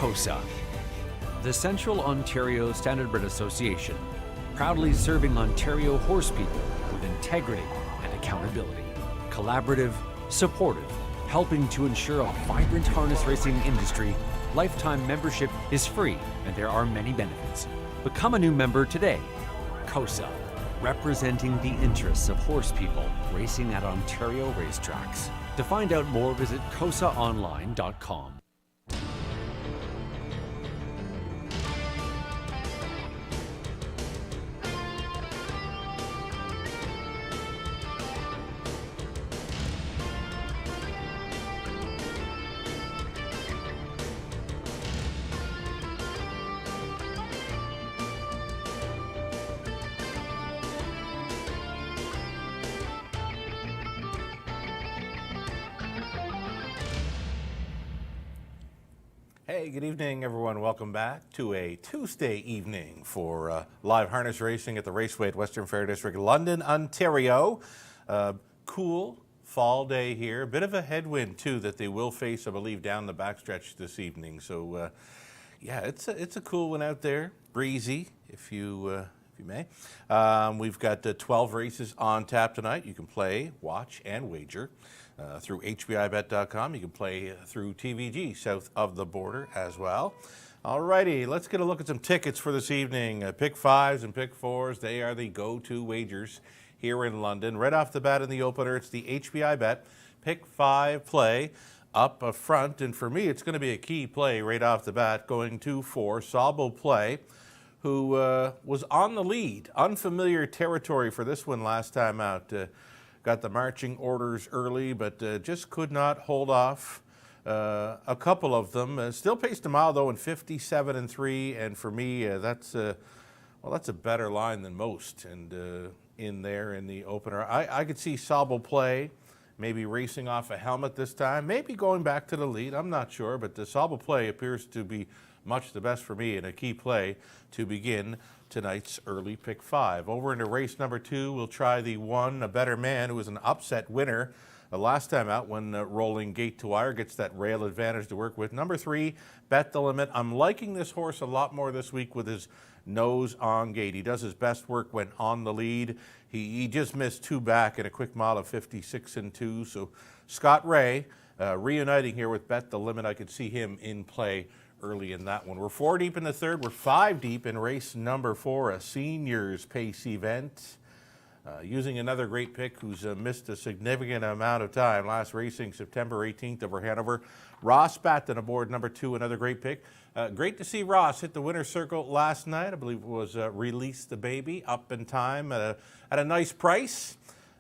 COSA, the Central Ontario Standardbred Association, proudly serving Ontario horse people with integrity and accountability. Collaborative, supportive, helping to ensure a vibrant harness racing industry. Lifetime membership is free and there are many benefits. Become a new member today. COSA, representing the interests of horse people racing at Ontario racetracks. To find out more, visit cosaonline.com. Hey, good evening, everyone. Welcome back to a Tuesday evening for live harness racing at the Raceway at Western Fair District, London, Ontario. Cool fall day here. A bit of a headwind, too, that they will face, I believe, down the backstretch this evening. So, yeah, it's a cool one out there. Breezy, if you may. We've got 12 races on tap tonight. You can play, watch, and wager. Through HBIBet.com. You can play through TVG south of the border as well. All righty, let's get a look at some tickets for this evening. Pick fives and pick fours, they are the go-to wagers here in London. Right off the bat in the opener, it's the HBIBet Pick 5 play up front. And for me, it's going to be a key play right off the bat, going to for Sabo Play, who was on the lead. Unfamiliar territory for this one last time out. Got the marching orders early, but just could not hold off a couple of them. Still paced a mile, though, in 57-3, and for me, that's a better line than most. And in there in the opener, I could see Sabo Play maybe racing off a helmet this time, maybe going back to the lead. I'm not sure, but the Sabo Play appears to be much the best for me and a key play to begin tonight's early pick 5. Over into race number 2, we'll try the one, A Better Man, who was an upset winner last time out when rolling gate to wire, gets that rail advantage to work with. Number 3, Bet the Limit. I'm liking this horse a lot more this week with his nose on gate. He does his best work when on the lead. He just missed 2 back in a quick mile of 56-2. So Scott Ray reuniting here with Bet the Limit. I could see him in play early in that one. We're 4 deep in the third. We're 5 deep in race number 4, a seniors pace event. Using another great pick who's missed a significant amount of time. Last racing September 18th over Hanover. Ross Batten aboard number 2, another great pick. Great to see Ross hit the winner's circle last night. I believe it was Release the Baby, up in time at a nice price.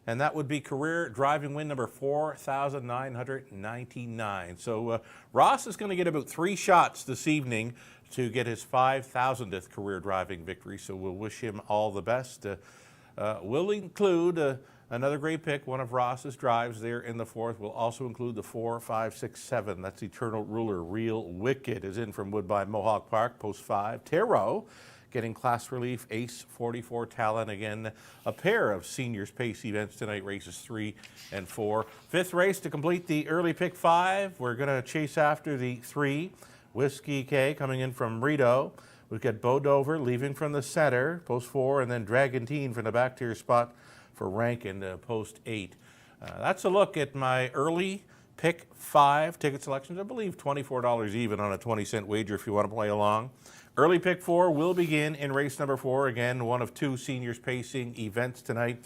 And that would be career driving win number 4,999. So Ross is going to get about 3 shots this evening to get his 5,000th career driving victory. So we'll wish him all the best. We'll include another great pick, one of Ross's drives there in the 4th. We'll also include the 4, 5, 6, 7. That's Eternal Ruler. Real Wicked is in from Woodbine Mohawk Park, post 5. Tarot getting class relief. Ace 44 Talon, again, a pair of seniors pace events tonight, races 3 and 4. 5th race to complete the early pick 5. We're going to chase after the 3, Whiskey K, coming in from Rideau. We've got Beau Dover leaving from the center, post 4, and then Dragantine from the back tier spot for Rankin, post 8. That's a look at my early pick 5 ticket selections. I believe $24 even on a 20-cent wager if you want to play along. Early pick 4 will begin in race number 4. Again, one of 2 seniors pacing events tonight.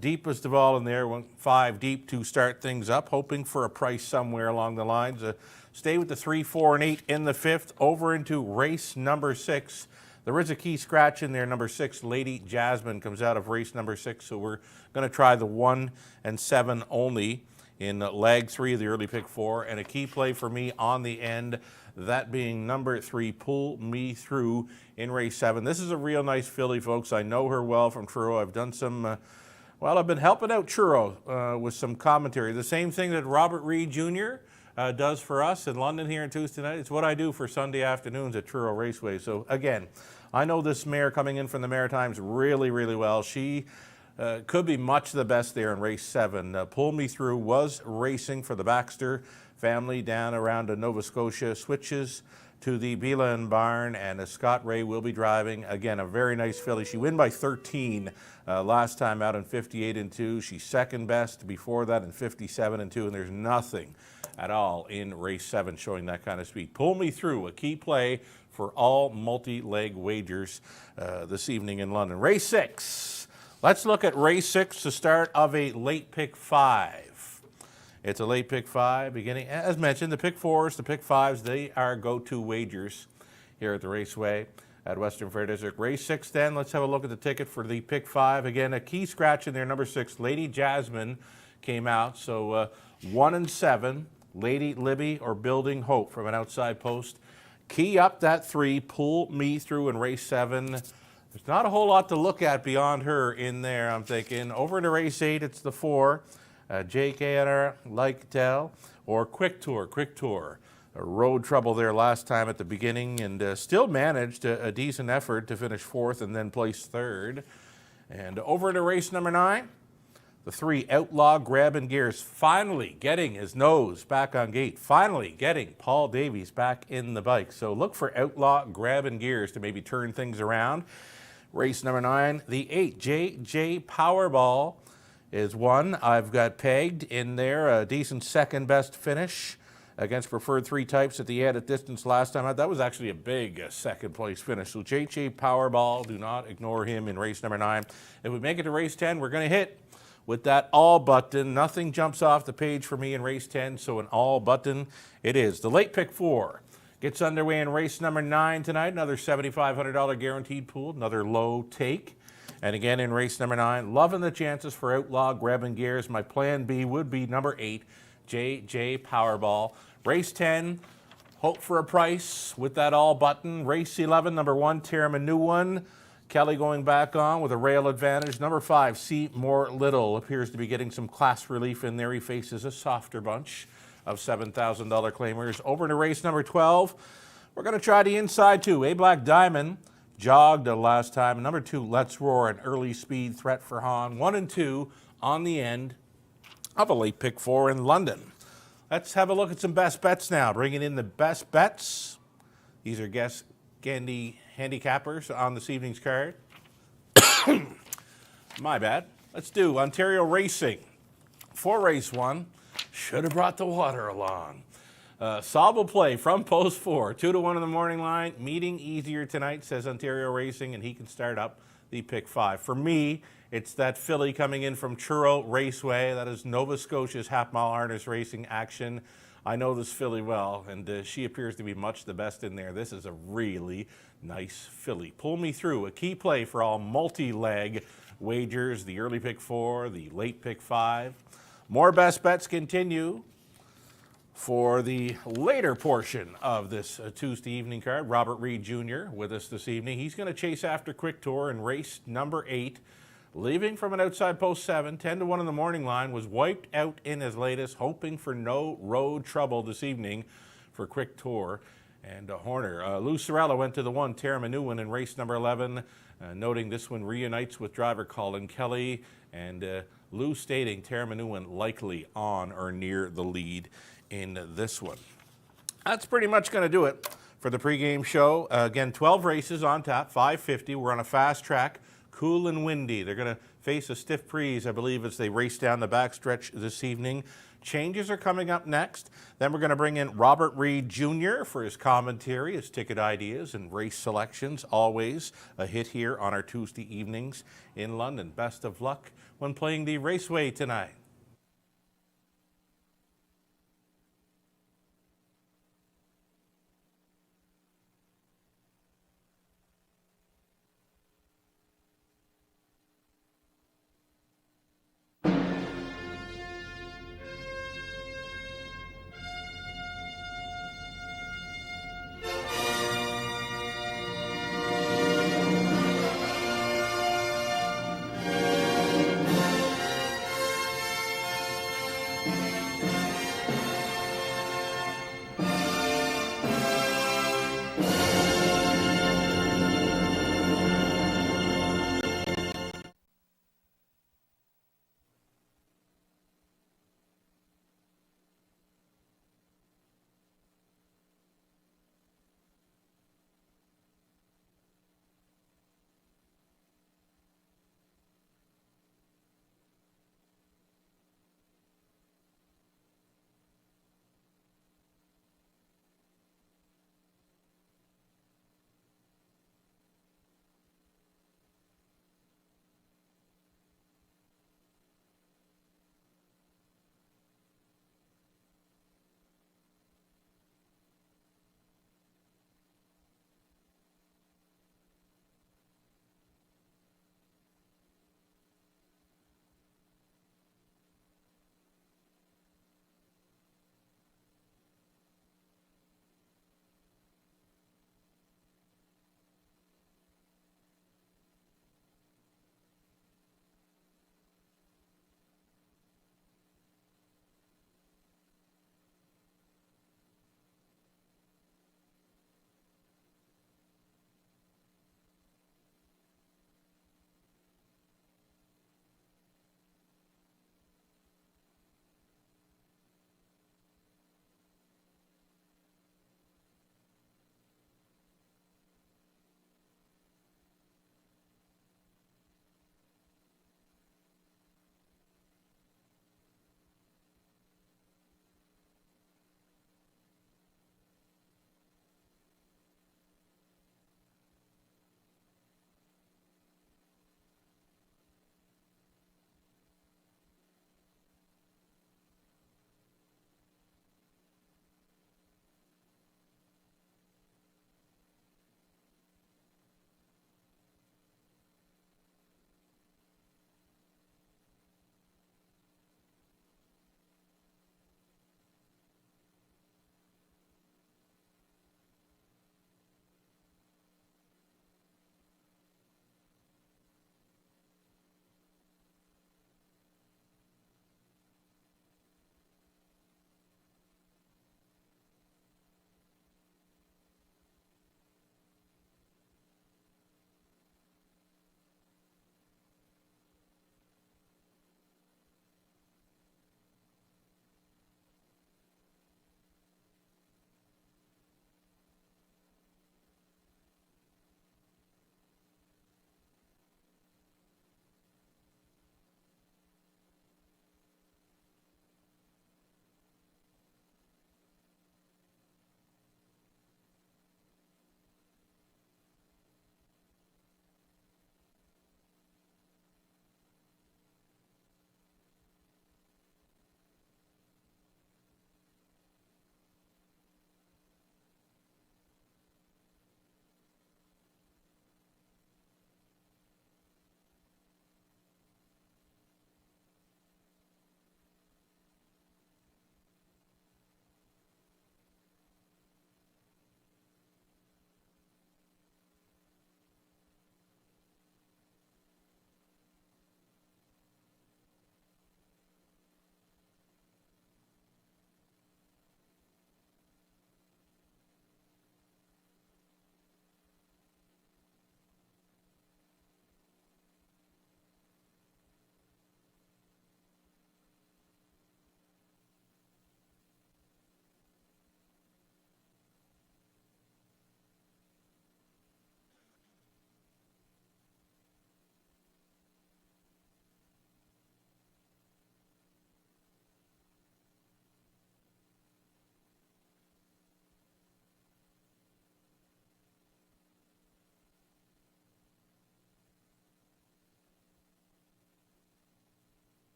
Deepest of all in there, went 5 deep to start things up, hoping for a price somewhere along the lines. Stay with the 3, 4, and 8 in the 5th. Over into race number 6. There is a key scratch in there. Number 6, Lady Jasmine, comes out of race number 6. So we're going to try the 1 and 7 only in leg 3 of the early pick 4. And a key play for me on the end, that being number 3, Pull Me Through, in race 7. This is a real nice filly, folks. I know her well from Truro. I've done some, I've been helping out Truro with some commentary. The same thing that Robert Reed Jr. Does for us in London here on Tuesday night. It's what I do for Sunday afternoons at Truro Raceway. So again, I know this mare coming in from the Maritimes really, really well. She could be much the best there in race 7. Pull Me Through was racing for the Baxter family down around Nova Scotia. Switches to the Beelan barn, and Scott Ray will be driving. Again, a very nice filly. She won by 13 last time out in 58-2. She's second best before that in 57-2, and there's nothing at all in race 7 showing that kind of speed. Pull Me Through, a key play for all multi-leg wagers this evening in London. Race 6. Let's look at race 6, the start of a late pick 5. It's a late pick 5 beginning. As mentioned, the pick 4s, the pick 5s, they are go-to wagers here at the Raceway at Western Fair District. Race 6 then, let's have a look at the ticket for the pick 5. Again, a key scratch in there, number 6, Lady Jasmine came out. So 1 and 7, Lady Libby or Building Hope from an outside post. Key up that 3, Pull Me Through in race 7. There's not a whole lot to look at beyond her in there, I'm thinking. Over into race 8, it's the 4. JKR, Like Tell, or Quick Tour. Quick Tour. Road trouble there last time at the beginning, and still managed a decent effort to finish 4th and then place 3rd. And over to race number 9, the 3, Outlaw Grabbing Gears, finally getting his nose back on gate, finally getting Paul Davies back in the bike. So look for Outlaw Grabbing Gears to maybe turn things around. Race number 9, the 8, JJ Powerball is one I've got pegged in there, a decent second best finish against preferred 3 types at the added distance last time out. That was actually a big second place finish. So JJ Powerball, do not ignore him in race number 9. If we make it to race 10, we're going to hit with that all button. Nothing jumps off the page for me in race 10, so an all button it is. The late pick 4 gets underway in race number 9 tonight. Another $7,500 guaranteed pool, another low take. And again in race number 9, loving the chances for Outlaw Grabbing Gears. My plan B would be number 8, JJ Powerball. Race 10, hope for a price with that all button. Race 11, number 1, Terramanue. Kelly going back on with a rail advantage. Number 5, Seymour Little appears to be getting some class relief in there. He faces a softer bunch of $7,000 claimers. Over to race number 12, we're going to try the inside 2, A Black Diamond. Jogged the last time. Number 2, Let's Roar, an early speed threat for Hahn. 1 and 2 on the end of a late pick 4 in London. Let's have a look at some best bets now. Bringing in the best bets. These are guest handicappers on this evening's card. My bad. Let's do Ontario Racing. For race 1, should have brought the water along. Sauble play from post 4, 2-1 in the morning line. Meeting easier tonight, says Ontario Racing, and he can start up the pick 5. For me, it's that filly coming in from Truro Raceway. That is Nova Scotia's half-mile harness racing action. I know this filly well, and she appears to be much the best in there. This is a really nice filly. Pull Me Through, a key play for all multi-leg wagers. The early pick 4, the late pick 5. More best bets continue. For the later portion of this Tuesday evening card, Robert Reed Jr. with us this evening. He's going to chase after Quick Tour in race number 8. Leaving from an outside post 7, 10-1 in the morning line, was wiped out in his latest, hoping for no road trouble this evening for Quick Tour and Horner. Lou Sorella went to the 1, Terramanue in race number 11, noting this one reunites with driver Colin Kelly, and Lou stating Terramanue likely on or near the lead in this one. That's pretty much going to do it for the pregame show. Again, 12 races on tap, 550. We're on a fast track, cool and windy. They're going to face a stiff breeze, I believe, as they race down the backstretch this evening. Changes are coming up next. Then we're going to bring in Robert Reed Jr. for his commentary, his ticket ideas, and race selections. Always a hit here on our Tuesday evenings in London. Best of luck when playing the Raceway tonight.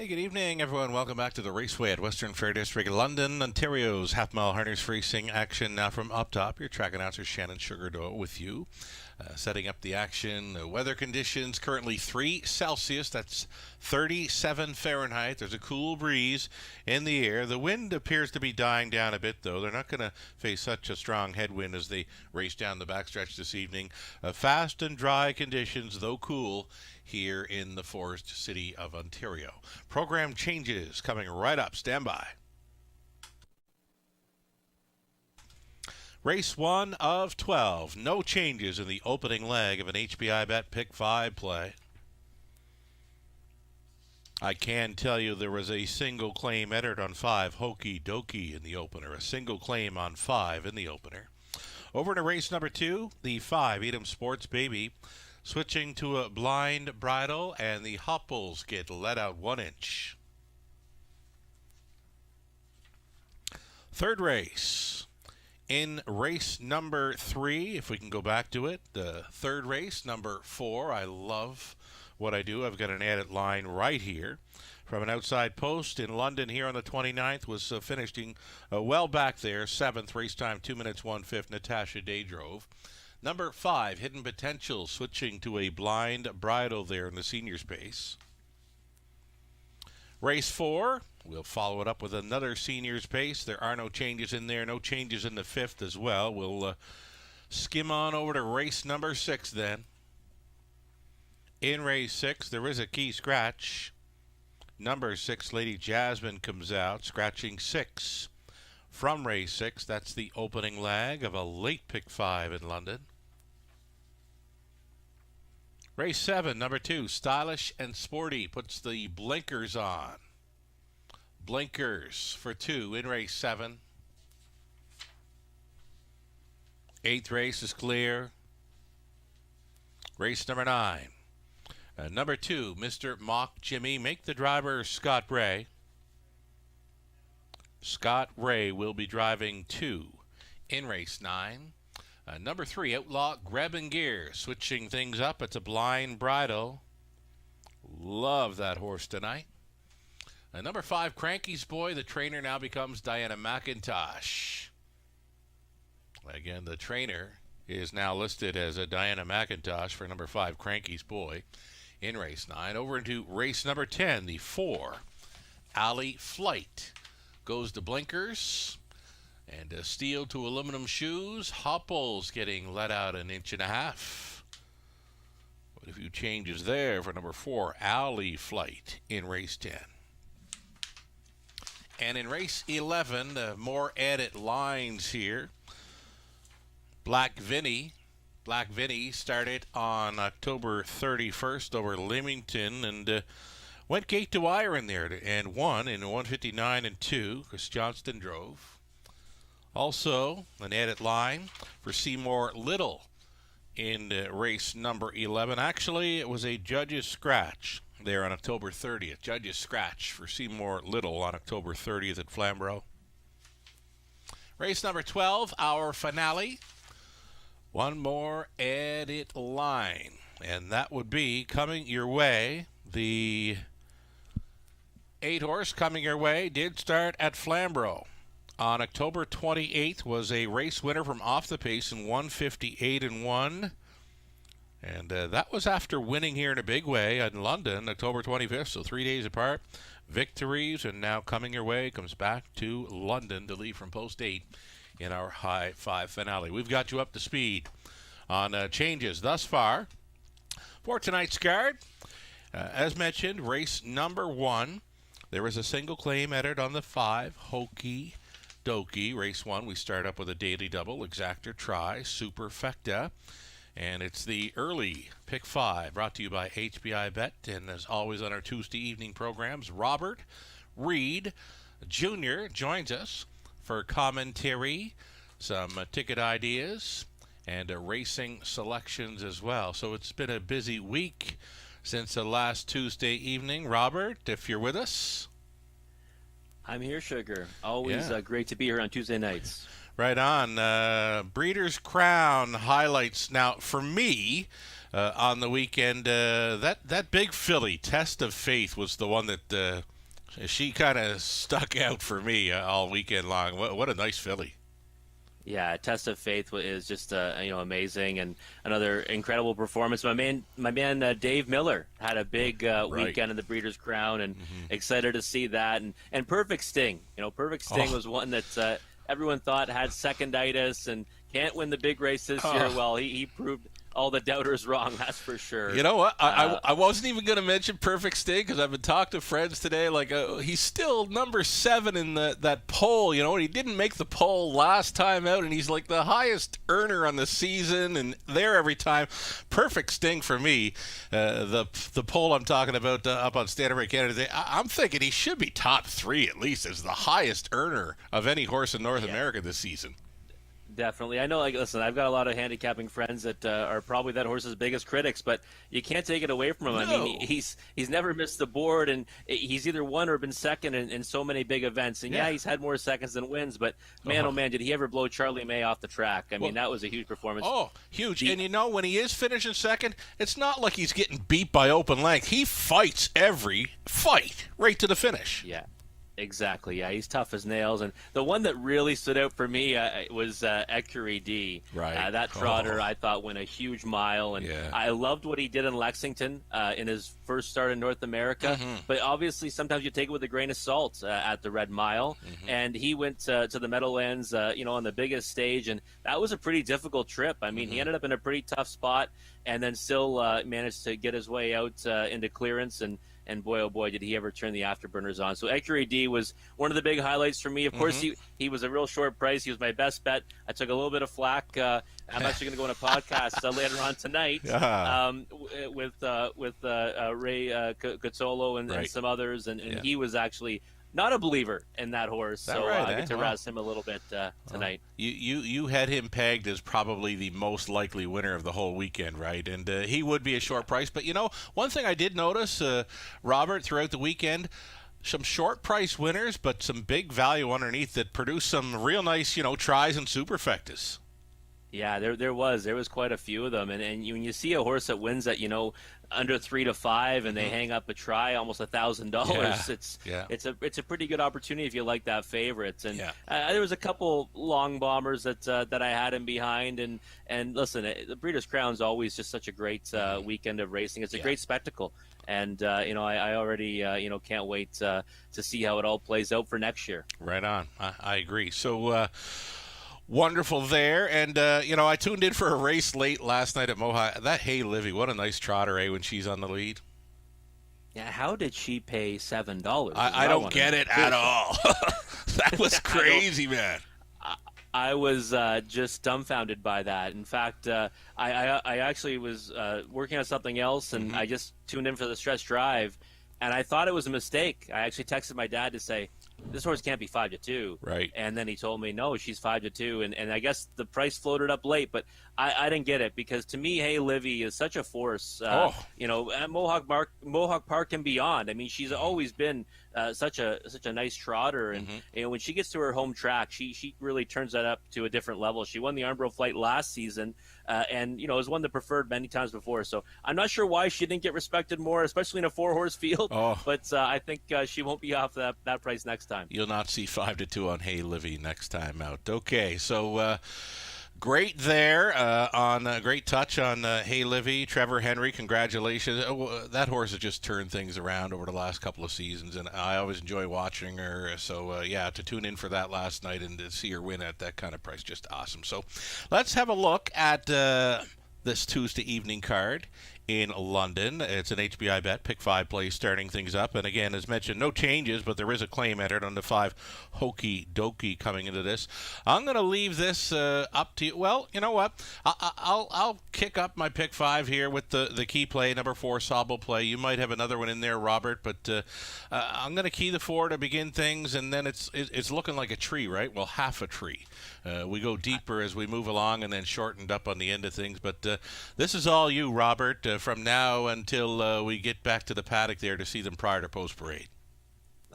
Hey, good evening, everyone. Welcome back to the Raceway at Western Fair District, London, Ontario's half-mile harness racing action. Now from up top, your track announcer Shannon Sugardoe with you. Setting up the action. Weather conditions currently 3 Celsius. That's 37 Fahrenheit. There's a cool breeze in the air. The wind appears to be dying down a bit, though. They're not going to face such a strong headwind as they race down the backstretch this evening. Fast and dry conditions, though cool, here in the Forest City of Ontario. Program changes coming right up. Stand by. Race 1 of 12. No changes in the opening leg of an HPI Bet Pick 5 play. I can tell you there was a single claim entered on 5, Hokey Dokey, in the opener. A single claim on 5 in the opener. Over to race number 2, the 5, Edam Sports Baby, switching to a blind bridle, and the Hopples get let out 1 inch. Third race. In race number 3, if we can go back to it, the third race, number 4, I love what I do. I've got an added line right here from an outside post in London here on the 29th, was finishing well back there, 7th, race time 2 minutes 1/5, Natasha Day drove. Number 5, Hidden Potential, switching to a blind bridle there in the senior space. Race 4, we'll follow it up with another seniors pace. There are no changes in there, no changes in the 5th as well. We'll skim on over to race number 6 then. In race 6, there is a key scratch. Number 6, Lady Jasmine, comes out, scratching 6. From race 6, that's the opening leg of a late pick 5 in London. Race 7, number 2, Stylish and Sporty, puts the blinkers on. Blinkers for 2 in race 7. 8th race is clear. Race number 9. Number 2, Mr. Mock Jimmy, make the driver Scott Ray. Scott Ray will be driving 2 in race 9. Number 3, Outlaw Grabbing Gear, switching things up. It's a blind bridle. Love that horse tonight. Number 5, Cranky's Boy. The trainer now becomes Diana McIntosh. Again, the trainer is now listed as a Diana McIntosh for number 5, Cranky's Boy, in race 9. Over into race number 10, the 4, Alley Flight. Goes to blinkers. And steel to aluminum shoes. Hopples getting let out 1.5 inches. But a few changes there for number 4, Alley Flight, in race 10. And in race 11, more added lines here. Black Vinny. Black Vinny started on October 31st over Leamington and went gate to wire in there and won in 1:59 and 2. Chris Johnston drove. Also, an added line for Seymour Little in race number 11. Actually, it was a judge's scratch there on October 30th. Judge's scratch for Seymour Little on October 30th at Flamborough. Race number 12, our finale. One more added line, and that would be coming your way. The 8 horse coming your way did start at Flamborough. On October 28th was a race winner from off the pace in 1:58 and 1. And that was after winning here in a big way in London, October 25th, so 3 days apart. Victories, and now coming your way, comes back to London to lead from post 8 in our High 5 finale. We've got you up to speed on changes thus far for tonight's card. As mentioned, race number 1, there was a single claim entered on the 5, Hokey Dokey. Race 1, we start up with a daily double, Exactor Try, Superfecta. And it's the early pick 5 brought to you by HPI Bet. And as always on our Tuesday evening programs, Robert Reed Jr. joins us for commentary, some ticket ideas, and racing selections as well. So it's been a busy week since the last Tuesday evening. Robert, if you're with us. I'm here, Sugar. Always great to be here on Tuesday nights. Right on. Breeders' Crown highlights. Now, for me, on the weekend, that big filly, Test of Faith, was the one that She kind of stuck out for me all weekend long. What a nice filly. Yeah, Test of Faith is just amazing, and another incredible performance. My man, Dave Miller had a big weekend in the Breeders' Crown, and excited to see that. And Perfect Sting, Perfect Sting was one that everyone thought had seconditis and can't win the big race this year. Well, he proved all the doubters wrong, that's for sure. You know what? I wasn't even going to mention Perfect Sting because I've been talking to friends today. Like, he's still number 7 in that poll, and he didn't make the poll last time out, and he's like the highest earner on the season and there every time. Perfect Sting for me. The poll I'm talking about up on Standard Rate Canada, I'm thinking he should be top 3 at least as the highest earner of any horse in North America this season. Definitely. I know, listen, I've got a lot of handicapping friends that are probably that horse's biggest critics, but you can't take it away from him. No. I mean, he's never missed the board, and he's either won or been second in so many big events. And he's had more seconds than wins, but man, oh man, did he ever blow Charlie May off the track. I mean, that was a huge performance. Oh, huge. And when he is finishing second, it's not like he's getting beat by open length. He fights every fight right to the finish. Yeah. Exactly. Yeah, he's tough as nails. And the one that really stood out for me was Ecurie D. Right. That trotter, I thought, went a huge mile. And I loved what he did in Lexington in his first start in North America. But obviously, sometimes you take it with a grain of salt at the Red Mile. And he went to the Meadowlands, on the biggest stage. And that was a pretty difficult trip. I mean, he ended up in a pretty tough spot and then still managed to get his way out into clearance. And boy, oh boy, did he ever turn the afterburners on. So Ecurie D was one of the big highlights for me. Of course, he was a real short price. He was my best bet. I took a little bit of flack. I'm actually going to go on a podcast later on tonight with Ray Cozzolo and some others. And he was actually not a believer in that horse. So I get to razz him a little bit tonight. You had him pegged as probably the most likely winner of the whole weekend, right? And he would be a short price. But, one thing I did notice, Robert, throughout the weekend, some short price winners, but some big value underneath that produced some real nice, tries and superfectas. Yeah, there was quite a few of them, and when you see a horse that wins at under 3 to 5, and they hang up a try almost $1,000, it's a pretty good opportunity if you like that favorite. And there was a couple long bombers that I had him behind, and listen, the Breeders' Crown is always just such a great weekend of racing. It's a great spectacle, and I already can't wait to see how it all plays out for next year. Right on, I agree. So. Wonderful there. And, I tuned in for a race late last night at Mohawk. That Hey Livy, what a nice trotter, when she's on the lead. Yeah, how did she pay $7? I don't get it at all. That was crazy, man. I was just dumbfounded by that. In fact, I actually was working on something else, and I just tuned in for the stretch drive, and I thought it was a mistake. I actually texted my dad to say, this horse can't be 5 to 2. Right. And then he told me, no, she's 5 to 2. And I guess the price floated up late, but I didn't get it because to me, Hey Livy is such a force, at Mohawk Park and beyond. I mean, she's always been such a nice trotter. And, when she gets to her home track, she really turns that up to a different level. She won the Armbro Flight last season and, has won the Preferred many times before. So I'm not sure why she didn't get respected more, especially in a 4-horse field. But I think she won't be off that price next time. You'll not see 5 to 2 on Hey Livy next time out. Okay, so great there on great touch on Hey Livy. Trevor Henry, congratulations. That horse has just turned things around over the last couple of seasons, and I always enjoy watching her. So, to tune in for that last night and to see her win at that kind of price, just awesome. So let's have a look at this Tuesday evening card in London. It's an HBI bet, pick 5 play starting things up. And again, as mentioned, no changes, but there is a claim entered on the 5 Hokey Dokey coming into this. I'm going to leave this up to you. Well, you know what? I'll kick up my pick 5 here with the key play, number 4 Sable play. You might have another one in there, Robert, but I'm going to key the 4 to begin things, and then it's looking like a tree, right? Well, half a tree. We go deeper as we move along and then shortened up on the end of things. But this is all you, Robert, from now until we get back to the paddock there to see them prior to post-parade.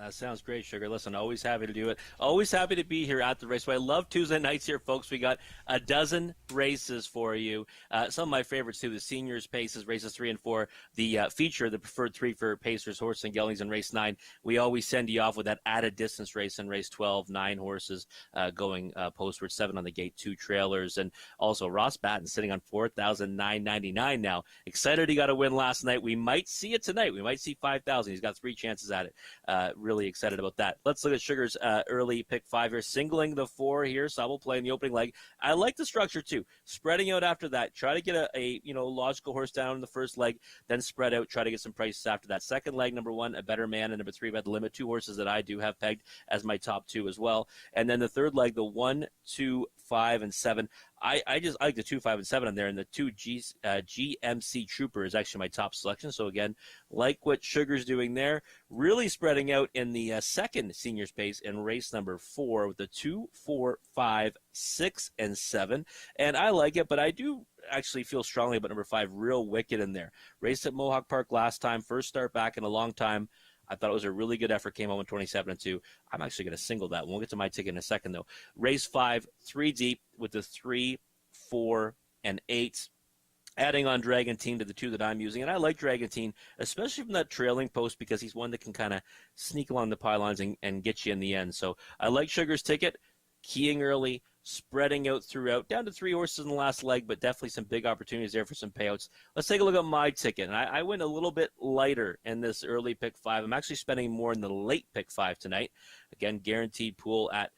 That sounds great, Sugar. Listen, always happy to do it. Always happy to be here at the Raceway. I love Tuesday nights here, folks. We got a dozen races for you. Some of my favorites, too, the Seniors Paces, races 3 and 4, the feature, the preferred 3 for Pacers, Horse and Geldings, and race 9. We always send you off with that added distance race in race 12, 9 horses going postward, 7 on the gate, 2 trailers. And also Ross Batten sitting on $4,999 now. Excited he got a win last night. We might see it tonight. We might see 5,000. He's got 3 chances at it. Really excited about that. Let's look at Sugar's early pick 5 here. Singling the 4 here. So we'll play in the opening leg. I like the structure too. Spreading out after that. Try to get a logical horse down in the first leg, then spread out. Try to get some prices after that. Second leg, number 1, A Better Man, and number 3, Bet the Limit. 2 horses that I do have pegged as my top 2 as well. And then the third leg, the 1, 2, 5, and 7. I like the 2, 5, and 7 on there, and the 2 GMC Trooper is actually my top selection. So again, like what Sugar's doing there, really spreading out in the second Seniors Pace in race number 4 with the 2, 4, 5, 6, and 7. And I like it, but I do actually feel strongly about number 5, Real Wicked, in there. Raced at Mohawk Park last time, first start back in a long time. I thought it was a really good effort, came home in 27 and 2. I'm actually going to single that. We'll get to my ticket in a second, though. Race 5, 3 deep with the 3, 4, and 8. Adding on Dragon Team to the 2 that I'm using. And I like Dragon Team, especially from that trailing post, because he's one that can kind of sneak along the pylons and get you in the end. So I like Sugar's ticket, keying early, spreading out throughout, down to 3 horses in the last leg, but definitely some big opportunities there for some payouts. Let's take a look at my ticket. And I went a little bit lighter in this early pick 5. I'm actually spending more in the late pick 5 tonight. Again, guaranteed pool at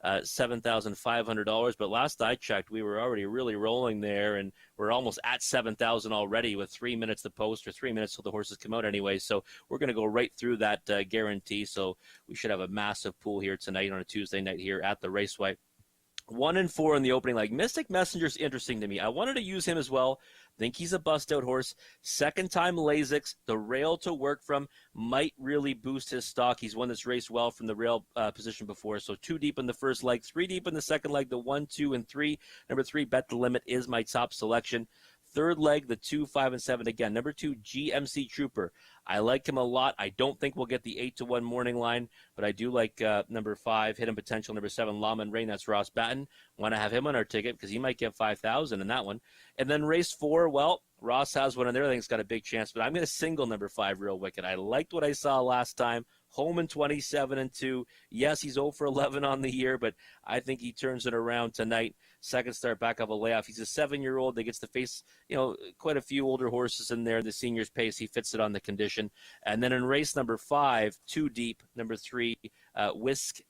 $7,500. But last I checked, we were already really rolling there, and we're almost at $7,000 already with 3 minutes to post, or 3 minutes till the horses come out anyway. So we're going to go right through that guarantee. So we should have a massive pool here tonight on a Tuesday night here at the Raceway. 1 and 4 in the opening leg. Mystic Messenger's interesting to me. I wanted to use him as well. Think he's a bust-out horse. Second time Lasix. The rail to work from might really boost his stock. He's one that's raced well from the rail position before. So 2 deep in the first leg, 3 deep in the second leg. The 1, 2, and 3. Number 3, Bet the Limit, is my top selection. Third leg, the 2, 5, and 7 again. Number 2, GMC Trooper. I like him a lot. I don't think we'll get the 8-1 morning line, but I do like number 5, Hidden Potential. Number 7, Lawman Rain. That's Ross Batten. Want to have him on our ticket because he might get 5,000 in that one. And then race 4, well, Ross has one in there. I think it's got a big chance, but I'm going to single number 5, Real Wicked. I liked what I saw last time. Home in 27 and 2. Yes, he's 0 for 11 on the year, but I think he turns it around tonight. Second start back of a layoff. He's a 7-year-old that gets to face, quite a few older horses in there. The Seniors Pace, he fits it on the condition. And then in race number 5, 2 deep, number 3, Whisk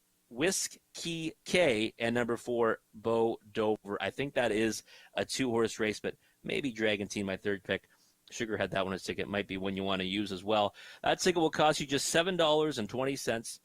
Key K, and number 4, Bo Dover. I think that is a 2-horse race, but maybe Dragon Team, my third pick. Sugar had that one as ticket. Might be one you want to use as well. That ticket will cost you just $7.20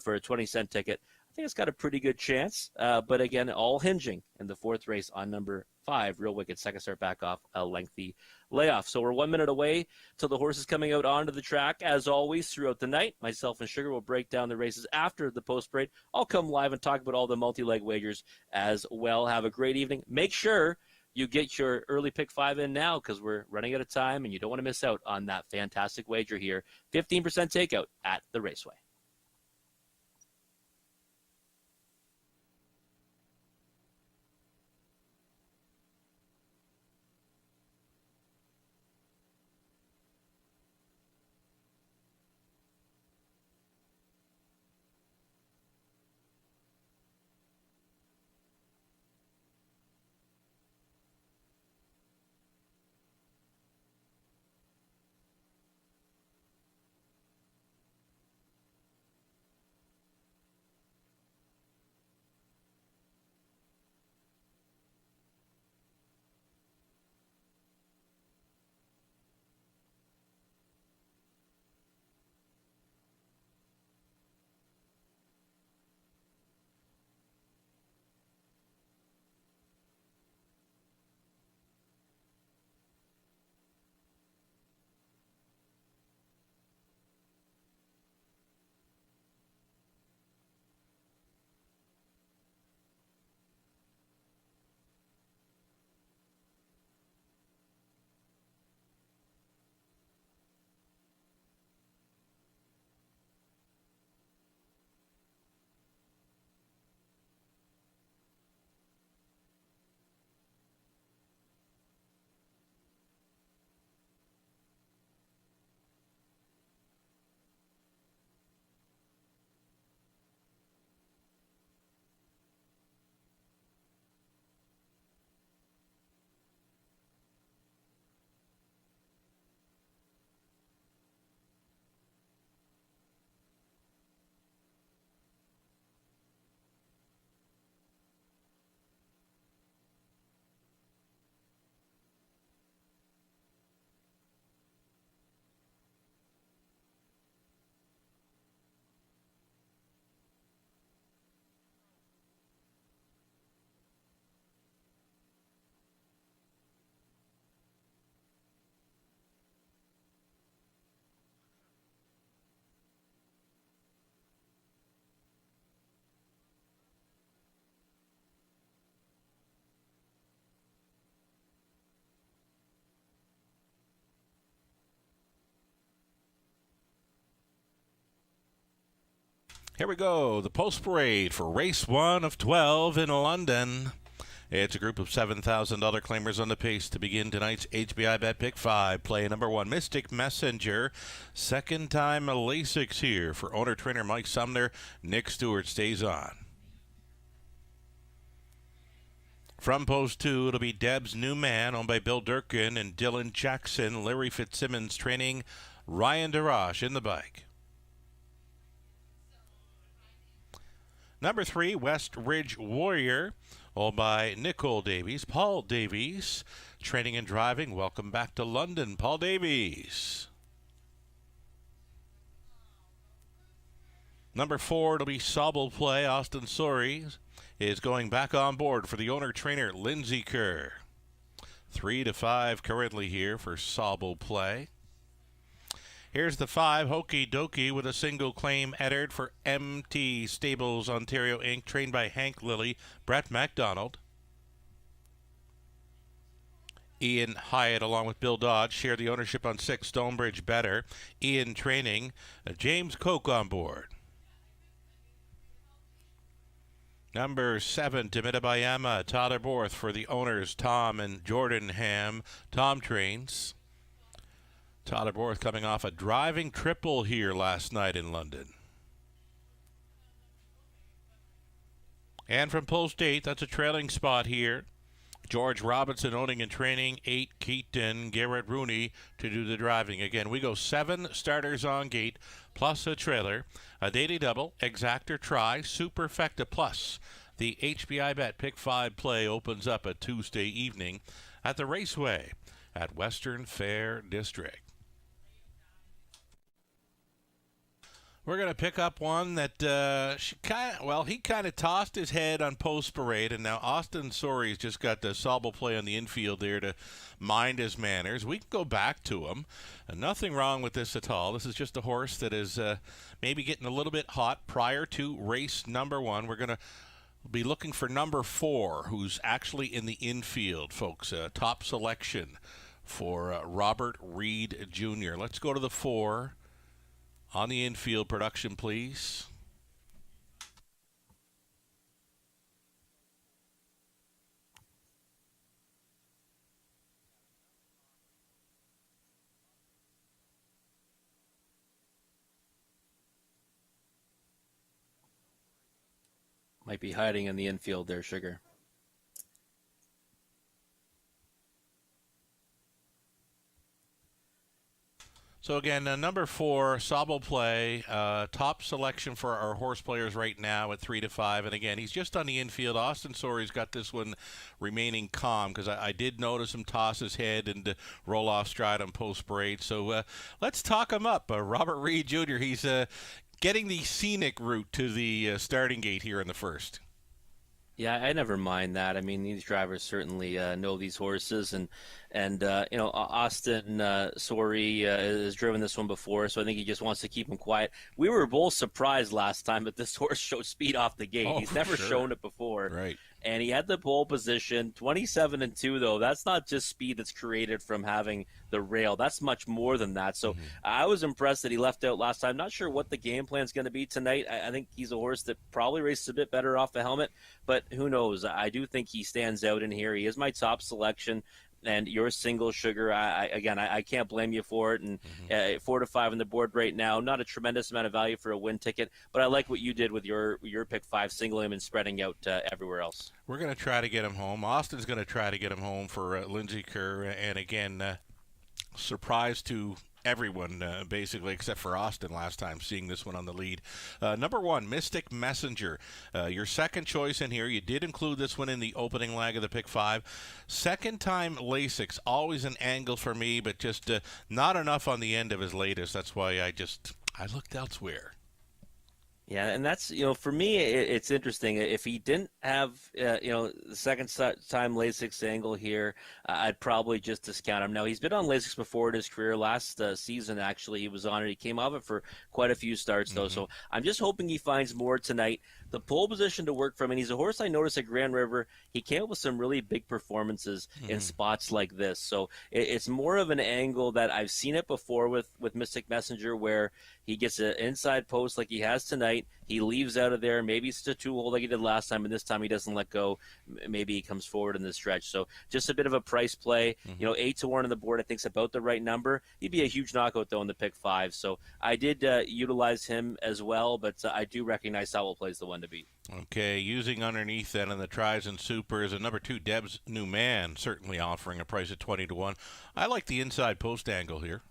for a 20-cent ticket. I think it's got a pretty good chance. But again, all hinging in the 4th race on number 5, Real Wicked. Second start back off a lengthy layoff. So we're 1 minute away till the horses coming out onto the track. As always, throughout the night, myself and Sugar will break down the races after the post parade. I'll come live and talk about all the multi-leg wagers as well. Have a great evening. Make sure you get your early pick 5 in now, because we're running out of time and you don't want to miss out on that fantastic wager here. 15% takeout at the Raceway. Here we go. The post parade for race 1 of 12 in London. It's a group of $7,000 claimers on the pace to begin tonight's HBI Bet Pick 5. Play number 1, Mystic Messenger. Second time Lasix here for owner-trainer Mike Sumner. Nick Stewart stays on. From post 2, it'll be Deb's New Man, owned by Bill Durkin and Dylan Jackson. Larry Fitzsimmons training. Ryan DeRoche in the bike. Number 3, West Ridge Warrior, owned by Nicole Davies. Paul Davies, training and driving. Welcome back to London, Paul Davies. Number 4, it'll be Sobel Play. Austin Sori is going back on board for the owner-trainer Lindsay Kerr. 3 to 5 currently here for Sobel Play. Here's the 5, Hokey Dokey, with a single claim entered for MT Stables Ontario Inc., trained by Hank Lilly, Brett MacDonald. Ian Hyatt, along with Bill Dodge, share the ownership on 6, Stonebridge Better. Ian training, James Koch on board. Number 7, Timidabayama, Tyler Borth for the owners, Tom and Jordan Ham. Tom trains. Tyler Borth coming off a driving triple here last night in London. And from post 8, that's a trailing spot here. George Robinson owning and training, 8, Keaton, Garrett Rooney to do the driving. Again, we go 7 starters on gate, plus a trailer, a daily double, exactor try, superfecta plus. The HBI Bet Pick 5 play opens up a Tuesday evening at the Raceway at Western Fair District. We're going to pick up one that he kind of tossed his head on post parade, and now Austin Sori's just got the Sobel Play on the infield there to mind his manners. We can go back to him. Nothing wrong with this at all. This is just a horse that is maybe getting a little bit hot prior to race number 1. We're going to be looking for number 4, who's actually in the infield, folks. Top selection for Robert Reed Jr. Let's go to the 4. On the infield, production, please. Might be hiding in the infield there, Sugar. So again, number 4, Sobel Play, top selection for our horse players right now at 3 to 5. And again, he's just on the infield. Austin Sori's got this one remaining calm because I did notice him toss his head and roll off stride on post parade. So let's talk him up. Robert Reed Jr., he's getting the scenic route to the starting gate here in the first. Yeah, I never mind that. I mean, these drivers certainly know these horses, and Austin Sori has driven this one before, so I think he just wants to keep him quiet. We were both surprised last time that this horse showed speed off the gate. He's never shown it before. Right. And he had the pole position, 27-2, though. That's not just speed that's created from having the rail. That's much more than that. So I was impressed that he left out last time. Not sure what the game plan is going to be tonight. I think he's a horse that probably races a bit better off the helmet, but who knows? I do think he stands out in here. He is my top selection. And your single, Sugar, I can't blame you for it. And 4 to 5 on the board right now, not a tremendous amount of value for a win ticket, but I like what you did with your pick 5, singling him and spreading out everywhere else. We're going to try to get him home. Austin's going to try to get him home for Lindsay Kerr. And again, surprise to everyone, basically, except for Austin last time, seeing this one on the lead. Number 1, Mystic Messenger. Your second choice in here. You did include this one in the opening leg of the pick 5. Second time Lasix, always an angle for me, but just not enough on the end of his latest. That's why I looked elsewhere. Yeah, and that's, for me, it's interesting. If he didn't have, the second time Lasix angle here, I'd probably just discount him. Now, he's been on Lasix before in his career. Last season, actually, he was on it. He came off it for quite a few starts, though. So I'm just hoping he finds more tonight. The pole position to work from, and he's a horse I noticed at Grand River. He came up with some really big performances in spots like this. So it's more of an angle that I've seen it before with Mystic Messenger, where he gets an inside post like he has tonight. tonight. He leaves out of there. Maybe it's a two-hole like he did last time, and this time he doesn't let go. Maybe he comes forward in the stretch. So just a bit of a price play. 8-1 on the board I think is about the right number. He'd be a huge knockout, though, in the pick 5. So I did utilize him as well, but I do recognize Sobel plays the one to beat. Okay, using underneath then in the tries and supers, and number 2, Deb's New Man, certainly offering a price at 20-1. I like the inside post angle here.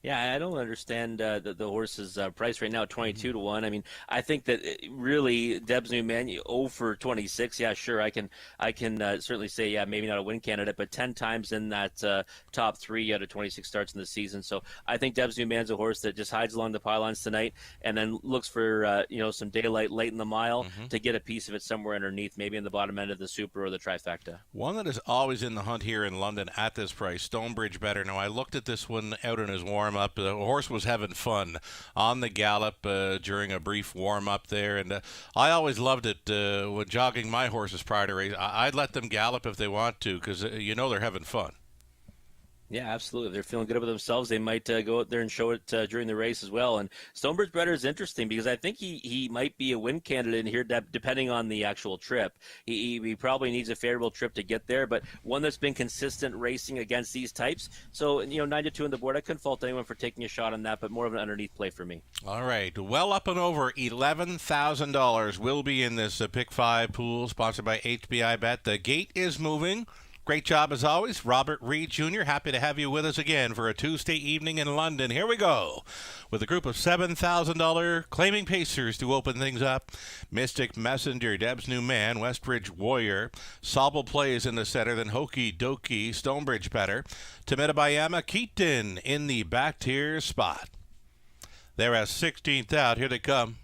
Yeah, I don't understand the horse's price right now at 22-1. I mean, I think that really Deb's New Man 0 for 26. Yeah, sure, I can certainly say maybe not a win candidate, but 10 times in that top 3 out of 26 starts in the season. So I think Deb's New Man's a horse that just hides along the pylons tonight and then looks for some daylight late in the mile to get a piece of it somewhere underneath, maybe in the bottom end of the Super or the Trifecta. One that is always in the hunt here in London at this price, Stonebridge Better. Now I looked at this one out in his warm up. The horse was having fun on the gallop during a brief warm-up there, and I always loved it when jogging my horses prior to race. I'd let them gallop if they want to, because they're having fun. Yeah, absolutely. If they're feeling good about themselves, they might go out there and show it during the race as well. And Stonebridge Better is interesting because I think he might be a win candidate in here depending on the actual trip. He probably needs a favorable trip to get there, but one that's been consistent racing against these types. So, 9-2 on the board. I couldn't fault anyone for taking a shot on that, but more of an underneath play for me. All right. Well up and over $11,000 will be in this Pick 5 pool sponsored by HBI Bet. The gate is moving. Great job as always, Robert Reed Jr. Happy to have you with us again for a Tuesday evening in London. Here we go with a group of $7,000 claiming pacers to open things up. Mystic Messenger, Deb's New Man, Westridge Warrior, Sobel Plays in the center, then Hokey Dokey, Stonebridge Better, Tamidabayama, Keaton in the back tier spot. They're at 16th out. Here they come.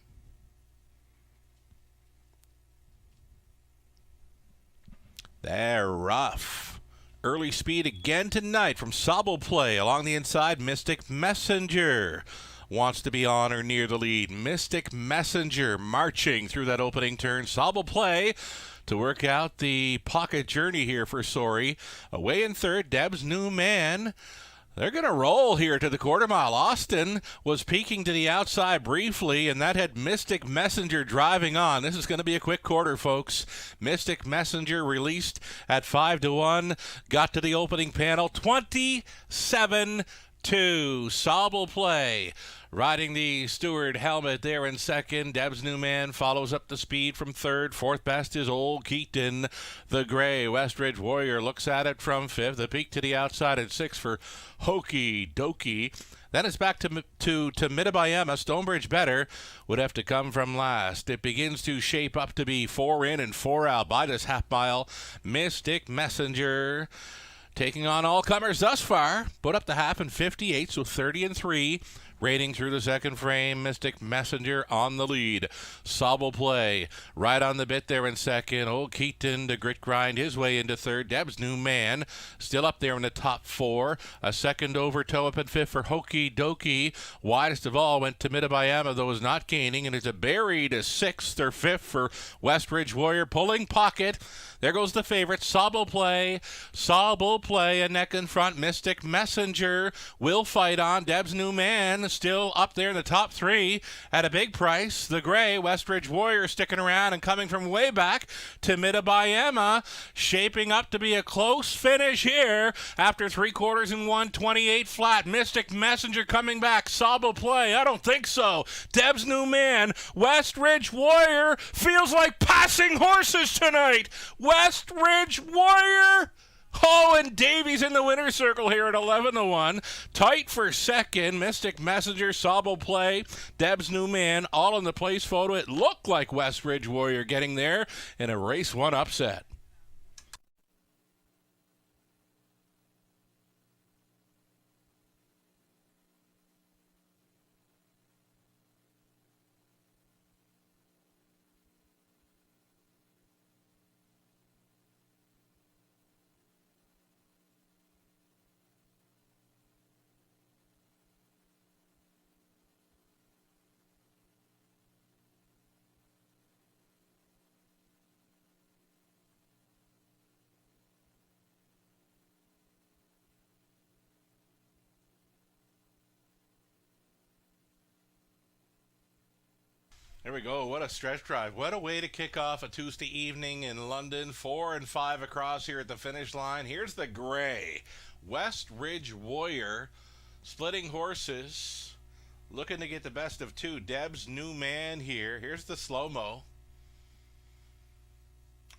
They're rough. Early speed again tonight from Sobel Play. Along the inside, Mystic Messenger wants to be on or near the lead. Mystic Messenger marching through that opening turn. Sobel Play to work out the pocket journey here for Sori. Away in third, Deb's New Man. They're going to roll here to the quarter mile. Austin was peeking to the outside briefly, and that had Mystic Messenger driving on. This is going to be a quick quarter, folks. Mystic Messenger released at 5-1. Got to the opening panel. 27-2. Sobel Play riding the Stewart helmet there in second. Deb's New Man follows up the speed from third. Fourth best is Old Keaton. The gray Westridge Warrior looks at it from fifth. The peak to the outside at sixth for Hokey Dokey. Then it's back to Tamidabayama. Stonebridge Better would have to come from last. It begins to shape up to be 4 in and 4 out by this half mile. Mystic Messenger taking on all comers thus far. Put up the half in 58, so 30-3. Rating through the second frame, Mystic Messenger on the lead. Sobel Play right on the bit there in second. Old Keaton to grit grind his way into third. Deb's New Man still up there in the top 4. A second over toe up in fifth for Hokey Dokey. Widest of all went to Tamidabayama, though is not gaining, and it's a buried 6th or 5th for Westridge Warrior. Pulling pocket. There goes the favorite, Sobel Play. Sobel Play, a neck in front. Mystic Messenger will fight on. Deb's New Man still up there in the top 3 at a big price. The gray Westridge Warrior sticking around and coming from way back. Tamidabayama shaping up to be a close finish here after 3 quarters and 128 flat. Mystic Messenger coming back. Sobel Play, I don't think so. Deb's New Man, Westridge Warrior feels like passing horses tonight. Westridge Warrior. Oh, and Davies in the winner's circle here at 11-1. Tight for second. Mystic Messenger, Sobel Play, Deb's New Man, all in the place photo. It looked like Westridge Warrior getting there in a race 1 upset. There we go. What a stretch drive. What a way to kick off a Tuesday evening in London. 4 and 5 across here at the finish line. Here's the gray. West Ridge Warrior splitting horses. Looking to get the best of two. Deb's new man here. Here's the slow-mo.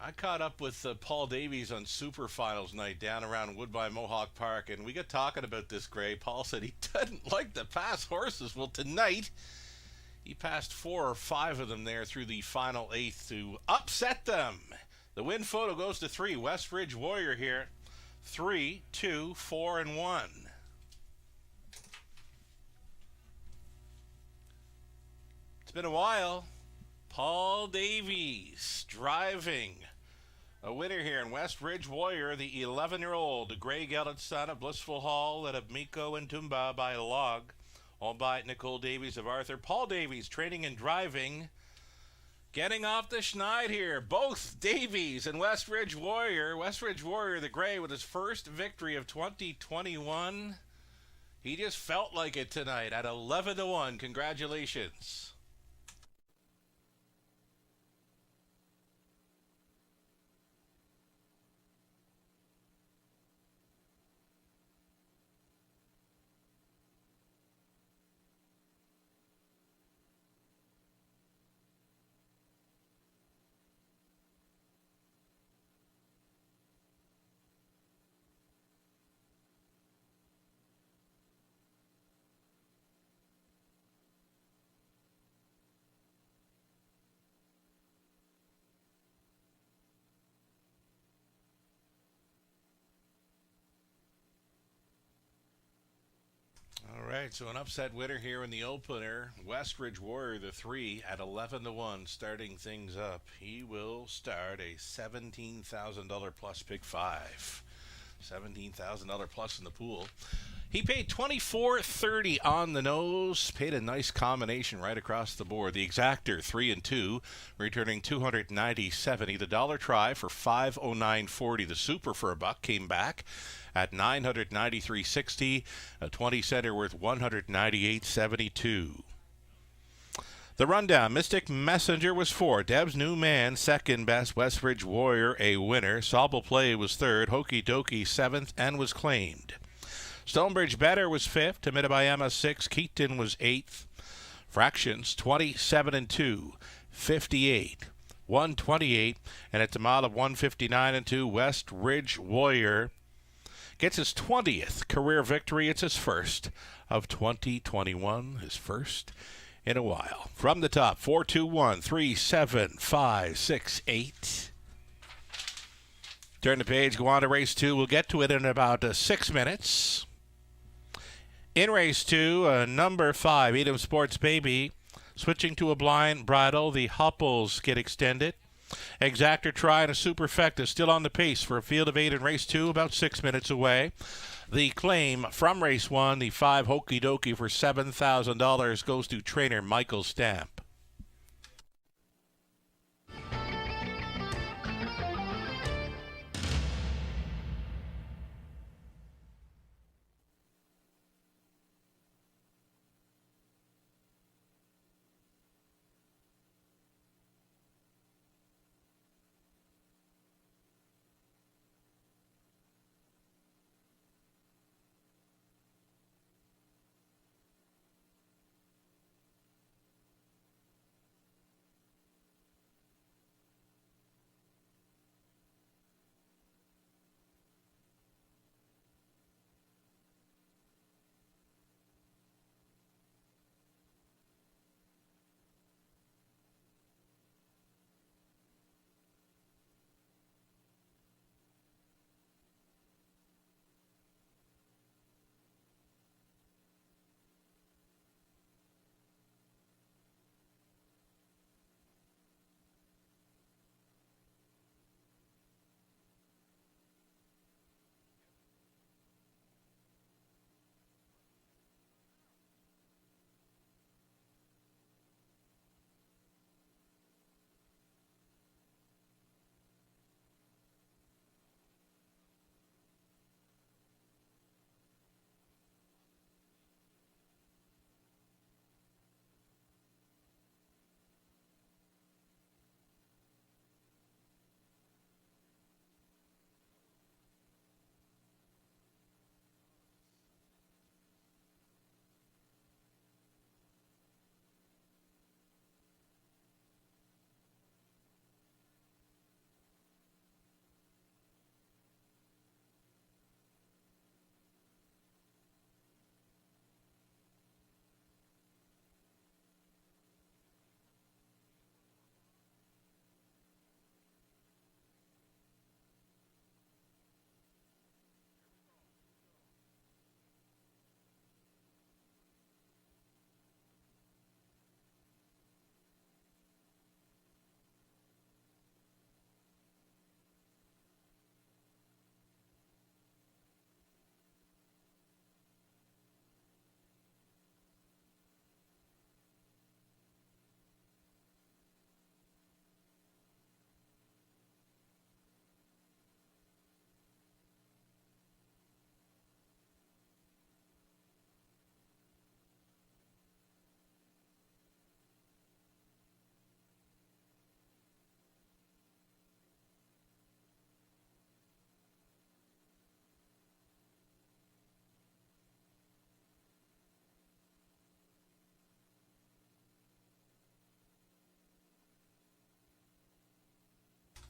I caught up with Paul Davies on Super Finals night down around Woodbine Mohawk Park, and we got talking about this gray. Paul said he doesn't like to pass horses. Well, tonight he passed 4 or 5 of them there through the final 8th to upset them. The win photo goes to 3. West Ridge Warrior here. 3, 2, 4, and 1. It's been a while. Paul Davies driving a winner here in West Ridge Warrior, the 11-year-old gray gelded son of Blissful Hall out of Miko and Tumba by a log. All by Nicole Davies of Arthur. Paul Davies training and driving. Getting off the schneid here. Both Davies and West Ridge Warrior. West Ridge Warrior, the gray, with his first victory of 2021. He just felt like it tonight at 11-1. Congratulations. All right, so an upset winner here in the opener. West Ridge Warrior, the 3 at 11-1, starting things up. He will start a $17,000 plus pick 5. $17,000 plus in the pool. He paid $24.30 on the nose. Paid a nice combination right across the board. The exactor 3 and 2, returning $290.70. The dollar try for $509.40. The super for a buck came back at $993.60. A 20 center worth $198.72. The rundown: Mystic Messenger was 4. Deb's new man, second best. West Ridge Warrior, a winner. Sobble Play was 3rd. Hokey Dokey 7th and was claimed. Stonebridge Better was 5th. Tamidabayama 6th. Keaton was 8th. Fractions 27 and 2. 58. 128. And at Tamala 159 and 2. West Ridge Warrior gets his 20th career victory. It's his first of 2021. His first in a while. From the top, 4, 2, 1, 3, 7, 5, 6, 8. Turn the page, go on to race 2. We'll get to it in about 6 minutes. In race 2, number 5, Edom Sports Baby, switching to a blind bridle. The Hopples get extended. Exactor Try and a Superfecta still on the pace for a field of 8 in race 2, about 6 minutes away. The claim from race 1, the 5 Hokey Dokey for $7,000, goes to trainer Michael Stamp.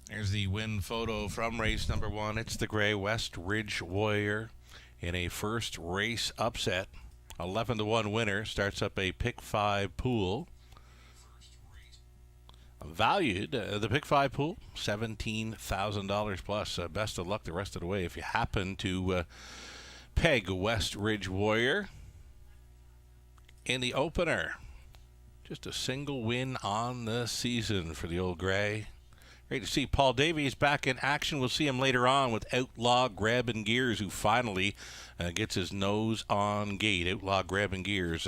There's the win photo from race number 1. It's the gray West Ridge Warrior in a first race upset. 11-1 winner, starts up a pick 5 pool. Valued, the pick 5 pool, $17,000 plus. Best of luck the rest of the way if you happen to peg West Ridge Warrior. In the opener, just a single win on the season for the old gray. Great to see Paul Davies back in action. We'll see him later on with Outlaw Grabbing Gears, who finally gets his nose on gate. Outlaw Grabbing Gears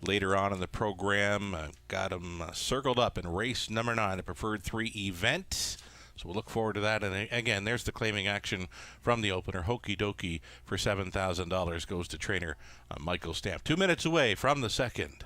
later on in the program got him circled up in race number 9, the preferred 3 event. So we'll look forward to that. And again, there's the claiming action from the opener. Hokey Dokey for $7,000 goes to trainer Michael Stamp. 2 minutes away from the second.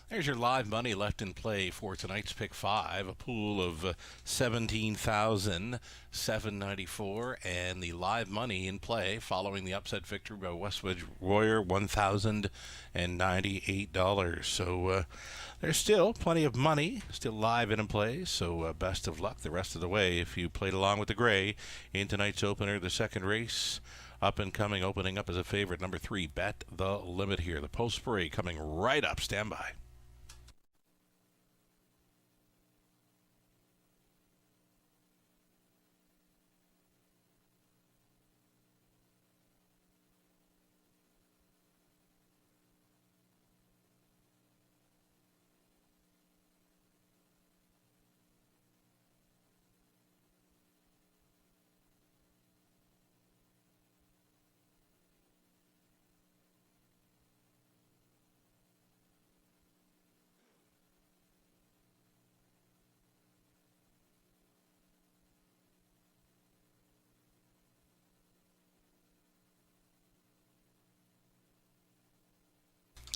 There's your live money left in play for tonight's pick 5, a pool of $17,794, and the live money in play following the upset victory by West Ridge Warrior, $1,098. So there's still plenty of money still live in play, so best of luck the rest of the way if you played along with the gray in tonight's opener, the second race. Up and coming, opening up as a favorite, number 3, Bet the Limit here. The post parade coming right up. Stand by.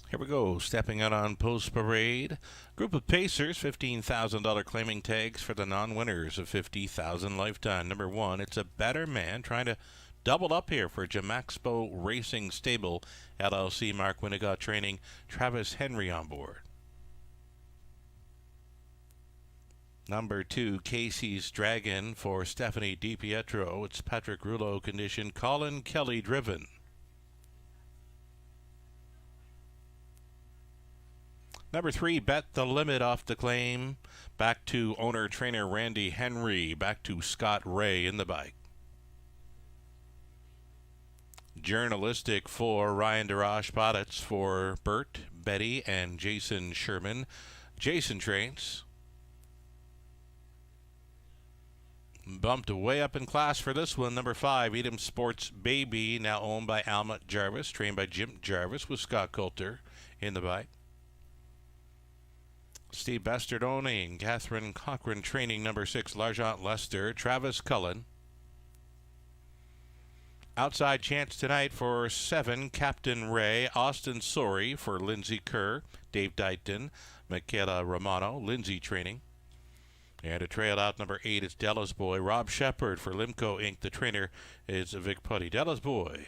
Here we go, stepping out on Post Parade. Group of Pacers, $15,000 claiming tags for the non-winners of $50,000 lifetime. Number 1, it's a Better Man trying to double up here for Jamaxpo Racing Stable, LLC. Mark Winnicott training, Travis Henry on board. Number 2, Casey's Dragon for Stephanie DiPietro. It's Patrick Rouleau condition, Colin Kelly driven. Number 3, Bet the Limit off the claim. Back to owner-trainer Randy Henry. Back to Scott Ray in the bike. Journalistic for Ryan DeRoche Potts for Bert, Betty, and Jason Sherman. Jason trains. Bumped way up in class for this one. Number 5, Edam Sports Baby, now owned by Alma Jarvis, trained by Jim Jarvis with Scott Coulter in the bike. Steve Bastard owning, Catherine Cochran training. Number 6, L'Argent Lester, Travis Cullen. Outside chance tonight for 7, Captain Ray, Austin Sorey for Lindsay Kerr, Dave Dighton, Michaela Romano, Lindsay training. And a trail out, number 8 is Della's Boy, Rob Shepard for Limco Inc. The trainer is Vic Putty. Della's Boy,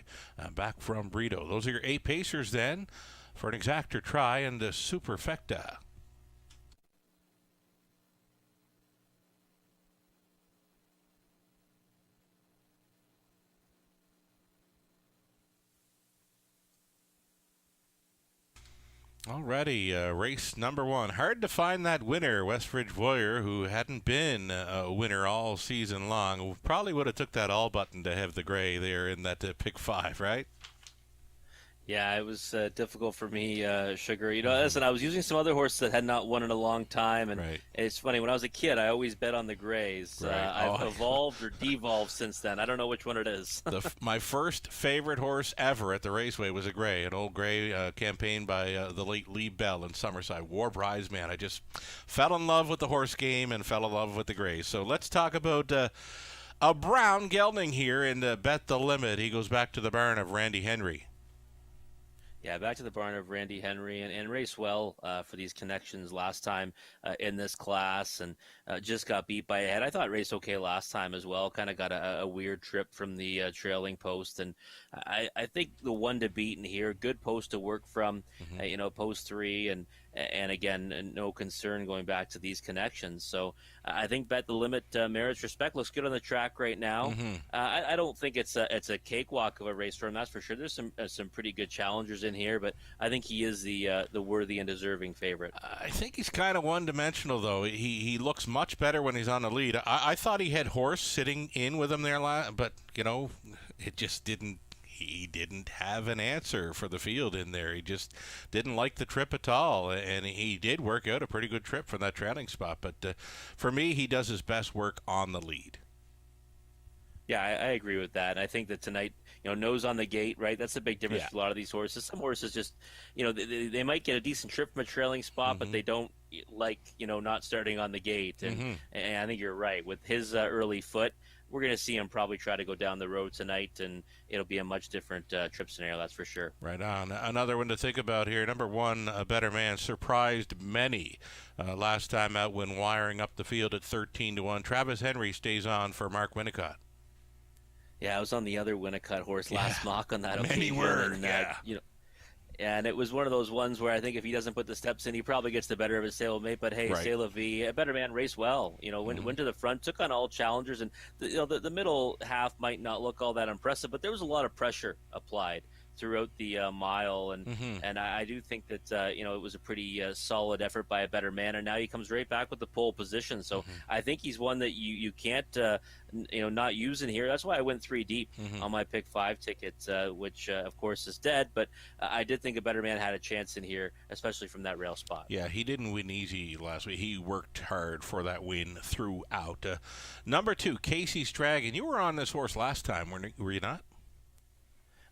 back from Brito. Those are your 8 pacers then for an exactor try in the Superfecta. Alrighty, race number 1. Hard to find that winner, Westridge Voyer, who hadn't been a winner all season long. Probably would have took that all button to have the gray there in that pick 5, right? Yeah, it was difficult for me, Sugar. You know, listen, I was using some other horses that had not won in a long time, and it's funny. When I was a kid, I always bet on the grays. I've evolved or devolved since then. I don't know which one it is. My first favorite horse ever at the Raceway was a gray, an old gray campaigned by the late Lee Bell in Summerside. War Prize Man. I just fell in love with the horse game and fell in love with the grays. So let's talk about a brown gelding here in Bet the Limit. He goes back to the barn of Randy Henry. Yeah, back to the barn of Randy Henry and raced well for these connections last time in this class, and just got beat by a head. I thought raced okay last time as well. Kind of got a weird trip from the trailing post, and I think the one to beat in here, good post to work from, post 3, and again, no concern going back to these connections. So I think Bet the Limit merits respect. Looks good on the track right now. I don't think it's a cakewalk of a race for him, that's for sure. There's some pretty good challengers in here, but I think he is the worthy and deserving favorite. I think he's kind of one-dimensional, though. He looks much better when he's on the lead. I thought he had horse sitting in with him there, but, it just didn't. He didn't have an answer for the field in there. He just didn't like the trip at all, and he did work out a pretty good trip from that trailing spot. But for me, he does his best work on the lead. Yeah, I agree with that. And I think that tonight, nose on the gate, right? That's a big difference for a lot of these horses. Some horses just, they might get a decent trip from a trailing spot, but they don't like, not starting on the gate. And I think you're right. With his early foot, we're going to see him probably try to go down the road tonight, and it'll be a much different trip scenario, that's for sure. Right on. Another one to think about here. Number 1, A Better Man, surprised many last time out when wiring up the field at 13-1. Travis Henry stays on for Mark Winnicott. Yeah, I was on the other Winnicott horse last mock on that occasion. Many were, and it was one of those ones where I think if he doesn't put the steps in, he probably gets the better of his stablemate. But hey, C'est La Vie, A Better Man raced well. Went to the front, took on all challengers, and the middle half might not look all that impressive, but there was a lot of pressure applied throughout the mile, and I do think that it was a pretty solid effort by A Better Man, and now he comes right back with the pole position. So I think he's one that you can't not use in here. That's why I went 3 deep on my pick 5 ticket, which of course is dead. But I did think A Better Man had a chance in here, especially from that rail spot. Yeah, he didn't win easy last week. He worked hard for that win throughout. Number 2, Casey's Dragon. You were on this horse last time, were you not?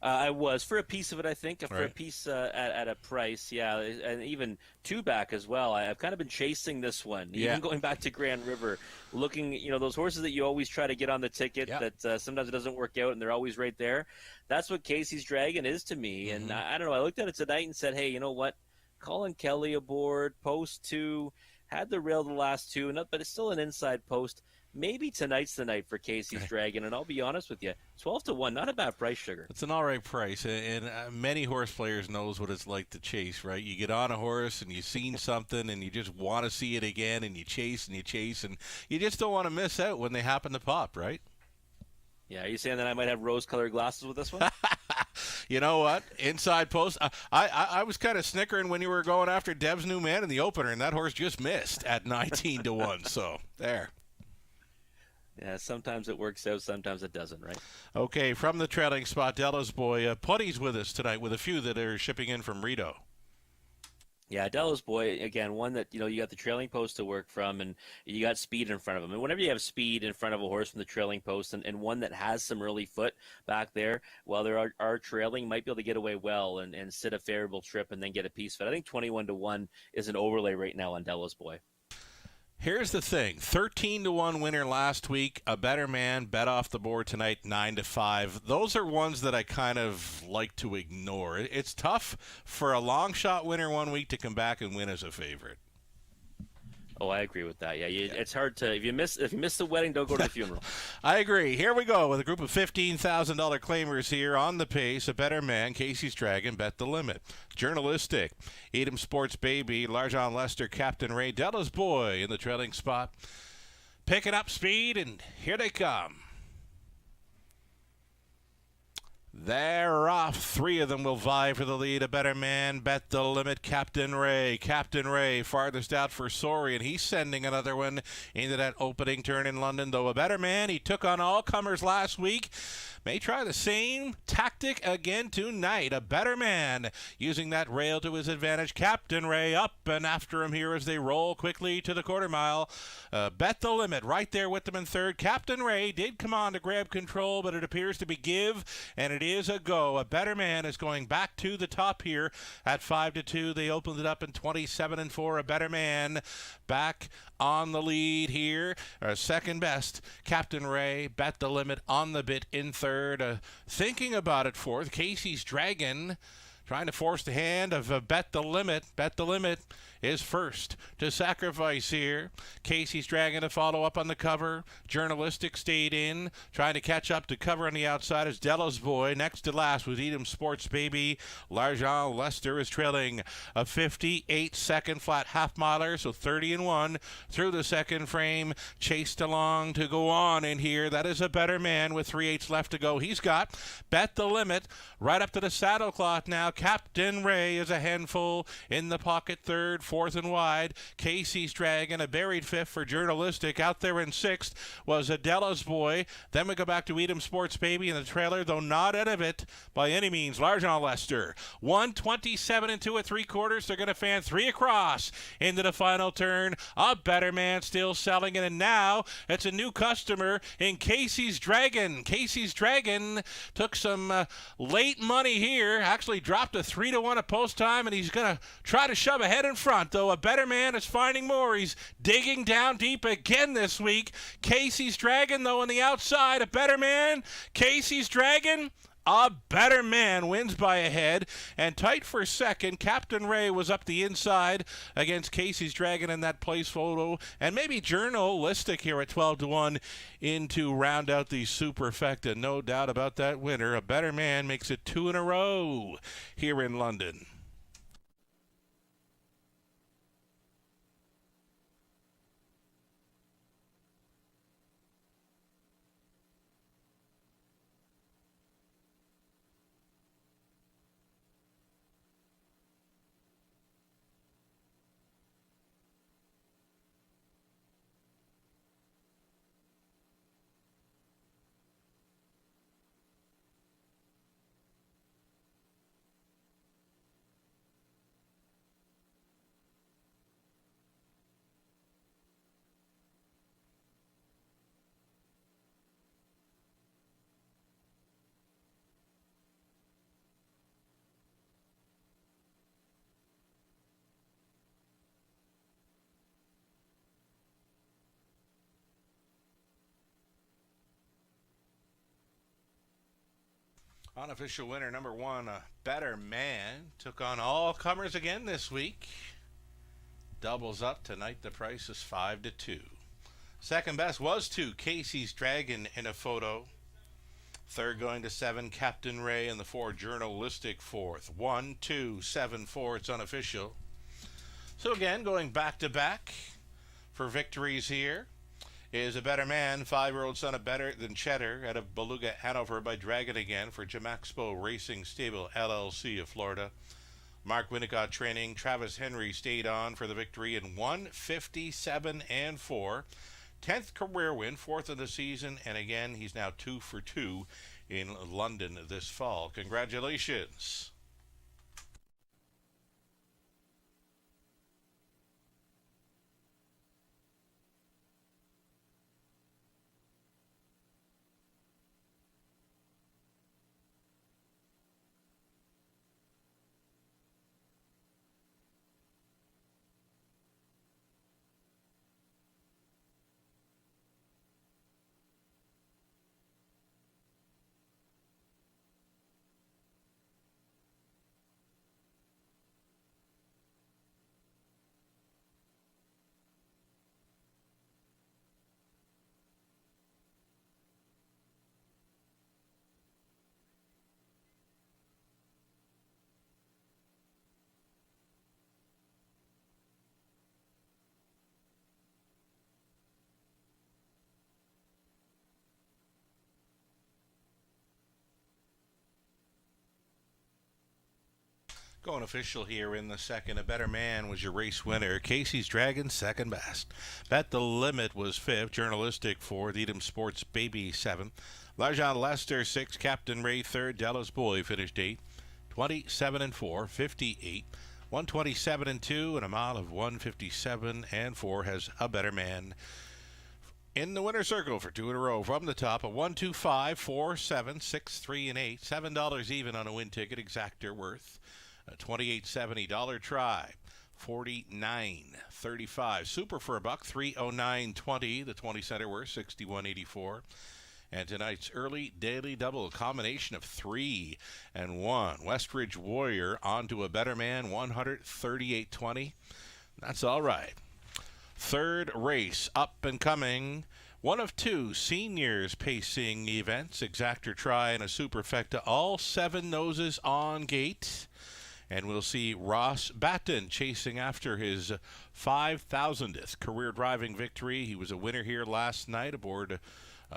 I was, for a piece of it, I think, for a piece at a price, yeah, and even 2 back as well. I've kind of been chasing this one, even going back to Grand River, looking, those horses that you always try to get on the ticket that sometimes it doesn't work out and they're always right there. That's what Casey's Dragon is to me, and I don't know, I looked at it tonight and said, hey, you know what, Colin Kelly aboard, post 2, had the rail the last 2, but it's still an inside post. Maybe tonight's the night for Casey's Dragon, and I'll be honest with you, 12-1, not a bad price, Sugar. It's an all right price, and many horse players knows what it's like to chase, right? You get on a horse and you've seen something and you just want to see it again, and you chase, and you just don't want to miss out when they happen to pop, right? Yeah, are you saying that I might have rose-colored glasses with this one? You know what? Inside post. I was kind of snickering when you were going after Dev's New Man in the opener, and that horse just missed at 19-1, so there. Yeah, sometimes it works out, sometimes it doesn't, right? Okay, from the trailing spot, Della's Boy. Putty's with us tonight with a few that are shipping in from Rito. Yeah, Delos Boy, again, one that, you got the trailing post to work from and you got speed in front of him. And whenever you have speed in front of a horse from the trailing post and one that has some early foot back there, while there are trailing, might be able to get away well and sit a favorable trip and then get a piece of it. I think 21-1 is an overlay right now on Delos Boy. Here's the thing: 13-1 winner last week. A Better Man bet off the board tonight, 9-5. Those are ones that I kind of like to ignore. It's tough for a long shot winner one week to come back and win as a favorite. Oh, I agree with that. Yeah, it's hard to if you miss the wedding, don't go to the funeral. I agree. Here we go with a group of $15,000 claimers here on the pace. A Better Man, Casey's Dragon, Bet the Limit. Journalistic, Edom Sports Baby, Largent Lester, Captain Ray, Delos Boy in the trailing spot. Picking up speed, and here they come. They're off. Three of them will vie for the lead. A Better Man, Bet the Limit, Captain Ray. Captain Ray farthest out for Sorry, and he's sending another one into that opening turn in London. Though A Better Man, he took on all comers last week. May try the same tactic again tonight. A Better Man using that rail to his advantage. Captain Ray up and after him here as they roll quickly to the quarter mile. Bet the Limit right there with them in third. Captain Ray did come on to grab control, but it appears to be give, and it is a go. A Better Man is going back to the top here at 5-2. They opened it up in 27-4. A Better Man back on the lead here. Second best, Captain Ray, Bet the Limit on the bit in third. Thinking about it fourth, Casey's Dragon trying to force the hand of Bet the Limit. Bet the Limit is first to sacrifice here. Casey's Dragon to follow up on the cover. Journalistic stayed in, trying to catch up to cover on the outside as Delos Boy. Next to last was Edom Sports Baby. Largent Lester is trailing a 58-second flat half-miler, so 30-1 through the second frame. Chased along to go on in here. That is A Better Man with 3/8 left to go. He's got Bet the Limit right up to the saddle cloth now. Captain Ray is a handful in the pocket third. Fourth and wide, Casey's Dragon, a buried fifth for Journalistic. Out there in sixth was a Delos Boy. Then we go back to Edom Sports Baby in the trailer, though not out of it by any means. Largent Lester, 127 and 2 3/4. They're going to fan three across into the final turn. A Better Man still selling it, and now it's a new customer in Casey's Dragon. Casey's Dragon took some late money here, actually dropped a 3-1 at post time, and he's going to try to shove ahead in front. Though A Better Man is finding more. He's digging down deep again this week. Casey's Dragon, though, on the outside. A Better Man, Casey's Dragon. A Better Man wins by a head, and tight for second. Captain Ray was up the inside against Casey's Dragon in that place photo, and maybe Journalistic here at 12-1 in to round out the superfecta. No doubt about that winner. A Better Man makes it 2 in a row here in London. Unofficial winner number one, A Better Man, took on all comers again this week. Doubles up tonight. The price is 5-2. Second best was 2, Casey's Dragon in a photo. Third going to 7, Captain Ray, and the 4, Journalistic fourth. 1, 2, 7, 4. It's unofficial. So again, going back to back for victories here is A Better Man, 5-year-old son of Better Than Cheddar out of Beluga, Hanover by Dragon again for Jamaxpo Racing Stable LLC of Florida. Mark Winnicott training. Travis Henry stayed on for the victory in 157-4. 10th career win, 4th of the season, and again, he's now 2 for 2 in London this fall. Congratulations. Going official here in the second. A Better Man was your race winner. Casey's Dragon, second best. Bet the Limit was fifth. Journalistic fourth. Edam Sports Baby, seventh. Larjon Lester, sixth. Captain Ray, third. Dallas Boy finished eighth. 27-4, 58. 127-2, and a mile of 157-4 has A Better Man in the winner's circle for two in a row. From the top, a 1, 2, 5, 4, 7, 6, 3, and 8. $7 even on a win ticket. Exactor worth a $28.70 try. 49.35. Super for a buck. 309.20. The 20 center worth 61.84. And tonight's early daily double, a combination of 3 and 1. Westridge Warrior onto A Better Man, 138.20. That's all right. Third race up and coming. One of two seniors pacing events. Exactor try and a superfecta. All 7 noses on gate. And we'll see Ross Batten chasing after his 5,000th career driving victory. He was a winner here last night aboard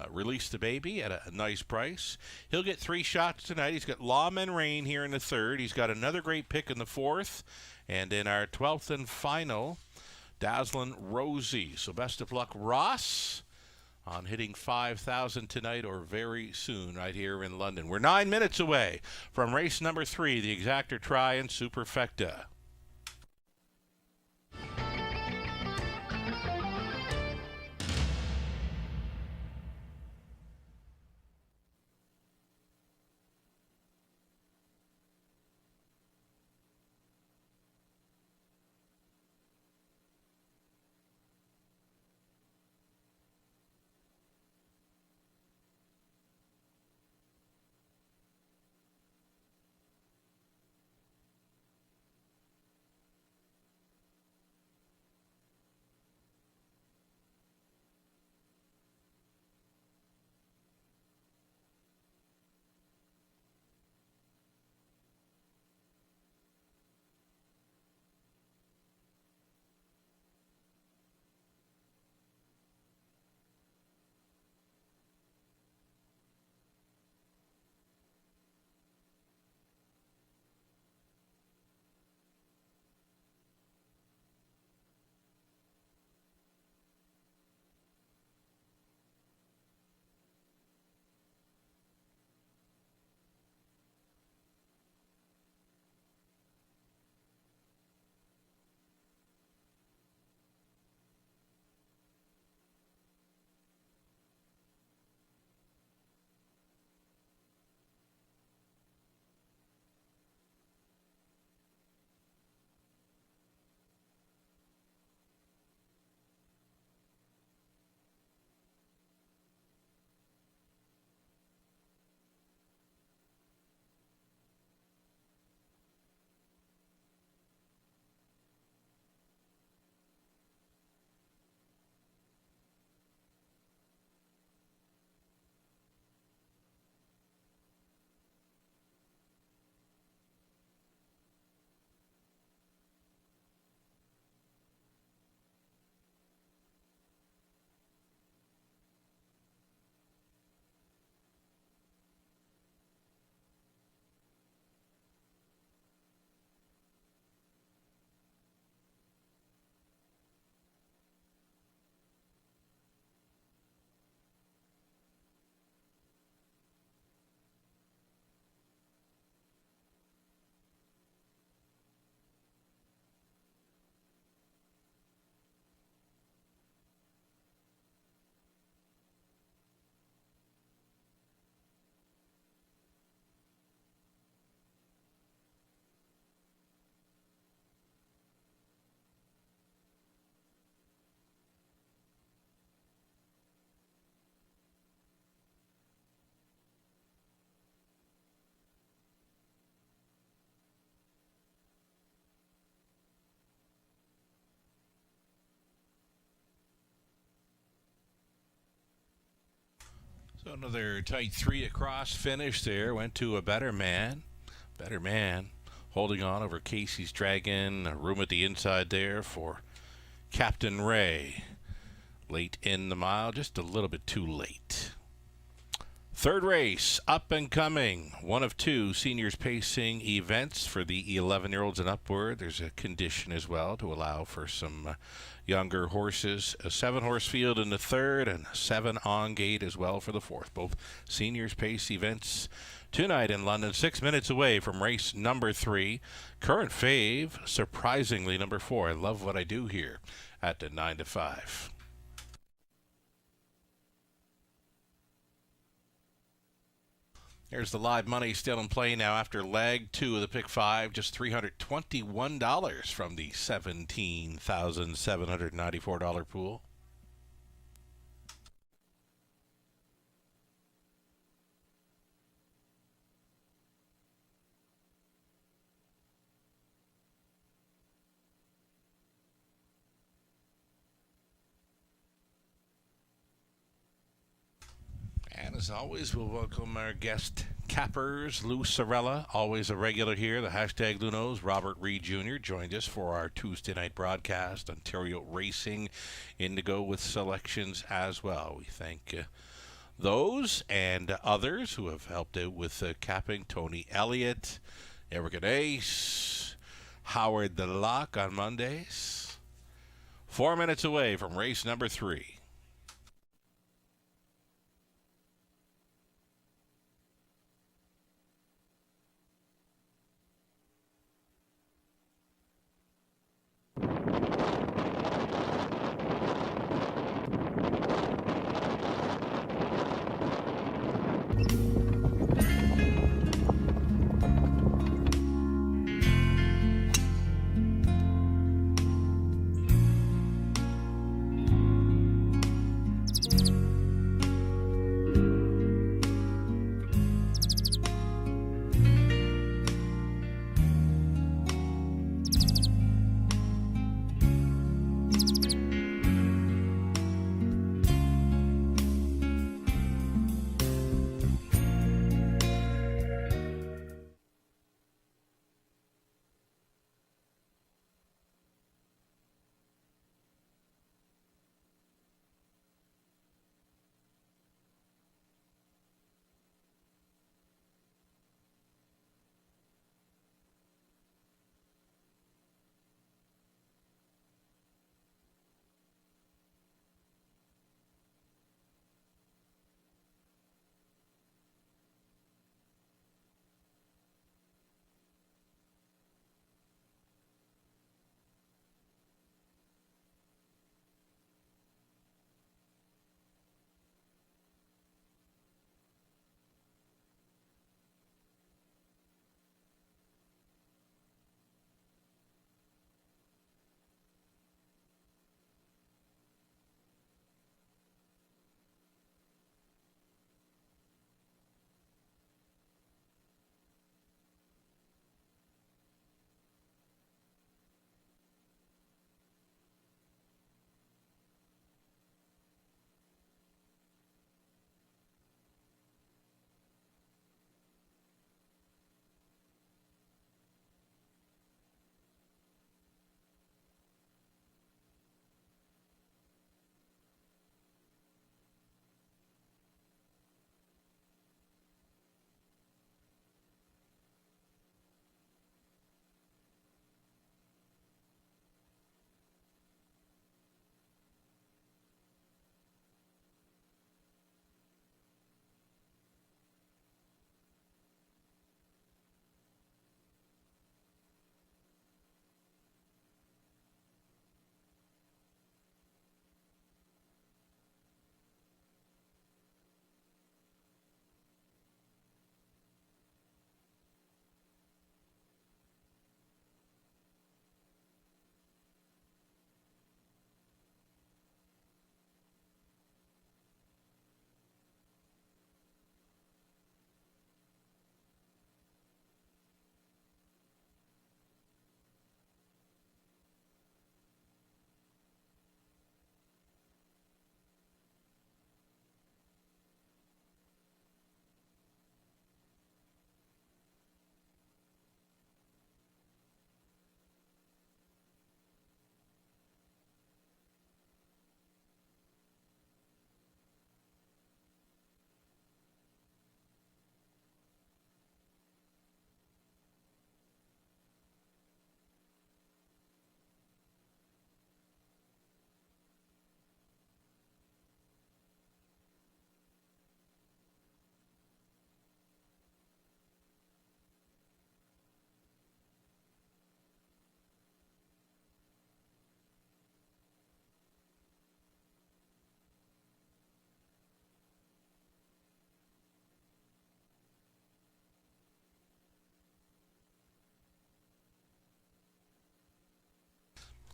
Release the Baby at a nice price. He'll get 3 shots tonight. He's got Lawman Rain here in the third. He's got another great pick in the fourth. And in our 12th and final, Dazzlin' Rosie. So best of luck, Ross, on hitting 5,000 tonight or very soon right here in London. We're 9 minutes away from race number 3, the Exactor Try and Superfecta. So another tight 3 across finish there. Went to A Better Man. Better Man holding on over Casey's Dragon. A room at the inside there for Captain Ray. Late in the mile, just a little bit too late. Third race, up and coming. One of two seniors pacing events for the 11-year-olds and upward. There's a condition as well to allow for some younger horses. A 7-horse field in the third and 7 on gate as well for the fourth. Both seniors pace events tonight in London, 6 minutes away from race number 3. Current fave, surprisingly, number 4. I love what I do here at the 9 to 5. Here's the live money still in play now after leg 2 of the pick 5. Just $321 from the $17,794 pool. And as always, we'll welcome our guest cappers, Lou Sorella, always a regular here. The hashtag Lunos, Robert Reed Jr. joined us for our Tuesday night broadcast. Ontario Racing Indigo with selections as well. We thank those and others who have helped out with capping. Tony Elliott, Eric Ace, Howard the Lock on Mondays. 4 minutes away from race number 3.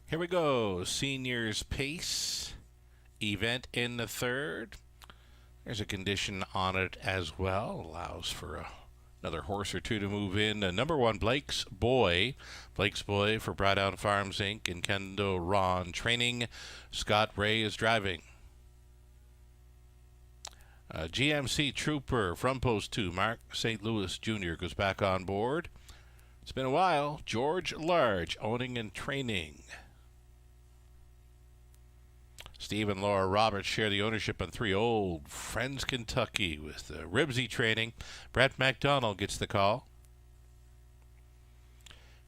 Here we go. Seniors Pace event in the third. There's a condition on it as well. Allows for another horse or two to move in. Number 1, Blake's Boy. Blake's Boy for Brad Allen Farms, Inc. and Kendo Ron training. Scott Ray is driving. GMC Trooper from Post 2. Mark St. Louis Jr. goes back on board. It's been a while. George Large owning and training. Steve and Laura Roberts share the ownership on 3, Old Friends Kentucky with Ribsy training. Brett McDonald gets the call.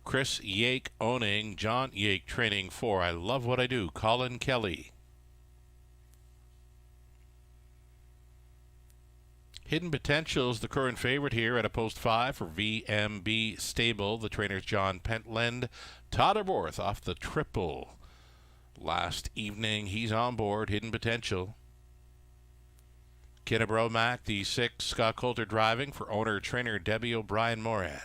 Chris Yake owning, John Yake training 4, I Love What I Do, Colin Kelly. Hidden Potential's the current favorite here at a post 5 for VMB Stable. The trainer's John Pentland. Todd Aborth off the triple last evening. He's on board. Hidden Potential. Kinnebrew Mac, the 6, Scott Coulter driving for owner-trainer Debbie O'Brien Moran.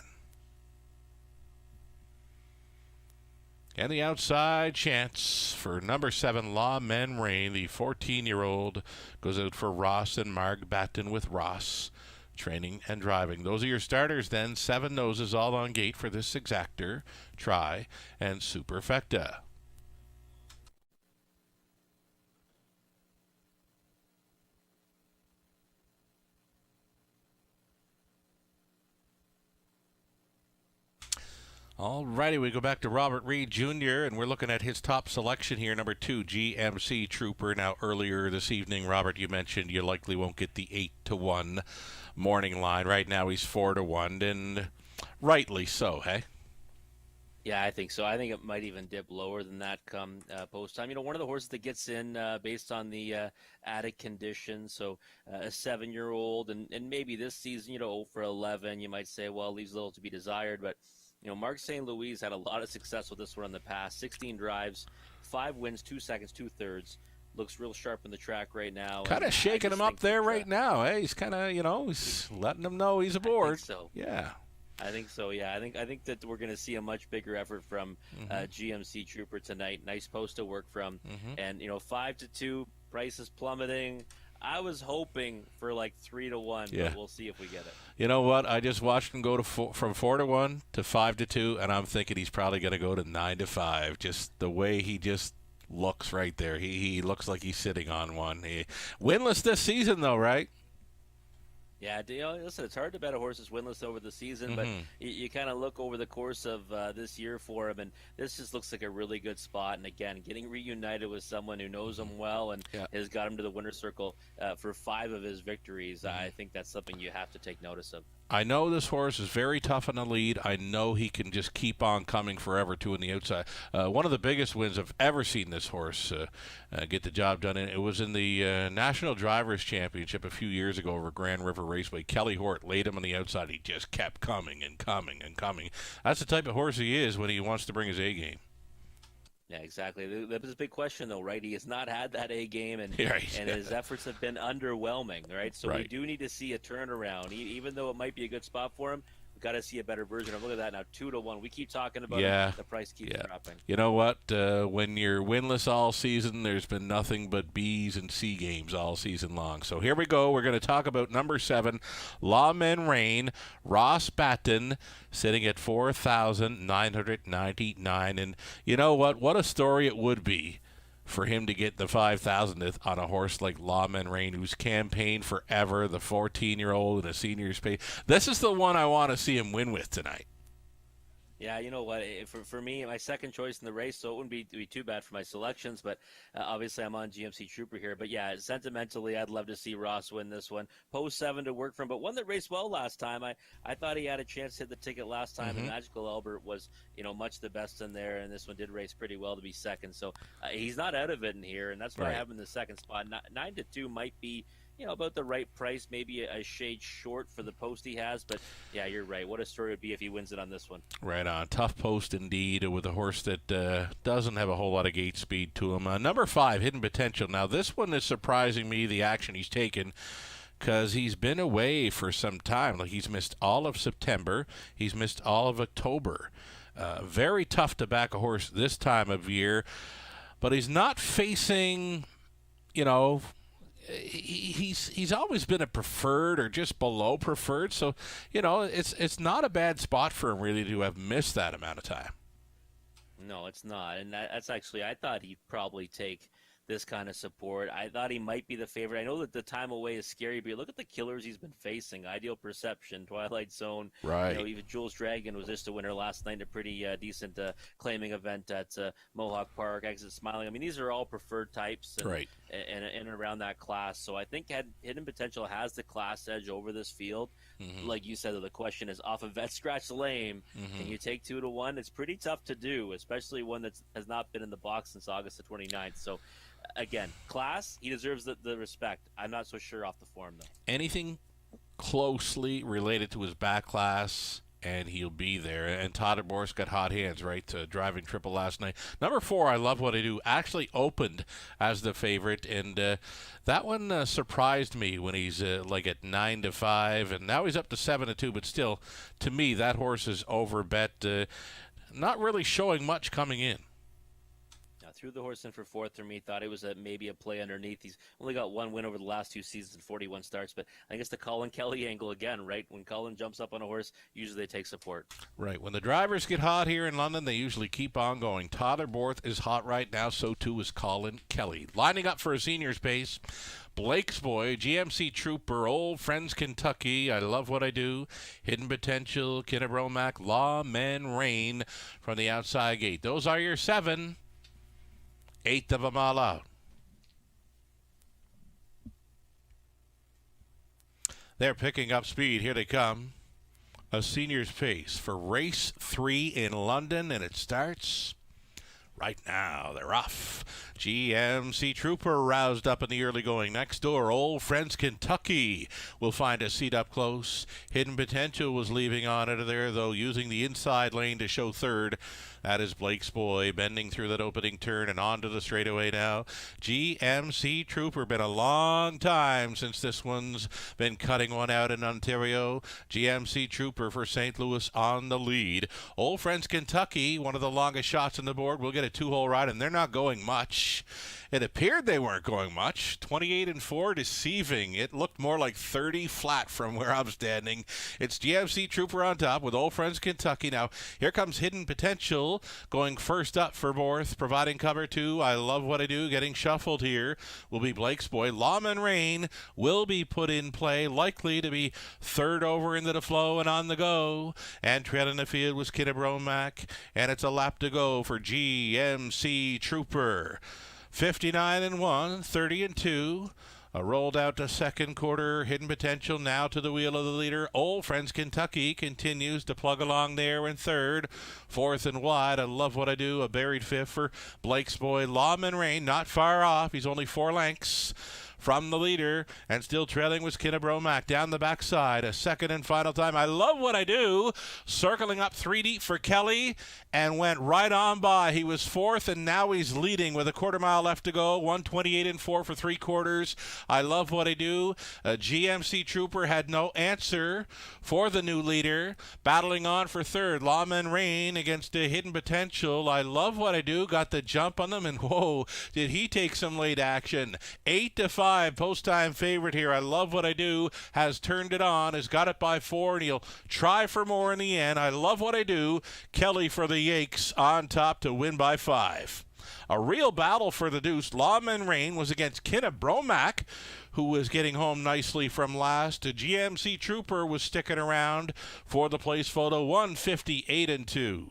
And the outside chance for number 7, La Men Rain. The 14-year-old goes out for Ross and Marg Batten with Ross training and driving. Those are your starters then. 7 noses all on gate for this Exactor, Try, and Superfecta. All righty, we go back to Robert Reed Jr., and we're looking at his top selection here, number 2, GMC Trooper. Now, earlier this evening, Robert, you mentioned you likely won't get the 8-1 morning line. Right now, he's 4-1, and rightly so, hey? Yeah, I think so. I think it might even dip lower than that come post time. You know, one of the horses that gets in based on the added conditions. So a 7-year-old, and maybe this season, 0 for 11, you might say, well, leaves a little to be desired, but Mark St. Louis had a lot of success with this one in the past. 16 drives, 5 wins, 2 seconds, 2 thirds. Looks real sharp in the track right now. Kind of shaking him up there right now. Hey, he's kind of, he's letting him know he's aboard. I think so. Yeah. I think so. Yeah, I think that we're going to see a much bigger effort from GMC Trooper tonight. Nice post to work from, and 5-2, price is plummeting. I was hoping for like 3-1, but we'll see if we get it. You know what? I just watched him go to from 4-1 to 5-2, and I'm thinking he's probably going to go to 9-5. Just the way he just looks right there. He looks like he's sitting on one. Winless this season, though, right? Yeah, listen, it's hard to bet a horse is winless over the season, but you kind of look over the course of this year for him, and this just looks like a really good spot. And again, getting reunited with someone who knows him well and has got him to the winner's circle for 5 of his victories, I think that's something you have to take notice of. I know this horse is very tough in the lead. I know he can just keep on coming forever, too, on the outside. One of the biggest wins I've ever seen this horse get the job done. And it was in the National Drivers' Championship a few years ago over Grand River Raceway. Kelly Hort laid him on the outside. He just kept coming and coming and coming. That's the type of horse he is when he wants to bring his A game. Yeah, exactly. That was a big question, though, right? He has not had that A game, and his efforts have been underwhelming, right? So we do need to see a turnaround. Even though it might be a good spot for him, we've got to see a better version of. Look at that now, 2-1. We keep talking about it. The price keeps dropping. You know what? When you're winless all season, there's been nothing but B's and C games all season long. So here we go. We're going to talk about number 7, La Men Rain, Ross Batten, sitting at 4,999. And you know what? What a story it would be for him to get the 5,000th on a horse like La Men Rain, who's campaigned forever, the 14-year-old in a senior's pace. This is the one I want to see him win with tonight. Yeah, you know what? For me, my second choice in the race, so it wouldn't be too bad for my selections, but obviously I'm on GMC Trooper here. But yeah, sentimentally, I'd love to see Ross win this one. Post 7 to work from, but one that raced well last time. I thought he had a chance to hit the ticket last time, and Magical Albert was, much the best in there, and this one did race pretty well to be second. So he's not out of it in here, and that's why I have him in the second spot. 9-2 might be, about the right price, maybe a shade short for the post he has. But, yeah, you're right. What a story it would be if he wins it on this one. Right on. Tough post indeed with a horse that doesn't have a whole lot of gate speed to him. Number 5, Hidden Potential. Now, this one is surprising me, the action he's taken. because he's been away for some time. Like, he's missed all of September. He's missed all of October. Very tough to back a horse this time of year, but he's not facing, he's always been a preferred or just below preferred. So, it's not a bad spot for him really to have missed that amount of time. No, it's not. And that's actually, I thought he'd probably take this kind of support. I thought he might be the favorite. I know that the time away is scary, but look at the killers he's been facing. Ideal Perception, Twilight Zone. Right. Even Jules Dragon was just a winner last night in a pretty decent claiming event at Mohawk Park. Exit Smiling. I mean, these are all preferred types right. and around that class. So I think Hidden Potential has the class edge over this field. Mm-hmm. Like you said, the question is off of Vet Scratch Lame. Mm-hmm. Can you take 2-1? It's pretty tough to do, especially one that has not been in the box since August the 29th. So again, class, he deserves the respect. I'm not so sure off the form, though. Anything closely related to his back class, and he'll be there. And Todd Morse got hot hands, right, driving triple last night. Number 4, I Love What I Do, actually opened as the favorite, and that one surprised me when he's at 9-5, and now he's up to 7-2, but still, to me, that horse is overbet, not really showing much coming in. Threw the horse in for 4th for me. Thought it was maybe a play underneath. He's only got one win over the last 2 seasons and 41 starts. But I think it's the Colin Kelly angle again, right? When Colin jumps up on a horse, usually they take support. Right. When the drivers get hot here in London, they usually keep on going. Tyler Borth is hot right now. So too is Colin Kelly. Lining up for a senior's pace, Blake's Boy, GMC Trooper, Old Friends Kentucky, I Love What I Do, Hidden Potential, Kinnebromac, Lawman Rain from the outside gate. Those are your 7. 8 of them all out. They're picking up speed. Here they come. A senior's pace for race 3 in London, and it starts right now. They're off. GMC Trooper roused up in the early going. Next door, Old Friends Kentucky will find a seat up close. Hidden Potential was leaving on it there, though, using the inside lane to show 3rd. That is Blake's Boy bending through that opening turn and onto the straightaway now. GMC Trooper, been a long time since this one's been cutting one out in Ontario. GMC Trooper for St. Louis on the lead. Old Friends Kentucky, one of the longest shots on the board, will get a 2-hole ride, and they're not going much. It appeared they weren't going much. 28-4, deceiving. It looked more like 30 flat from where I'm standing. It's GMC Trooper on top with Old Friends Kentucky. Now, here comes Hidden Potential going first up for Borth, providing cover 2. I Love What I Do. Getting shuffled here will be Blake's Boy. Lawman Rain will be put in play, likely to be 3rd over into the flow and on the go. And trailing the field was Kinnebromac, and it's a lap to go for GMC Trooper. 59-1, 30-2. Rolled out to second quarter. Hidden Potential now to the wheel of the leader. Old Friends Kentucky continues to plug along there in 3rd. 4th and wide. I Love What I Do. A buried 5th for Blake's Boy. Lawman Rain not far off. He's only 4 lengths from the leader, and still trailing was Kinnebromac down the backside. A second and final time. I Love What I Do. Circling up 3 deep for Kelly and went right on by. He was 4th, and now he's leading with a quarter mile left to go. 128-4 for 3 quarters. I Love What I Do. GMC Trooper had no answer for the new leader. Battling on for 3rd. Lawman Rain against a Hidden Potential. I Love What I Do. Got the jump on them, and whoa, did he take some late action. 8-5. Post-time favorite here. I Love What I Do. Has turned it on. Has got it by 4, and he'll try for more in the end. I Love What I Do. Kelly for the Yakes on top to win by 5. A real battle for the deuce. Lawman Rain was against Kinnebromac, who was getting home nicely from last. GMC Trooper was sticking around for the place photo. 158-2.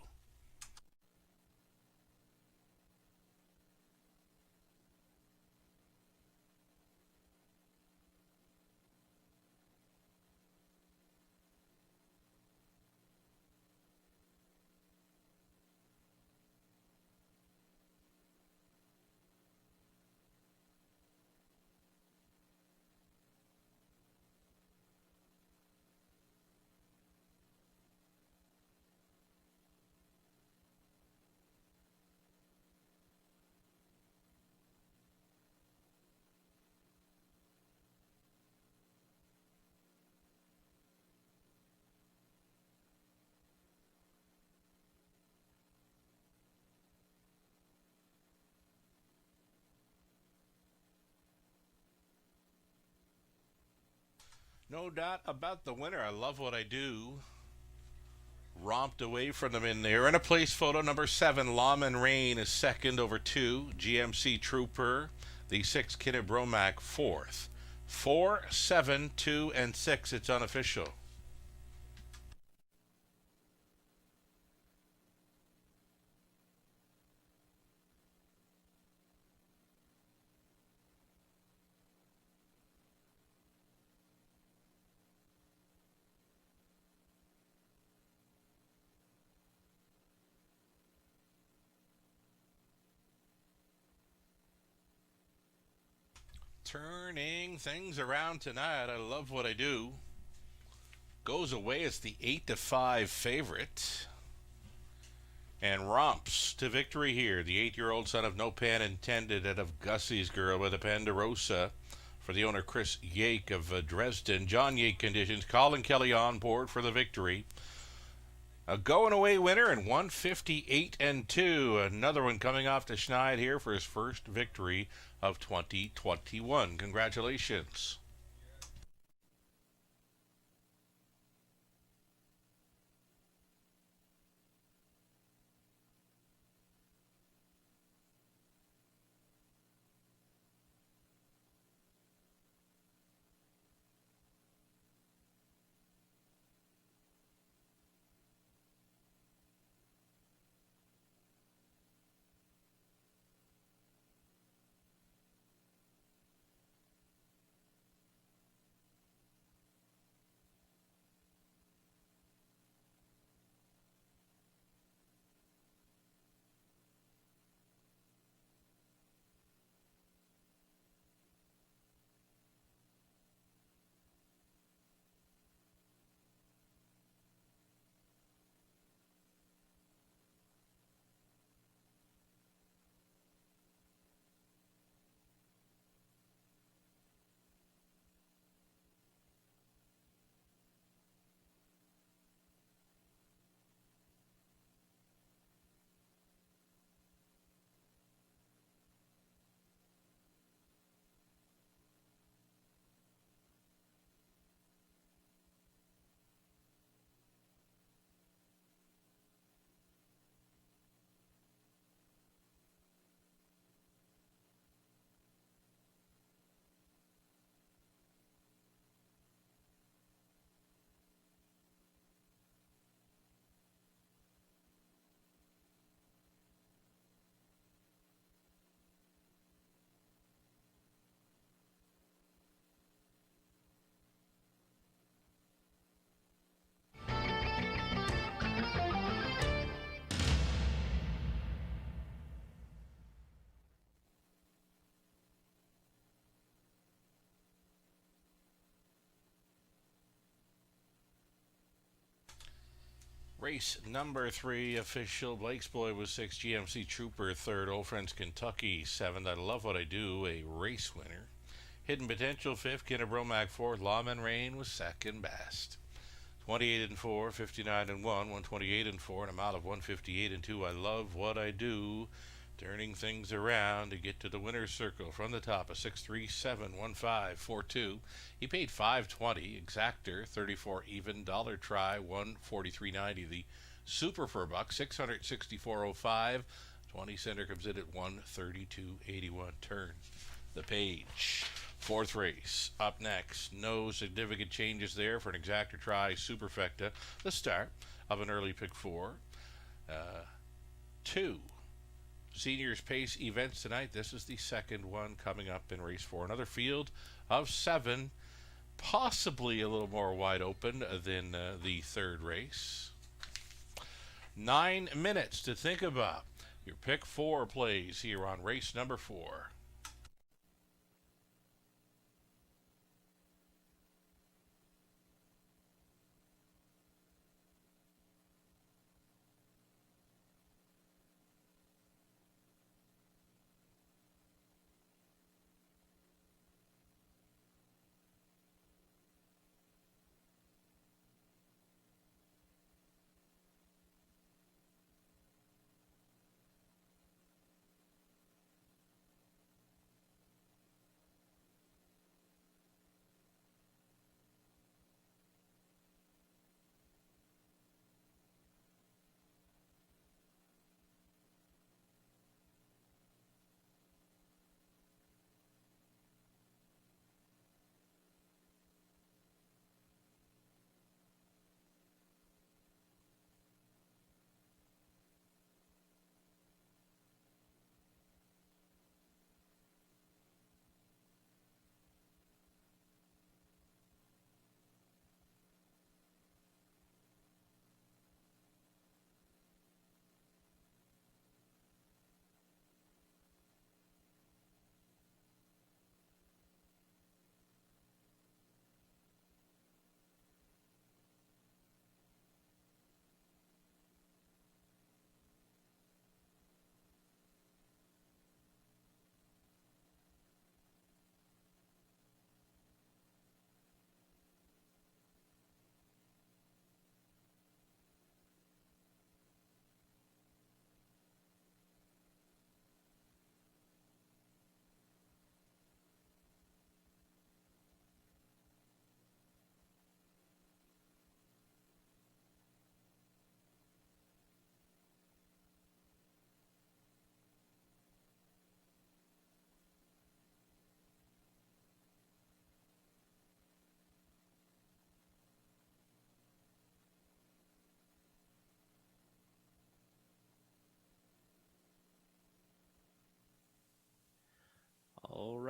No doubt about the winner. I love what I do. Romped away from them in there. In a place photo, number 7, Lawman Rain is second over 2. GMC Trooper, the 6, Kinneh Bromack, fourth. 4, 7, 2, and 6. It's unofficial. Turning things around tonight. I love what I do. Goes away as the 8-5 favorite. And romps to victory here. The 8-year-old son of No Pan Intended out of Gussie's Girl with a Ponderosa for the owner Chris Yake of Dresden. John Yake conditions. Colin Kelly on board for the victory. A going away winner in 158-2. Another one coming off to Schneid here for his first victory of 2021. Congratulations. Race number 3, official. Blake's Boy was 6, GMC Trooper 3rd, Old Friends Kentucky 7th. I love what I do, a race winner. Hidden Potential 5th, Kinneh Bromack 4th, Lawman Rain was second best. 28-4, 59-1, 128-4, and I'm out of 158-2. I love what I do. Turning things around to get to the winner's circle from the top of 6371542. He paid $5.20. Exactor 34 even. Dollar Try 143.90. The Super for $1 $664.05. 20 center comes in at 132.81. Turn the page. 4th race up next. No significant changes there for an Exactor Try Superfecta. The start of an early pick 4. 2 Seniors Pace events tonight. This is the second one coming up in race 4. Another field of 7, possibly a little more wide open than the third race. 9 minutes to think about. Your pick 4 plays here on race number 4.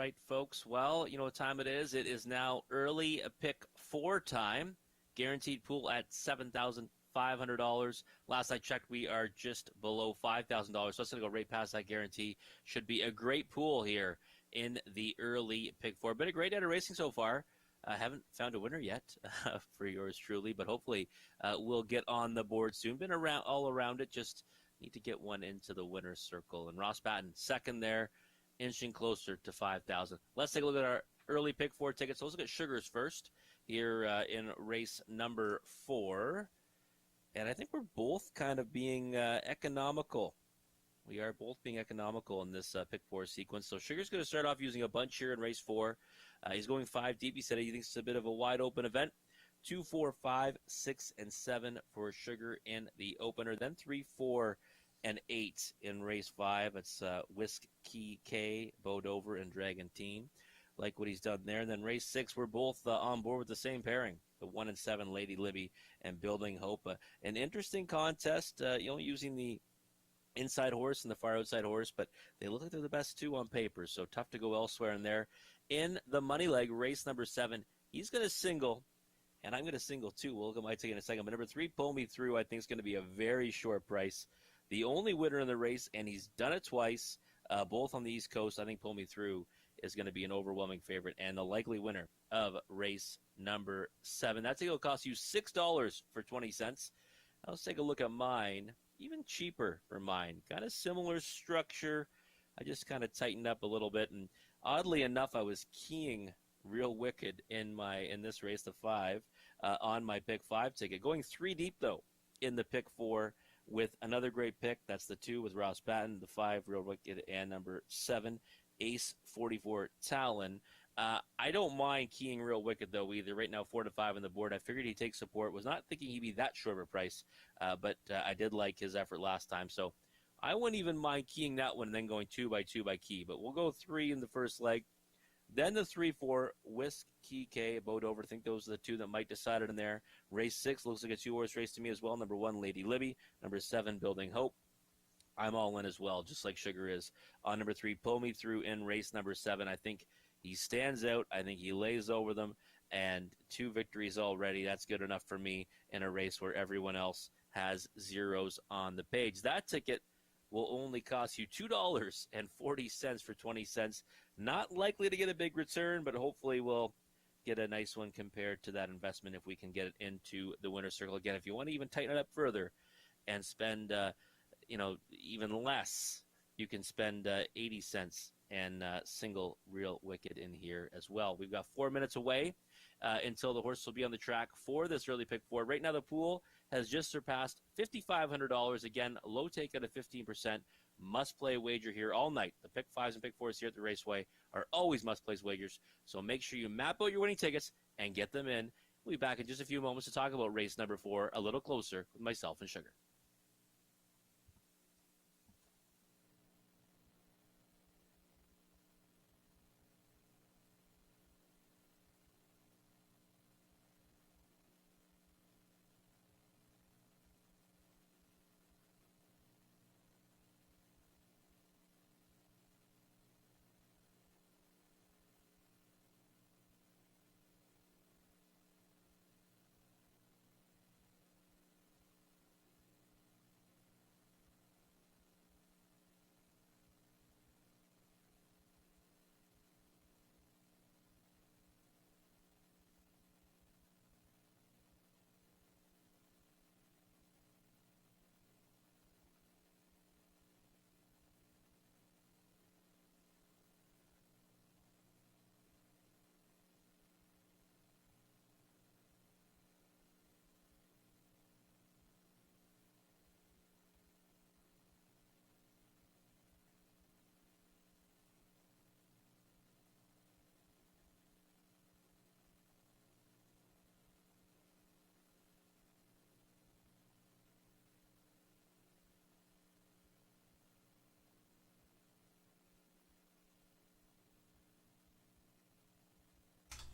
right, folks. Well, you know what time it is. It is now early pick 4 time. Guaranteed pool at $7,500. Last I checked, we are just below $5,000. So it's going to go right past that guarantee. Should be a great pool here in the early pick 4. Been a great day of racing so far. I haven't found a winner yet for yours truly, but hopefully we'll get on the board soon. Been around all around it. Just need to get one into the winner's circle. And Ross Patton, second there, inching closer to 5,000. Let's take a look at our early pick 4 tickets. So let's look at Sugars first here in race number 4. And I think we're both kind of being economical. We are both being economical in this pick 4 sequence. So Sugar's going to start off using a bunch here in race 4. He's going 5 deep. He said he thinks it's a bit of a wide open event. 2, 4, 5, 6, and 7 for Sugar in the opener. Then 3, 4, and 8 in race 5. It's Whiskey K, Bodover, and Dragon Teen. Like what he's done there. And then race 6, we're both on board with the same pairing. The 1 and 7, Lady Libby and Building Hope. An interesting contest, using the inside horse and the far outside horse, but they look like they're the best 2 on paper, so tough to go elsewhere in there. In the money leg, race number 7, he's going to single, and I'm going to single too. We'll look at my ticket in a second. But number 3, Pull Me Through, I think is going to be a very short price. The only winner in the race, and he's done it twice, both on the East Coast. I think Pull Me Through is going to be an overwhelming favorite and the likely winner of race number 7. That ticket will cost you $6 for 20 cents. Now let's take a look at mine. Even cheaper for mine. Kind of similar structure. I just kind of tightened up a little bit, and oddly enough, I was keying Real Wicked in this race, the 5, on my pick 5 ticket. Going 3 deep though in the pick 4 with another great pick. That's the 2 with Ross Patton, the 5 Real Wicked, and number 7 Ace 44 Talon. I don't mind keying Real Wicked, though, either. Right now, 4 to 5 on the board. I figured he'd take support. Was not thinking he'd be that short of a price, but I did like his effort last time. So I wouldn't even mind keying that one and then going 2 by 2 by key. But we'll go 3 in the first leg. Then the 3, 4, Whiskey K, Bodover. I think those are the 2 that might decide it in there. Race 6 looks like a 2-horse race to me as well. Number 1, Lady Libby. Number 7, Building Hope. I'm all in as well, just like Sugar is. On number 3, Pull Me Through in race number 7. I think he stands out. I think he lays over them. And 2 victories already. That's good enough for me in a race where everyone else has zeros on the page. That ticket will only cost you $2.40 for 20 cents. Not likely to get a big return, but hopefully we'll get a nice one compared to that investment if we can get it into the winner's circle. Again, if you want to even tighten it up further and spend even less, you can spend 80 cents and single Real Wicked in here as well. We've got 4 minutes away until the horse will be on the track for this early pick 4. Right now, the pool has just surpassed $5,500. Again, low take at a 15%. Must play wager here all night. The pick 5s and pick 4s here at the Raceway are always must place wagers. So make sure you map out your winning tickets and get them in. We'll be back in just a few moments to talk about race number 4 a little closer with myself and Sugar.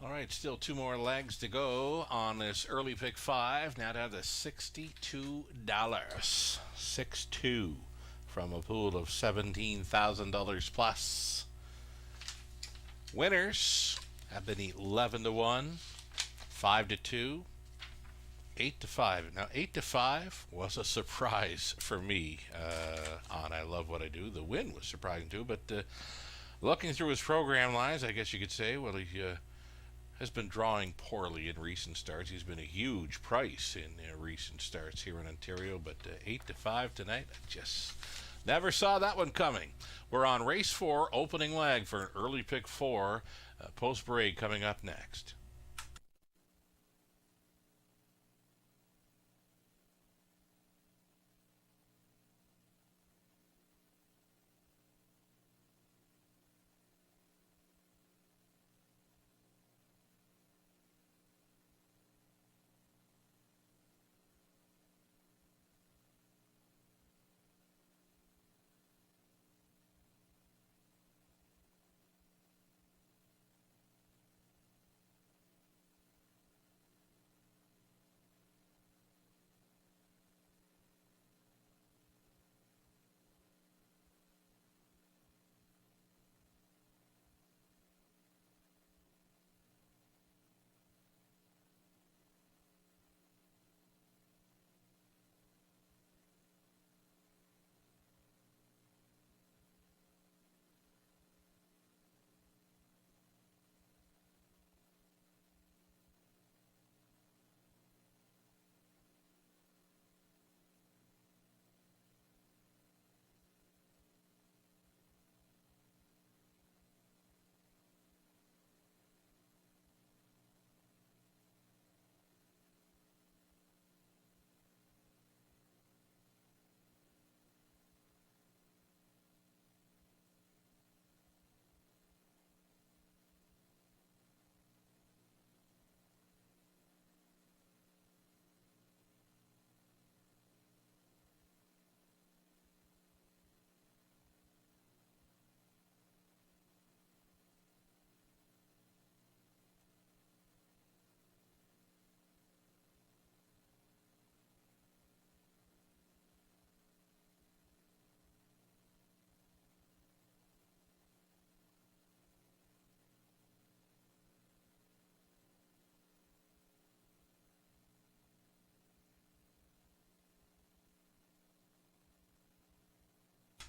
All right, still 2 more legs to go on this early pick 5. Now down to $62. 62 from a pool of $17,000 plus. Winners have been 11-1, 5-2, 8-5. Now, 8-5 was a surprise for me on I Love What I Do. The win was surprising too, but looking through his program lines, I guess you could say, well, he has been drawing poorly in recent starts. He's been a huge price in recent starts here in Ontario, but 8-5 tonight, I just never saw that one coming. We're on race 4, opening leg for an early pick 4. Post parade coming up next.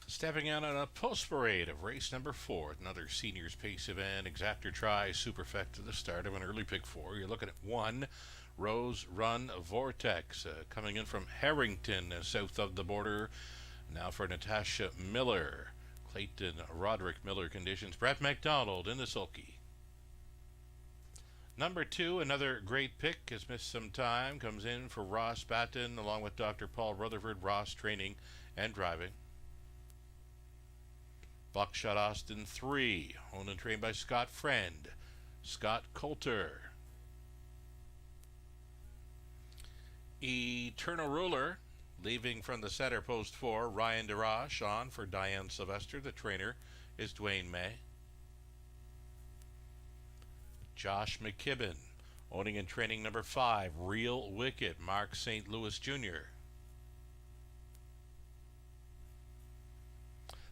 Stepping out on a post parade of race number 4, another seniors pace event, exactor try, superfect to the start of an early pick 4. You're looking at 1, Rose Run Vortex, coming in from Harrington, south of the border. Now for Natasha Miller, Clayton Roderick Miller conditions. Brett McDonald in the sulky. Number 2, another great pick, has missed some time, comes in for Ross Batten along with Dr. Paul Rutherford. Ross training and driving. Buckshot Austin 3, owned and trained by Scott Friend, Scott Coulter. Eternal Ruler, leaving from the center post 4, Ryan DeRoche on for Diane Sylvester. The trainer is Dwayne May. Josh McKibben, owning and training number 5, Real Wicked, Mark St. Louis Jr.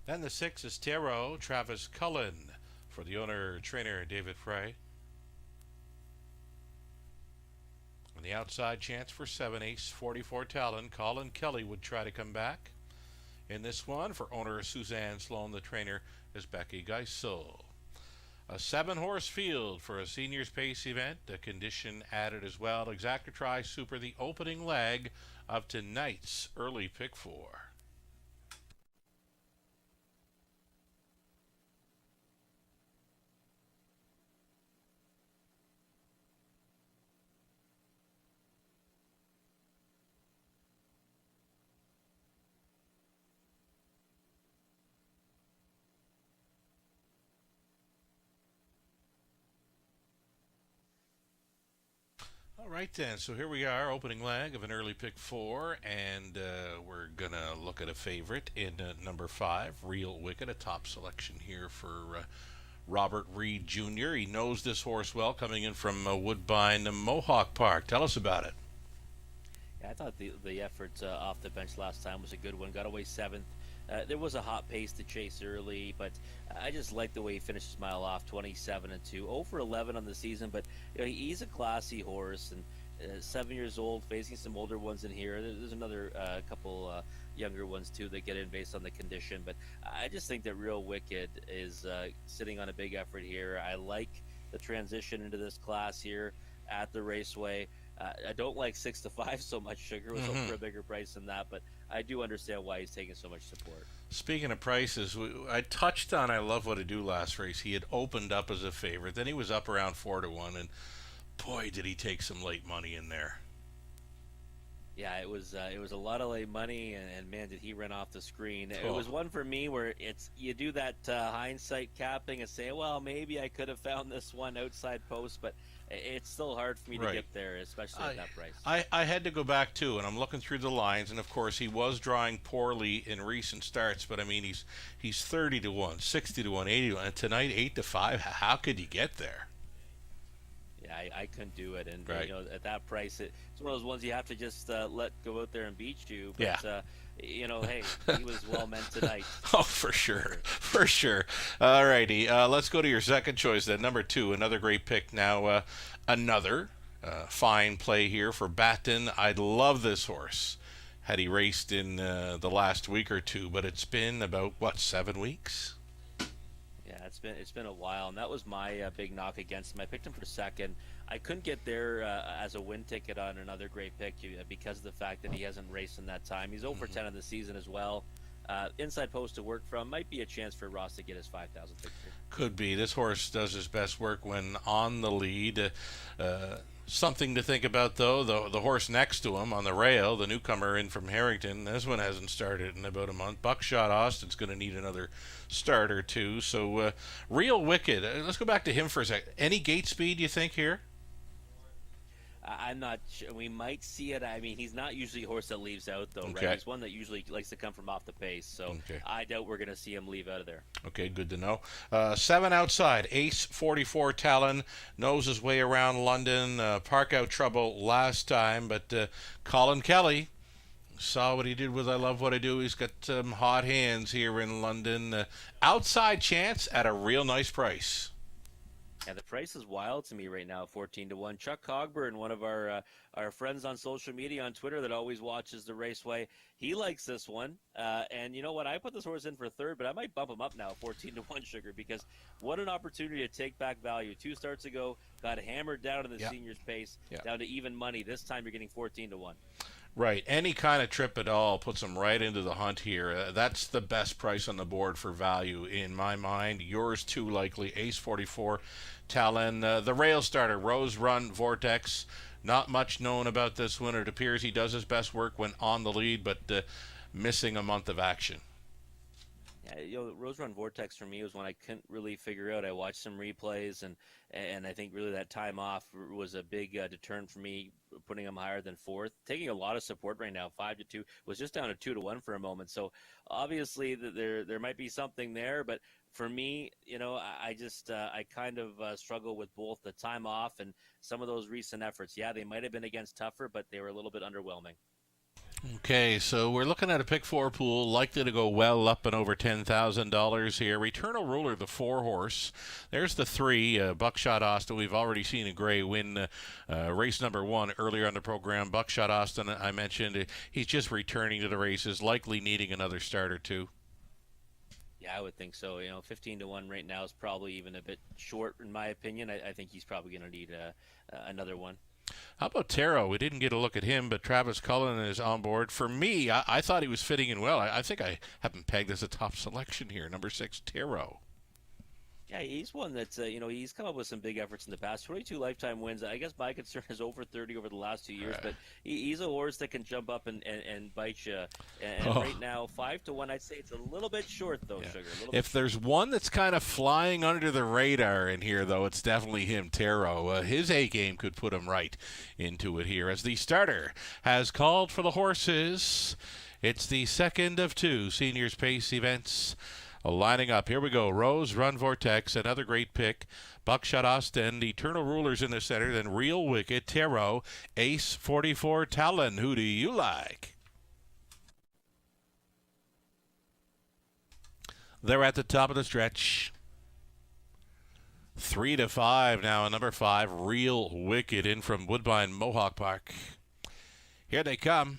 Then the 6 is Tarot, Travis Cullen, for the owner-trainer David Frey. On the outside, chance for 7, Ace 44 Talon. Colin Kelly would try to come back. In this one, for owner Suzanne Sloan, the trainer is Becky Geisel. A 7-horse field for a seniors pace event, a condition added as well. Exactor Try Super, the opening leg of tonight's early pick 4. All right then, so here we are, opening leg of an early pick 4, and we're going to look at a favorite in number 5, Real Wicked, a top selection here for Robert Reed Jr. He knows this horse well, coming in from Woodbine Mohawk Park. Tell us about it. Yeah, I thought the effort off the bench last time was a good one. Got away seventh. There was a hot pace to chase early, but I just like the way he finished his mile off, 27-2, 0 for 11 on the season. But he's a classy horse, and 7 years old, facing some older ones in here. There's another couple younger ones too that get in based on the condition. But I just think that Real Wicked is sitting on a big effort here. I like the transition into this class here at the Raceway. I don't like 6-5 so much. Sugar was for a bigger price than that, but I do understand why he's taking so much support. Speaking of prices, I touched on I Love What I Do last race. He had opened up as a favorite. Then he was up around 4-1, and boy, did he take some late money in there. Yeah, it was a lot of late money, and man, did he run off the screen. It was one for me where you do that hindsight capping and say, well, maybe I could have found this one outside post, but it's still hard for me to get there, especially at that price. I had to go back too, and I'm looking through the lines, and of course he was drawing poorly in recent starts, but I mean he's 30-1, 60-1, 80-1, and tonight 8-5. How could you get there? Yeah, I couldn't do it, and at that price, it's one of those ones you have to just let go out there and beat you. But, hey, he was well meant tonight. Oh, for sure. All righty, let's go to your second choice then, number 2, another great pick. Now, another fine play here for Batten. I love this horse. Had he raced in the last week or two, but it's been about 7 weeks. Yeah, it's been a while, and that was my big knock against him. I picked him for second. I couldn't get there as a win ticket on another great pick because of the fact that he hasn't raced in that time. He's 0 for 10 in the season as well. Inside post to work from might be a chance for Ross to get his 5,000 victory. Could be. This horse does his best work when on the lead. Something to think about, though, the horse next to him on the rail, the newcomer in from Harrington, this one hasn't started in about a month. Buckshot Austin's going to need another start or two. So, Real Wicked, let's go back to him for a sec. Any gate speed, you think, here? I'm not sure. We might see it. I mean, he's not usually a horse that leaves out, though, okay. Right? He's one that usually likes to come from off the pace, so I doubt we're going to see him leave out of there. Okay, good to know. 7 outside, Ace 44 Talon, knows his way around London, park out trouble last time, but Colin Kelly saw what he did with I Love What I Do. He's got some hot hands here in London. Outside chance at a real nice price. Yeah, the price is wild to me right now, 14-1. Chuck Cogburn, one of our friends on social media on Twitter that always watches the Raceway, he likes this one. And you know what? I put this horse in for third, but I might bump him up now, 14-1 Sugar, because what an opportunity to take back value. 2 starts ago, got hammered down in the seniors pace, down to even money. This time you're getting 14-1. Right. Any kind of trip at all puts them right into the hunt here. That's the best price on the board for value in my mind. Yours too likely. Ace 44 Talon. The rail starter, Rose Run Vortex. Not much known about this one. It appears he does his best work when on the lead, but missing a month of action. Yeah, Rose Run Vortex for me was one I couldn't really figure out. I watched some replays, and I think really that time off was a big deterrent for me, putting him higher than fourth. Taking a lot of support right now, 5-2, was just down to 2-1 for a moment. So obviously there might be something there, but for me, I kind of struggle with both the time off and some of those recent efforts. Yeah, they might have been against tougher, but they were a little bit underwhelming. Okay, so we're looking at a pick 4 pool, likely to go well up and over $10,000 here. Returnal Ruler, the 4 horse. There's the 3, Buckshot Austin. We've already seen a gray win race number 1 earlier on the program. Buckshot Austin, I mentioned, he's just returning to the races, likely needing another start or two. Yeah, I would think so. 15-1 right now is probably even a bit short in my opinion. I think he's probably going to need another one. How about Taro? We didn't get a look at him, but Travis Cullen is on board. For me, I thought he was fitting in well. I think I have him pegged as a top selection here. Number 6, Taro. Yeah, he's one that's, he's come up with some big efforts in the past. 22 lifetime wins. I guess my concern is over 30 over the last 2 years, but he's a horse that can jump up and bite you. And right now, 5-1, I'd say it's a little bit short, though, Sugar. If there's one that's kind of flying under the radar in here, though, it's definitely him, Taro. His A-game could put him right into it here. As the starter has called for the horses, it's the second of 2 seniors pace events Lining up. Here we go. Rose, Run Vortex, another great pick. Buckshot Austin, Eternal Rulers in the center, then Real Wicked, Tarot, Ace 44, Talon. Who do you like? They're at the top of the stretch. 3 to 5 now. Number 5, Real Wicked in from Woodbine Mohawk Park. Here they come.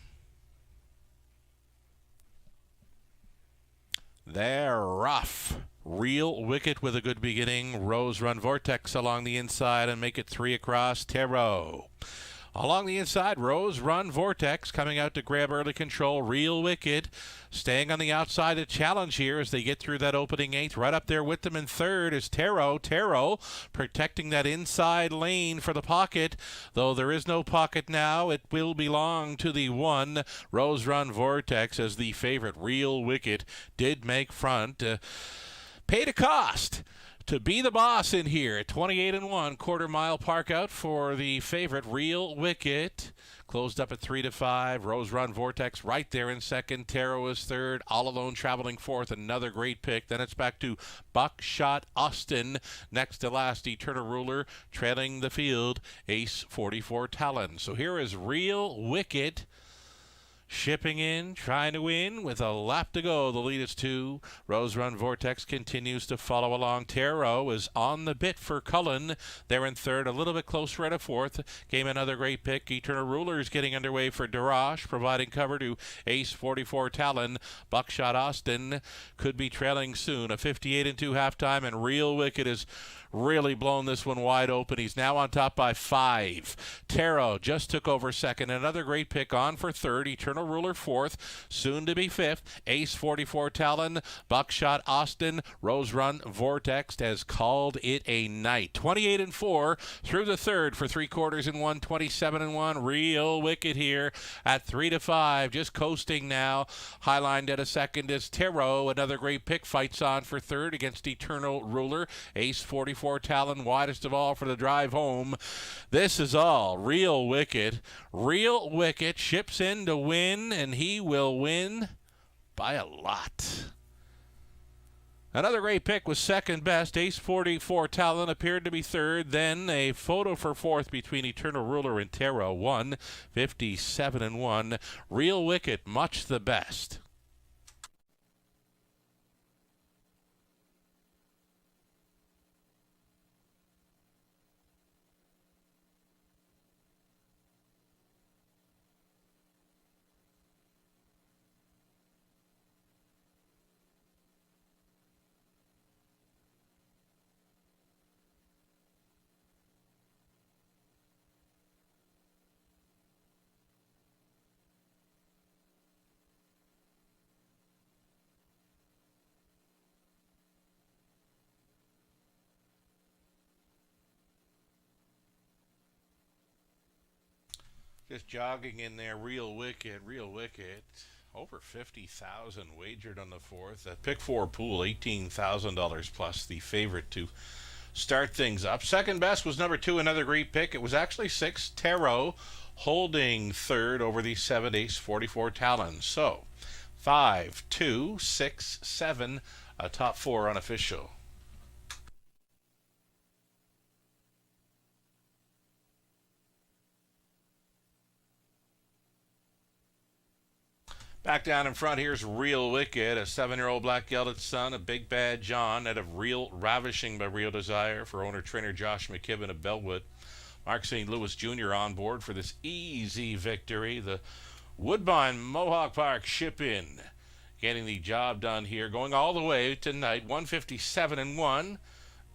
They're rough. Real Wicked with a good beginning. Rose, Run Vortex along the inside and make it 3 across. Tarot. Along the inside, Rose, Run Vortex coming out to grab early control. Real Wicked staying on the outside to challenge here as they get through that opening 8th. Right up there with them in 3rd is Tarot. Tarot protecting that inside lane for the pocket. Though there is no pocket now, it will belong to the 1. Rose, Run Vortex as the favorite. Real Wicked did make front. Paid a cost to be the boss in here at 28-1, quarter-mile park out for the favorite, Real Wicked. Closed up at 3 to 5. Rose, Run Vortex right there in second. Tarot is third. All Alone traveling fourth. Another great pick. Then it's back to Buckshot Austin. Next to last, Eternal Ruler trailing the field. Ace 44 Talon. So here is Real Wicked. Shipping in, trying to win with a lap to go. The lead is 2. Rose, Run Vortex continues to follow along. Tarot is on the bit for Cullen. They're in 3rd, a little bit closer at a 4th. Came another great pick. Eternal Rulers getting underway for Darash, providing cover to Ace 44 Talon. Buckshot Austin could be trailing soon. A 58-2 halftime, and Real Wicked is really blown this one wide open. He's now on top by 5. Tarot just took over second. Another great pick on for 3rd. Eternal Ruler 4th. Soon to be 5th. Ace 44 Talon. Buckshot Austin. Rose, Run Vortex has called it a night. 28-4 through the 3rd for 3 quarters in 1. 27-1. Real Wicked here at 3 to 5. Just coasting now. Highlined at a second is Tarot. Another great pick. Fights on for 3rd against Eternal Ruler. Ace 44 Talon, widest of all for the drive home. This is all Real Wicked. Real Wicked ships in to win, and he will win by a lot. Another great pick was second best. Ace 44 Talon appeared to be 3rd. Then a photo for 4th between Eternal Ruler and Tarot. 57-1. Real Wicked, much the best. Just jogging in there, Real Wicked, Real Wicked. Over 50,000 wagered on the 4th. That pick 4 pool, $18,000 plus, the favorite to start things up. Second best was number 2, another great pick. It was actually 6, Tarot, holding 3rd over the 7 Ace 44 Talon. So 5, 2, 6, 7, a top 4 unofficial. Back down in front, here's Real Wicked, a 7-year-old black-gelded son of Big Bad John, out of Real Ravishing by Real Desire for owner-trainer Josh McKibben of Bellwood. Mark St. Louis Jr. on board for this easy victory. The Woodbine Mohawk Park ship in, getting the job done here, going all the way tonight, 157-1,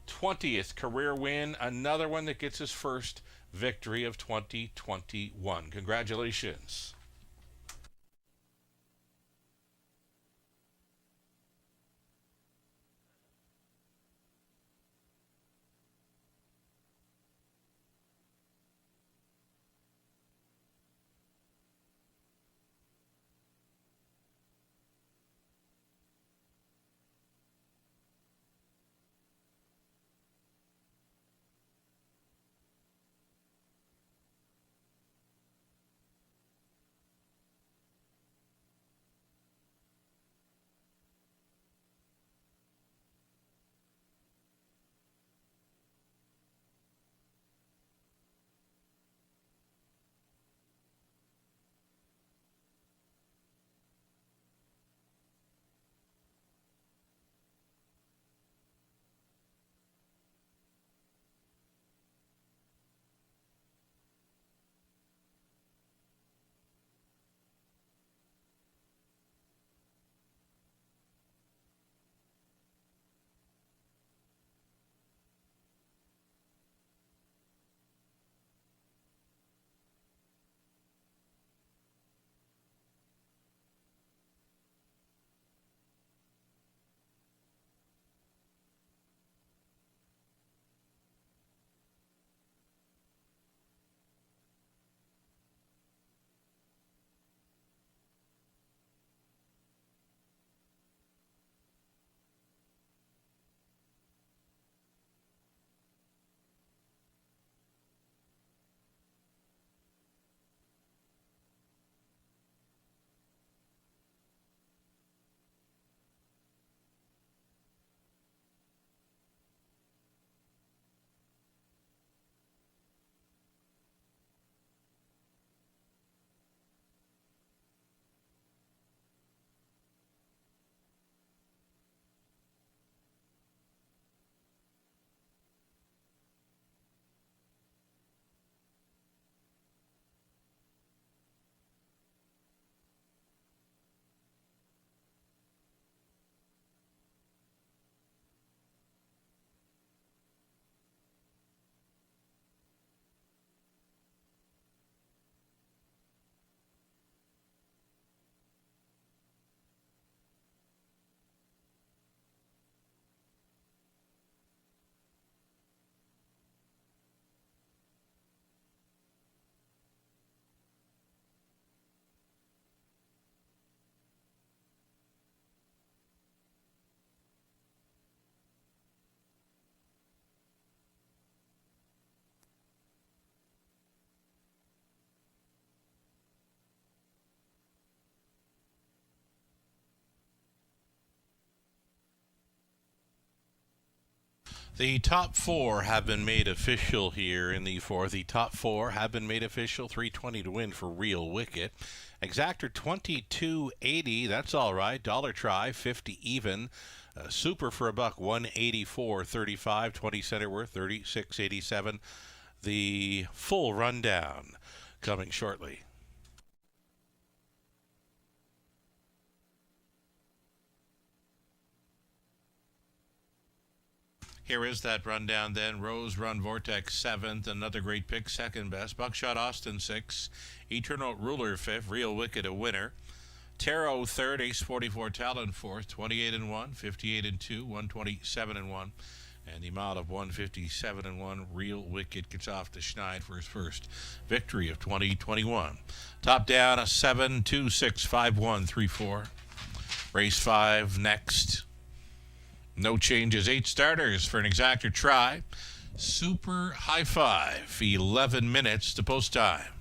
20th career win, another one that gets his first victory of 2021. Congratulations. The top four have been made official here in the fourth. The top four have been made official. 320 to win for Real Wicked. Exactor 22.80. That's all right. Dollar Try 50 even. Super for a buck 184.35. 20 center worth 36.87. The full rundown coming shortly. Here is that rundown then. Rose Run Vortex 7th. Another great pick, second best. Buckshot Austin 6th. Eternal Ruler 5th. Real Wicked a winner. Tarot 3rd. Ace 44 Talon 4th. 28 and 1. 58 and 2. 127 and 1. And the amount of 157 and 1. Real Wicked gets off to Schneid for his first victory of 2021. Top down a 7, 2, 6, 5, 1, 3, 4. Race 5 next. No changes. 8 starters for an exactor try. Super high five. 11 minutes to post time.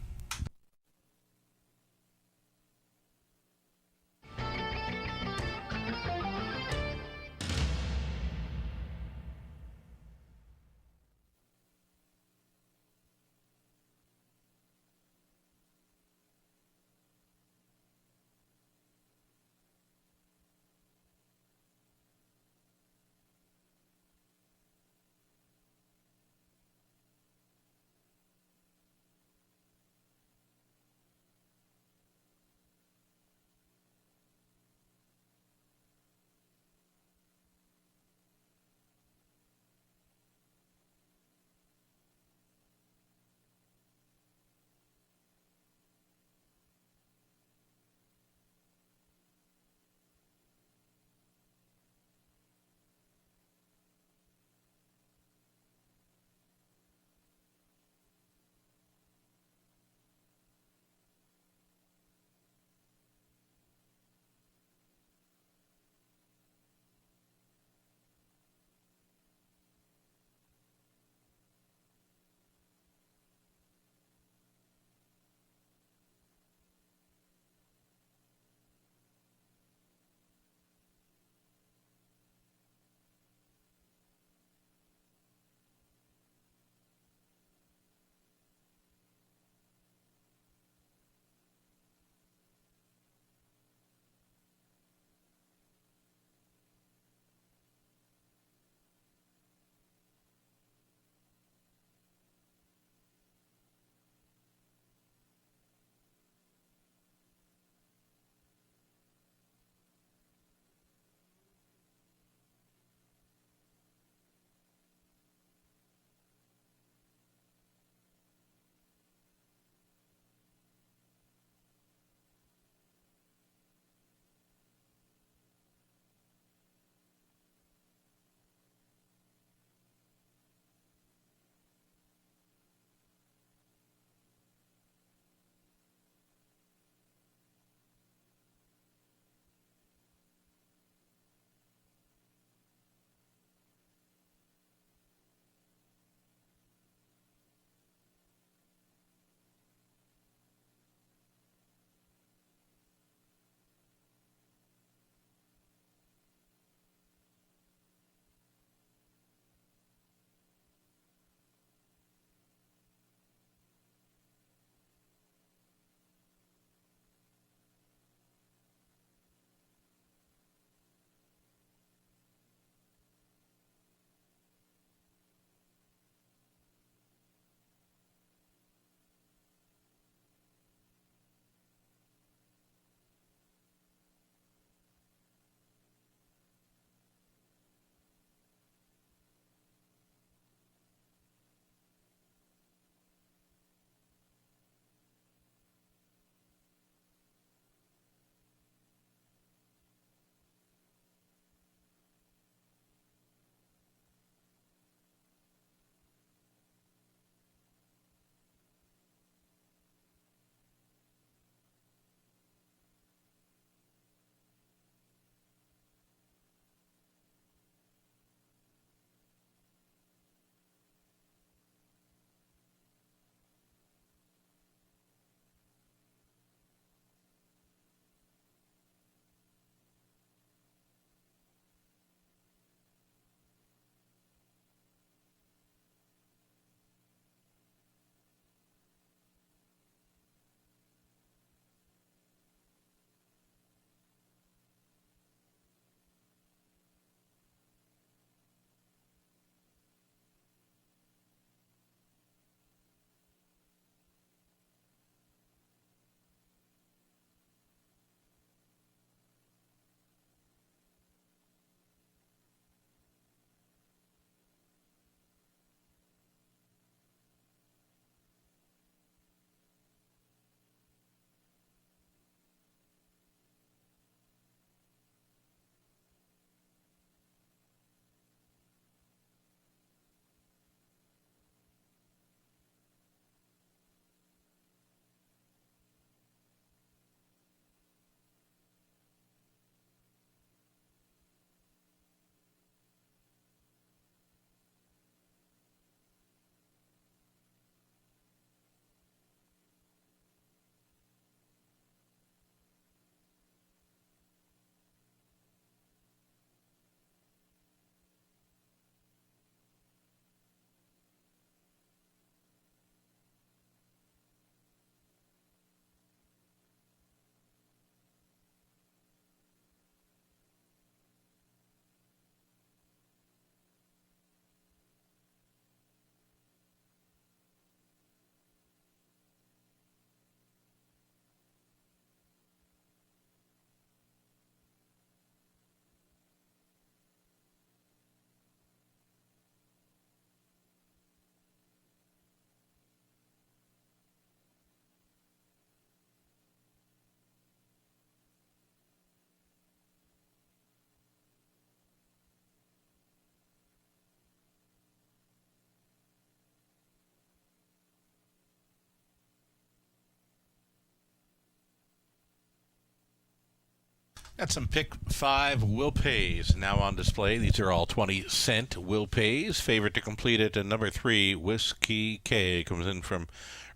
Got some Pick 5 Will Pays now on display. These are all 20-cent Will Pays. Favorite to complete it at number 3, Whiskey K, comes in from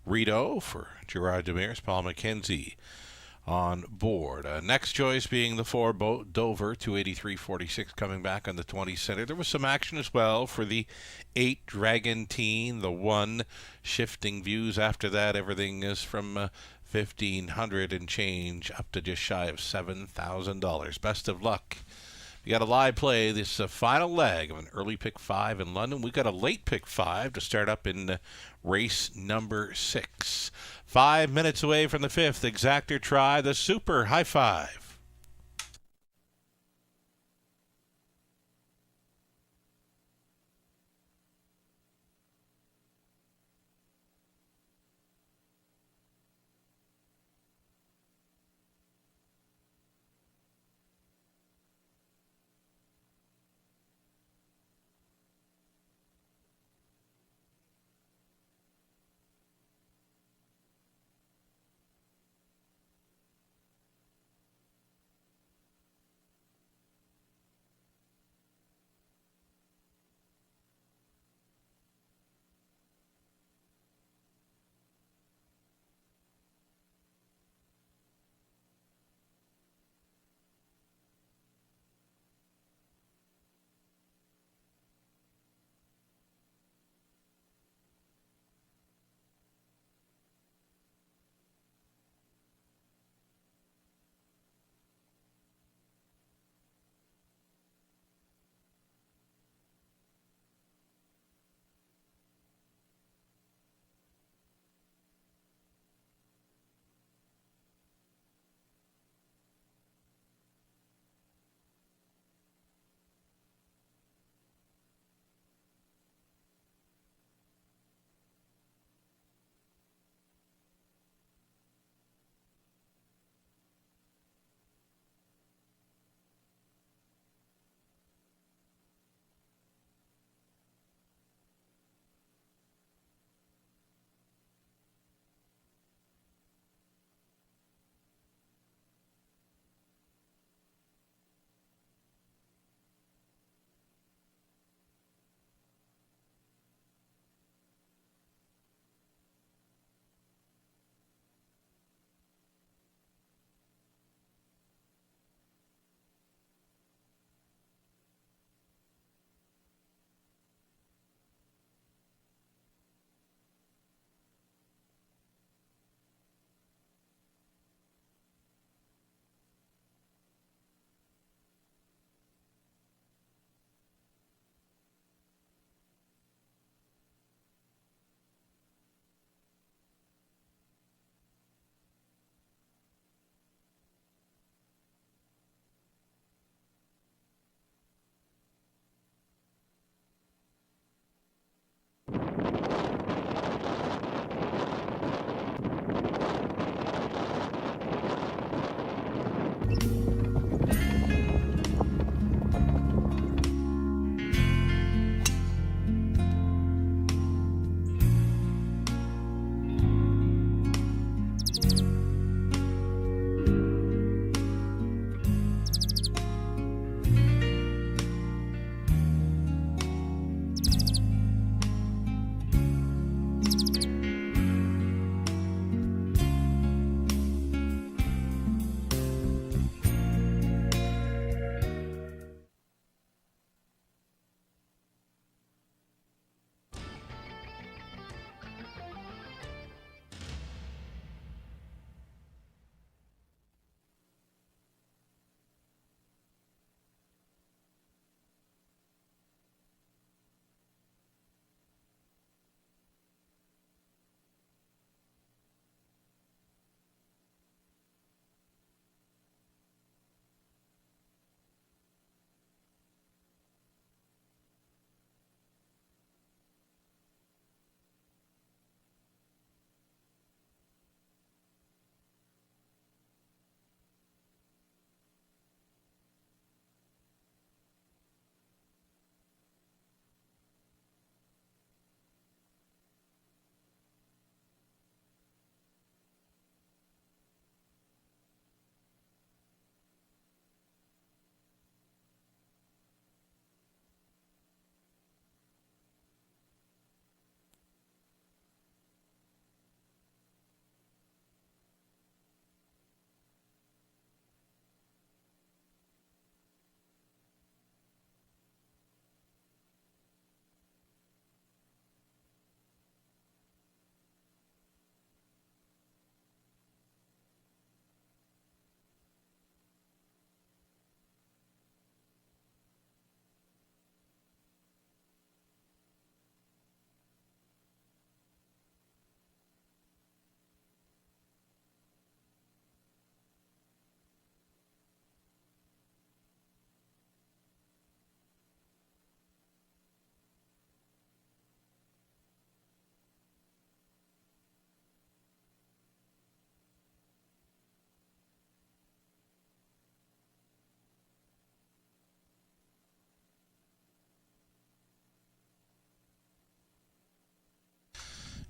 Rito for Gerard Demers, Paul McKenzie on board. Next choice being the 4 Dover, 283.46, coming back on the 20-center. There was some action as well for the 8 Dragon Teen, the 1 Shifting Views. After that, everything is from 1,500 and change up to just shy of $7,000. Best of luck. We got a live play, this final leg of an early pick 5 in London. We got a late pick 5 to start up in race number 6. 5 minutes away from the 5th. Exactor try the Super High Five.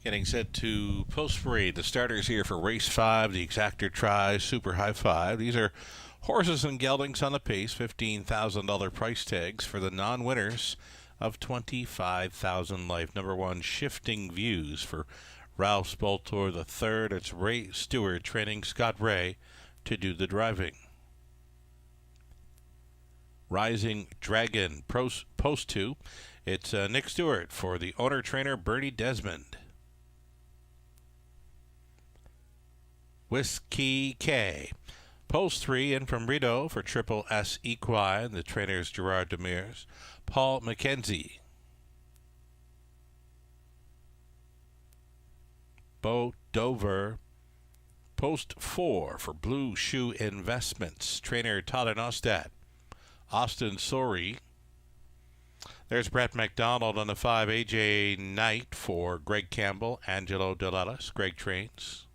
Getting set to post parade. The starters here for race 5, the Exactor Tri Super High 5. These are horses and geldings on the pace, $15,000 price tags for the non-winners of $25,000 life. Number 1, Shifting Views for Ralph Spoltor III. It's Ray Stewart training Scott Ray to do the driving. Rising Dragon Post 2. It's Nick Stewart for the owner-trainer Bernie Desmond. Whiskey K. Post 3 in from Rideau for Triple S Equine. The trainers Gerard Demers. Paul McKenzie. Bo Dover. Post 4 for Blue Shoe Investments. Trainer Tyler Nostad. Austin Sori. There's Brett McDonald on the 5. AJ Knight for Greg Campbell. Angelo Delalis. Greg trains.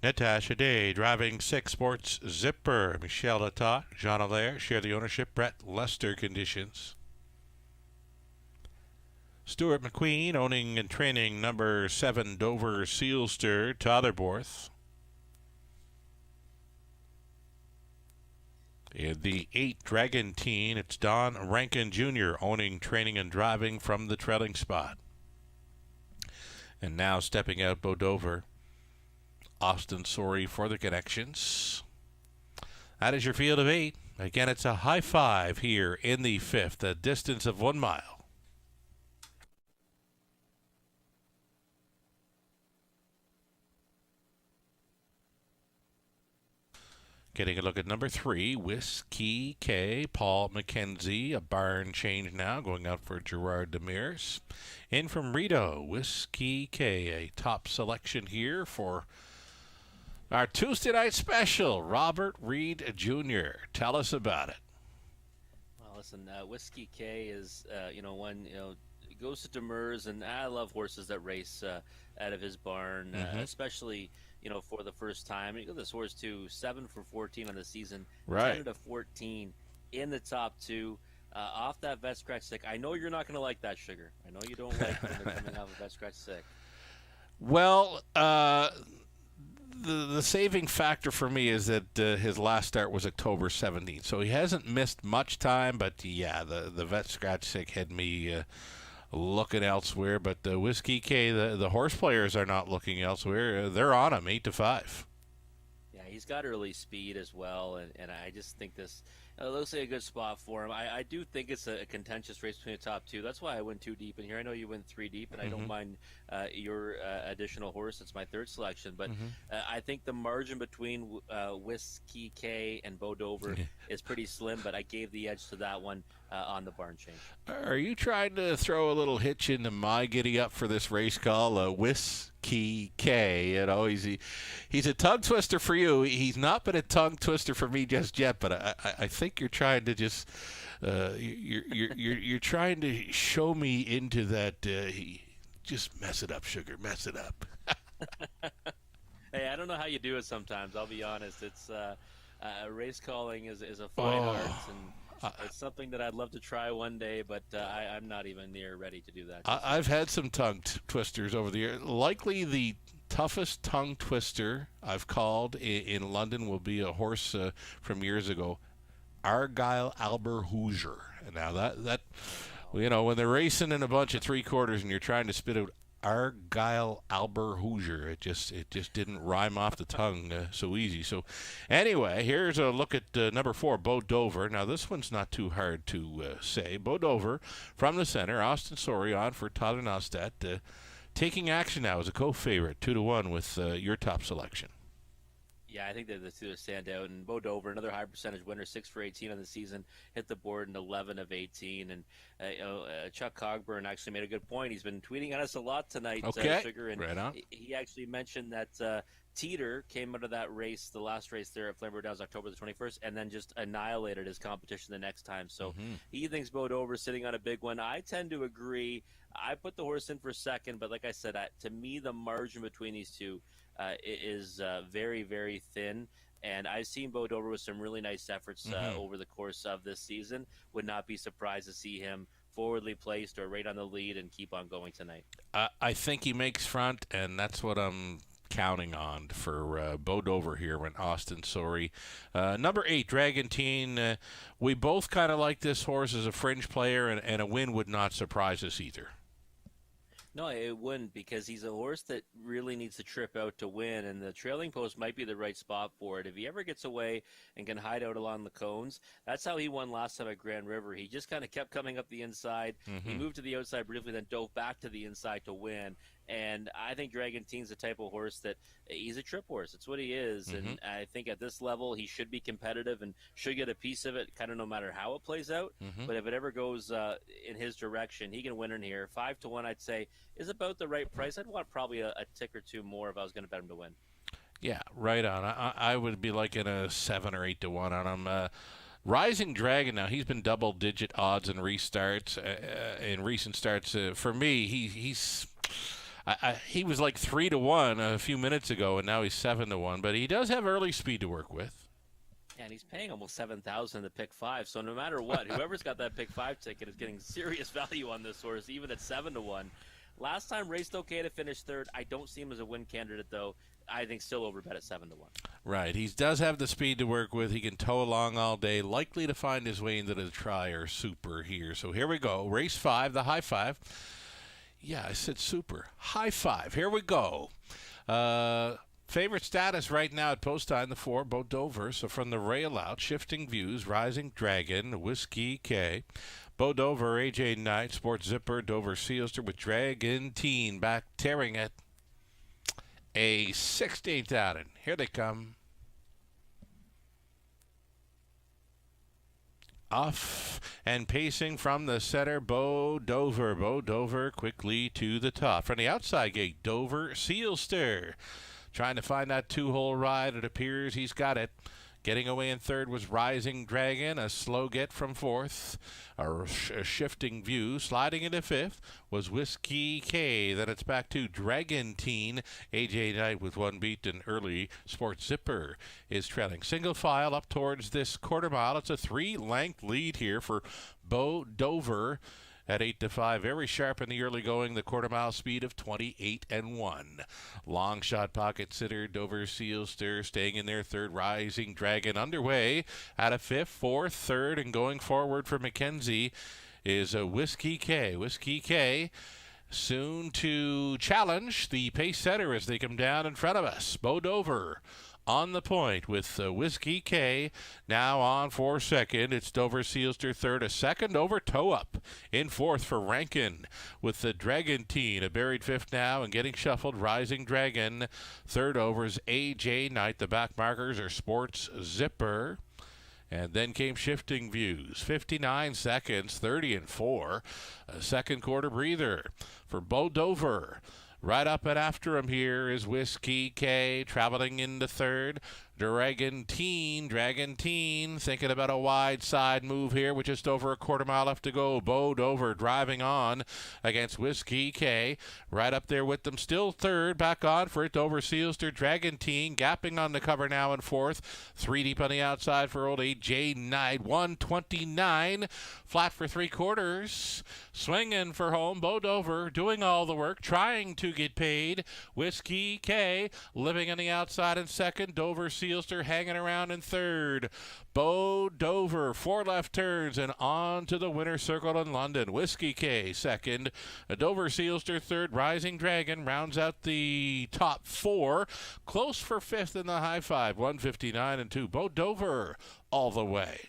Natasha Day driving 6 Sports Zipper. Michelle Latat, Jean Allaire share the ownership. Brett Lester conditions. Stuart McQueen owning and training number 7 Dover Sealster. Tyler Borth. In the 8 Dragon Teen, it's Don Rankin Jr. owning, training, and driving from the trailing spot. And now stepping out, Bo Dover. Austin Sori for the connections. That is your field of 8. Again, it's a high 5 here in the 5th, a distance of 1 mile. Getting a look at number 3, Whiskey K, Paul McKenzie, a barn change now, going out for Gerard Demers. In from Rideau, Whiskey K, a top selection here for our Tuesday night special, Robert Reed Jr. Tell us about it. Well, listen, Whiskey K is, one, goes to Demers, and I love horses that race out of his barn, especially, for the first time. You got this horse too, 7 for 14 on the season, right? 10 to 14 in the top 2. Off that vet scratch sick. I know you're not going to like that, Sugar. I know you don't like when they're coming off a vet scratch sick. Well, the saving factor for me is that his last start was October 17th, so he hasn't missed much time. But yeah, the vet scratch sick had me looking elsewhere. But the Whiskey K, the horse players are not looking elsewhere. They're on him 8-5. Yeah, he's got early speed as well, and I just think this looks like a good spot for him. I do think it's a contentious race between the top 2. That's why I went 2 deep in here. I know you went 3 deep, and I don't mind your additional horse. It's my 3rd selection. But I think the margin between Whiskey K and Bo Dover is pretty slim, but I gave the edge to that one on the barn change. Are you trying to throw a little hitch into my giddy up for this race call? Whiskey K, he's a tongue twister for you. He's not been a tongue twister for me just yet, but I think you're trying to just you're trying to show me into that. Just mess it up, Sugar. Mess it up. Hey, I don't know how you do it sometimes. I'll be honest. It's race calling is a fine art, and it's something that I'd love to try one day, but I'm not even near ready to do that. I've had some tongue twisters over the years. Likely the toughest tongue twister I've called in London will be a horse from years ago, Argyle Albert Hoosier. Now that when they're racing in a bunch of 3/4 and you're trying to spit out Argyle Albert Hoosier, it just didn't rhyme off the tongue so easy. So anyway, here's a look at number 4, Bo Dover. Now this one's not too hard to say. Bo Dover from the center, Austin Sori on for Tyler Nostad, taking action now as a co-favorite 2-1 with your top selection. Yeah, I think they're the 2 that stand out. And Bo Dover, another high percentage winner, 6 for 18 on the season, hit the board in 11 of 18. And Chuck Cogburn actually made a good point. He's been tweeting at us a lot tonight, Sugar. And right on. He actually mentioned that Teeter came out of that race, the last race there at Flamborough Downs, October the 21st, and then just annihilated his competition the next time. So he thinks Bo Dover sitting on a big one. I tend to agree. I put the horse in for second, but like I said, to me, the margin between these two is very, very thin. And I've seen Bo Dover with some really nice efforts over the course of this season. Would not be surprised to see him forwardly placed or right on the lead and keep on going tonight. I think he makes front, and that's what I'm counting on for Bo Dover here when Austin Sorry. Number 8, Dragantine. We both kind of like this horse as a fringe player, and a win would not surprise us either. No, it wouldn't, because he's a horse that really needs to trip out to win, and the trailing post might be the right spot for it. If he ever gets away and can hide out along the cones, that's how he won last time at Grand River. He just kind of kept coming up the inside. He moved to the outside briefly, then dove back to the inside to win. And I think Dragantine's the type of horse that he's a trip horse. It's what he is. And I think at this level, he should be competitive and should get a piece of it, kind of no matter how it plays out. But if it ever goes in his direction, he can win in here. 5-1, I'd say, is about the right price. I'd want probably a tick or two more if I was going to bet him to win. Yeah, right on. I would be liking a 7 or 8-1 on him. Rising Dragon, now he's been double-digit odds in restarts, in recent starts. For me, he was like 3-1 a few minutes ago, and now he's 7-1. But he does have early speed to work with. And he's paying almost $7,000 to pick 5. So no matter what, whoever's got that pick 5 ticket is getting serious value on this horse, even at 7-1. Last time raced okay to finish third. I don't see him as a win candidate, though. I think still overbet at 7-1. Right. He does have the speed to work with. He can tow along all day. Likely to find his way into the Trier Super here. So here we go. Race 5, the high 5. Yeah, I said super. High 5. Here we go. Favorite status right now at post time, the 4, Bo Dover. So from the rail out, Shifting Views, Rising Dragon, Whiskey K. Bo Dover, AJ Knight, Sports Zipper, Dover Sealster with Dragantine back tearing it. A 16th outing. Here they come. Off and pacing from the center, Bo Dover. Bo Dover quickly to the top. From the outside gate, Dover Sealster. Trying to find that 2-hole ride. It appears he's got it. Getting away in third was Rising Dragon, a slow get from fourth. A Shifting View. Sliding into fifth was Whiskey K. Then it's back to Dragantine. AJ Knight with one beat, and early Sports Zipper is trailing. Single file up towards this quarter mile. It's a 3-length lead here for Bo Dover. At 8-5, very sharp in the early going, the quarter-mile speed of 28-1. Long shot pocket sitter, Dover Sealster staying in their third, Rising Dragon underway at a 5th, 4th, 3rd, and going forward for Mackenzie is a Whiskey K. Whiskey K soon to challenge the pace setter as they come down in front of us. Bo Dover on the point with Whiskey K now on for second. It's Dover Sealster third, a second over toe up in fourth for Rankin with the Dragantine, a buried fifth now and getting shuffled. Rising Dragon third over is AJ Knight. The back markers are Sports Zipper. And then came Shifting Views, 59 seconds, 30-4. A second quarter breather for Bo Dover. Right up and after him here is Whiskey K, traveling into third. Dragantine thinking about a wide side move here with just over a quarter mile left to go. Bo Dover driving on against Whiskey K. Right up there with them, still third, back on for it. Dover Sealster, Dragantine gapping on the cover now in fourth. 3 deep on the outside for old AJ Knight. 129, flat for 3/4. Swinging for home, Bo Dover doing all the work, trying to get paid. Whiskey K living on the outside in second. Dover Sealster hanging around in third. Bo Dover, 4 left turns and on to the winner's circle in London. Whiskey K second. Dover Sealster third. Rising Dragon rounds out the top 4. Close for 5th in the high 5. 159-2. Bo Dover all the way.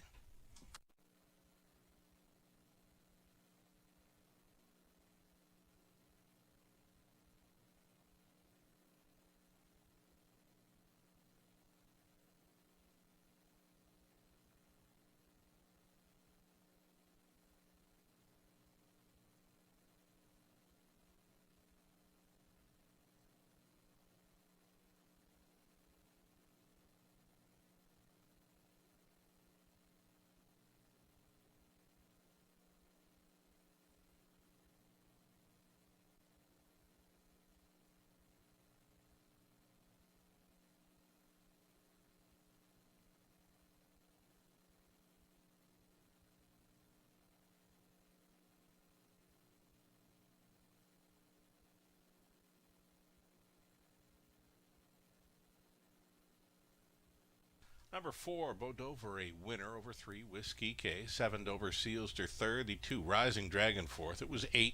Number 4, Bo Dover, a winner over 3, Whiskey K. 7, Dover Sealster third. The 2, Rising Dragon fourth. It was 8,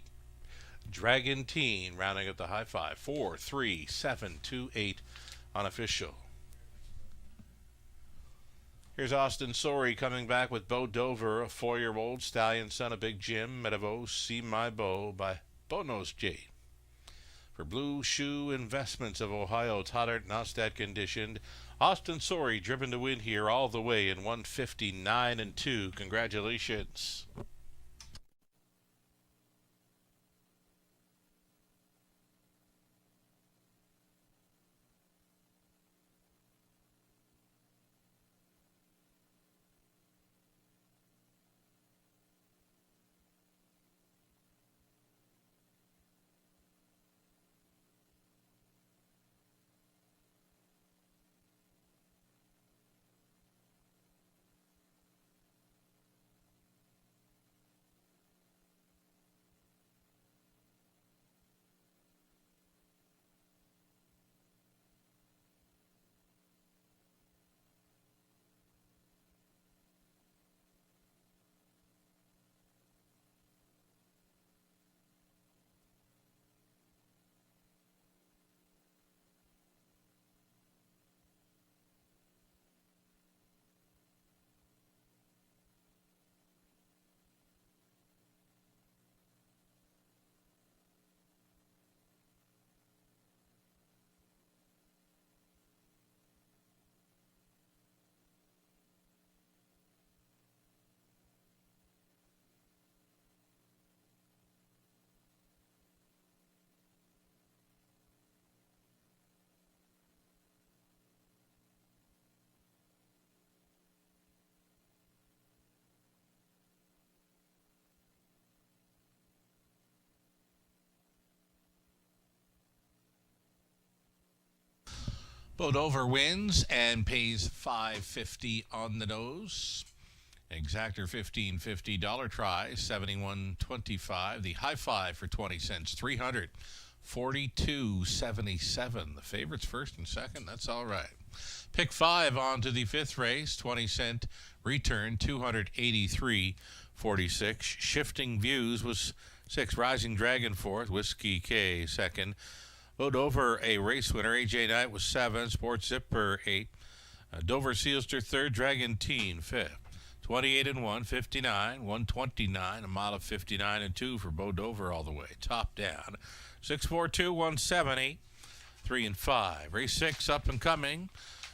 Dragon Teen, rounding at the high 5. 4, 3, 7, 2, 8, unofficial. Here's Austin Sorey coming back with Bo Dover, a 4-year-old stallion son of Big Jim, Medavo, See My Bo by Bonos J. For Blue Shoe Investments of Ohio, Toddart Nostad conditioned. Austin Sorey driven to win here all the way in 159-2. Congratulations. Bo Dover wins and pays $5.50 on the nose. Exactor $15.50. Dollar try $71.25. The high five for 20 cents, $342.77. The favorites first and second. That's all right. Pick 5 on to the 5th race. 20-cent return, $283.46. Shifting Views was 6. Rising Dragon 4th. Whiskey K 2nd. Bo Dover, a race winner. AJ Knight was 7. Sports Zipper 8. Dover Sealster 3rd. Dragon Teen 5th. 28-1, 59, 129, a mile of 59-2 for Bo Dover all the way. Top down. 642, 170, 3-5. Race 6 up and coming.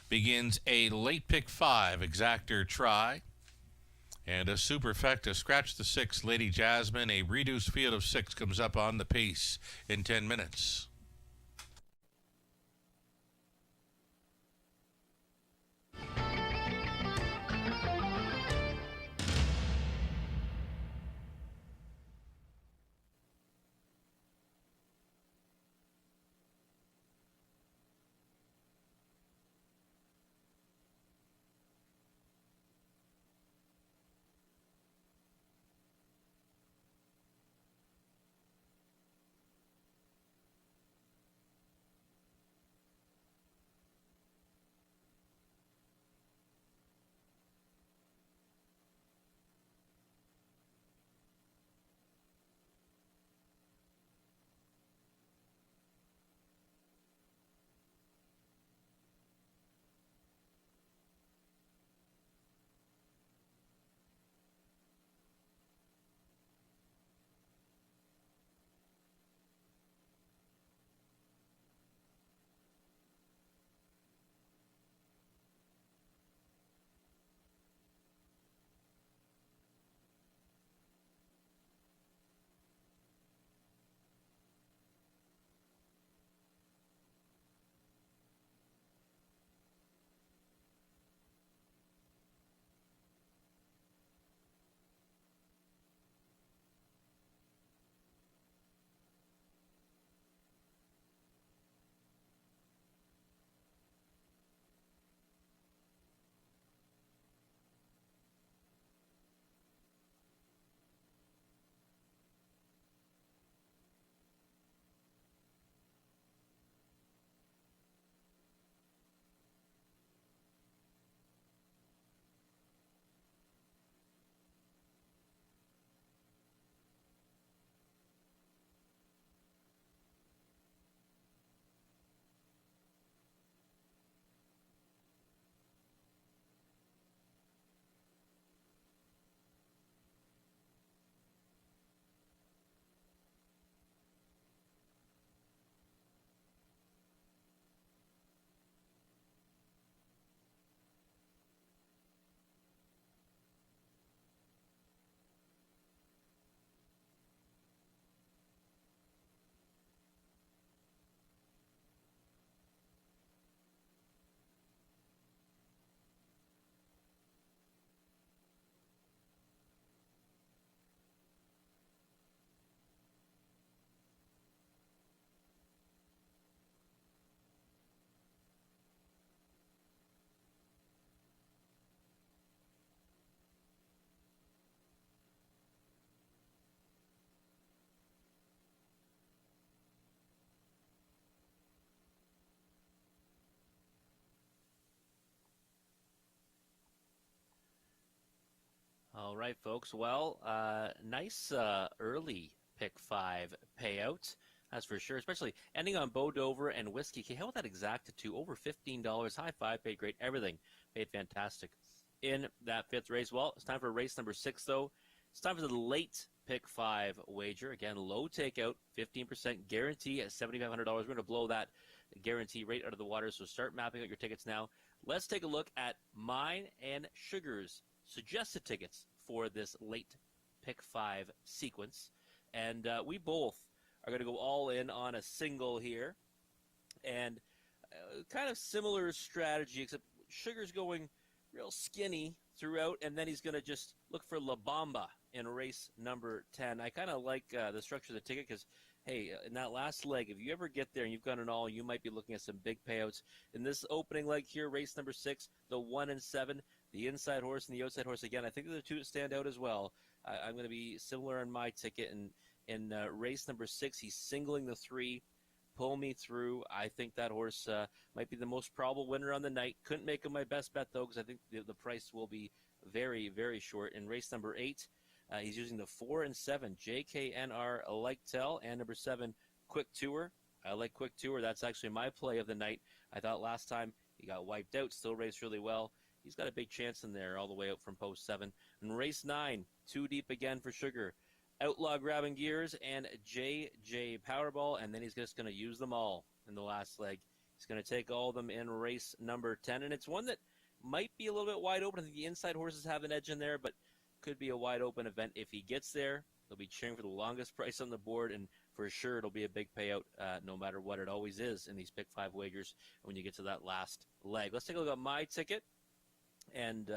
Begins a late pick 5. Exactor try. And a superfecta. Scratch the 6. Lady Jasmine. A reduced field of 6 comes up on the pace in 10 minutes. All right, folks. Well, nice early pick 5 payout. That's for sure, especially ending on Bo Dover and Whiskey. How about that exactitude? Over $15. High five, paid great. Everything paid fantastic in that fifth race. Well, it's time for race number 6, though. It's time for the late pick 5 wager. Again, low takeout, 15% guarantee at $7,500. We're going to blow that guarantee rate out of the water, so start mapping out your tickets now. Let's take a look at mine and Sugar's suggested tickets for this late pick 5 sequence. And we both are going to go all in on a single here. And kind of similar strategy, except Sugar's going real skinny throughout, and then he's going to just look for La Bamba in race number 10. I kind of like the structure of the ticket because, hey, in that last leg, if you ever get there and you've got an all, you might be looking at some big payouts. In this opening leg here, race number 6, the 1 and 7, the inside horse and the outside horse. Again, I think they're the two that stand out as well. I'm going to be similar on my ticket. And in race number 6, he's singling the 3. Pull Me Through. I think that horse might be the most probable winner on the night. Couldn't make him my best bet, though, because I think the price will be very, very short. In race number 8, he's using the 4 and 7, JKNR Like Tell, and number 7, Quick Tour. I like Quick Tour. That's actually my play of the night. I thought last time he got wiped out, still raced really well. He's got a big chance in there all the way out from post 7. In race 9, Too Deep again for Sugar. Outlaw Grabbing Gears and JJ Powerball, and then he's just going to use them all in the last leg. He's going to take all of them in race number 10, and it's one that might be a little bit wide open. I think the inside horses have an edge in there, but could be a wide open event if he gets there. They'll be cheering for the longest price on the board, and for sure it'll be a big payout no matter what. It always is in these pick 5 wagers when you get to that last leg. Let's take a look at my ticket, and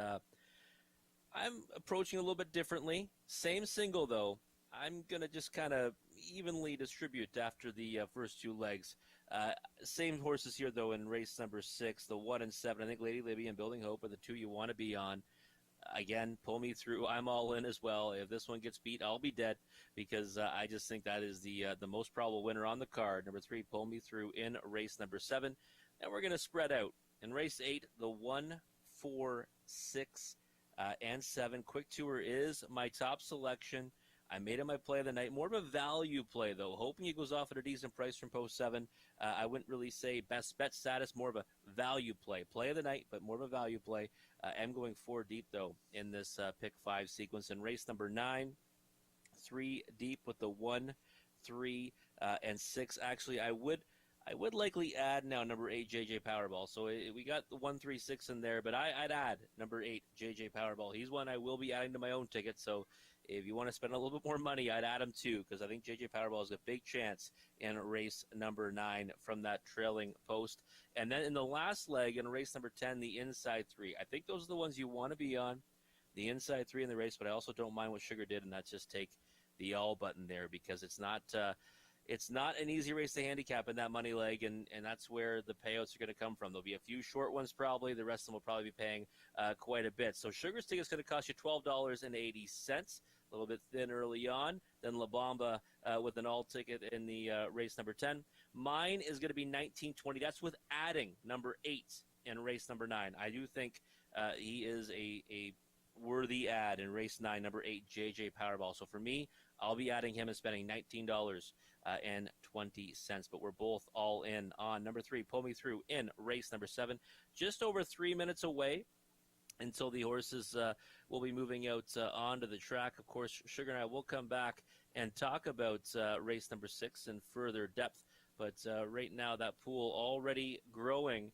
I'm approaching a little bit differently. Same single, though. I'm going to just kind of evenly distribute after the first 2 legs. Same horses here, though, in race number 6, the 1 and 7. I think Lady Libby and Building Hope are the 2 you want to be on. Again, Pull Me Through. I'm all in as well. If this one gets beat, I'll be dead because I just think that is the most probable winner on the card. Number 3, Pull Me Through in race number 7. And we're going to spread out. In race 8, the 1, 4, 6, and 7. Quick Tour is my top selection. I made it my play of the night. More of a value play, though, hoping he goes off at a decent price from post 7. I wouldn't really say best bet status, more of a value play. Play of the night, but more of a value play. I'm going 4 deep, though, in this pick 5 sequence. In race number 9, 3 deep with the 1, 3, and 6. Actually, I would likely add now number 8, JJ Powerball. So we got the 1, 3, 6 in there, but I'd add number 8, JJ Powerball. He's one I will be adding to my own ticket, so if you want to spend a little bit more money, I'd add him too, because I think JJ Powerball has a big chance in race number 9 from that trailing post. And then in the last leg, in race number 10, the inside 3. I think those are the ones you want to be on, the inside 3 in the race, but I also don't mind what Sugar did, and that's just take the all button there, because it's not an easy race to handicap in that money leg, and that's where the payouts are going to come from. There'll be a few short ones probably. The rest of them will probably be paying quite a bit. So Sugar's ticket is going to cost you $12.80. A little bit thin early on. Then La Bamba with an all ticket in the race number 10. Mine is going to be $19.20. That's with adding number 8 in race number 9. I do think he is a worthy add in race 9, number 8, JJ Powerball. So for me, I'll be adding him and spending $19.20. But we're both all in on number 3, Pull Me Through in race number 7. Just over 3 minutes away until the horses will be moving out onto the track. Of course, Sugar and I will come back and talk about race number 6 in further depth. But right now, that pool already growing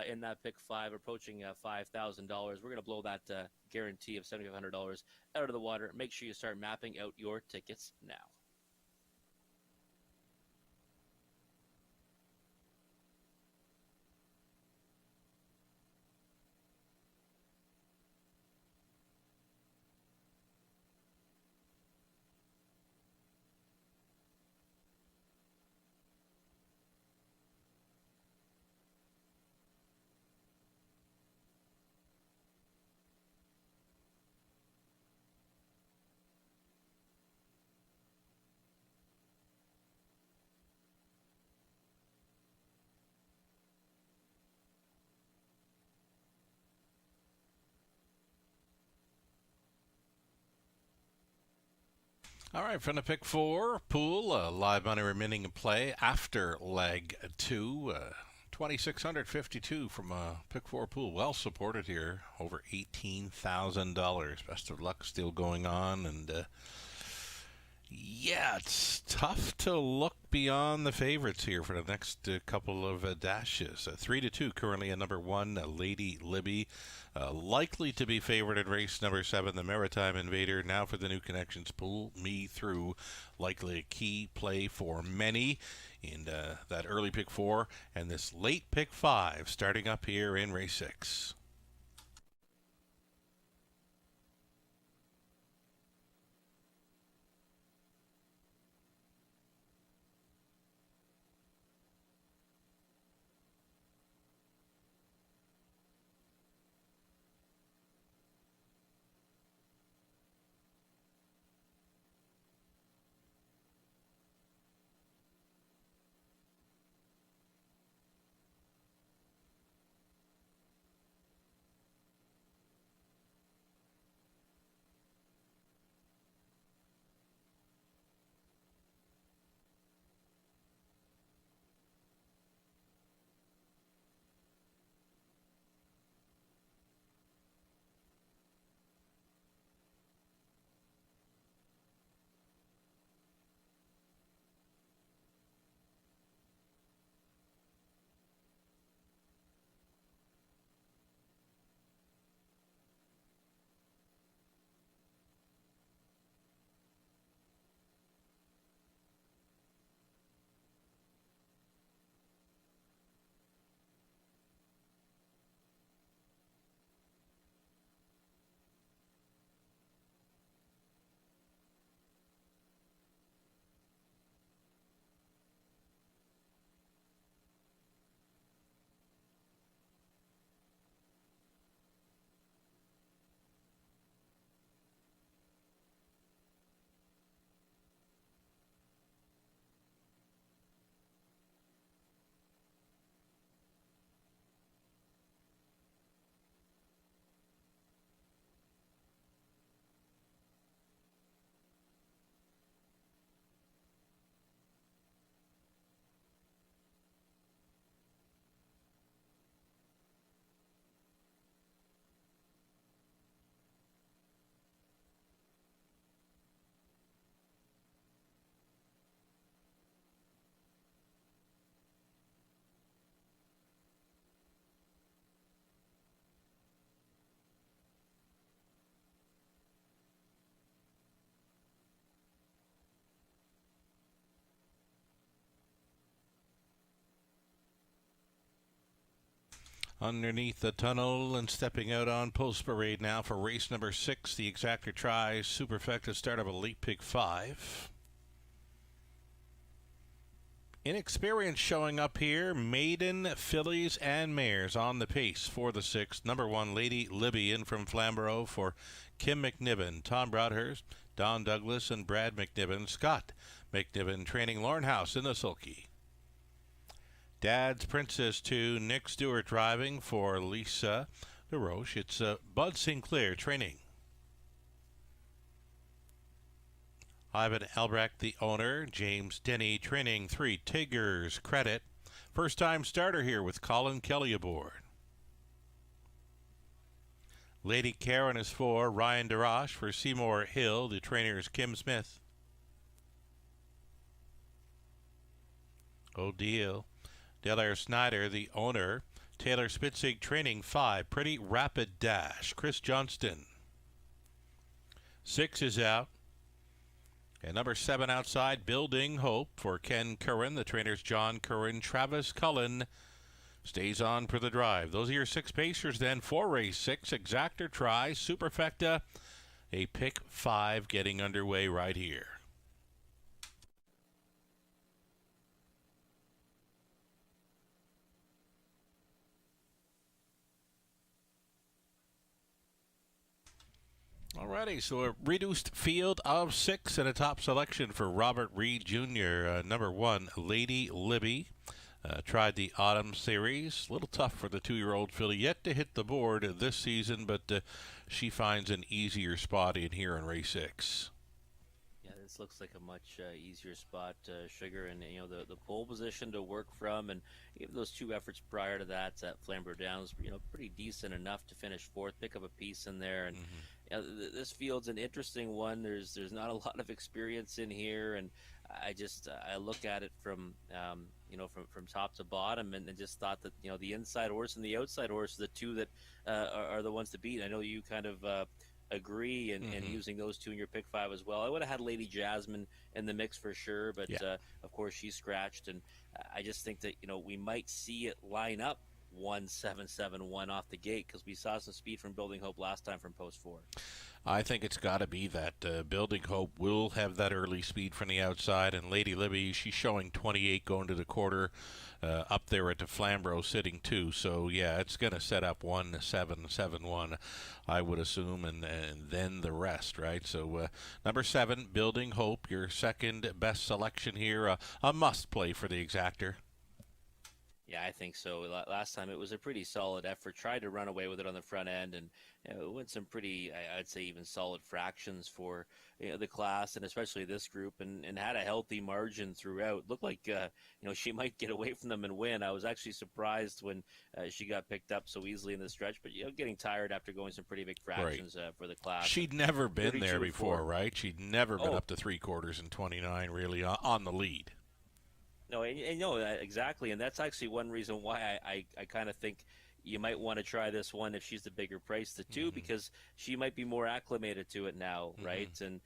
in that pick 5, approaching $5,000. We're going to blow that guarantee of $7,500 out of the water. Make sure you start mapping out your tickets now. All right, from the pick 4 pool, live money remaining in play after leg 2. 2,652 from a pick 4 pool. Well supported here. Over $18,000. Best of luck still going on. And yeah, it's tough to look beyond the favorites here for the next couple of dashes. 3-2 currently at number 1, Lady Libby. Likely to be favored in race number 7, the Maritime Invader. Now for the new connections, Pull Me Through. Likely a key play for many in that early pick 4 and this late pick 5 starting up here in race 6. Underneath the tunnel and stepping out on Post Parade now for race number 6. The Exactor tries Superfecta start of a late pick 5. Inexperience showing up here. Maiden, fillies, and mares on the pace for the 6th. Number 1, Lady Libby in from Flamborough for Kim McNiven, Tom Broadhurst, Don Douglas, and Brad McNiven. Scott McNiven training Lauren House in the sulky. Dad's Princess 2, Nick Stewart driving for Lisa DeRoche. It's Bud Sinclair training. Ivan Albrecht, the owner. James Denny training 3, Tigers Credit. First time starter here with Colin Kelly aboard. Lady Karen is 4, Ryan DeRoche for Seymour Hill. The trainers Kim Smith. O'Deal. Delaire Snyder, the owner. Taylor Spitzig training 5, Pretty Rapid Dash. Chris Johnston. 6 is out. And number 7 outside, Building Hope for Ken Curran. The trainers John Curran, Travis Cullen stays on for the drive. Those are your 6 pacers then for race 6. Exactor try, Superfecta, a pick 5 getting underway right here. Alrighty, so a reduced field of 6 and a top selection for Robert Reed Jr. Number 1, Lady Libby. Tried the Autumn Series. A little tough for the 2-year-old filly. Yet to hit the board this season, but she finds an easier spot in here in race 6. Yeah, this looks like a much easier spot, Sugar, and the pole position to work from, and even those 2 efforts prior to that at Flamborough Downs, pretty decent enough to finish 4th, pick up a piece in there, and this field's an interesting one. There's not a lot of experience in here, and I look at it from from top to bottom, and just thought that the inside horse and the outside horse are the 2 that are the ones to beat. I know you kind of agree and using those 2 in your pick 5 as well. I would have had Lady Jasmine in the mix for sure, but of course she's scratched, and I just think that we might see it line up 1-7-7-1 off the gate, because we saw some speed from Building Hope last time from post 4. I think it's got to be that Building Hope will have that early speed from the outside, and Lady Libby, she's showing 28 going to the quarter, up there at the Flamborough sitting 2. So yeah, it's going to set up 1-7-7-1, I would assume, and then the rest, right? So number 7, Building Hope, your second best selection here, a must play for the exactor. Yeah, I think so. Last time it was a pretty solid effort. Tried to run away with it on the front end, and it went some pretty, I'd say, even solid fractions for the class, and especially this group, and had a healthy margin throughout. Looked like she might get away from them and win. I was actually surprised when she got picked up so easily in the stretch, but getting tired after going some pretty big fractions for the class. She'd never been there before, right? She'd never been up to 3/4 in 29 really on the lead. No, exactly, and that's actually one reason why I kind of think you might want to try this one if she's the bigger price, the 2, because she might be more acclimated to it now, right? And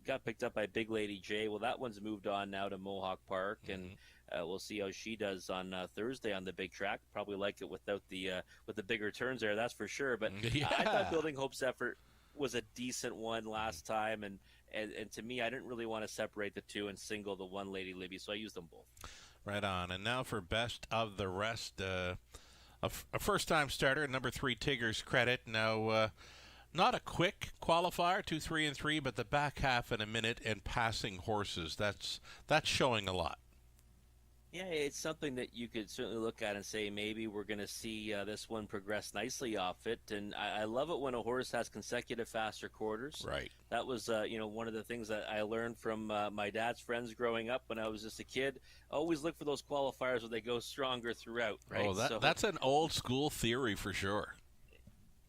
got picked up by Big Lady J. Well, that one's moved on now to Mohawk Park, and we'll see how she does on Thursday on the big track. Probably like it without with the bigger turns there, that's for sure. But I thought Building Hope's effort was a decent one last time, and to me, I didn't really want to separate the 2 and single the 1 Lady Libby, so I used them both. Right on. And now for best of the rest, a first-time starter, number 3, Tigger's Credit. Now, not a quick qualifier, 2, 3, and 3, but the back half in a minute and passing horses. That's showing a lot. Yeah, it's something that you could certainly look at and say maybe we're going to see this one progress nicely off it. And I love it when a horse has consecutive faster quarters. Right. That was, one of the things that I learned from my dad's friends growing up when I was just a kid. Always look for those qualifiers where they go stronger throughout, right? Oh, that's an old school theory for sure.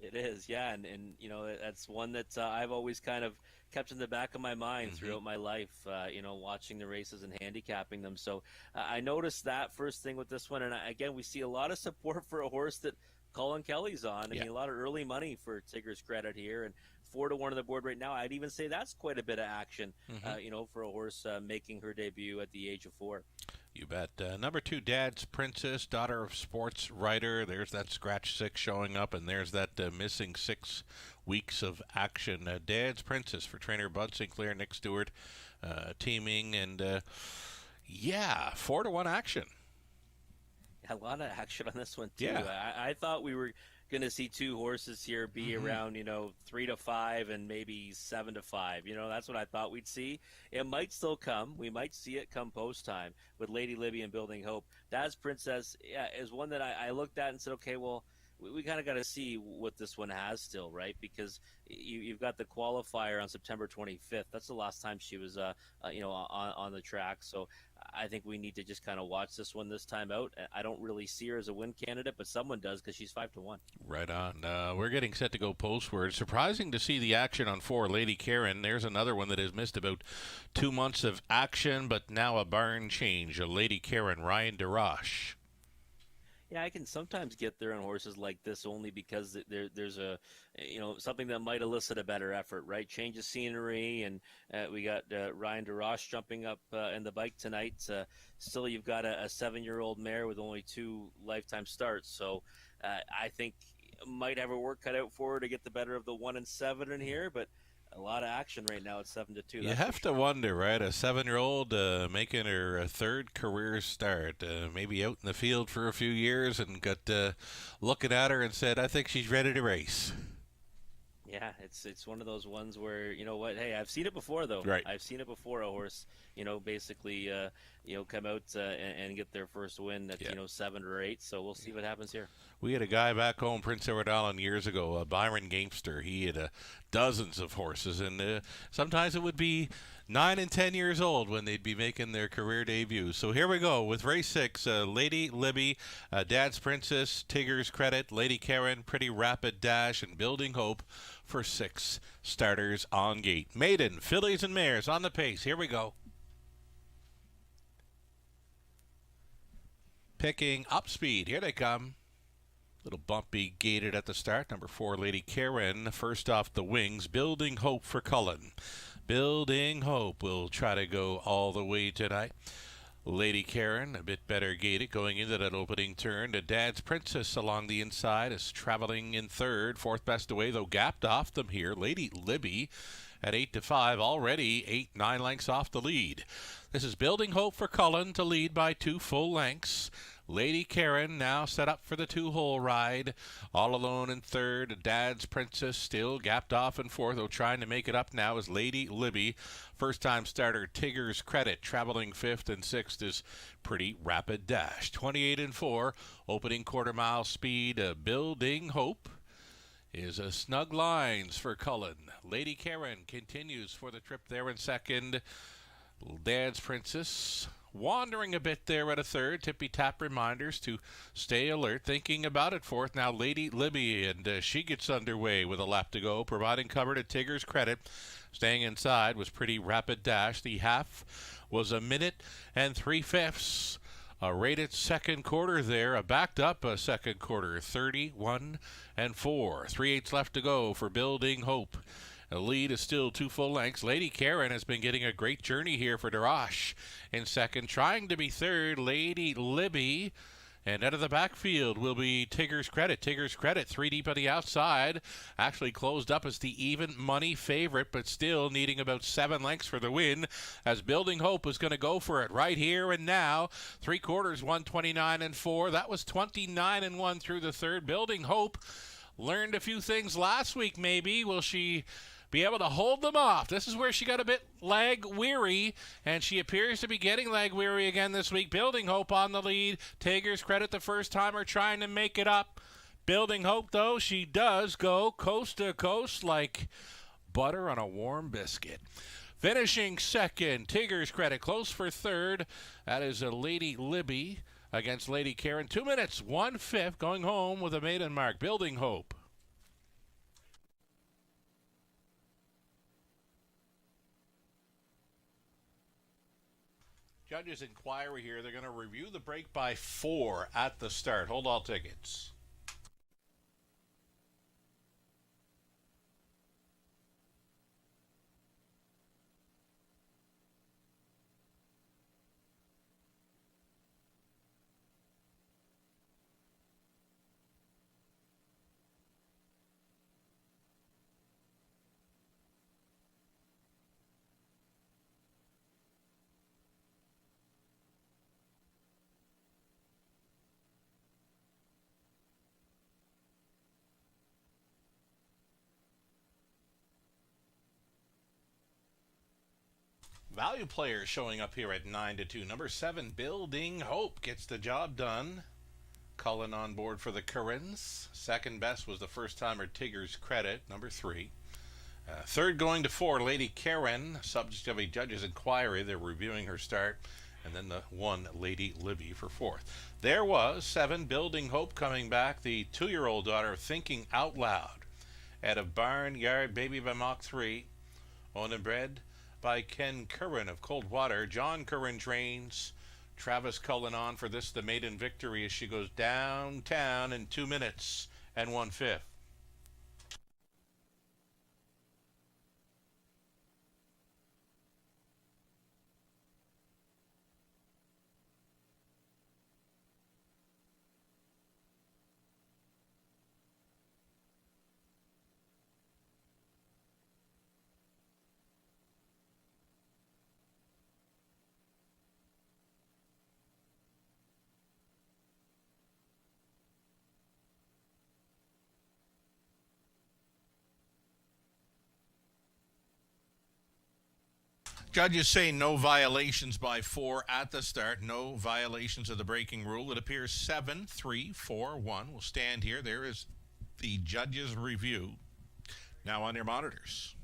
It is, yeah, and that's one that I've always kind of kept in the back of my mind throughout my life, watching the races and handicapping them. So I noticed that first thing with this one, and again, we see a lot of support for a horse that Colin Kelly's on. I mean, a lot of early money for Tigger's Credit here, and 4-1 on the board right now. I'd even say that's quite a bit of action, for a horse making her debut at the age of 4. You bet. Number 2, Dad's Princess, daughter of sports writer. There's that scratch 6 showing up, and there's that missing 6 weeks of action. Dad's Princess for trainer Bud Sinclair, Nick Stewart teaming, and 4-1 action. A lot of action on this one too. Yeah. I thought we were going to see 2 horses here be around 3-5 and maybe 7-5. That's what I thought we'd see. It might still come. We might see it come post time with Lady Libby and Building Hope. Dad's Princess is one that I looked at and said, okay, well, we kind of got to see what this one has still, right? Because you've got the qualifier on September 25th. That's the last time she was, on the track. So I think we need to just kind of watch this one this time out. I don't really see her as a win candidate, but someone does because she's 5-1. Right on. We're getting set to go postward. Surprising to see the action on 4, Lady Karen. There's another one that has missed about 2 months of action, but now a barn change. A Lady Karen, Ryan DeRoche. Yeah, I can sometimes get there on horses like this only because there's a, something that might elicit a better effort, right? Change of scenery, and we got Ryan DeRoche jumping up in the bike tonight. Still, you've got a 7-year-old mare with only 2 lifetime starts, so I think might have her work cut out for her to get the better of the 1 and 7 in here, but a lot of action right now at 7-2. You have to wonder, right? A 7-year-old making her 3rd career start, maybe out in the field for a few years, and got looking at her and said, "I think she's ready to race." Yeah, Yeah, it's one of those ones where, you know what, hey, I've seen it before though. Right. I've seen it before, a horse, basically come out and get their first win at 7 or 8. So we'll see what happens here. We had a guy back home, Prince Edward Island, years ago, Byron Gamester. He had dozens of horses, and sometimes it would be 9 and 10 years old when they'd be making their career debut. So here we go with race 6, Lady Libby, Dad's Princess, Tigger's Credit, Lady Karen, Pretty Rapid Dash, and Building Hope for 6 starters on gate. Maiden, fillies, and mares on the pace. Here we go. Picking up speed. Here they come. Little bumpy gated at the start. Number 4, Lady Karen, first off the wings. Building Hope for Cullen. Building Hope will try to go all the way tonight. Lady Karen, a bit better gated going into that opening turn. The Dad's Princess along the inside is traveling in third. Fourth best away, though, gapped off them here. Lady Libby at 8-5, already 8-9 lengths off the lead. This is Building Hope for Cullen to lead by 2 full lengths. Lady Karen now set up for the 2-hole ride. All alone in third. Dad's Princess still gapped off in fourth. Though trying to make it up now is Lady Libby. First-time starter Tigger's Credit traveling fifth, and sixth is Pretty Rapid Dash. 28-4, opening quarter-mile speed. Building Hope is a snug lines for Cullen. Lady Karen continues for the trip there in second. Dad's Princess wandering a bit there at a third. Tippy-tap reminders to stay alert. Thinking about it fourth. Now Lady Libby, and she gets underway with a lap to go, providing cover to Tigger's Credit. Staying inside was Pretty Rapid Dash. The half was 1 minute and 3/5. A rated second quarter there, a backed up second quarter, 31-4. 3/8 left to go for Building Hope. The lead is still 2 full lengths. Lady Karen has been getting a great journey here for Darash in second. Trying to be third, Lady Libby. And out of the backfield will be Tigger's Credit. Tigger's Credit 3 deep on the outside. Actually closed up as the even money favorite, but still needing about 7 lengths for the win, as Building Hope is going to go for it right here and now. 3/4, 129-4. That was 29-1 through the third. Building Hope learned a few things last week, maybe. Will she be able to hold them off? This is where she got a bit lag weary, and she appears to be getting lag weary again this week. Building Hope on the lead. Tigger's Credit, the first timer, trying to make it up. Building Hope, though, she does go coast to coast like butter on a warm biscuit. Finishing second, Tigger's Credit, close for third. That is a Lady Libby against Lady Karen. 2 minutes, 1/5, going home with a maiden mark. Building Hope. Judges' inquiry here. They're going to review the break by 4 at the start. Hold all tickets. Value players showing up here at 9-2. Number 7, Building Hope, gets the job done. Cullen on board for the Currens. Second best was the first-timer Tigger's Credit, number 3. Third going to 4, Lady Karen, subject of a judge's inquiry. They're reviewing her start. And then the 1, Lady Libby, for 4th. There was 7, Building Hope, coming back. The 2-year-old daughter of Thinking Out Loud at a Barnyard Baby by Mach 3. Owned and bred by Ken Curran of Coldwater. John Curran trains. Travis Cullen on for this, the maiden victory, as she goes downtown in 2 minutes and 1/5. Judges say no violations by 4 at the start. No violations of the braking rule. It appears 7-3-4-1 will stand here. There is the judges' review now on your monitors.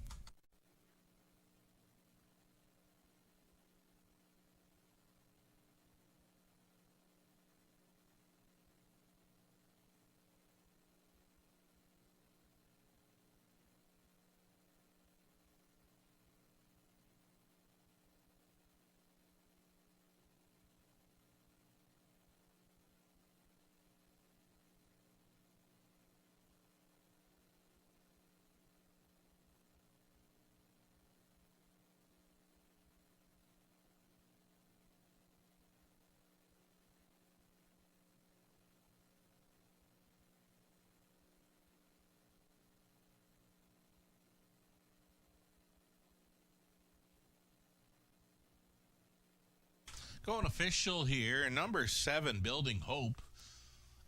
Going official here, number 7, Building Hope,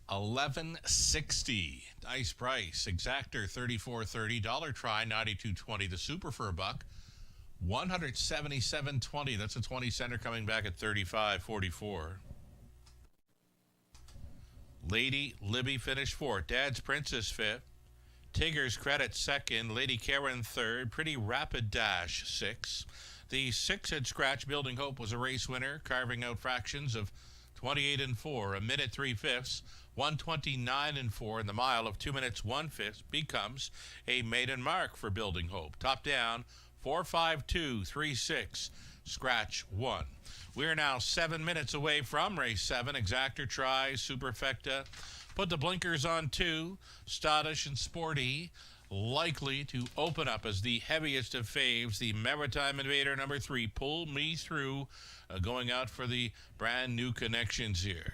$11.60. Nice price. Exactor $34.30. Dollar Try $92.20. The Super for a buck, $177.20. That's a 20 center coming back at $35.44. Lady Libby finished 4th. Dad's Princess 5th. Tigger's Credit 2nd. Lady Karen 3rd. Pretty Rapid Dash 6th. The 6-head scratch, Building Hope, was a race winner, carving out fractions of 28 and 4, a minute 3/5, 129 and 4, and the mile of 2 minutes 1/5 becomes a maiden mark for Building Hope. Top down, 4-5-2-3-6, scratch 1. We are now 7 minutes away from race 7. Exactor Try, Superfecta. Put the blinkers on 2. Stodish and Sporty likely to open up as the heaviest of faves. The Maritime Invader number 3, Pull Me Through, going out for the brand new connections here.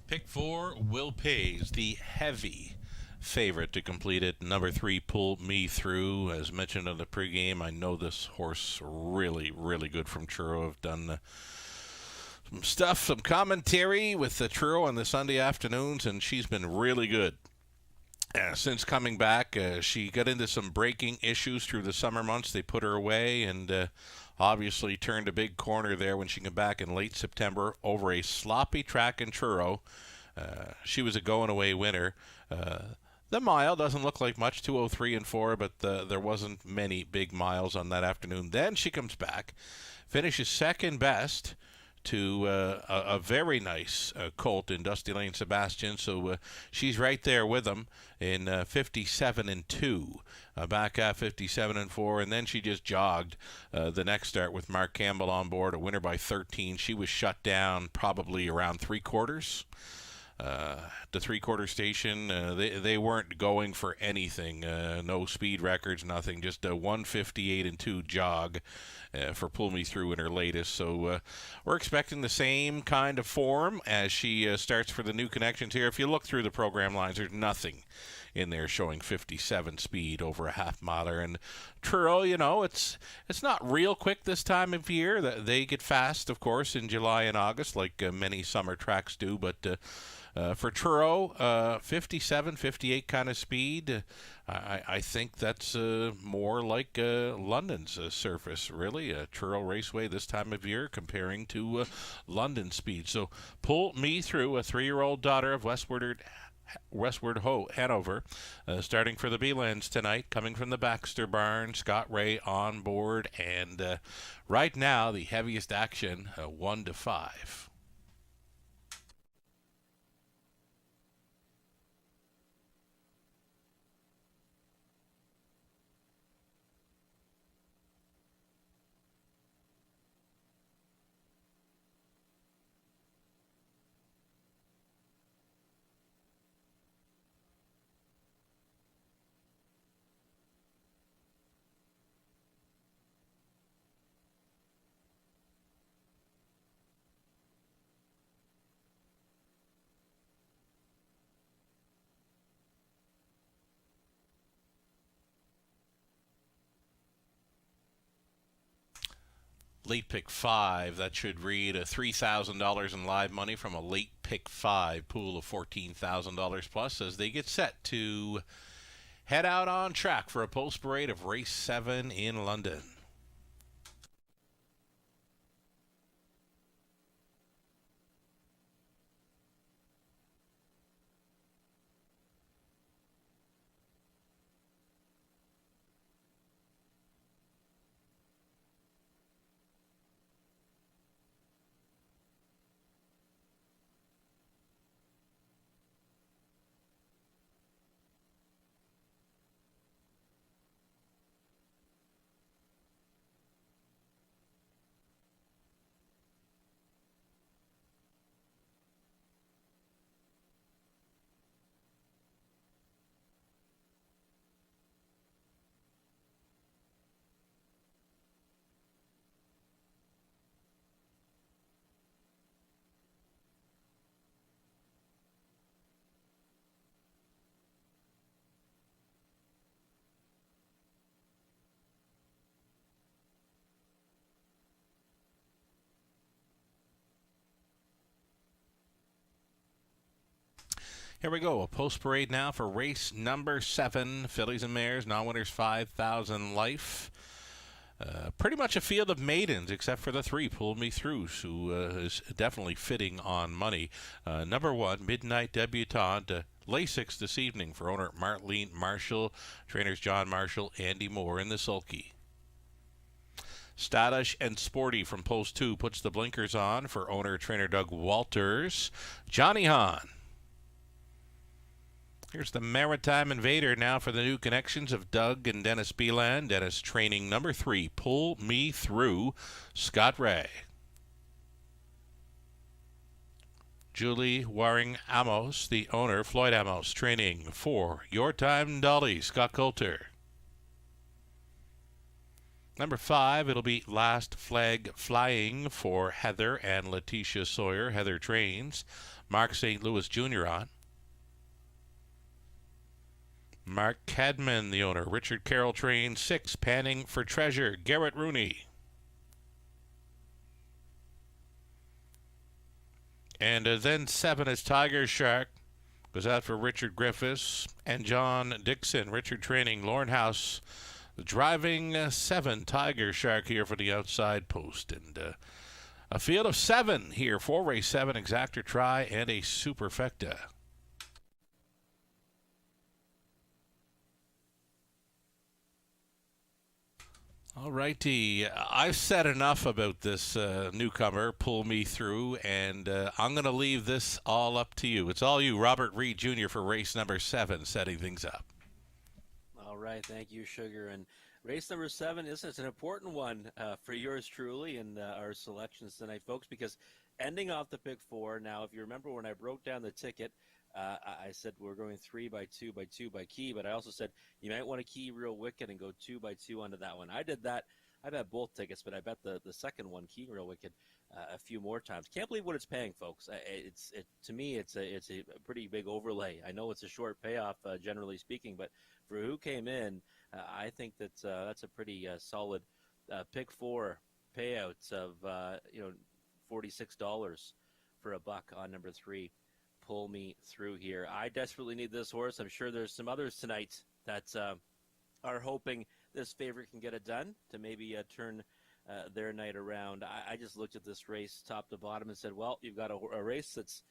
Pick 4, Will Pays, the heavy favorite to complete it. Number 3, Pull Me Through. As mentioned on the pregame, I know this horse really, really good from Truro. I've done some stuff, some commentary with the Truro on the Sunday afternoons, and she's been really good. Since coming back, she got into some braking issues through the summer months. They put her away, and obviously turned a big corner there when she came back in late September over a sloppy track in Truro. She was a going-away winner. The mile doesn't look like much, 2:03 and 4, but there wasn't many big miles on that afternoon. Then she comes back, finishes second best to a very nice colt in Dusty Lane Sebastian. So she's right there with him in 57 and 2, back at 57 and 4, and then she just jogged the next start with Mark Campbell on board, a winner by 13. She was shut down probably around three-quarters. The three-quarter station, they weren't going for anything, no speed records, nothing, just a 158 and 2 jog for Pull Me Through in her latest. So we're expecting the same kind of form as she starts for the new connections here. If you look through the program lines, there's nothing in there showing 57 speed over a half miler. And Truro, you know, it's not real quick this time of year. They get fast, of course, in July and August, like many summer tracks do, but for Truro, 57, 58 kind of speed, I think that's more like London's surface, really. Truro Raceway this time of year comparing to London speed. So Pull Me Through, a 3-year-old daughter of Westward Hanover, starting for the Belands tonight, coming from the Baxter barn. Scott Ray on board, and right now the heaviest action, 1 to 5. Late pick 5, that should read $3,000 in live money from a late pick 5 pool of $14,000 plus as they get set to head out on track for a post parade of race 7 in London. Here we go, a post parade now for race number 7, fillies and mares, non-winners 5,000 life. Pretty much a field of maidens, except for the 3, Pull Me Through, who is definitely fitting on money. Number 1, Midnight Debutante, lay 6 this evening for owner Marlene Marshall, trainers John Marshall, Andy Moore in the sulky. Stylish and Sporty from post 2 puts the blinkers on for owner trainer Doug Walters. Johnny Hahn. Here's the Maritime Invader now for the new connections of Doug and Dennis Beland. Dennis training number 3, Pull Me Through, Scott Ray. Julie Waring Amos, the owner, Floyd Amos, training for Your Time Dolly, Scott Coulter. Number 5, it'll be Last Flag Flying for Heather and Letitia Sawyer. Heather trains. Mark St. Louis Jr. on. Mark Cadman, the owner. Richard Carroll trains. 6, Panning for Treasure. Garrett Rooney. And then 7 is Tiger Shark. Goes out for Richard Griffiths and John Dixon. Richard training. Lorne House driving 7, Tiger Shark here for the outside post. And a field of 7 here for race 7, exactor try and a superfecta. All righty, I've said enough about this newcomer, Pull Me Through, and I'm going to leave this all up to you. It's all you, Robert Reed Jr. for race number 7, setting things up. All right, thank you, Sugar. And race number 7 is an important one for yours truly and our selections tonight, folks, because ending off the pick 4. Now, if you remember when I broke down the ticket, I said we're going 3 by 2 by 2 by key, but I also said you might want to key Real Wicked and go 2 by 2 onto that one. I did that. I bet both tickets, but I bet the second one, Key Real Wicked, a few more times. Can't believe what it's paying, folks. To me, it's a pretty big overlay. I know it's a short payoff, generally speaking, but for who came in, I think that's a pretty solid pick 4 payouts of $46 for a buck on number 3. Pull Me Through here. I desperately need this horse. I'm sure there's some others tonight that are hoping this favorite can get it done to maybe turn their night around. I just looked at this race top to bottom and said, well, you've got a race that's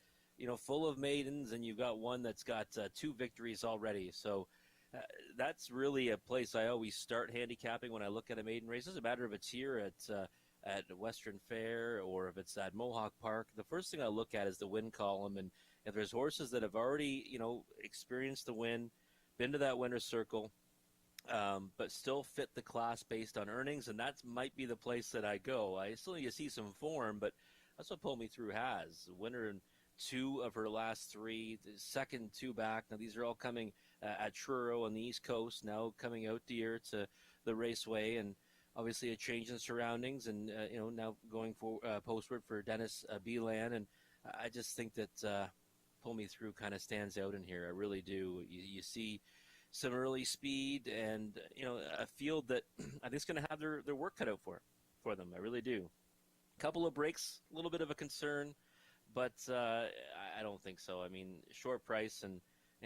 full of maidens, and you've got one that's got 2 victories already. So that's really a place I always start handicapping when I look at a maiden race. It doesn't matter if it's here at Western Fair or if it's at Mohawk Park. The first thing I look at is the win column, and if there's horses that have already, experienced the win, been to that winner's circle, but still fit the class based on earnings, and that might be the place that I go. I still need to see some form, but that's what Pull Me Through has. Winner in 2 of her last 3, the second 2 back. Now, these are all coming at Truro on the East Coast, now coming out here to the Raceway, and obviously a change in surroundings, and, now going postward for Dennis Beelan, and I just think that Pull Me Through kind of stands out in here. I really do. You see some early speed and, a field that I think is going to have their work cut out for them. I really do. A couple of breaks, a little bit of a concern, but I don't think so. I mean, short price, and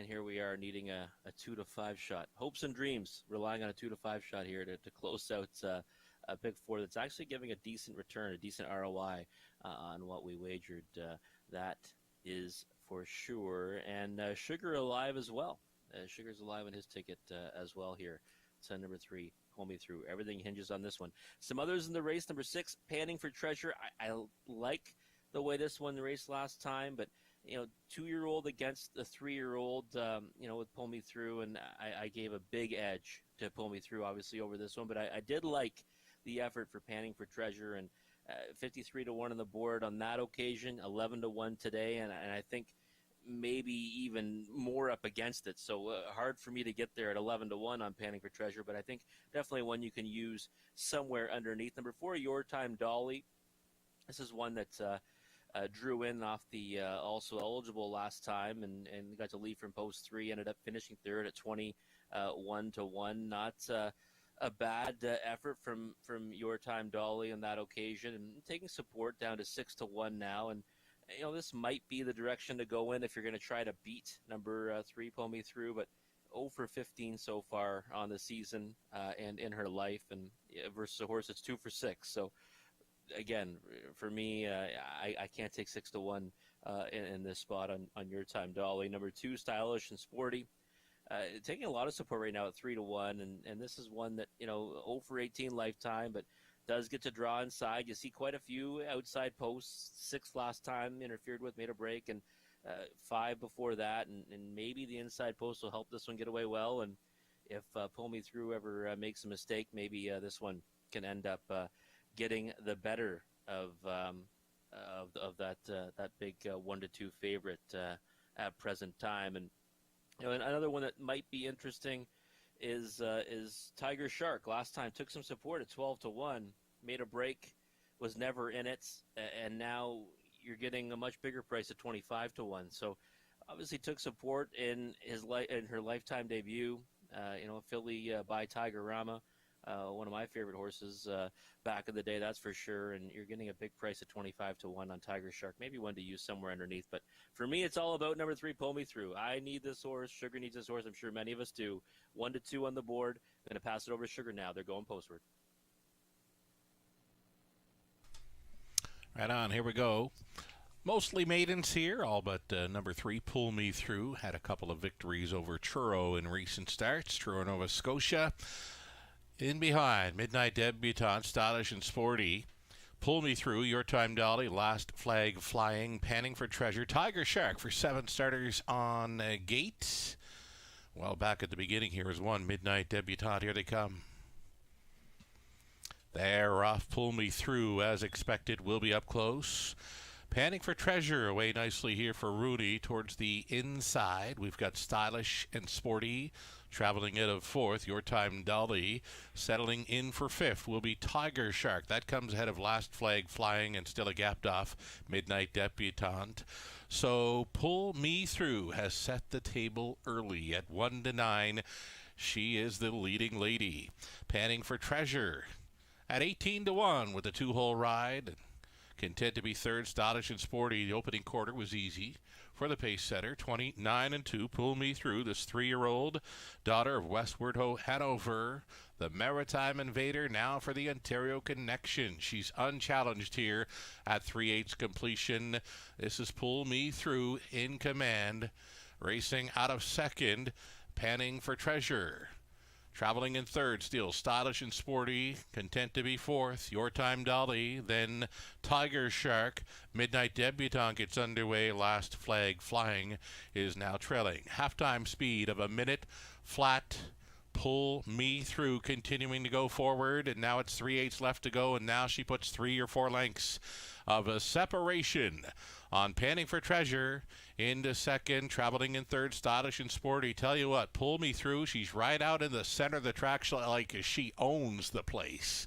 here we are needing a 2 to 5 shot. Hopes and dreams, relying on a 2 to 5 shot here to close out a pick 4 that's actually giving a decent return, a decent ROI on what we wagered. That is for sure. And Sugar alive as well. Sugar's alive in his ticket as well here. So number 3, Pull Me Through. Everything hinges on this one. Some others in the race. Number 6, Panning for Treasure. I like the way this one raced last time, but 2-year-old against the 3-year-old, with Pull Me Through, and I gave a big edge to Pull Me Through, obviously, over this one, but I did like the effort for Panning for Treasure, and 53 to 1 on the board on that occasion, 11 to 1 today, and I think maybe even more up against it. So hard for me to get there at 11 to 1 on Panning for Treasure, but I think definitely one you can use somewhere underneath. Number 4, Your Time Dolly. This is one that drew in off the also eligible last time and got to lead from post 3, ended up finishing third at 21 to 1. Not a bad effort from Your Time Dolly on that occasion, and taking support down to 6 to 1 now. And this might be the direction to go in if you're going to try to beat number 3, Pull Me Through, but 0 for 15 so far on the season and in her life, and versus a horse that's 2 for 6. So again, for me, I can't take 6 to 1 in this spot on Your Time Dolly. Number 2, Stylish and Sporty. Taking a lot of support right now at 3 to 1, and this is one that 0 for 18 lifetime, but does get to draw inside. You see quite a few outside posts. 6 last time interfered with, made a break, and 5 before that, and maybe the inside post will help this one get away well. And if Pull Me Through ever makes a mistake, maybe this one can end up getting the better of that big 1 to 2 favorite at present time. And another one that might be interesting is Tiger Shark. Last time took some support at 12-1, made a break, was never in it, and now you're getting a much bigger price at 25-1. So obviously took support in her lifetime debut. A filly by Tiger Rama. One of my favorite horses back in the day, that's for sure. And you're getting a big price at 25-1 on Tiger Shark. Maybe one to use somewhere underneath. But for me, it's all about number 3, Pull Me Through. I need this horse. Sugar needs this horse. I'm sure many of us do. 1-2 on the board. I'm going to pass it over to Sugar now. They're going postward. Right on. Here we go. Mostly maidens here, all but number 3, Pull Me Through. Had a couple of victories over Truro in recent starts. Truro, Nova Scotia. In behind, Midnight Debutante, Stylish and Sporty. Pull Me Through, Your Time Dolly, Last Flag Flying, Panning for Treasure. Tiger Shark for 7 starters on gate. Well, back at the beginning here is 1, Midnight Debutante. Here they come. They're off. Pull Me Through, as expected, will be up close. Panning for Treasure away nicely here for Rudy towards the inside. We've got Stylish and Sporty traveling in of 4th. Your Time Dolly settling in for 5th will be Tiger Shark. That comes ahead of Last Flag Flying and still a gapped off Midnight Debutante. So Pull Me Through has set the table early at 1-9. She is the leading lady. Panning for Treasure at 18-1 with a 2-hole ride. Content to be 3rd, Stylish and Sporty. The opening quarter was easy for the pace setter. 29-2. Pull Me Through. This 3-year-old daughter of Westward Ho Hanover. The Maritime Invader now for the Ontario Connection. She's unchallenged here at 3/8 completion. This is Pull Me Through in command. Racing out of 2nd. Panning for Treasure. Traveling in 3rd, still Stylish and Sporty, Content to be 4th, Your Time Dolly, then Tiger Shark. Midnight Debutante gets underway, Last Flag Flying is now trailing. Halftime speed of a minute flat. Pull Me Through continuing to go forward, and now it's 3/8 left to go, and now she puts 3 or 4 lengths of a separation on Panning for Treasure into 2nd, traveling in 3rd, Stylish and Sporty. Tell you what, Pull Me Through, she's right out in the center of the track like she owns the place.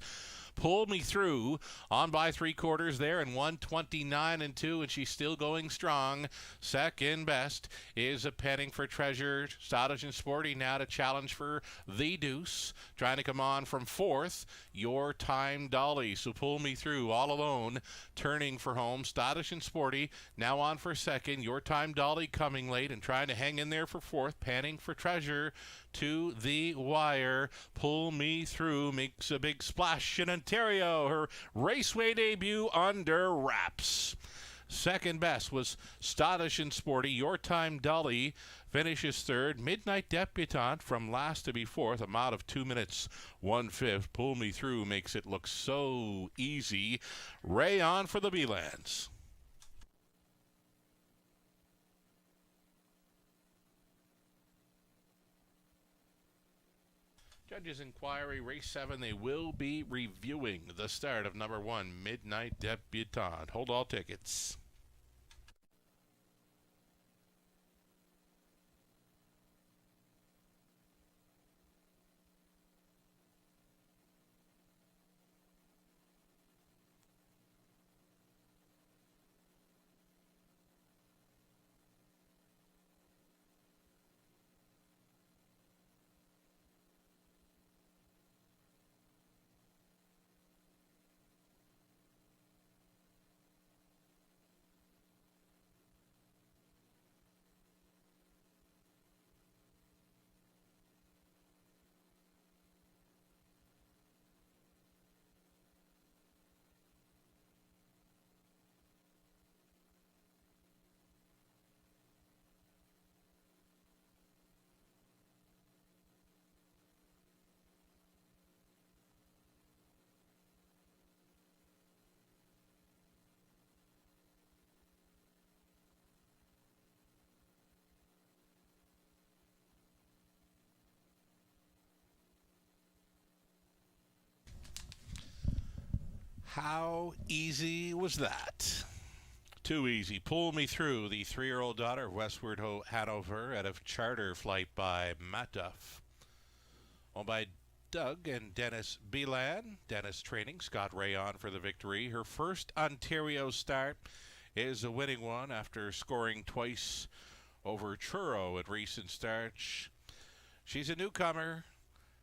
Pull Me Through on by 3/4 there and 1:29-2, and she's still going strong. Second best is a Panning for Treasure. Stylish and Sporty now to challenge for the deuce. Trying to come on from 4th, Your Time Dolly. So Pull Me Through all alone, turning for home. Stylish and Sporty now on for 2nd. Your Time Dolly coming late and trying to hang in there for 4th. Panning for Treasure to the wire. Pull Me Through makes a big splash in Ontario. Her Raceway debut under wraps. Second best was Stylish and Sporty. Your Time Dolly finishes 3rd. Midnight Debutante from last to be 4th. A mile of 2 minutes, 1/5. Pull Me Through makes it look so easy. Ray on for the Beelands. Judges' inquiry, race 7, they will be reviewing the start of number 1, Midnight Debutante. Hold all tickets. How easy was that? Too easy. Pull Me Through, the 3-year-old daughter of Westward Ho Hanover out of charter flight by Matt Duff. Owned by Doug and Dennis Belan. Dennis training. Scott Ray on for the victory. Her first Ontario start is a winning one after scoring twice over Truro at recent starts. She's a newcomer.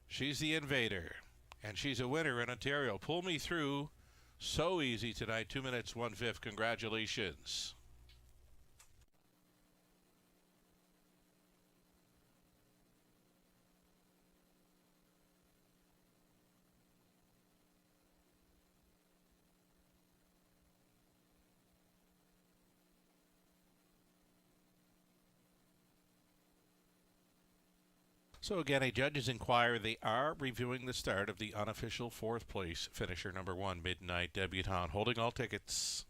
She's the invader. And she's a winner in Ontario. Pull Me Through. So easy tonight. 2 minutes, 1/5. Congratulations. So again, a judge's inquiry. They are reviewing the start of the unofficial fourth place finisher number 1, Midnight Debutante, holding all tickets.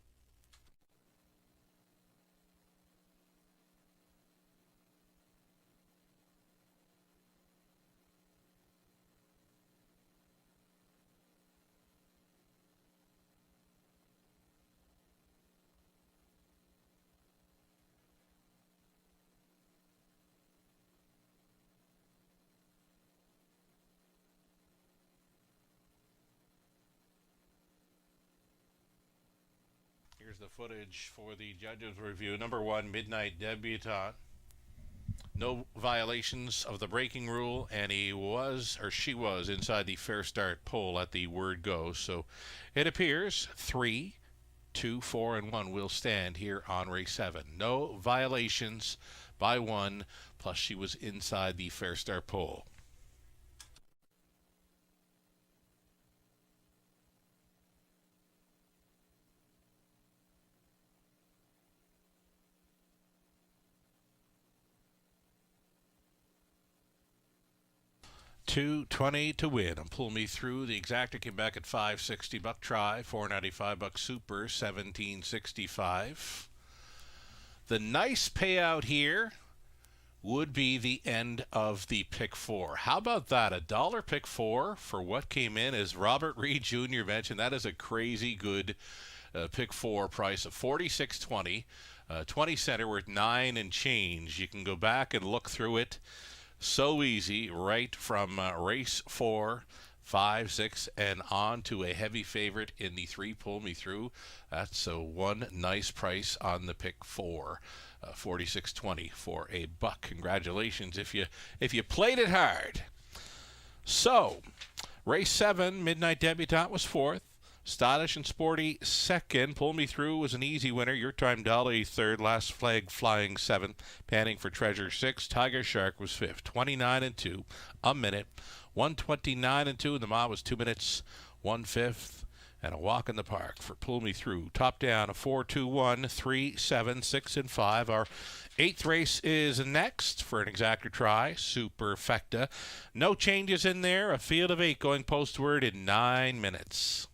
Here's the footage for the judge's review. Number 1, Midnight Debutante. No violations of the braking rule, and she was inside the fair start pole at the word go. So it appears 3, 2, 4, and 1 will stand here on race 7. No violations by 1, plus she was inside the fair start pole. $2.20 to win and Pull Me Through. The exacta came back at $5.60 buck try, $4.95 buck super, $17.65. The nice payout here would be the end of the pick 4. How about that? $1 pick 4 for what came in, as Robert Reed Jr. mentioned. That is a crazy good pick 4 price of $46.20. 20 center worth 9 and change. You can go back and look through it. So easy, right from race 4, 5, 6, and on to a heavy favorite in the 3, Pull Me Through. That's one nice price on the pick 4, $46.20 for a buck. Congratulations if you played it hard. So, race 7, Midnight Debutante was 4th. Stylish and Sporty 2nd. Pull Me Through was an easy winner. Your Time Dolly 3rd. Last Flag Flying 7th. Panning for Treasure 6th. Tiger Shark was 5th. 29-2. A minute. 129-2. And the mile was 2 minutes 1/5. And a walk in the park for Pull Me Through. Top down a 4-2-1, 3, 7, 6, and 5. Our 8th race is next for an exacta try. Superfecta. No changes in there. A field of 8 going postward in 9 minutes.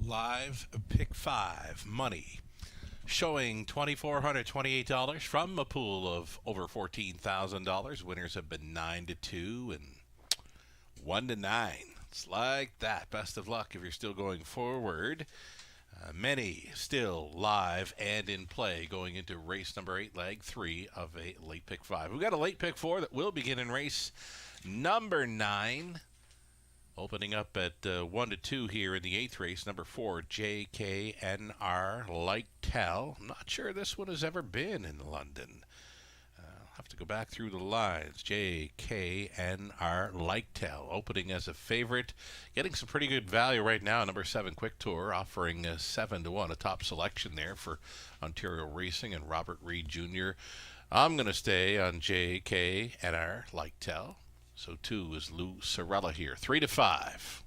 live pick 5 money. Showing $2,428 from a pool of over $14,000. Winners have been 9-2 and 1-9. It's like that. Best of luck if you're still going forward. Many still live and in play going into race number 8, leg 3 of a late pick 5. We've got a late pick 4 that will begin in race number 9. Opening up at 1-2 here in the 8th race, number 4, JKNR Lightel. I'm not sure this one has ever been in London. I'll have to go back through the lines. JKNR Lightel opening as a favorite. Getting some pretty good value right now. Number 7, Quick Tour, offering 7-1, a top selection there for Ontario Racing and Robert Reed Jr. I'm going to stay on JKNR Lightel. So 2 is Lou Sorella here. 3-5.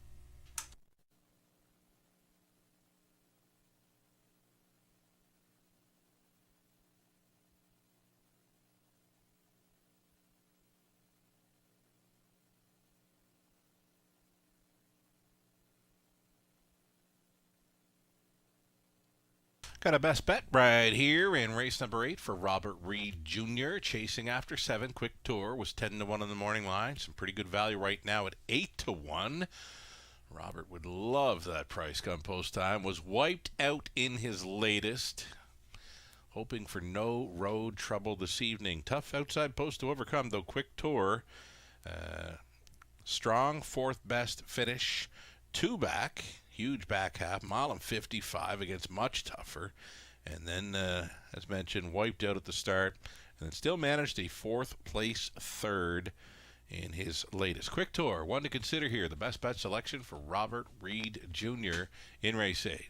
Got a best bet right here in race number 8 for Robert Reed Jr. Chasing after 7. Quick Tour was 10-1 on the morning line. Some pretty good value right now at 8-1. Robert would love that price come post time. Was wiped out in his latest. Hoping for no road trouble this evening. Tough outside post to overcome, though. Quick Tour. Strong 4th best finish. 2 back. Huge back half, mile and 55 against much tougher. And then, as mentioned, wiped out at the start. And then still managed a 4th place 3rd in his latest. Quick Tour, one to consider here. The best bet selection for Robert Reed Jr. in race 8.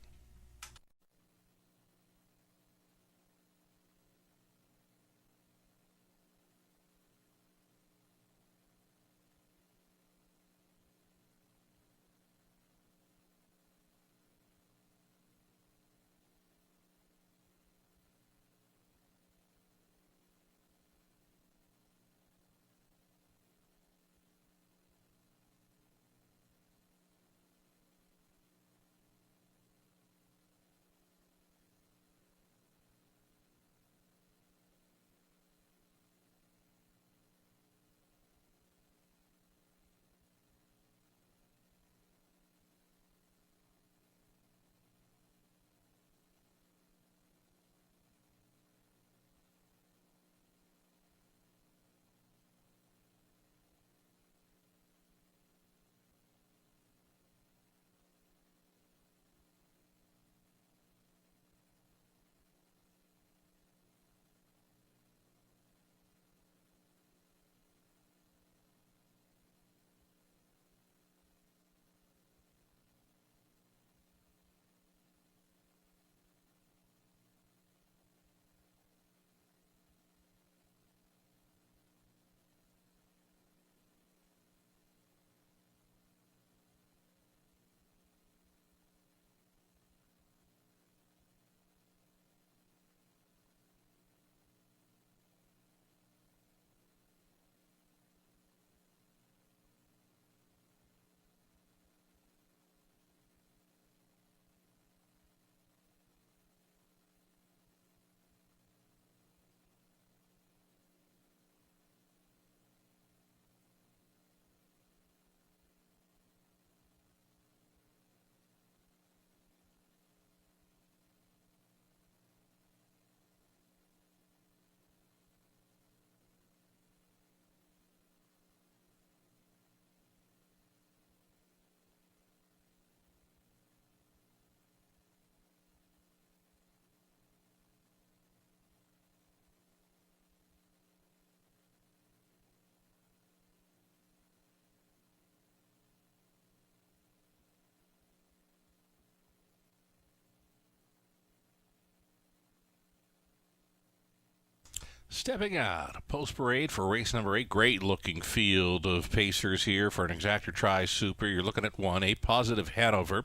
Stepping out, post parade for race number 8. Great looking field of pacers here for an Exactor Tri Super. You're looking at 1, A Positive Hanover.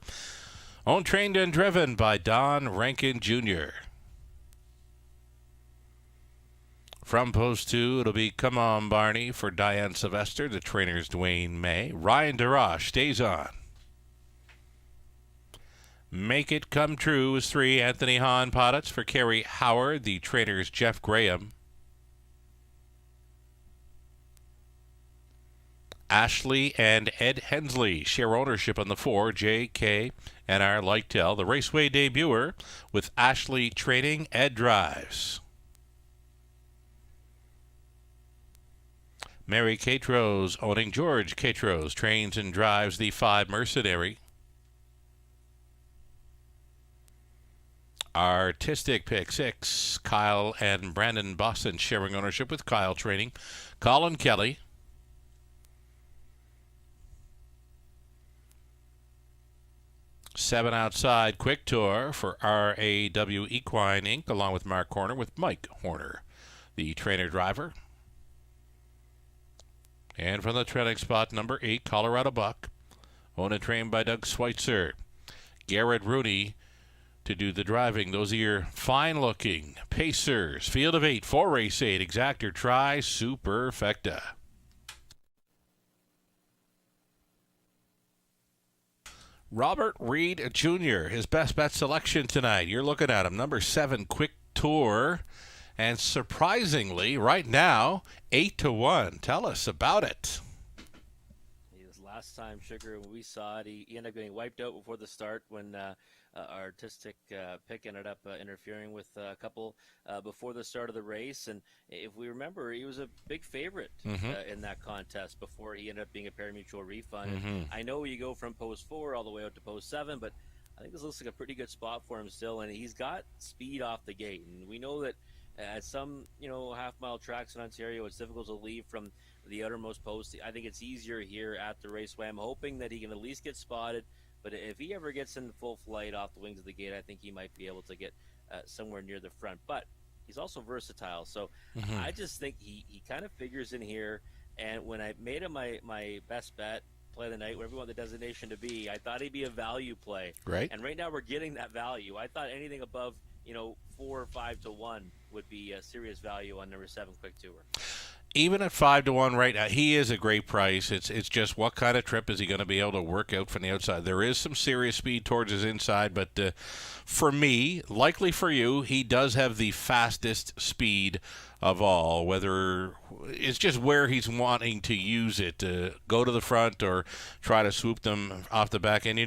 Owned, trained, and driven by Don Rankin Jr. From post 2, it'll be Come On Barney for Diane Sylvester. The trainer's Dwayne May. Ryan DeRoche stays on. Make It Come True is 3. Anthony Hahn Poddits for Kerry Howard. The trainers Jeff Graham. Ashley and Ed Hensley share ownership on the 4. J.K. and our Lightel. The Raceway debuter with Ashley trading, Ed drives. Mary Catrose owning George Catrose trains and drives the 5 Mercenary. Artistic pick 6. Kyle and Brandon Boston sharing ownership with Kyle training. Colin Kelly. Seven outside quick tour for RAW Equine Inc. along with Mark Horner with Mike Horner, the trainer driver. And from the trailing spot, number 8, Colorado Buck, owned and trained by Doug Schweitzer. Garrett Rooney to do the driving. Those are your fine-looking Pacers. Field of 8, 4 race 8, Exactor Tri Superfecta. Robert Reed Jr., his best bet selection tonight. You're looking at him, number 7, Quick Tour. And surprisingly, right now, 8-1. Tell us about it. His last time, Sugar, when we saw it, he ended up getting wiped out before the start when artistic pick ended up interfering with a couple before the start of the race. And if we remember, he was a big favorite in that contest before he ended up being a pari-mutuel refund. I know you go from post 4 all the way out to post 7, but I think this looks like a pretty good spot for him still, and he's got speed off the gate. And we know that at some, half-mile tracks in Ontario, it's difficult to leave from the outermost post. I think it's easier here at the Raceway. I'm hoping that he can at least get spotted, but if he ever gets in full flight off the wings of the gate, I think he might be able to get somewhere near the front. But he's also versatile, so I just think he kind of figures in here. And when I made him my best bet, play of the night, whatever you want the designation to be, I thought he'd be a value play. Right. And right now we're getting that value. I thought anything above 4 or 5-1 would be a serious value on number 7 Quick Tour. Even at 5-1 right now, he is a great price. It's just what kind of trip is he going to be able to work out from the outside? There is some serious speed towards his inside, but for me, likely for you, he does have the fastest speed of all, whether it's just where he's wanting to use it, to go to the front or try to swoop them off the back end.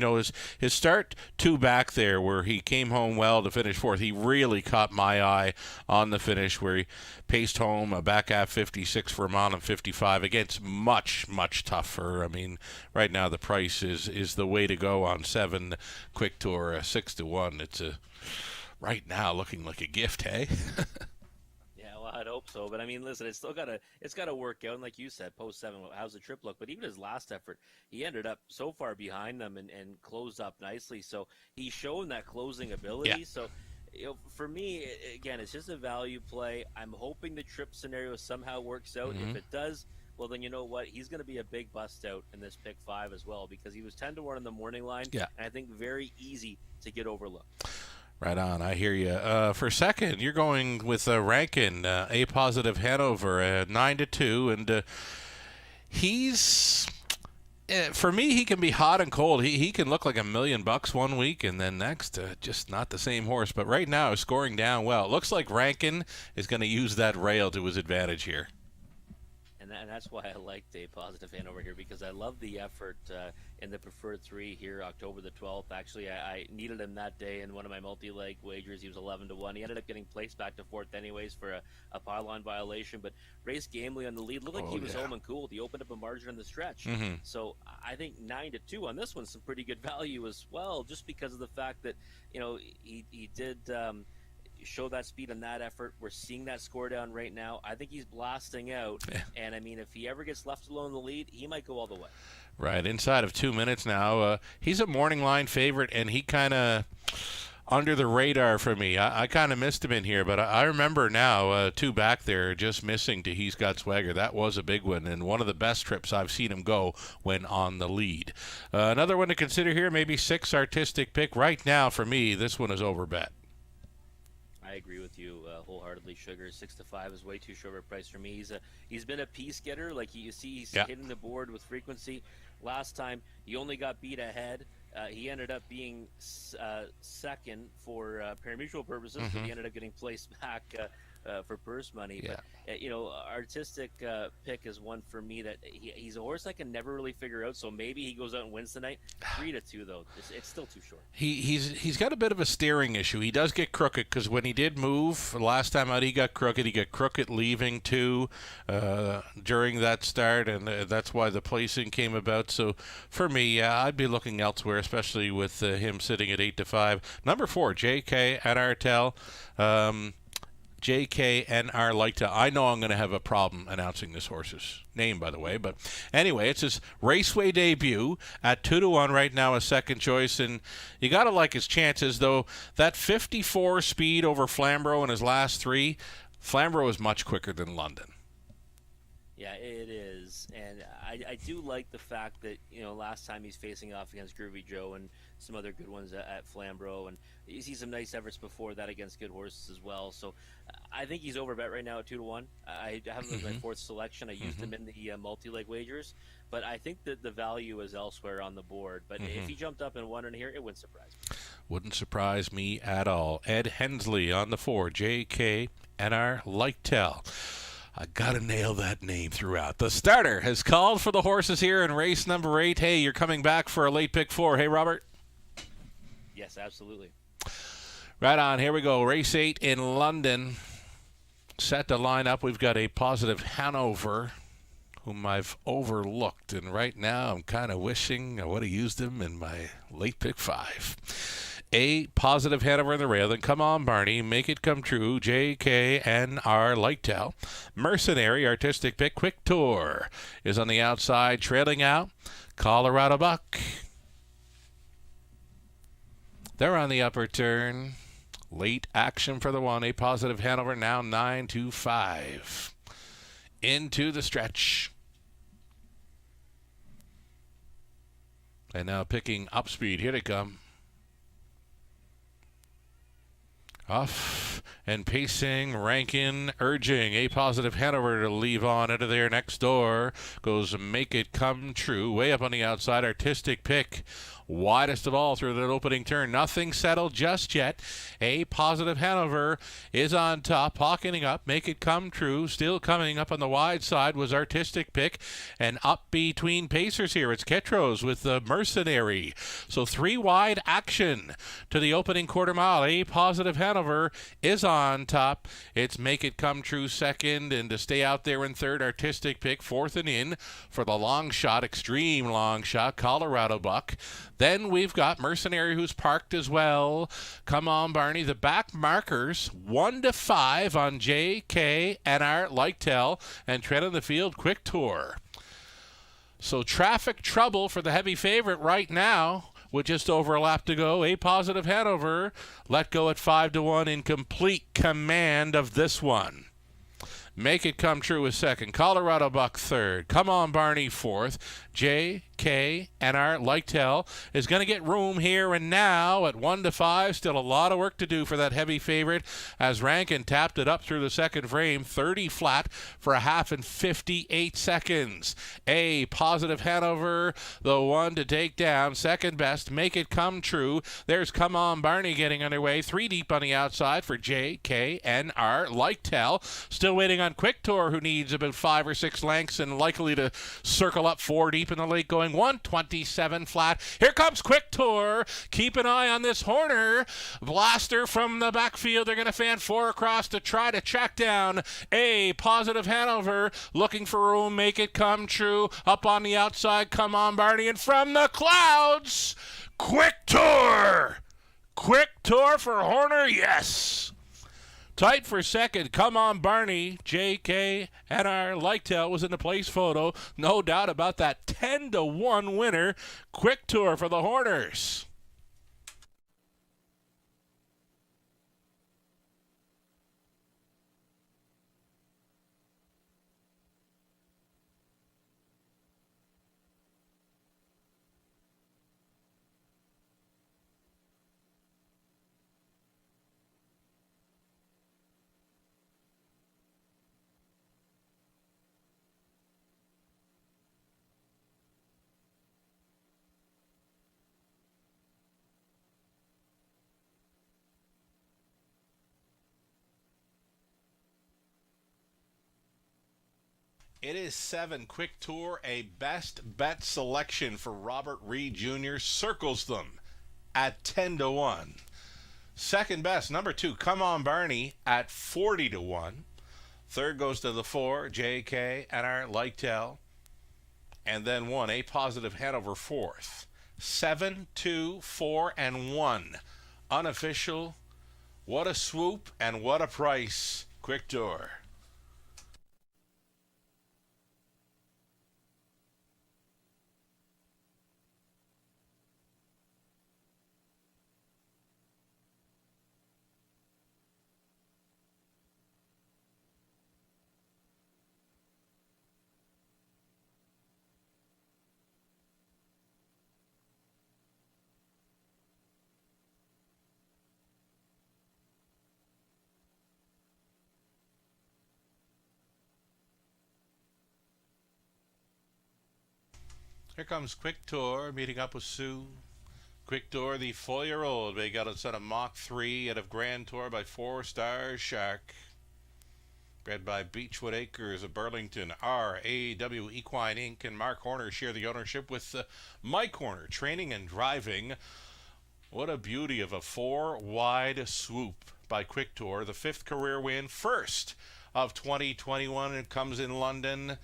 His start 2 back there where he came home well to finish 4th, he really caught my eye on the finish where he paced home a back half 56 for a mile and 55 against much, much tougher. I mean, right now the price is the way to go on 7 Quick Tour, 6-1. It's right now looking like a gift, hey? I'd hope so, but I mean, listen, it's got to work out. And like you said, post 7, how's the trip look? But even his last effort, he ended up so far behind them and closed up nicely. So he's shown that closing ability. Yeah. So for me, again, it's just a value play. I'm hoping the trip scenario somehow works out. If it does, well, then you know what? He's going to be a big bust out in this pick 5 as well, because he was 10-1 in the morning line. Yeah. And I think very easy to get overlooked. Right on, I hear you. For second, you're going with Rankin, A Positive Hanover, 9-2, and he's for me, he can be hot and cold. He can look like $1 million one week, and then next, just not the same horse. But right now, scoring down well. It looks like Rankin is going to use that rail to his advantage here. And that's why I like A Positive Hanover here, because I love the effort in the preferred 3 here, October the 12th. Actually, I needed him that day in one of my multi-leg wagers. He was 11-1. He ended up getting placed back to 4th anyways for a pylon violation. But Race Gamely on the lead looked like he was home and cooled. He opened up a margin in the stretch. So I think 9-2 on this one, some pretty good value as well, just because of the fact that he did. Show that speed and that effort. We're seeing that score down right now. I think he's blasting out. Yeah. And I mean, if he ever gets left alone in the lead, he might go all the way. Right. Inside of 2 minutes now. He's a morning line favorite, and he kind of under the radar for me. I kind of missed him in here, but I remember now 2 back there just missing to He's Got Swagger. That was a big one, and one of the best trips I've seen him go when on the lead. Another one to consider here, maybe 6 Artistic Pick. Right now, for me, this one is overbet. I agree with you wholeheartedly. Sugar 6-5 is way too short of a price for me. He's been a piece getter. Like you see, he's hitting the board with frequency. Last time he only got beat ahead He ended up being second for parimutuel purposes, but he ended up getting placed back for purse money. Yeah. But artistic pick is one for me that he's a horse I can never really figure out. So maybe he goes out and wins tonight. 3-2 though, it's still too short. He's got a bit of a steering issue. He does get crooked because when he did move last time out, he got crooked. He got crooked leaving too during that start, and that's why the placing came about. So for me, I'd be looking elsewhere, especially with him sitting at 8-5. Number 4, J.K. at Artel. JKNR Leichtel. I know I'm going to have a problem announcing this horse's name, by the way. But anyway, it's his Raceway debut at 2-1 right now, a second choice. And you got to like his chances, though. That 54 speed over Flamborough in his last 3, Flamborough is much quicker than London. Yeah, it is. And I do like the fact that, last time he's facing off against Groovy Joe and some other good ones at Flamborough. And you see some nice efforts before that against good horses as well. So I think he's overbet right now at 2-1. I have him as my 4th selection. I used him in the multi-leg wagers. But I think that the value is elsewhere on the board. But if he jumped up and won in here, it wouldn't surprise me. Wouldn't surprise me at all. Ed Hensley on the 4, JKNR Leichtel. I gotta nail that name throughout. The starter has called for the horses here in race number 8. Hey, you're coming back for a late pick 4. Hey, Robert? Yes, absolutely. Right on. Here we go. Race 8 in London. Set to line up. We've got a Positive Hanover, whom I've overlooked. And right now I'm kind of wishing I would have used him in my late pick 5. A Positive Hanover in the rail. Then Come On Barney, Make It Come True, JKNR Leichtel. Mercenary, artistic pick, Quick Tour is on the outside, trailing out. Colorado Buck. They're on the upper turn. Late action for the 1. A Positive Hanover now 9-5. Into the stretch. And now picking up speed. Here they come. Off and pacing, Rankin urging A Positive Hanover to leave on into there next door. Goes Make It Come True. Way up on the outside, artistic pick. Widest of all through that opening turn. Nothing settled just yet. A Positive Hanover is on top, pocketing up. Make It Come True. Still coming up on the wide side was artistic pick. And up between pacers here, it's Ketros with the Mercenary. So 3 wide action to the opening quarter mile. A Positive Hanover is on top. It's Make It Come True second, and to stay out there in third, artistic pick. 4th and in for the long shot, extreme long shot, Colorado Buck. Then we've got Mercenary, who's parked as well. Come On Barney. The back markers 1-5 on JKNR Leichtel, and tread on the field, Quick Tour. So traffic trouble for the heavy favorite right now. With just over a lap to go, A Positive Hanover let go at 5-1 in complete command of this one. Make It Come True is second. Colorado Buck third. Come On Barney fourth. JKNR Leichtel is going to get room here and now at 1-5. Still a lot of work to do for that heavy favorite as Rankin tapped it up through the second frame. 30 flat for a half and 58 seconds. A Positive Hanover, the one to take down. Second best, Make It Come True. There's Come On Barney getting underway. 3 deep on the outside for JKNR Leichtel. Still waiting on Quick Tour, who needs about 5 or 6 lengths and likely to circle up 4 deep in the late going. 127 flat. Here comes Quick Tour. Keep an eye on this Horner. Blaster from the backfield. They're going to fan 4 across to try to track down A Positive Hanover. Looking for room. Make It Come True. Up on the outside. Come On Barney. And from the clouds, Quick Tour. Quick Tour for Horner. Yes. Tight for second. Come On Barney. JKNR Leichtel was in the place photo. No doubt about that 10-1 winner. Quick Tour for the Horners. It is 7. Quick Tour, a best bet selection for Robert Reed Jr. circles them at 10 to 1. Second best, number 2, Come On Barney at 40 to 1. Third goes to the 4, JK and our Lightel. And then 1, A Positive Hanover fourth. 7, 2, 4, and 1. Unofficial. What a swoop and what a price. Quick Tour. Here comes Quick Tour meeting up with Sue. Quick Tour, the 4-year-old. They got a set of Mach 3 out of Grand Tour by 4 Star Shark. Bred by Beechwood Acres of Burlington. RAW Equine Inc. and Mark Horner share the ownership with Mike Horner, training and driving. What a beauty of a 4-wide swoop by Quick Tour. The 5th career win, first of 2021. It comes in London.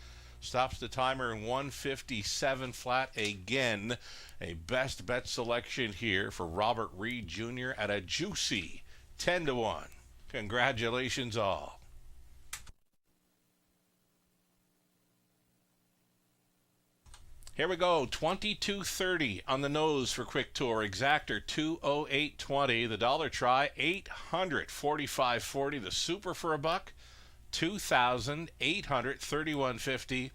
Stops the timer in 157 flat again. A best bet selection here for Robert Reed Jr. at a juicy 10 to 1. Congratulations all. Here we go, 22.30 on the nose for Quick Tour. Exactor 208.20. The dollar try 845.40. The super for a buck 2,831.50.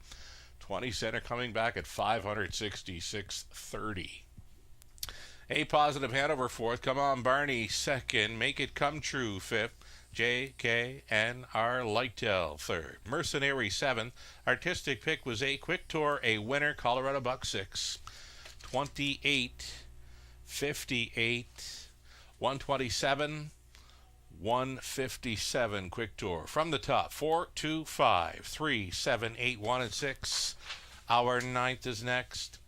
20 center coming back at 566.30. A Positive Hanover fourth. Come On Barney second. Make It Come True fifth. JK and our Lightel third. Mercenary seventh. Artistic pick was A. Quick Tour, a winner. Colorado buck 6. 28, 58, 127. 157 Quick Tour. From the top, 4, 2, 5, 3, 7, 8, 1, and 6. Our 9th is next.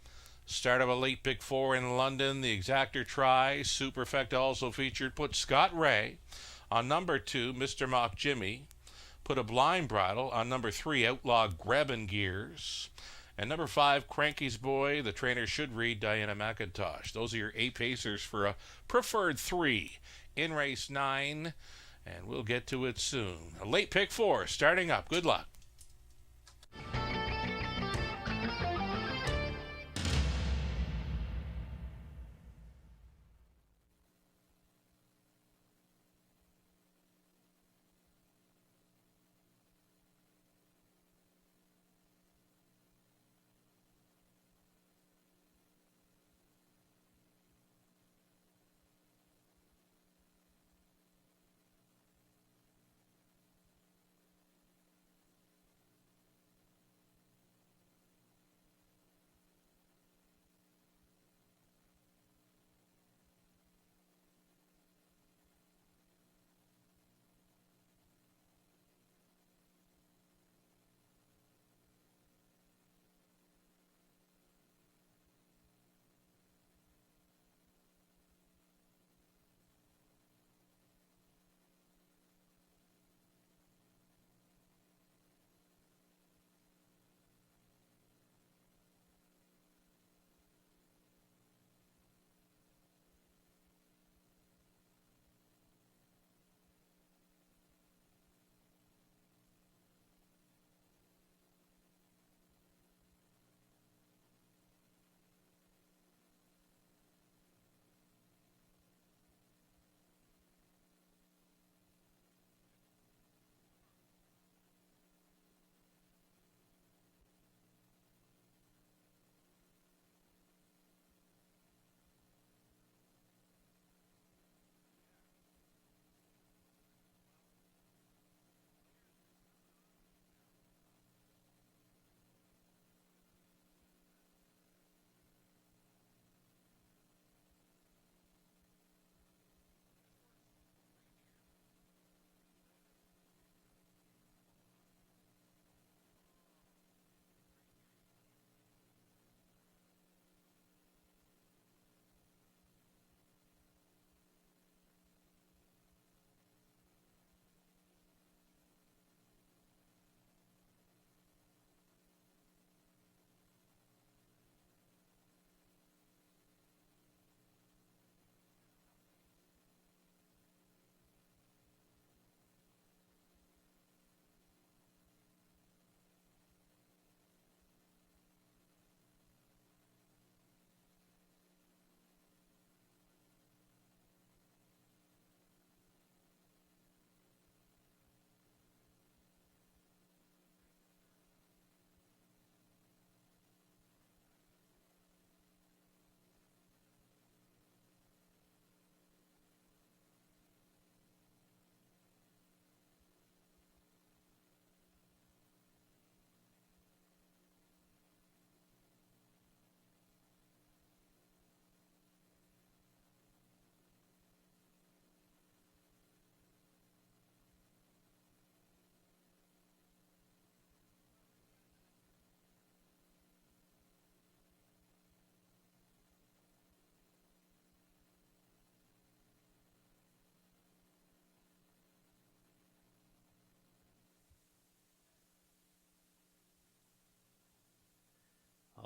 Start of a late pick 4 in London. The Exactor try. Superfect also featured. Put Scott Ray on number 2, Mr. Mock Jimmy. Put a blind bridle on number 3, Outlaw Grabbin' Gears. And number 5, Cranky's Boy. The trainer should read Diana McIntosh. Those are your 8 pacers for a preferred 3. In race 9, and we'll get to it soon. A late pick 4 starting up. Good luck.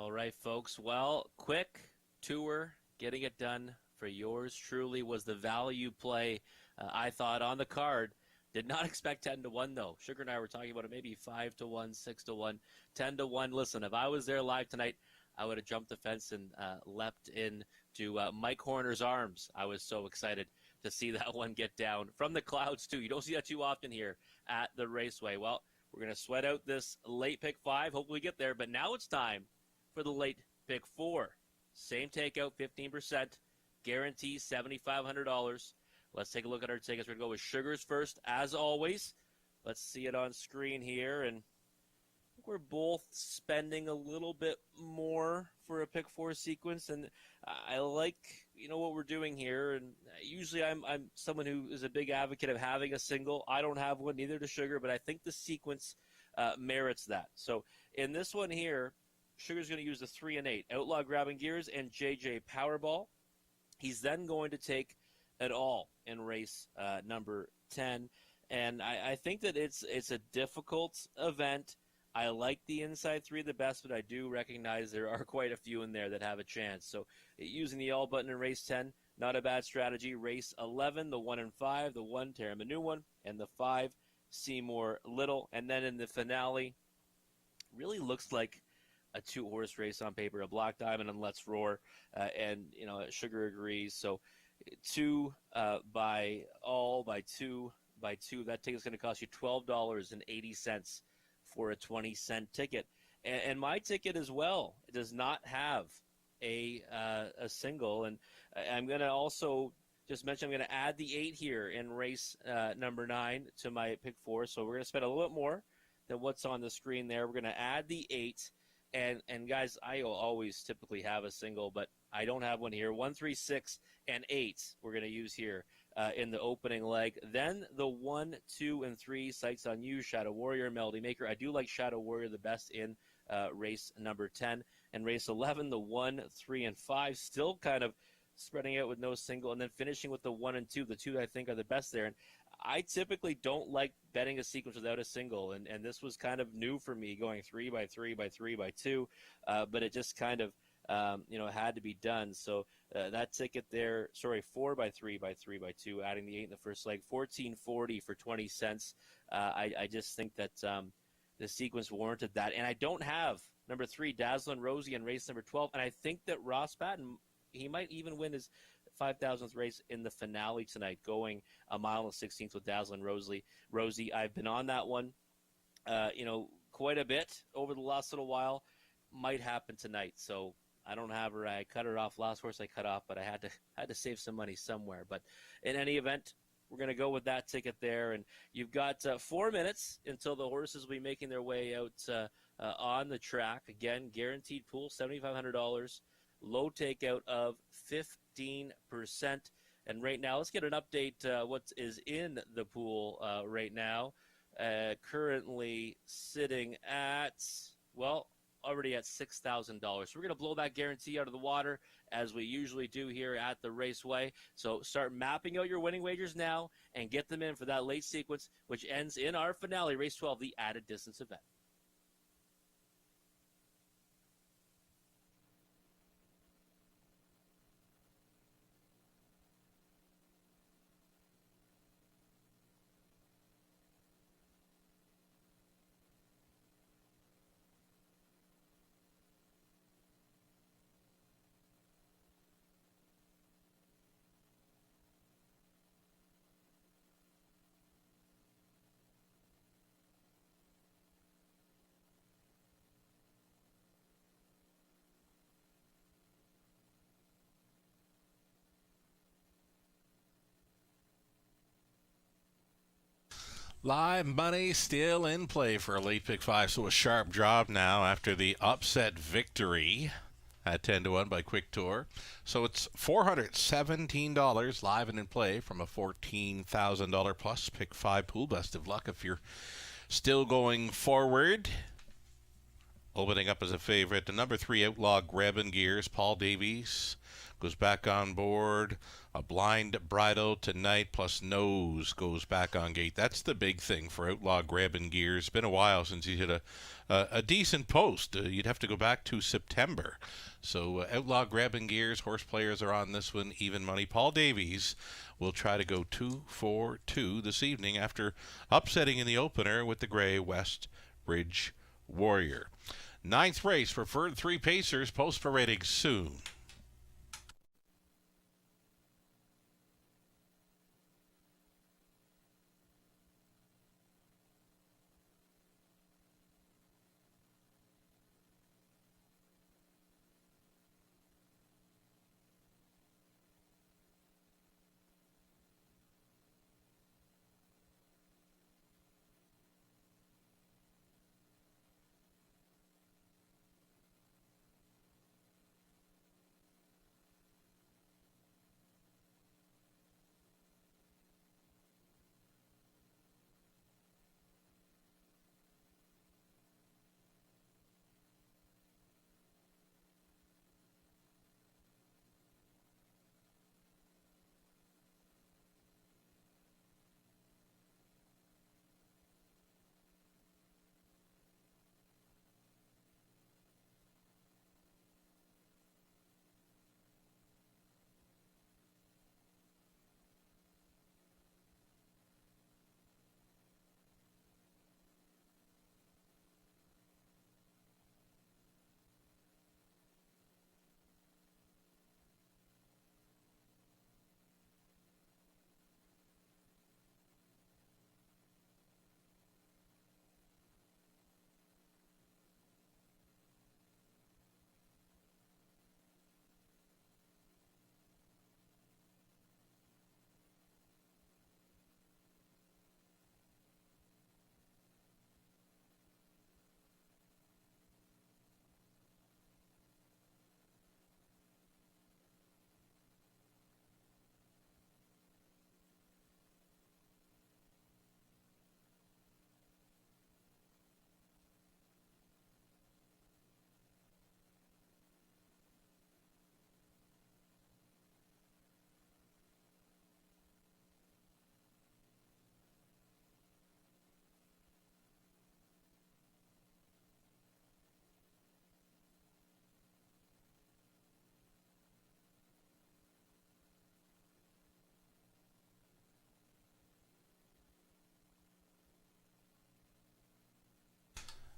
All right, folks. Well, quick tour, getting it done for yours truly was the value play I thought on the card. Did not expect 10-1 though. Sugar and I were talking about it, maybe 5-1, 6-1, 10-1. Listen, if I was there live tonight, I would have jumped the fence and leapt into Mike Horner's arms. I was so excited to see that one get down from the clouds too. You don't see that too often here at the Raceway. Well, we're going to sweat out this late pick 5. Hopefully we get there. But now it's time for the late pick 4. Same takeout, 15%. Guarantee $7,500. Let's take a look at our tickets. We're going to go with Sugars first, as always. Let's see it on screen here. And I think we're both spending a little bit more for a pick 4 sequence. And I like, what we're doing here. And usually I'm someone who is a big advocate of having a single. I don't have one, neither does Sugar, but I think the sequence merits that. So in this one here, Sugar's going to use the 3 and 8. Outlaw Grabbing Gears and JJ Powerball. He's then going to take it all in race number 10. And I think that it's a difficult event. I like the inside 3 the best, but I do recognize there are quite a few in there that have a chance. So using the all button in race 10, not a bad strategy. Race 11, the 1 and 5, the 1, Terra Manu one, and the 5, Seymour Little. And then in the finale, really looks like a 2-horse race on paper, a Black Diamond and Let's Roar. And, Sugar agrees. So 2 by 2 by 2. That ticket's going to cost you $12.80 for a 20-cent ticket. And my ticket as well does not have a single. And I'm going to also just mention I'm going to add the 8 here in race number 9 to my pick 4. So we're going to spend a little bit more than what's on the screen there. We're going to add the 8. And guys, I always typically have a single, but I don't have one here. 1, 3, 6, and 8 we're going to use here in the opening leg. Then the 1, 2, and 3, Sights on You, Shadow Warrior, Melody Maker. I do like Shadow Warrior the best in race number 10. And race 11, the 1, 3, and 5, still kind of spreading out with no single. And then finishing with the 1 and 2, the 2 I think are the best there. And I typically don't like betting a sequence without a single, and this was kind of new for me, going 3 by 3 by 3 by 2, but it just kind of, had to be done. So that ticket there, 4 by 3 by 3 by 2, adding the 8 in the first leg, $14.40 for 20 cents. I just think that the sequence warranted that. And I don't have number 3, Dazzlin' Rosie, in race number 12, and I think that Ross Patton, he might even win his 5,000th race in the finale tonight, going a mile and 16th with Dazzlin' Rosie. I've been on that one, quite a bit over the last little while. Might happen tonight, so I don't have her. I cut her off. Last horse I cut off, but I had to save some money somewhere. But in any event, we're going to go with that ticket there. And you've got 4 minutes until the horses will be making their way out on the track. Again, guaranteed pool, $7,500. Low takeout of 15%. And right now, let's get an update what is in the pool right now. Currently sitting at, already at $6,000. So we're going to blow that guarantee out of the water, as we usually do here at the Raceway. So start mapping out your winning wagers now and get them in for that late sequence, which ends in our finale, race 12, the added distance event. Live money still in play for a late pick 5. So a sharp job now after the upset victory at 10-1 by Quick Tour. So it's $417 live and in play from a $14,000 plus pick 5 pool. Best of luck if you're still going forward. Opening up as a favorite, the number 3 Outlaw Grabbing Gears, Paul Davies, goes back on board. A blind bridle tonight plus nose goes back on gate. That's the big thing for Outlaw Grabbing Gears. Been a while since he hit a decent post. You'd have to go back to September. So Outlaw Grabbing Gears, horse players are on this one, even money. Paul Davies will try to go 2-4-2 this evening after upsetting in the opener with the gray West Ridge Warrior. 9th race, preferred 3 pacers, post parading soon.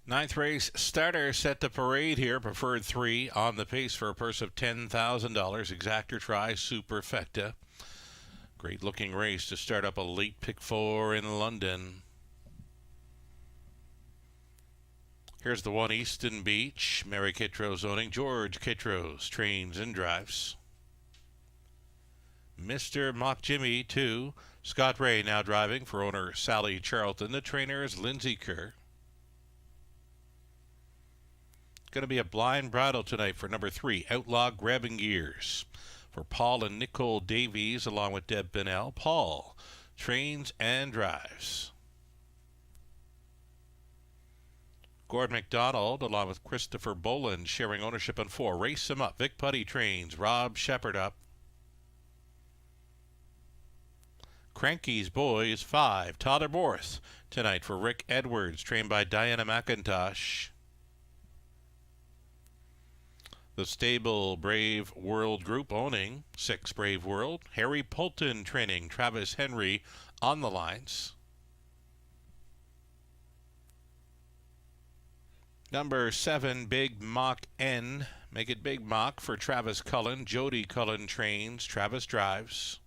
Ninth race starter set to parade here. Preferred 3 on the pace for a purse of $10,000. Exactor Try Superfecta. Great looking race to start up a late pick 4 in London. Here's the 1 Easton Beach. Mary Kittros owning. George Kittros trains and drives. Mr. Mock Jimmy 2. Scott Ray now driving for owner Sally Charlton. The trainer is Lindsay Kerr. Going to be a blind bridle tonight for number 3, Outlaw Grabbing Gears. For Paul and Nicole Davies, along with Deb Bennell. Paul trains and drives. Gord McDonald, along with Christopher Boland, sharing ownership on 4. Race him up. Vic Putty trains. Rob Shepard up. Cranky's Boy is 5. Tyler Borth tonight for Rick Edwards, trained by Diana McIntosh. The stable Brave World Group owning 6 Brave World. Harry Poulton training. Travis Henry on the lines. Number 7, Big Mock N. Make it Big Mock for Travis Cullen. Jody Cullen trains. Travis drives.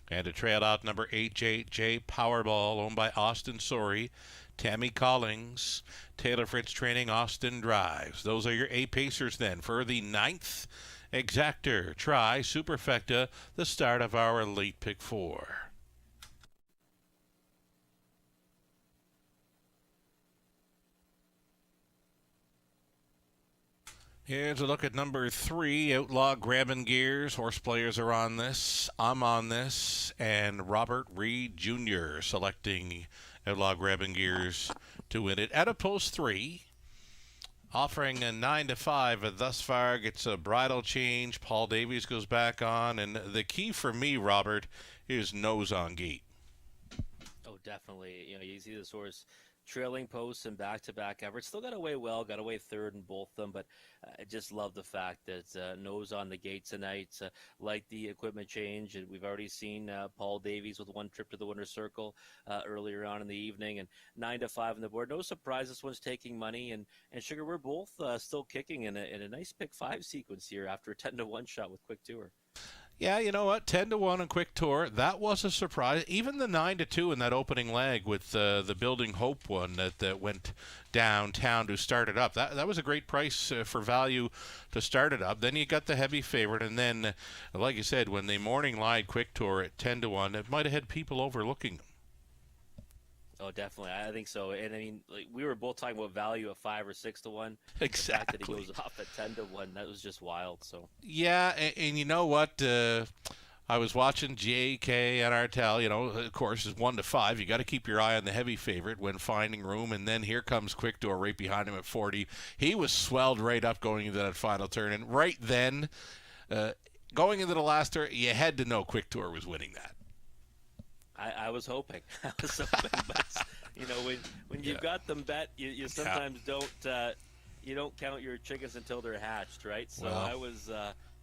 And to trail out number 8, J Powerball, owned by Austin Sorey. Tammy Collings, Taylor Fritz training, Austin drives. Those are your 8 pacers then for the 9th Exactor Try Superfecta, the start of our late pick 4. Here's a look at number 3, Outlaw Grabbing Gears. Horse players are on this. I'm on this. And Robert Reed Jr. selecting Outlaw Grabbing Gears to win it at a post 3. Offering a 9 to 5 thus far, gets a bridle change. Paul Davies goes back on, and the key for me, Robert, is nose on gate. Oh, definitely. You see this horse trailing posts and back-to-back efforts. Still got away well, got away third in both of them, but I just love the fact that nose on the gate tonight, like the equipment change. And we've already seen Paul Davies with one trip to the winner's circle earlier on in the evening, and 9 to 5 on the board. No surprise this one's taking money, and Sugar, we're both still kicking in a nice pick 5 sequence here after a 10 to 1 shot with Quick Tour. Yeah, you know what? 10 to 1 on Quick Tour. That was a surprise. Even the 9 to 2 in that opening leg with the Building Hope one that went downtown to start it up. That was a great price for value to start it up. Then you got the heavy favorite, and then, like you said, when the morning lied Quick Tour at 10 to 1, it might have had people overlooking them. Oh, definitely. I think so. And I mean, like, we were both talking about value at 5 or 6 to 1. Exactly. The fact that he goes off at 10 to 1, that was just wild. So. Yeah, and you know what? I was watching JK and Artel. Of course, is 1 to 5. You got to keep your eye on the heavy favorite when finding room. And then here comes Quick Tour right behind him at 40. He was swelled right up going into that final turn. And right then, going into the last turn, you had to know Quick Tour was winning that. I was hoping. But when you've got them bet, you sometimes don't count your chickens until they're hatched, right? So well, I was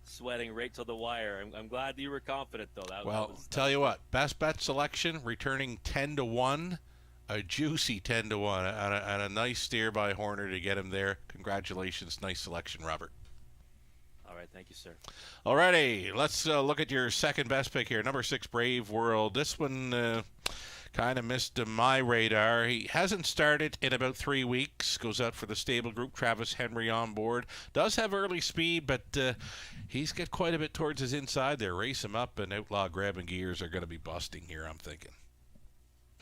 sweating right till the wire. I'm glad you were confident though. Tell you what, best bet selection returning 10 to 1, a juicy 10 to 1, and a nice steer by Horner to get him there. Congratulations, nice selection, Robert. All right, thank you, sir. Alrighty, let's look at your second best pick here. Number 6, Brave World. This one kind of missed my radar. He hasn't started in about 3 weeks. Goes out for the stable group. Travis Henry on board. Does have early speed, but he's got quite a bit towards his inside there. Race him up, and Outlaw Grabbing Gears are going to be busting here, I'm thinking.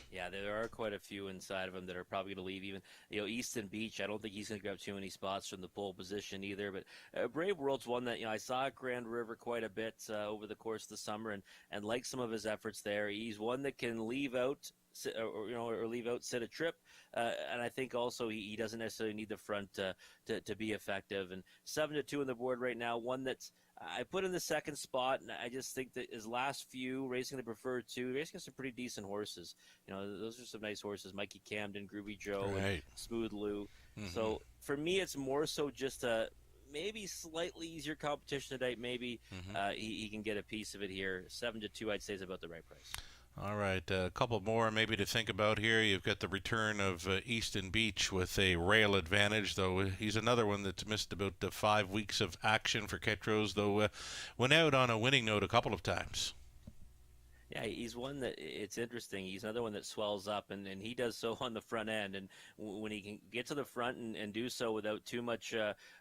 Yeah, there are quite a few inside of him that are probably going to leave. Even Easton Beach, I don't think he's going to grab too many spots from the pole position either. But Brave World's one that I saw at Grand River quite a bit over the course of the summer, and like some of his efforts there, he's one that can leave out or leave out, sit a trip, and I think also he doesn't necessarily need the front to be effective. And 7 to 2 on the board right now, one that's I put in the second spot, and I just think that his last few racing the preferred 2, racing some pretty decent horses. Those are some nice horses: Mikey Camden, Groovy Joe, right, and Smooth Lou. Mm-hmm. So for me, it's more so just a maybe slightly easier competition tonight. Maybe he can get a piece of it here. 7 to 2, I'd say, is about the right price. All right, a couple more maybe to think about here. You've got the return of Easton Beach with a rail advantage, though he's another one that's missed about 5 weeks of action for Ketros, though went out on a winning note a couple of times. Yeah, he's one that it's interesting. He's another one that swells up, and he does so on the front end. And when he can get to the front and do so without too much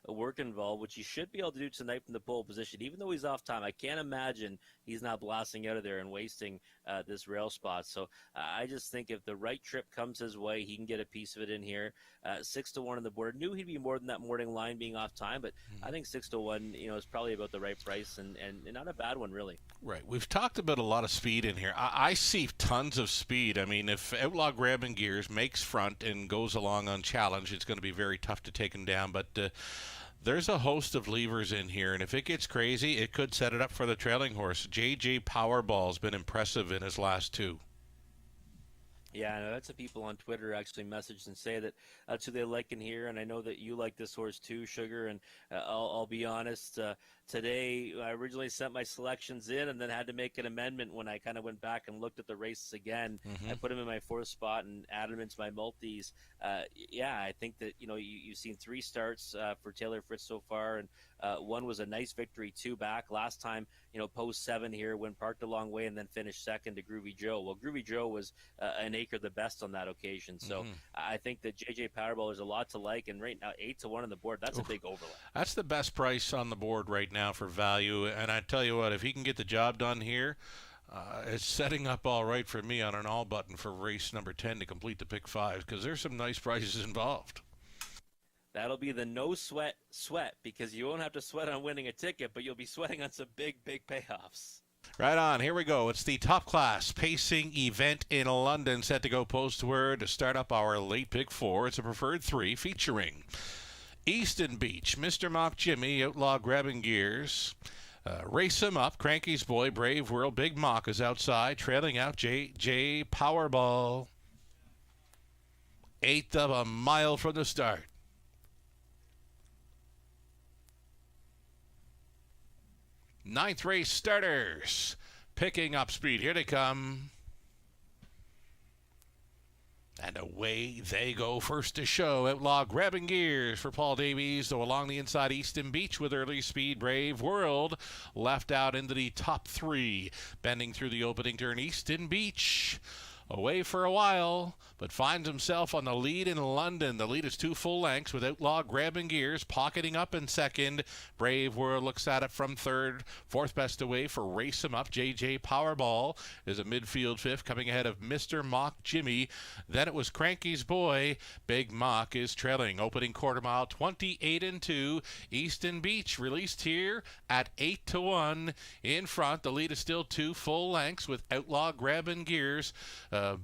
work involved, which he should be able to do tonight from the pole position, even though he's off time, I can't imagine he's not blasting out of there and wasting this rail spot. So I just think if the right trip comes his way, he can get a piece of it in here. 6 to 1 on the board. Knew he'd be more than that morning line being off time, but I think 6 to 1, is probably about the right price and not a bad one, really. Right. We've talked about a lot of speed in here. I see tons of speed. I mean, if Outlaw Grabbing Gears makes front and goes along unchallenged, it's going to be very tough to take him down. But there's a host of levers in here, and if it gets crazy, it could set it up for the trailing horse. JJ Powerball's been impressive in his last 2. Yeah, I know that's what people on Twitter actually message and say that that's who they like in here, and I know that you like this horse too, Sugar, and I'll be honest, today I originally sent my selections in and then had to make an amendment when I kind of went back and looked at the races again. I put him in my 4th spot and added him into my multis. Yeah, I think that, you've seen 3 starts for Taylor Fritz so far, and one was a nice victory, 2 back. Last time, post 7 here, when parked a long way and then finished second to Groovy Joe. Well, Groovy Joe was an acre the best on that occasion. So I think that JJ Powerball is a lot to like, and right now 8 to 1 on the board, that's a big overlap. That's the best price on the board right now for value, and I tell you what, if he can get the job done here, it's setting up all right for me on an all button for race number 10 to complete the pick 5, because there's some nice prices involved. That'll be the no sweat, because you won't have to sweat on winning a ticket, but you'll be sweating on some big payoffs. Right on. Here we go. It's the Top Class Pacing event in London, set to go postward to start up our late pick 4. It's a preferred 3 featuring Easton Beach, Mr. Mock Jimmy, Outlaw grabbing gears. Race him up. Cranky's boy, Brave World. Big Mock is outside, trailing out JJ Powerball. 1/8 of a mile from the start. Ninth race starters picking up speed. Here they come. And away they go. First to show, Outlaw grabbing gears for Paul Davies. So along the inside, Easton Beach with early speed. Brave World left out into the top 3. Bending through the opening turn, Easton Beach away for a while, but finds himself on the lead in London. The lead is 2 full lengths with Outlaw grabbing gears, pocketing up in second. Brave World looks at it from third. Fourth best away for Race Him Up. JJ Powerball is a midfield 5th, coming ahead of Mr. Mock Jimmy. Then it was Cranky's boy. Big Mock is trailing. Opening quarter mile, 28-2. Easton Beach released here at 8-1 in front. The lead is still 2 full lengths with Outlaw grabbing gears.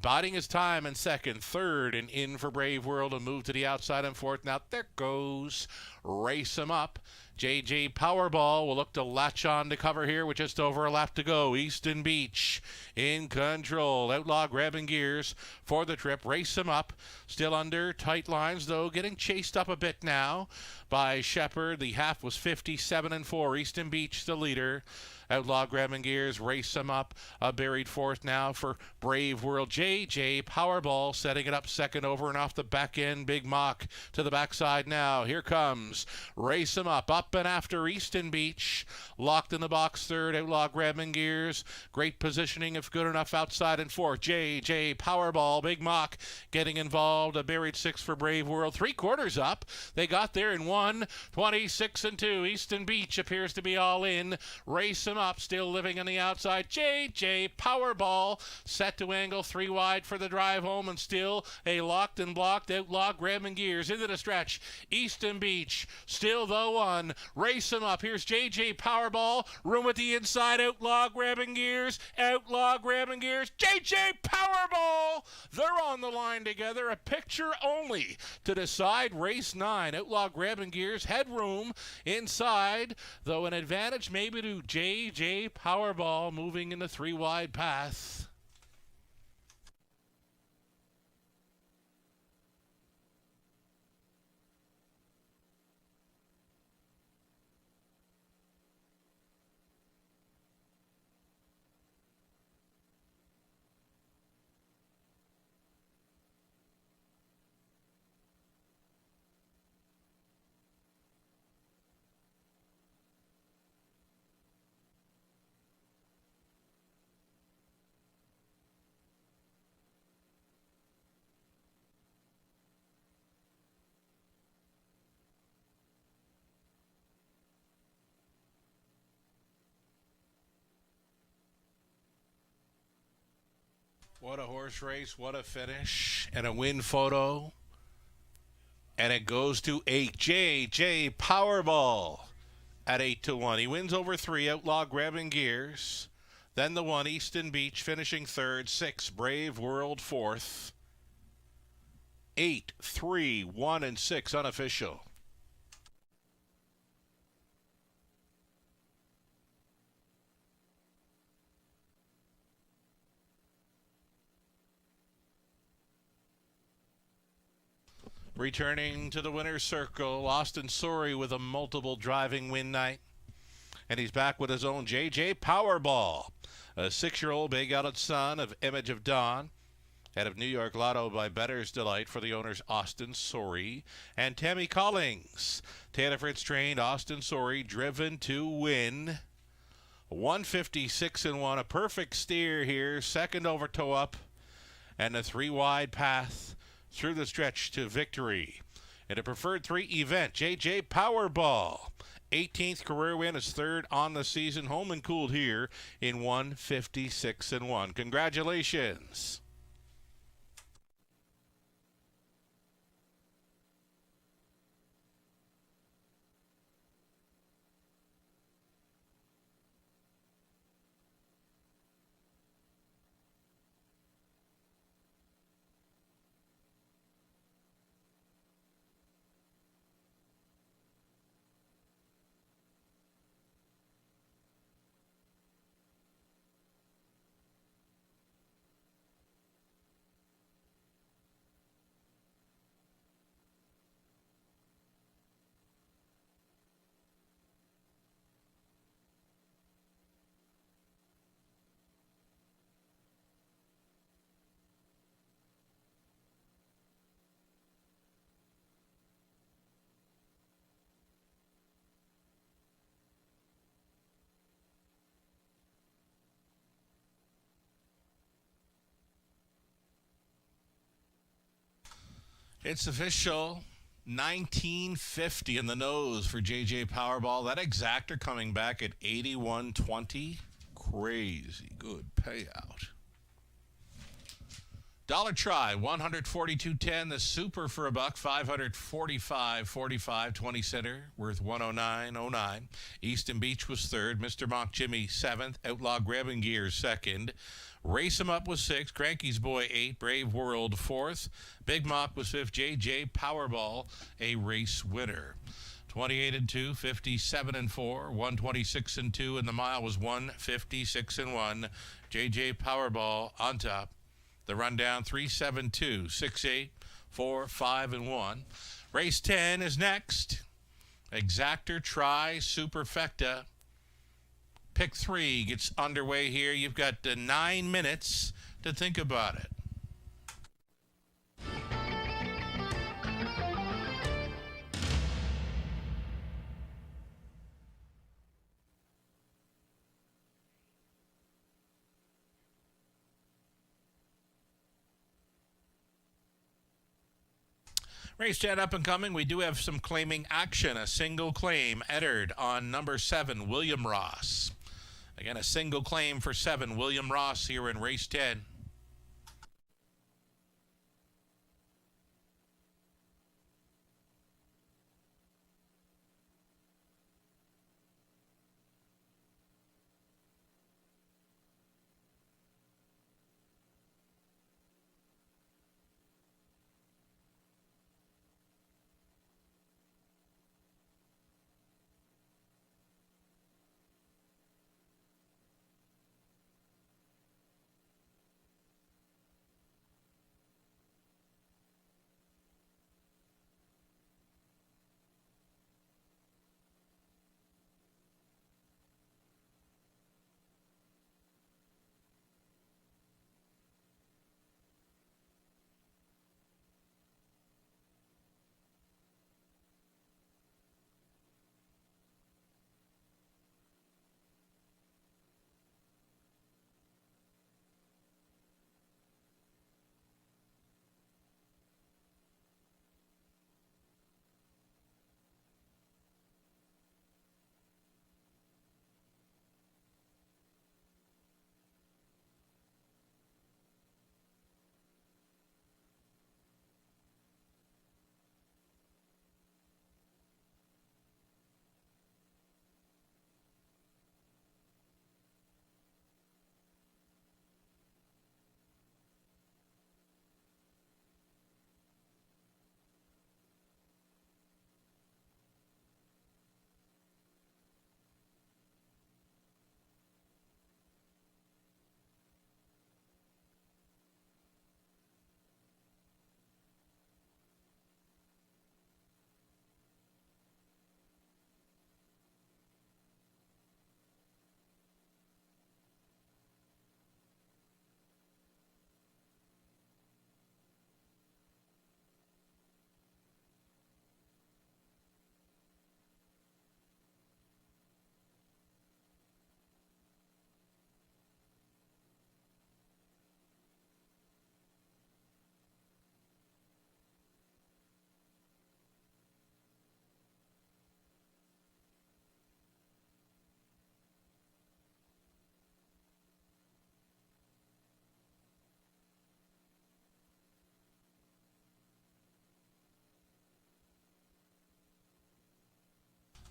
Biding his time in second, third, and in for Brave World, a move to the outside and fourth. Now there goes Race Him Up. JJ Powerball will look to latch on to cover here with just over a lap to go. Easton Beach in control. Outlaw grabbing gears for the trip. Race Him Up. Still under tight lines, though, getting chased up a bit now by Shepard. The half was 57-4. Easton Beach the leader. Outlaw grabbing gears, Race Him Up, a buried fourth now for Brave World. JJ Powerball setting it up second over and off the back end. Big Mock to the backside now. Here comes Race Him Up and after Easton Beach. Locked in the box third, Outlaw grabbing gears. Great positioning if good enough outside and fourth. JJ Powerball, Big Mock getting involved. A buried 6 for Brave World. 3/4 up. They got there in 1:26-2. Easton Beach appears to be all in. Race Him Up, still living on the outside. JJ Powerball set to angle 3 wide for the drive home, and still a locked and blocked Outlaw grabbing gears into the stretch. Easton Beach still the one. Race Him Up. Here's JJ Powerball. Room at the inside. Outlaw grabbing gears. Outlaw grabbing gears. JJ Powerball. They're on the line together. A picture only to decide race 9. Outlaw grabbing gears. Headroom inside, though an advantage maybe to JJ Powerball moving in the 3 wide path. What a horse race, what a finish, and a win photo. And it goes to 8. JJ Powerball at 8-1. He wins over 3, Outlaw grabbing gears. Then the 1, Easton Beach finishing third. 6, Brave World fourth. 8, 3, 1, and 6 unofficial. Returning to the winner's circle, Austin Sorey with a multiple driving win night. And he's back with his own JJ Powerball, a 6-year-old Big Outlet son of Image of Dawn, out of New York Lotto by Bettor's Delight for the owners Austin Sorey and Tammy Collings. Taylor Fritz trained Austin Sorey, driven to win. 156-1, a perfect steer here, second over toe up, and a 3 wide path through the stretch to victory. In a preferred 3 event, JJ Powerball, 18th career win, is third on the season, home and cooled here in 156-1. Congratulations. It's official. 1950 in the nose for JJ Powerball. That exactor coming back at 81.20. Crazy good payout. Dollar try, 142.10. The super for $1, 545.45. 20 center worth 109.09. Easton Beach was third. Mr. Mock Jimmy seventh. Outlaw Grabbing Gear second. Race 'em Up was sixth. Cranky's Boy 8. Brave World fourth. Big Mock was fifth. JJ Powerball a race winner. 28 and 2, 57 and 4, 126 and 2, and the mile was 156 and 1. JJ Powerball on top. The rundown 372, 68, 4, 5 and 1. Race 10 is next. Exactor Try Superfecta. Pick 3 gets underway here. You've got 9 minutes to think about it. Race 10 up and coming. We do have some claiming action. A single claim entered on number 7, William Ross. Again, a single claim for 7, William Ross here in race 10.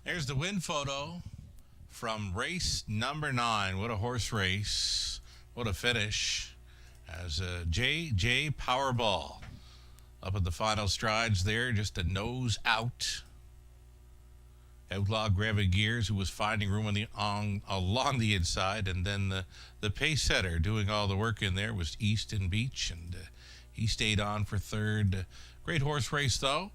There's the win photo from race number 9. What a horse race. What a finish. As JJ Powerball up at the final strides there, just a nose out. Outlaw Grabbing Gears, who was finding room along the inside, and then the pace setter doing all the work in there was Easton Beach, and he stayed on for third. Great horse race, though.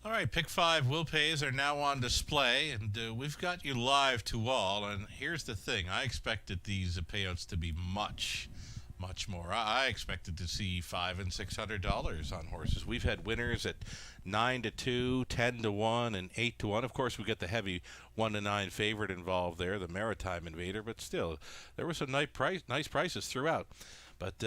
All right, Pick 5 will pays are now on display, and we've got you live to all. And here's the thing. I expected these payouts to be much more. I expected to see $500 and $600 on horses. We've had winners at 9-2, 10-1, and 8-1. Of course, we get the heavy 1-9 favorite involved there, the Maritime Invader. But still, there were some nice prices throughout. But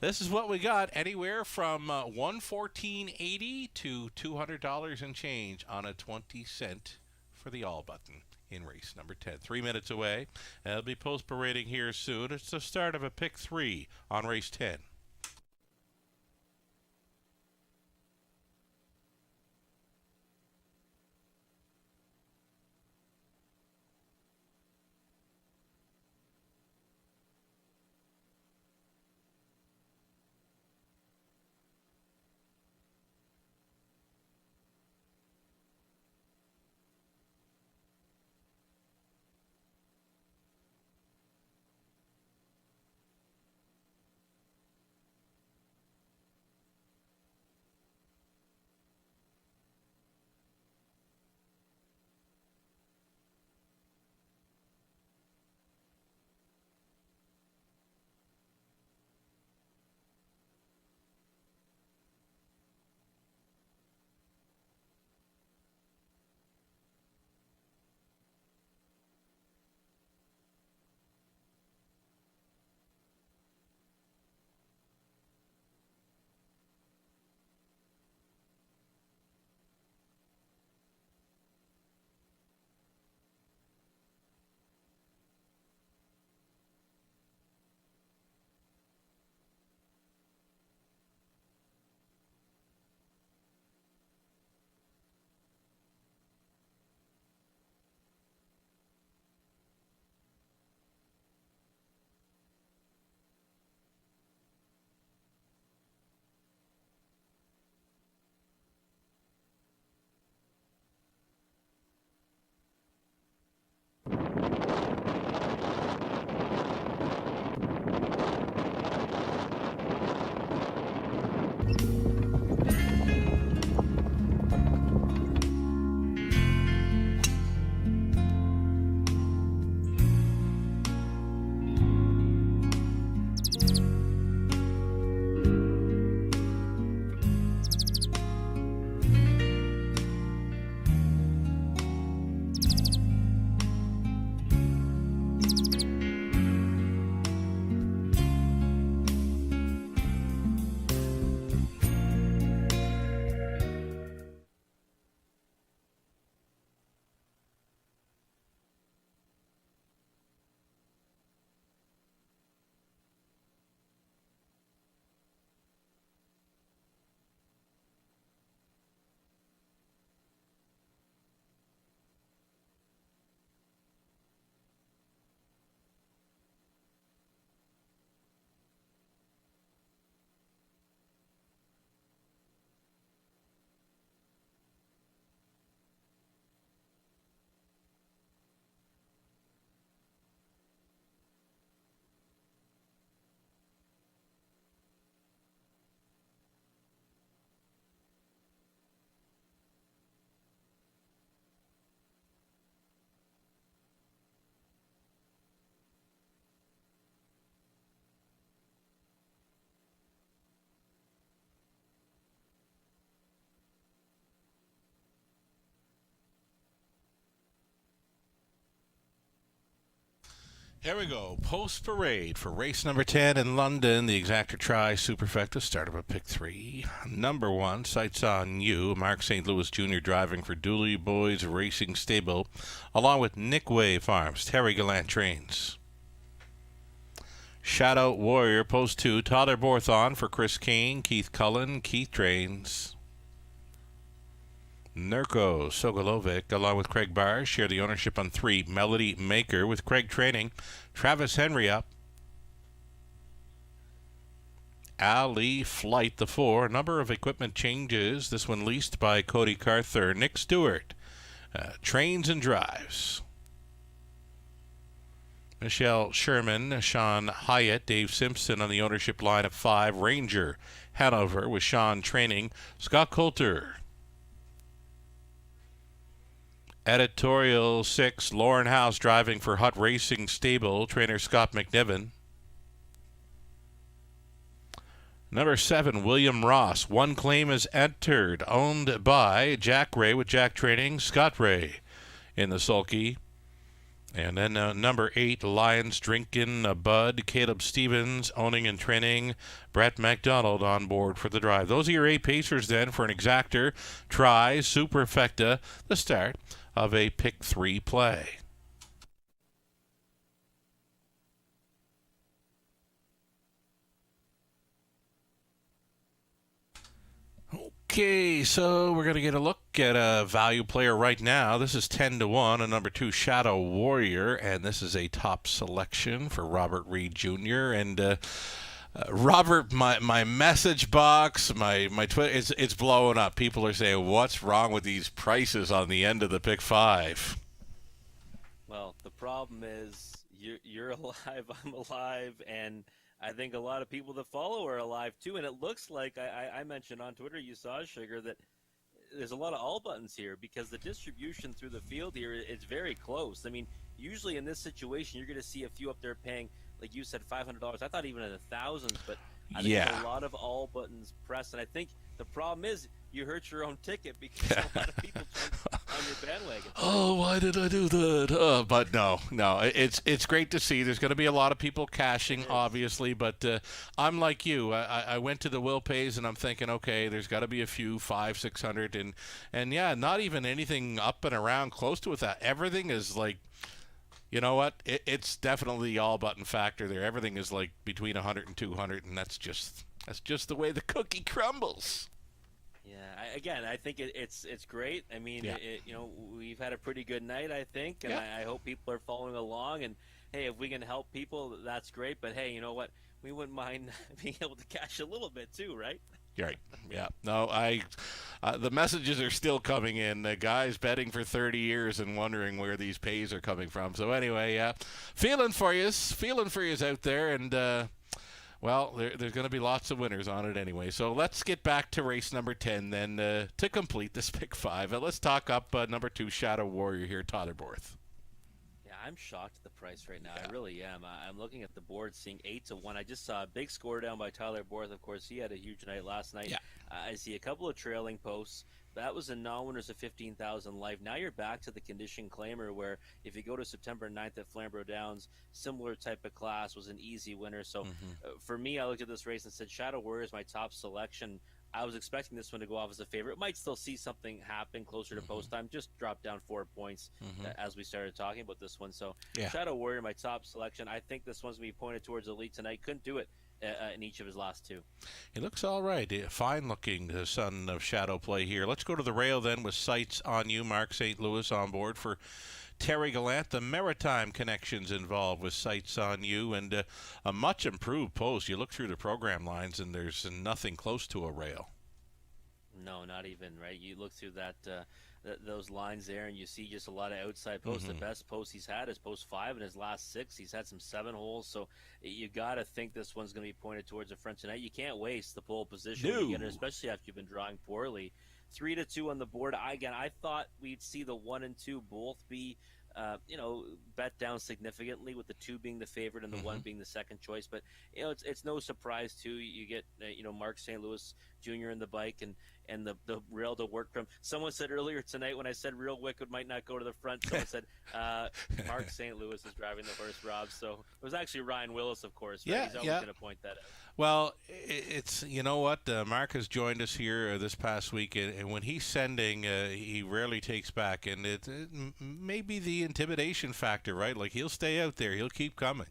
this is what we got, anywhere from $114.80 to $200 and change on a 20-cent for the all button in race number 10. 3 minutes away. It'll be post-parading here soon. It's the start of a pick 3 on race 10. Here we go. Post-parade for race number 10 in London. The Exactor Tri Superfecta, start of a pick 3. Number 1, Sights on You. Mark St. Louis Jr. driving for Dooley Boys Racing Stable, along with Nick Way Farms. Terry Gallant trains. Shadow Warrior, post 2. Tyler Borthon for Chris Kane. Keith Cullen. Keith trains. Nurko Sogolovic, along with Craig Barr, share the ownership on 3. Melody Maker with Craig training. Travis Henry up. Ali Flight, the 4. A number of equipment changes. This one leased by Cody Carther. Nick Stewart trains and drives. Michelle Sherman, Sean Hyatt, Dave Simpson on the ownership line of 5. Ranger Hanover with Sean training. Scott Coulter. Editorial 6, Lauren House driving for Hut Racing Stable, trainer Scott McNiven. Number 7, William Ross. One claim is entered, owned by Jack Ray with Jack Training, Scott Ray in the sulky. And then number 8, Lions Drinkin' a Bud, Caleb Stevens owning and training, Brett McDonald on board for the drive. Those are your 8 pacers then for an exactor, try, superfecta, the start of a pick 3 play. Okay, so we're going to get a look at a value player right now. This is 10-1, a number 2 Shadow Warrior, and this is a top selection for Robert Reed Jr. And Robert, my message box, my Twitter, it's blowing up. People are saying, what's wrong with these prices on the end of the pick 5? Well, the problem is you're alive, I'm alive, and I think a lot of people that follow are alive too, and it looks like I mentioned on Twitter, you saw, Sugar, that there's a lot of all buttons here because the distribution through the field here is very close. I mean, usually in this situation, you're going to see a few up there paying, like you said, $500. I thought even in the thousands, but I think there's a lot of all buttons pressed, and I think the problem is you hurt your own ticket because a lot of people jumped on your bandwagon. Oh, why did I do that? But no, it's great to see. There's going to be a lot of people cashing, obviously, but I'm like you. I went to the Will Pays and I'm thinking, okay, there's got to be a few 500, 600, and yeah, not even anything up and around close to it. That everything is like, you know what? It's definitely the all button factor there. Everything is like between 100 and 200, and that's just the way the cookie crumbles. Yeah, I think it's great. I mean, we've had a pretty good night, I think, and I hope people are following along. And hey, if we can help people, that's great. But hey, you know what? We wouldn't mind being able to cash a little bit too, right? Right. Yeah. No, the messages are still coming in. The guys betting for 30 years and wondering where these pays are coming from. So anyway, feeling for you out there, and well, there's going to be lots of winners on it anyway. So let's get back to race number 10 then to complete this pick 5. Let's talk up number 2 Shadow Warrior here, Totterborth. Yeah, I'm shocked at the price right now. Yeah. I really am. I'm looking at the board, seeing 8-1. I just saw a big score down by Tyler Borth. Of course, he had a huge night last night. Yeah. I see a couple of trailing posts. That was a non-winners of 15,000 life. Now you're back to the condition claimer where if you go to September 9th at Flamborough Downs, similar type of class was an easy winner. So for me, I looked at this race and said Shadow Warrior is my top selection. I was expecting this one to go off as a favorite. Might still see something happen closer to post time. Just dropped down 4 points as we started talking about this one. So Shadow Warrior, my top selection. I think this one's going to be pointed towards elite tonight. Couldn't do it in each of his last 2. He looks all right. Fine looking, the son of Shadow play here. Let's go to the rail then with Sights on You. Mark St. Louis on board for Terry Gallant. The Maritime connections involved with Sights on You, and a much improved post. You look through the program lines and there's nothing close to a rail. No, not even, right? You look through that those lines there and you see just a lot of outside posts. The best post he's had is post 5 in his last 6. He's had some 7 holes, so you got to think this one's going to be pointed towards the front tonight. You can't waste the pole position when you get it, especially after you've been drawing poorly. 3-2 on the board. I thought we'd see the 1 and 2 both be bet down significantly, with the 2 being the favorite and the 1 being the second choice. But it's no surprise too. You get Mark St. Louis Jr. in the bike and the rail to work from. Someone said earlier tonight when I said Real Wicked might not go to the front, someone said Mark St. Louis is driving the horse, Rob. So it was actually Ryan Willis, of course. Right? He's always going to point that out. Well, it's, you know what, Mark has joined us here this past week, and when he's sending, he rarely takes back, and it may be the intimidation factor, right? Like, he'll stay out there, he'll keep coming.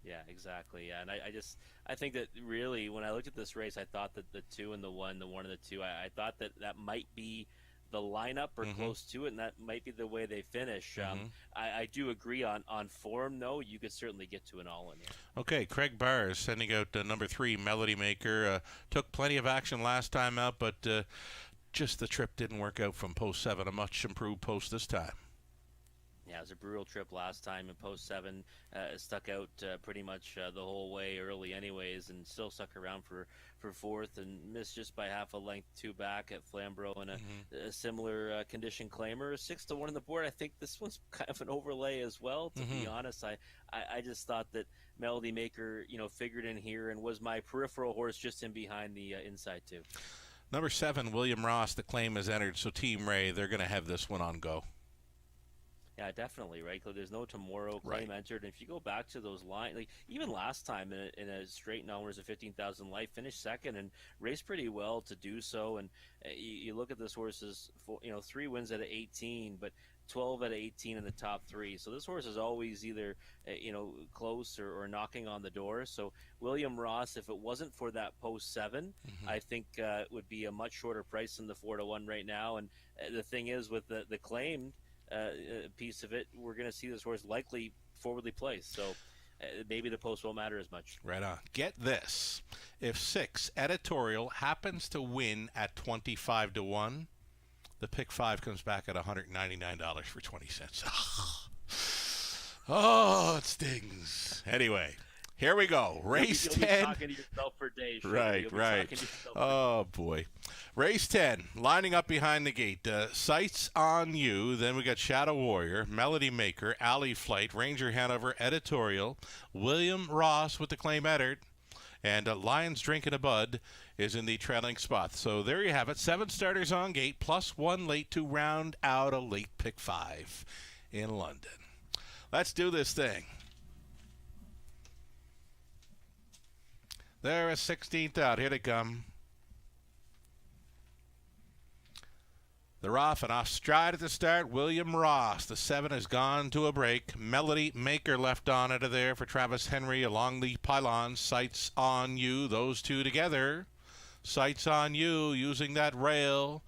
Yeah, exactly. Yeah, and I think that really, when I looked at this race, I thought that the 2 and the 1 and the 2, I thought that might be the lineup or close to it, and that might be the way they finish. I do agree on form, though. You could certainly get to an all-in here. Okay, Craig Barr is sending out number 3, Melody Maker. Took plenty of action last time out, but just the trip didn't work out from post 7. A much improved post this time. Yeah, it was a brutal trip last time in post 7. Stuck out pretty much the whole way early anyways, and still stuck around for fourth, and missed just by half a length 2 back at Flamborough in a similar condition claimer. 6-1 on the board. I think this one's kind of an overlay as well, to be honest. I just thought that Melody Maker, figured in here and was my peripheral horse just in behind the inside too. Number 7, William Ross, the claim has entered, so Team Ray, they're going to have this one on go. Yeah, definitely, right? There's no tomorrow claim entered. And if you go back to those lines, like even last time in a straight numbers of 15,000 life, finished second and raced pretty well to do so. And you look at this horse's, 3 wins out of 18, but 12 out of 18 in the top 3. So this horse is always either, close or knocking on the door. So William Ross, if it wasn't for that post 7, I think it would be a much shorter price than the 4-1 right now. And the thing is, with the claimed piece of it, we're going to see this horse likely forwardly placed. So maybe the post won't matter as much. Right on. Get this. If 6, Editorial, happens to win at 25-1, the pick 5 comes back at $199 for 20 cents. Oh, it stings. Anyway, here we go. Race 10. You'll be talking to yourself for days. Sure. Right. Oh, boy. Race 10, lining up behind the gate. Sights on You. Then we got Shadow Warrior, Melody Maker, Alley Flight, Ranger Hanover, Editorial, William Ross with the claim entered, and Lions Drinking a Bud is in the trailing spot. So there you have it. 7 starters on gate, plus 1 late to round out a late pick 5 in London. Let's do this thing. There is 16th out. Here they come. They're off and off stride at the start. William Ross. The 7 has gone to a break. Melody Maker left on out of there for Travis Henry along the pylons. Sights on You. Those two together. Sights on You using that rail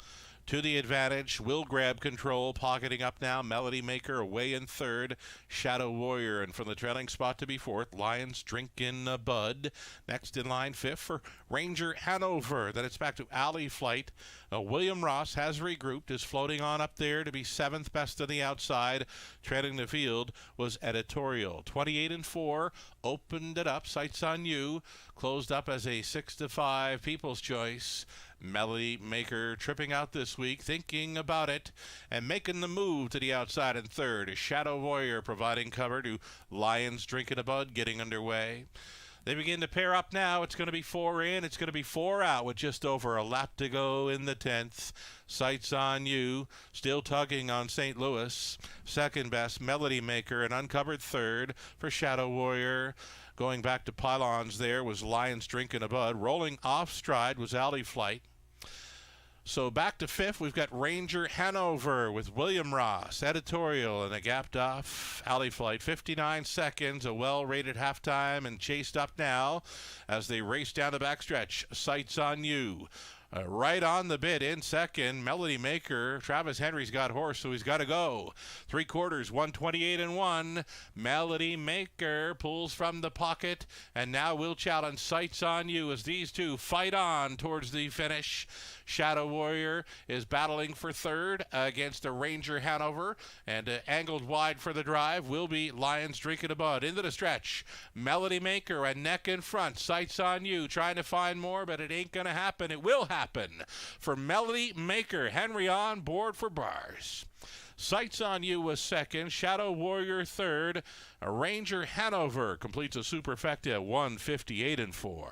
to the advantage. Will grab control. Pocketing up now. Melody Maker away in 3rd. Shadow Warrior. And from the trailing spot to be 4th, Lions Drinking a Bud. Next in line 5th for Ranger Hanover. Then it's back to Alley Flight. William Ross has regrouped, is floating on up there to be 7th best on the outside. Treading the field was Editorial. 28-4, opened it up. Sights on You, closed up as a 6-5 People's Choice. Melody Maker tripping out this week, thinking about it, and making the move to the outside in 3rd. Is Shadow Warrior providing cover to Lions Drinking a Bud, getting underway. They begin to pair up now. It's going to be 4 in. It's going to be 4 out with just over a lap to go in the 10th. Sights on You, still tugging on St. Louis. 2nd best, Melody Maker, an uncovered 3rd for Shadow Warrior. Going back to pylons there was Lions Drinking a Bud. Rolling off stride was Alley Flight. So back to 5th, we've got Ranger Hanover with William Ross, Editorial, and a gapped off Alley Flight. 59 seconds, a well-rated halftime, and chased up now as they race down the backstretch. Sights on You. Right on the bit in 2nd, Melody Maker. Travis Henry's got horse, so he's got to go. 3/4, 128-1. Melody Maker pulls from the pocket, and now will challenge Sights on You as these two fight on towards the finish. Shadow Warrior is battling for 3rd against a Ranger Hanover, and angled wide for the drive will be Lions Drinking a Bud. Into the stretch, Melody Maker, a neck in front. Sights on You, trying to find more, but it ain't going to happen. It will happen for Melody Maker. Henry on board for bars. Sights on You was 2nd, Shadow Warrior 3rd. A Ranger Hanover completes a superfecta at 158-4.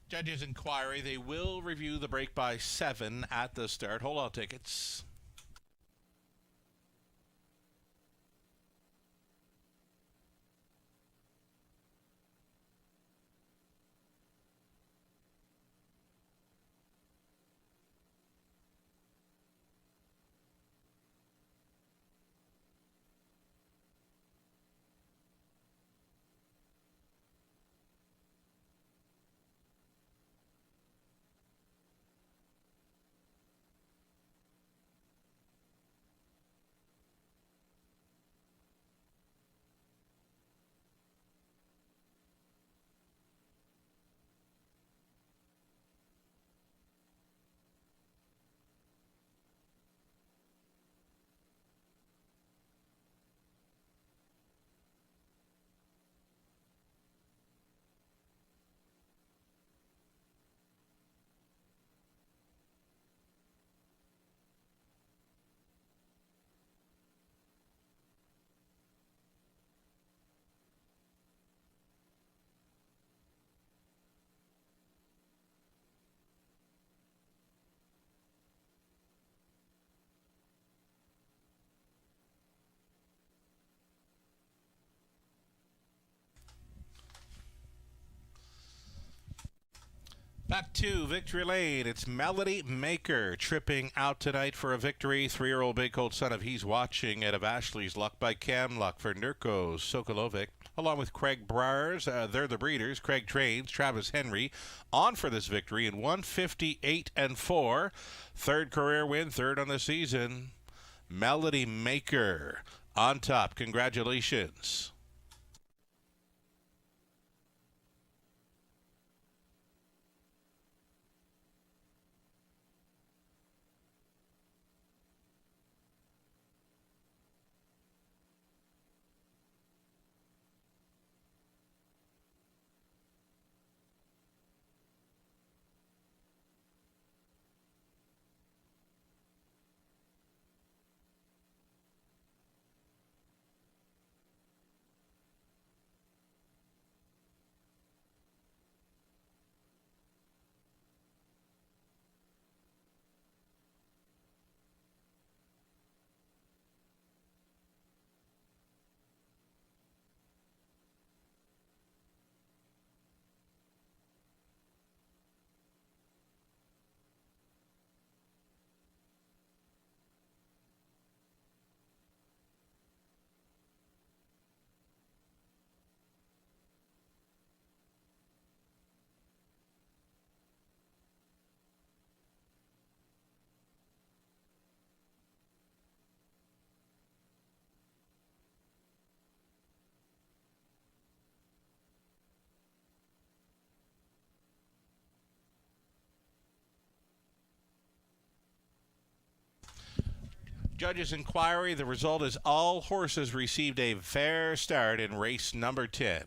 Judges' inquiry, they will review the break by 7 at the start. Hold out tickets. Back to Victory Lane. It's Melody Maker tripping out tonight for a victory. 3-year-old Big Colt son of He's Watching out of Ashley's Luck by Cam Luck for Nurko Sokolovic, along with Craig Briers. They're the breeders. Craig trains Travis Henry on for this victory in 158-4. Third career win, third on the season. Melody Maker on top. Congratulations. Judges' inquiry, the result is all horses received a fair start in race number 10.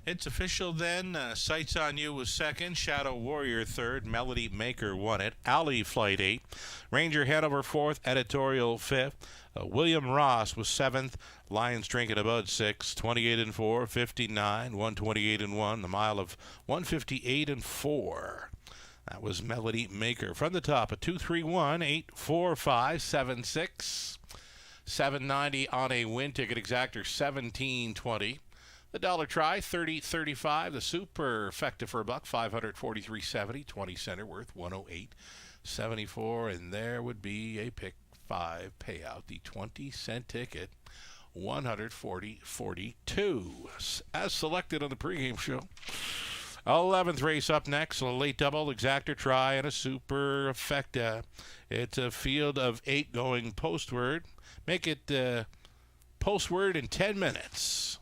It's official then. Sights on You was second. Shadow Warrior third. Melody Maker won it. Alley Flight 8. Ranger Hanover fourth. Editorial fifth. William Ross was seventh. Lions Drinking a Bud sixth. 28-4. 59. 128-1. The mile of 158-4. That was Melody Maker. From the top, a 231, 845, 76. 790 on a win ticket. Exactor 1720. The dollar try, 30.35. The super effective for a buck, 543.70. 20 center worth, 108.74. And there would be a pick 5 payout. The 20-cent ticket, 140.42. As selected on the pregame show. 11th race up next, a late double, exactor try, and a super effecta. It's a field of 8 going postward. Make it postward in 10 minutes.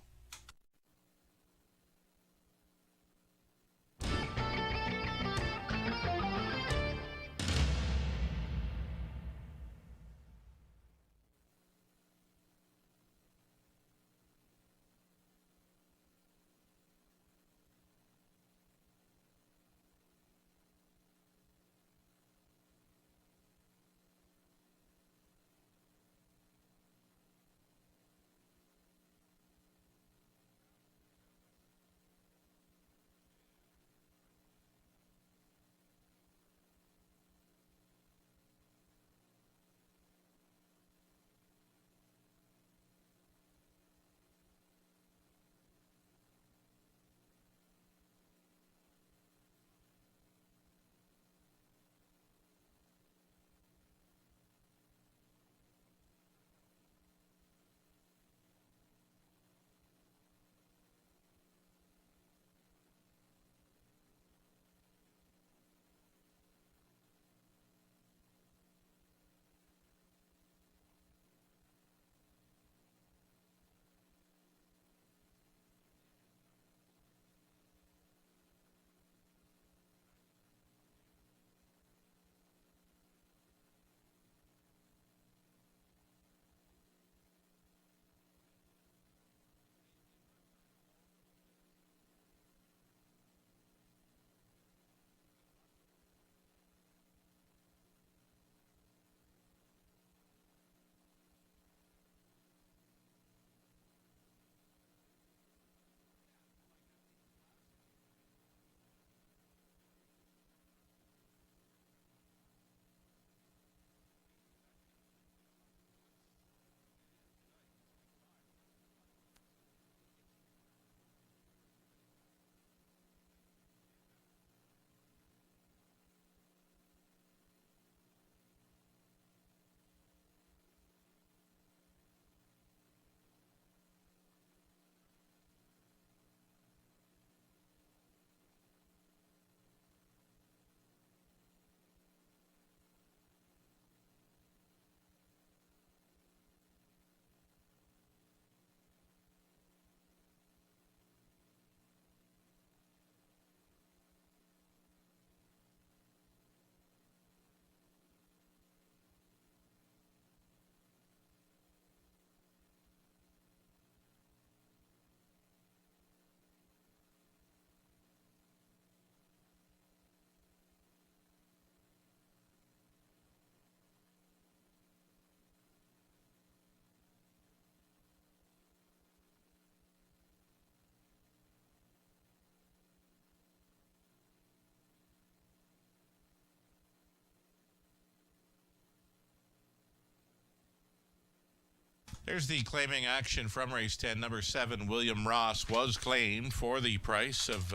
There's the claiming action from race 10. Number 7, William Ross, was claimed for the price of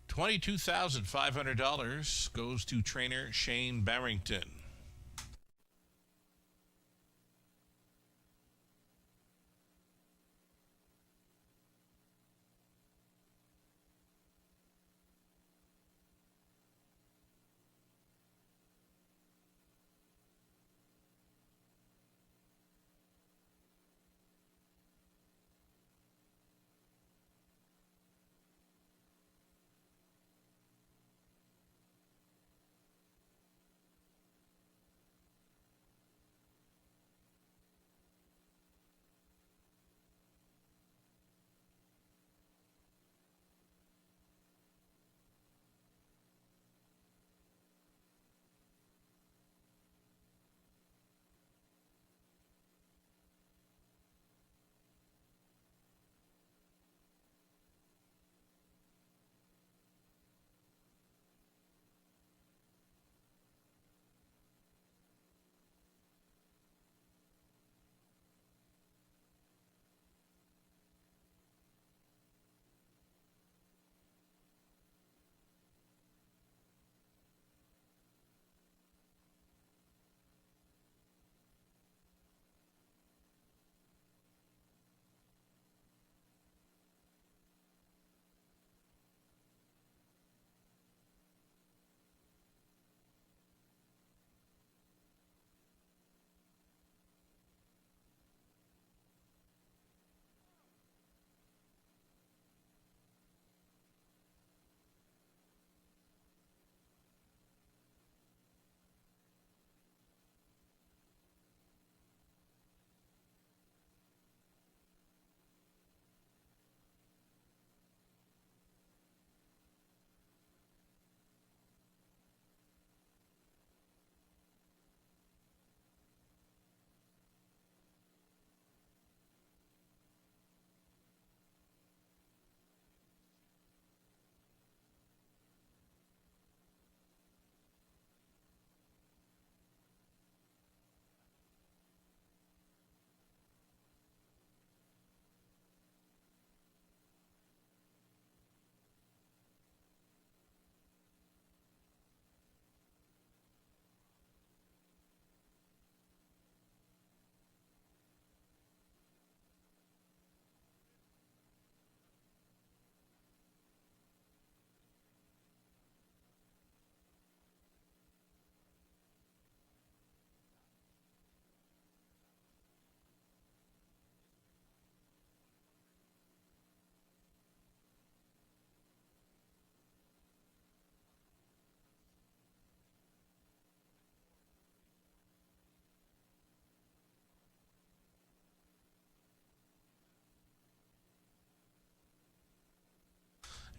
$22,500. Goes to trainer Shane Barrington.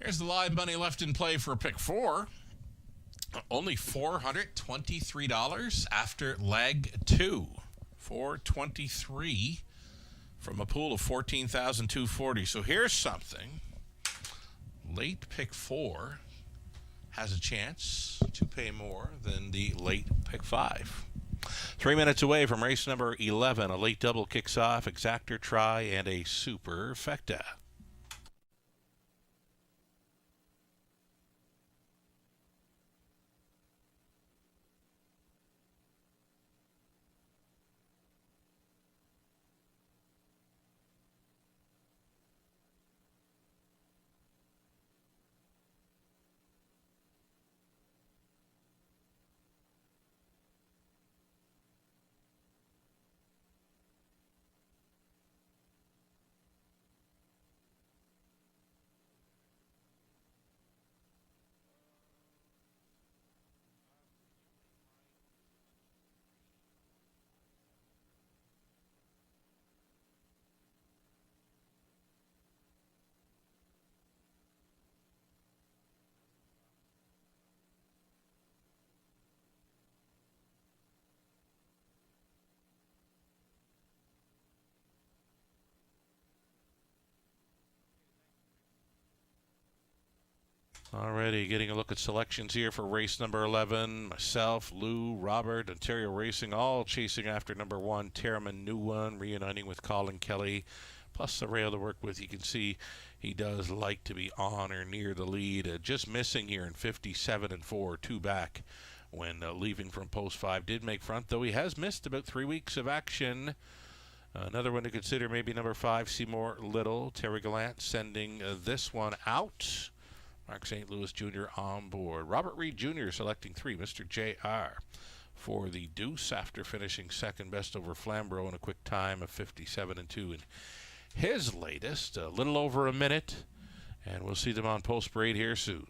There's the live money left in play for pick 4. Only $423 after leg 2. $423 from a pool of $14,240. So here's something. Late pick 4 has a chance to pay more than the late pick 5. 3 minutes away from race number 11. A late double kicks off, exactor try, and a superfecta. Already getting a look at selections here for race number 11. Myself, Lou, Robert, Ontario Racing, all chasing after number 1, Terraman New One, reuniting with Colin Kelly. Plus the rail to work with. You can see he does like to be on or near the lead. Just missing here in 57 and 4, 2 back when leaving from post 5. Did make front, though he has missed about 3 weeks of action. Another one to consider, maybe number 5, Seymour Little. Terry Gallant sending this one out. Mark St. Louis Jr. on board. Robert Reed Jr. selecting 3, Mr. J.R. for the deuce after finishing second best over Flamborough in a quick time of 57 and 2. And his latest, a little over a minute, and we'll see them on post parade here soon.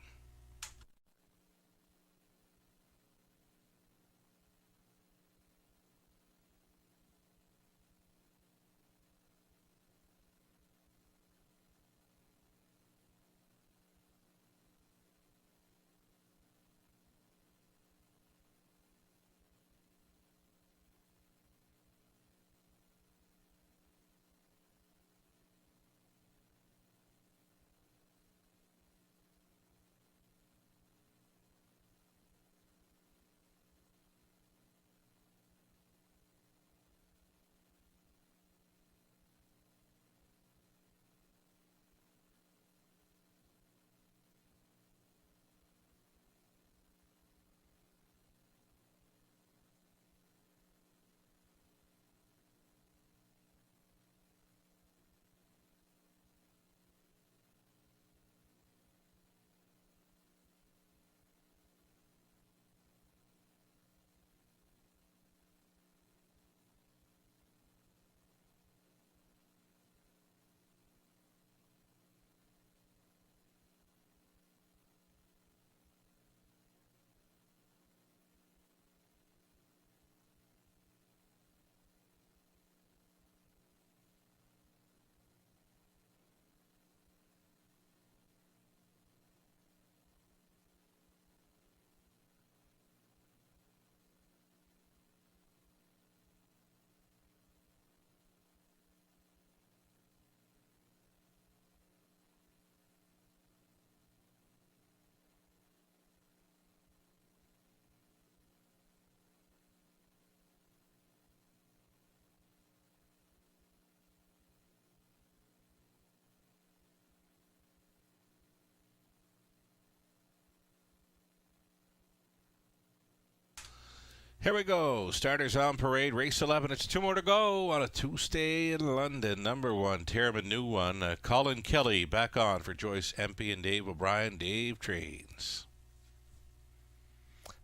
Here we go. Starters on parade. Race 11. It's 2 more to go on a Tuesday in London. Number 1, Terraman New One. Colin Kelly back on for Joyce Empey and Dave O'Brien. Dave trains.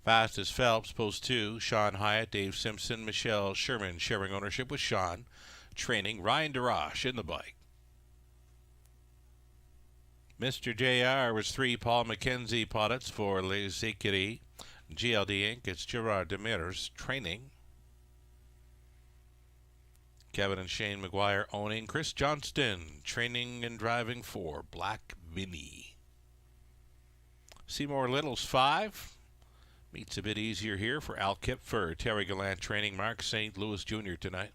Fast as Phelps, post 2. Sean Hyatt, Dave Simpson, Michelle Sherman sharing ownership with Sean. Training Ryan DeRoche in the bike. Mr. JR was 3. Paul McKenzie Poddets for Les Écuries. GLD Inc. It's Gerard Demers training. Kevin and Shane McGuire owning. Chris Johnston training and driving for Black Vinny. Seymour Little's 5. Meets a bit easier here for Al Kipfer. Terry Gallant training. Mark St. Louis Jr. tonight.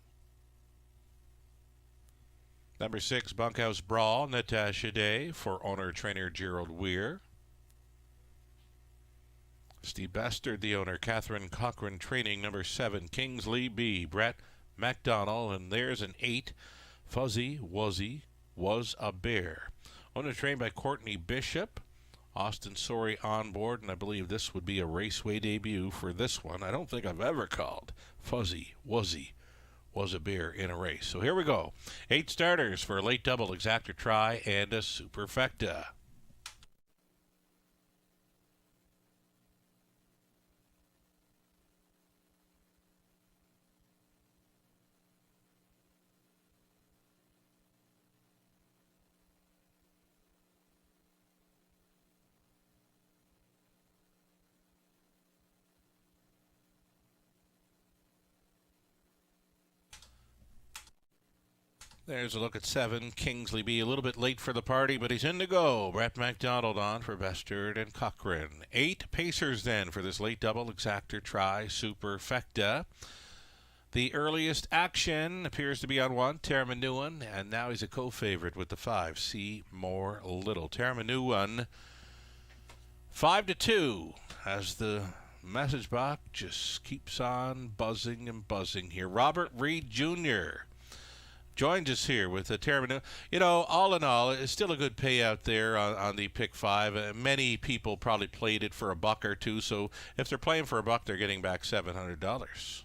Number 6, Bunkhouse Brawl. Natasha Day for owner-trainer Gerald Weir. Steve Bastard, the owner. Catherine Cochran training. Number 7, Kingsley B. Brett MacDonald. And there's an 8, Fuzzy Wuzzy Was a Bear. Owner trained by Courtney Bishop. Austin Sorey on board. And I believe this would be a Raceway debut for this one. I don't think I've ever called Fuzzy Wuzzy Was a Bear in a race. So here we go. 8 starters for a late double exactor try and a superfecta. There's a look at 7, Kingsley B. A little bit late for the party, but he's in to go. Brett MacDonald on for Bastard and Cochran. 8 pacers then for this late double exactor try superfecta. The earliest action appears to be on 1, Terraman New One, and now he's a co-favorite with the 5, Seymour Little. Terraman New One 5-2 as the message box just keeps on buzzing and buzzing here. Robert Reed Jr. joins us here with the Terramanu. You know, all in all, it's still a good payout there on the pick 5. Many people probably played it for a buck or two, so if they're playing for a buck, they're getting back $700.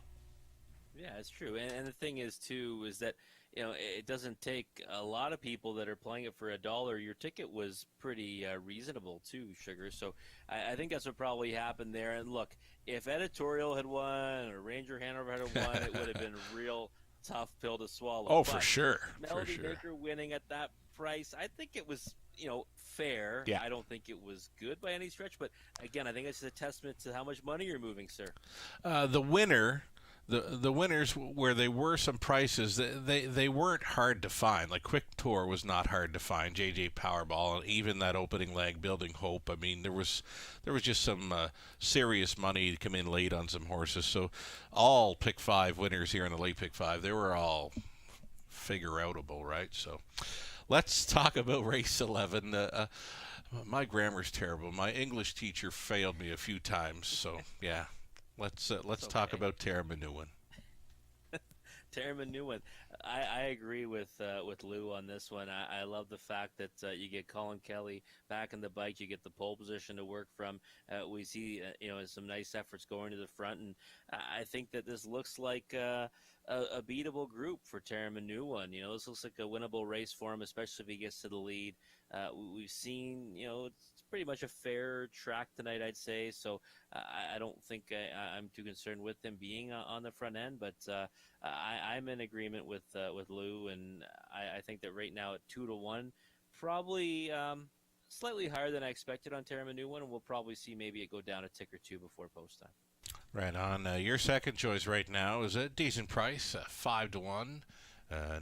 Yeah, it's true. And the thing is, too, is that, you know, it doesn't take a lot of people that are playing it for $1. Your ticket was pretty reasonable, too, Sugar. So I think that's what probably happened there. And look, if Editorial had won or Ranger Hanover had won, it would have been real tough pill to swallow. Oh, for sure. Melody Maker winning at that price, I think it was, you know, fair. Yeah. I don't think it was good by any stretch. But, again, I think it's a testament to how much money you're moving, sir. The winner... The winners, where they were some prices, they weren't hard to find. Like Quick Tour was not hard to find. JJ Powerball, and even that opening leg, Building Hope. I mean, there was just some serious money to come in late on some horses. So all pick 5 winners here in the late pick 5, they were all figure-outable, right? So let's talk about race 11. My grammar's terrible. My English teacher failed me a few times. So yeah. Let's talk about Terramanu. Terramanu. I agree with Lou on this one. I love the fact that you get Colin Kelly back in the bike. You get the pole position to work from. We see some nice efforts going to the front, and I think that this looks like a beatable group for Terramanu. You know, this looks like a winnable race for him, especially if he gets to the lead. We've seen, it's pretty much a fair track tonight, I'd say. So I don't think I'm too concerned with him being on the front end, but I'm in agreement with Lou, and I think that right now at 2-1, probably slightly higher than I expected on Terramanu, and we'll probably see maybe it go down a tick or two before post time. Right on. Your second choice right now is a decent price, 5-1.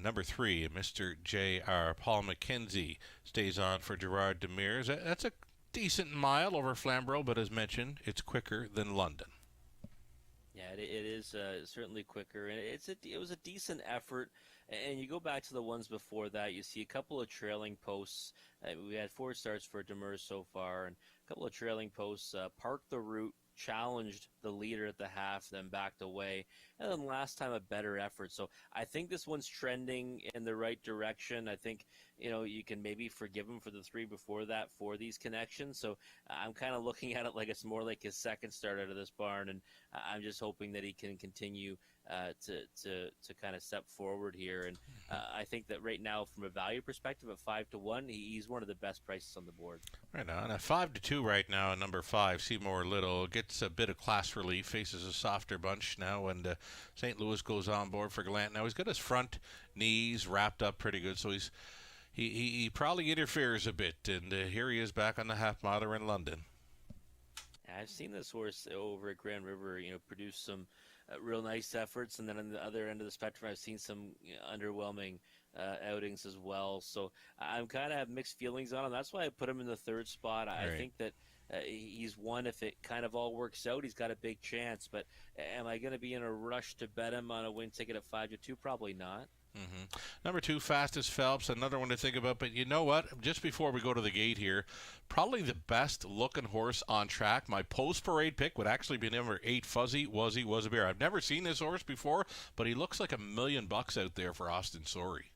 Number 3, Mr. J.R. Paul McKenzie stays on for Gerard Demers. That's a decent mile over Flamborough, but as mentioned, it's quicker than London. Yeah, it is certainly quicker, and it was a decent effort. And you go back to the ones before that, you see a couple of trailing posts. We had 4 starts for Demers so far, and a couple of trailing posts. Parked the route, challenged the leader at the half, then backed away, and then last time a better effort. So I think this one's trending in the right direction. I think you can maybe forgive him for the 3 before that for these connections. So I'm kind of looking at it like it's more like his second start out of this barn, and I'm just hoping that he can continue to kind of step forward here. And I think that right now, from a value perspective, at 5-1, he's one of the best prices on the board. Right on. At 5-2 right now, at number 5, Seymour Little gets a bit of class relief, faces a softer bunch now, and St. Louis goes on board for Gallant. Now he's got his front knees wrapped up pretty good, so he probably interferes a bit, and here he is back on the half miler in London. I've seen this horse over at Grand River, produce some real nice efforts, and then on the other end of the spectrum, I've seen some underwhelming outings as well. So I'm kind of have mixed feelings on him. That's why I put him in the 3rd spot. I think that he's one. If it kind of all works out, he's got a big chance. But am I going to be in a rush to bet him on a win ticket at 5-2? Probably not. Mm-hmm. Number 2, Fastest Phelps, another one to think about. But you know what? Just before we go to the gate here, probably the best looking horse on track. My post-parade pick would actually be number 8, Fuzzy Wuzzy Was a Bear. I've never seen this horse before, but he looks like $1 million out there for Austin Sorey.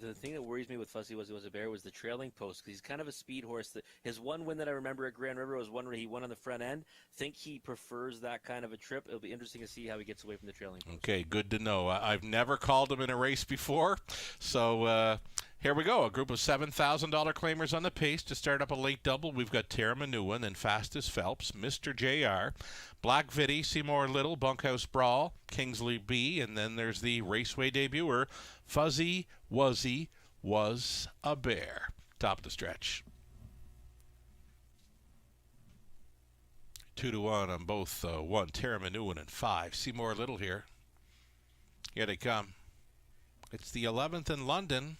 The thing that worries me with Fuzzy Was a Bear was the trailing post, because he's kind of a speed horse. His one win that I remember at Grand River was one where he won on the front end. Think he prefers that kind of a trip. It'll be interesting to see how he gets away from the trailing post. Okay, good to know. I've never called him in a race before, so here we go. A group of $7,000 claimers on the pace to start up a late double. We've got Terramanu, then Fastest Phelps, Mr. JR, Black Viddy, Seymour Little, Bunkhouse Brawl, Kingsley B, and then there's the Raceway debuter, Fuzzy Wuzzy Was a Bear. Top of the stretch. 2-1 on both 1, Terramanu, and 5, Seymour Little here. Here they come. It's the 11th in London.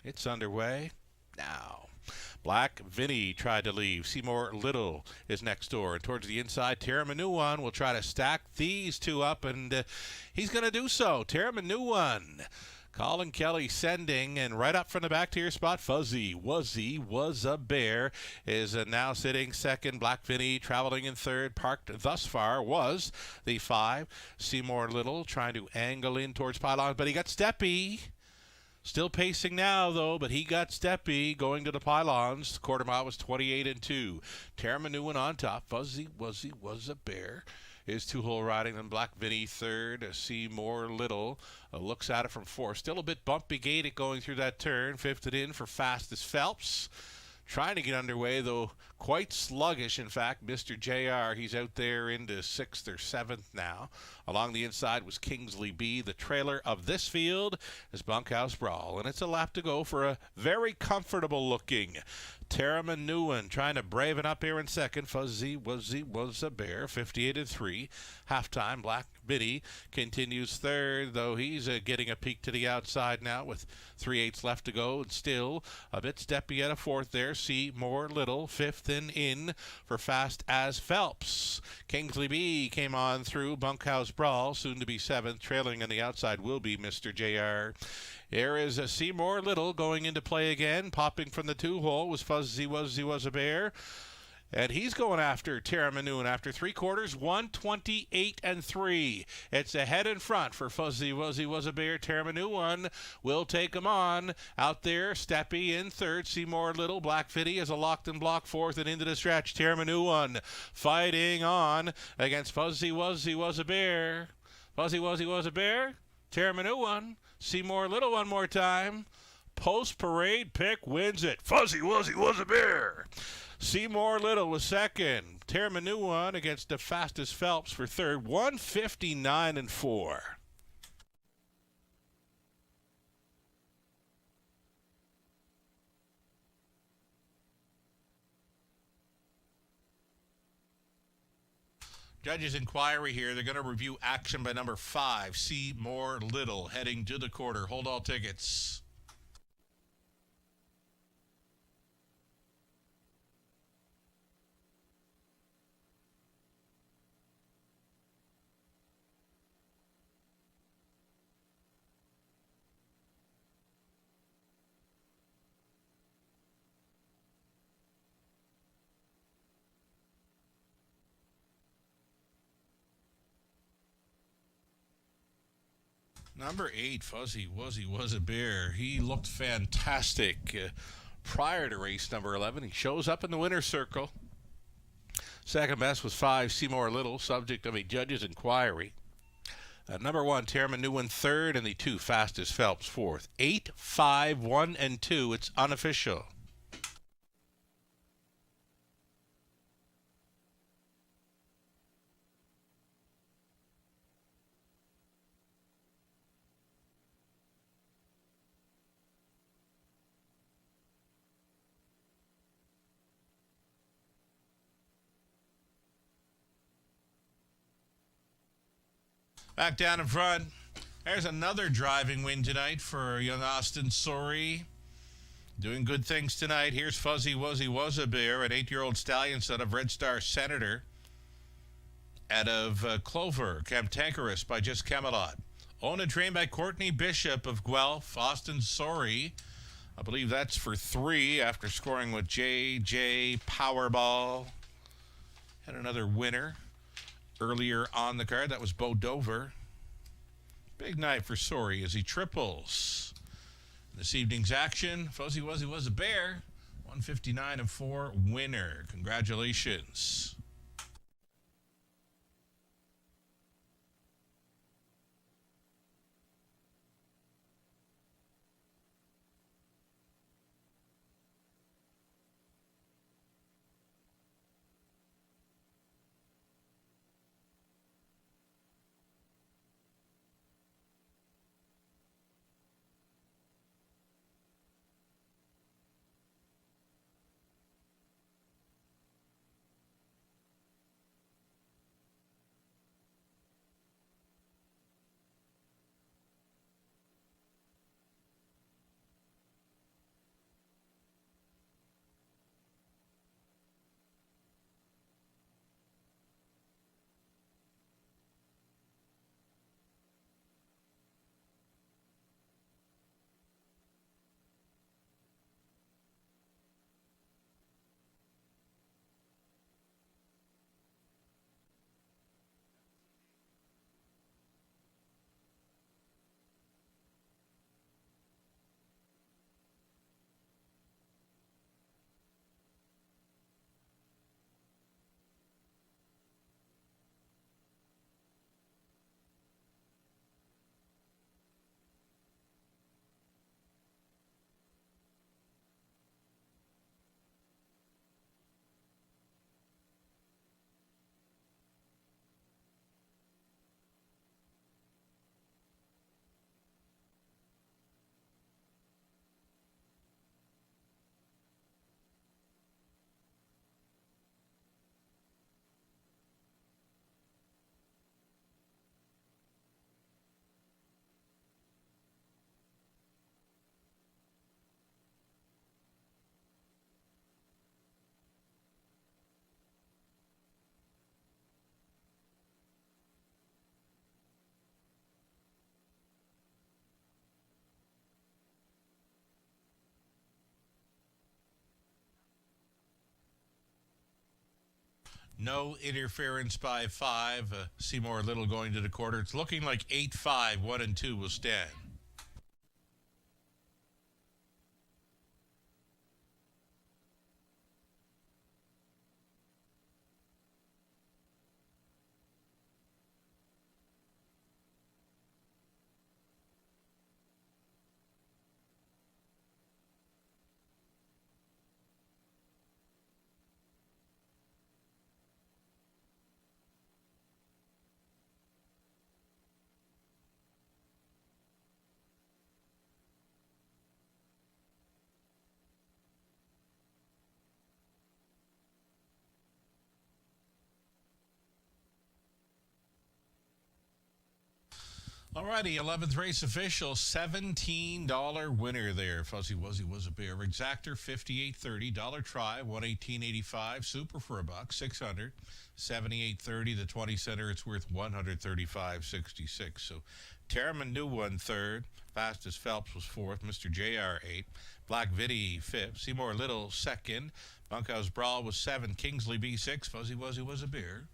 It's underway now. Black Vinny tried to leave. Seymour Little is next door. And towards the inside, Terramanu will try to stack these two up, and he's going to do so. Terramanu Colin Kelly sending, and right up from the back to your spot, Fuzzy Wuzzy Was a Bear is now sitting second. Black Vinny traveling in third. Parked thus far was the 5. Seymour Little trying to angle in towards pylons, but he got Steppy. Still pacing now, though, but he got Steppy going to the pylons. Quarter mile was 28-2. Terramanuen on top. Fuzzy Wuzzy Was a Bear is 2-hole riding. Then Black Vinny third. Seymour Little looks at it from 4. Still a bit bumpy gated going through that turn. Fifth it in for Fastest Phelps. Trying to get underway, though quite sluggish, in fact. Mr. JR, he's out there into 6th or 7th now. Along the inside was Kingsley B. The trailer of this field is Bunkhouse Brawl, and it's a lap to go for a very comfortable-looking Terramanuen trying to brave it up here in second. Fuzzy Wuzzy Was a Bear, 58-3. Halftime, Black Vinny continues third, though he's getting a peek to the outside now with 3/8 left to go. And still a bit steppy at a 4th there. Seymour Little, 5th and in for Fast as Phelps. Kingsley B came on through. Bunkhouse Brawl, soon to be 7th. Trailing on the outside will be Mr. JR. There is a Seymour Little going into play again. Popping from the 2-hole was Fuzzy Wuzzy Was a Bear. And he's going after Terramanuen after 3 quarters, 128-3. It's ahead in front for Fuzzy Wuzzy Was a Bear. Terramanuen will take him on. Out there, Steppy in third. Seymour Little, Black Vinny as a locked and block 4th and into the stretch. Terramanuen fighting on against Fuzzy Wuzzy Was a Bear. Fuzzy Wuzzy Was a Bear. Terramanuen. Seymour Little one more time. Post-parade pick wins it. Fuzzy Wuzzy Was a Bear. Seymour Little was second. Terramanuen against the Fastest Phelps for third. 159-4. Judges' inquiry here. They're going to review action by number 5, Seymour Little, heading to the quarter. Hold all tickets. Number 8, Fuzzy Wuzzy Was a Bear. He looked fantastic prior to race number 11. He shows up in the winner's circle. Second best was 5, Seymour Little, subject of a judge's inquiry. Number 1, Terramanuen third, and the 2, Fastest Phelps fourth. 8, 5, 1, and 2. It's unofficial. Back down in front. There's another driving win tonight for young Austin Sori. Doing good things tonight. Here's Fuzzy Wuzzy Was a Bear, an 8-year-old stallion son of Red Star Senator out of Clover, Cantankerous by Just Camelot. Owned and trained by Courtney Bishop of Guelph. Austin Sori, I believe that's for 3 after scoring with JJ Powerball. Had another winner earlier on the card. That was Bo Dover. Big night for Sori as he triples. This evening's action, Fuzzy Wuzzy Was a Bear, 159-4 winner. Congratulations. No interference by 5. Seymour Little going to the quarter. It's looking like 8-5. 1 and 2 will stand. Alrighty, 11th race official, $17 winner there. Fuzzy Wuzzy was a bear. Exactor, $58.30. Dollar try, $118.85. Super for $1, $600. $78.30. The 20 center, it's worth $135.66. So Terriman New won third. Fastest Phelps was fourth. Mr. JR 8. Black Viddy 5th. Seymour Little 2nd. Bunkhouse Brawl was 7. Kingsley B 6. Fuzzy Wuzzy was a bear.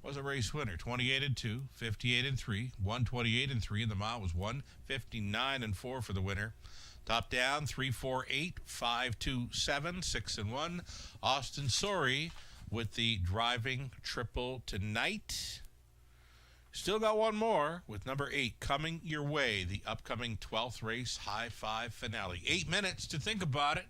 Was a race winner. 28-2, 58-3, 128-3, and the mile was 159-4 for the winner. Top down 3-4-8, 5-2-7, 6-1. Austin Sorry with the driving triple tonight. Still got one more with number 8 coming your way. The upcoming 12th race high five finale. 8 minutes to think about it.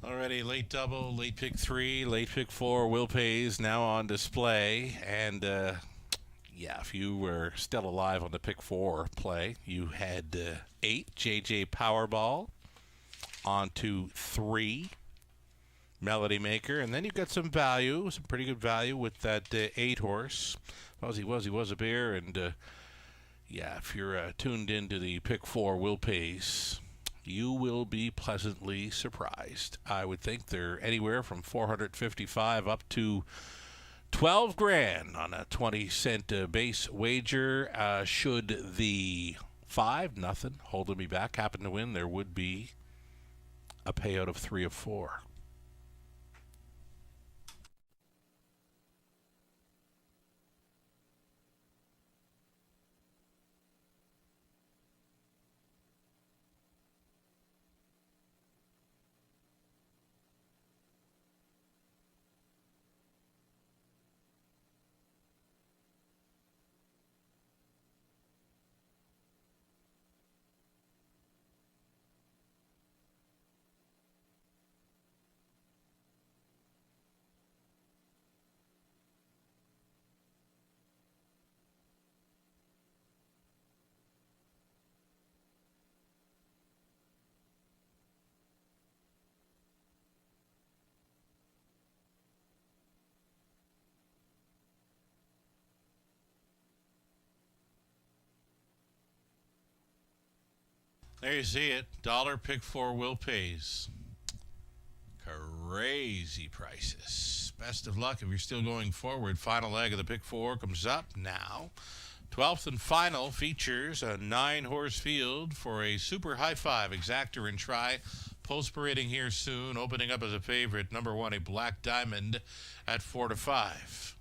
Already late double, late pick 3, late pick 4, Will Pays now on display. And yeah, if you were still alive on the pick 4 play, you had 8, JJ Powerball, on to 3, Melody Maker, and then you got some value, some pretty good value with that 8 horse. He was a bear, and yeah, if you're tuned into the pick 4 Will Pays, you will be pleasantly surprised. I would think they're anywhere from 455 up to 12 grand on a 20-cent base wager. Should the 5-0 holding me back happen to win, there would be a payout of 3 of 4. There you see it. Dollar pick 4 Will Pays. Crazy prices. Best of luck if you're still going forward. Final leg of the pick 4 comes up now. 12th and final features a 9-horse field for a super high 5 exactor and try. Post parading here soon. Opening up as a favorite. Number 1, a Black Diamond at 4 to 5.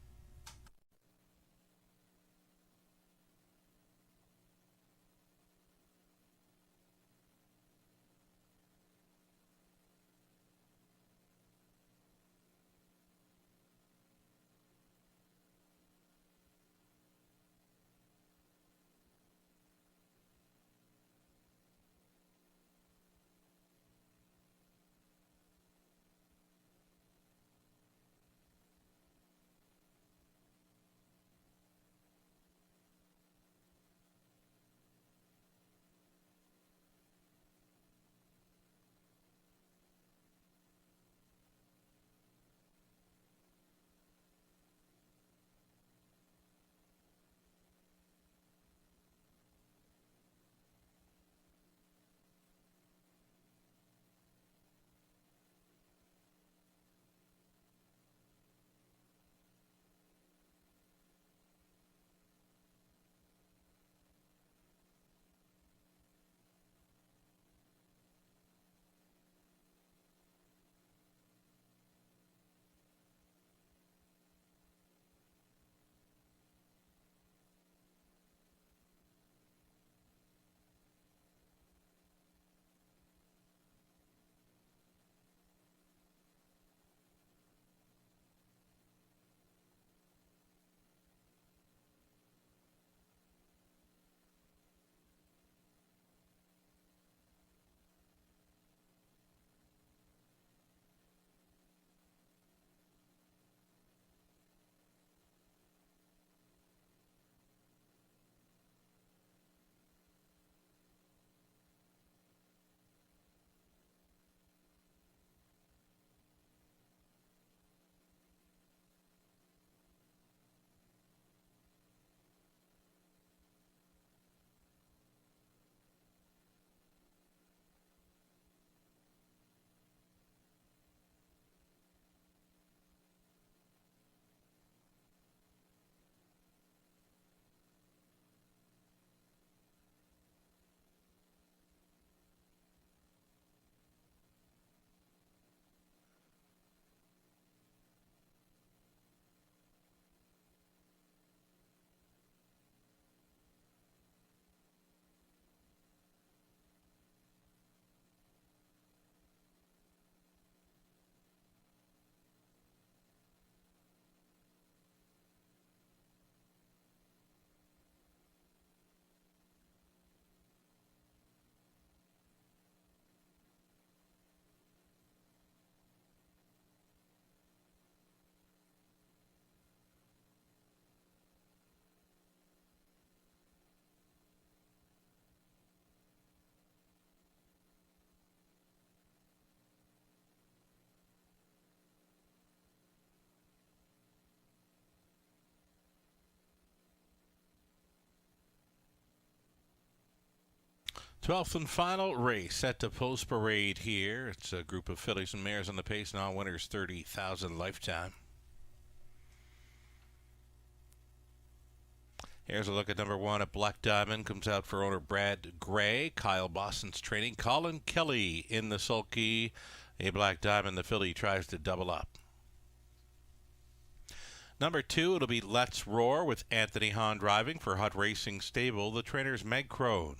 12th and final race set to post parade here. It's a group of fillies and mares on the pace now. Winners 30,000 lifetime. Here's a look at number 1 at Black Diamond. Comes out for owner Brad Gray. Kyle Boston's training. Colin Kelly in the sulky. A Black Diamond, the filly, tries to double up. Number 2, it'll be Let's Roar with Anthony Hahn driving for Hut Racing Stable. The trainer's Meg Crone.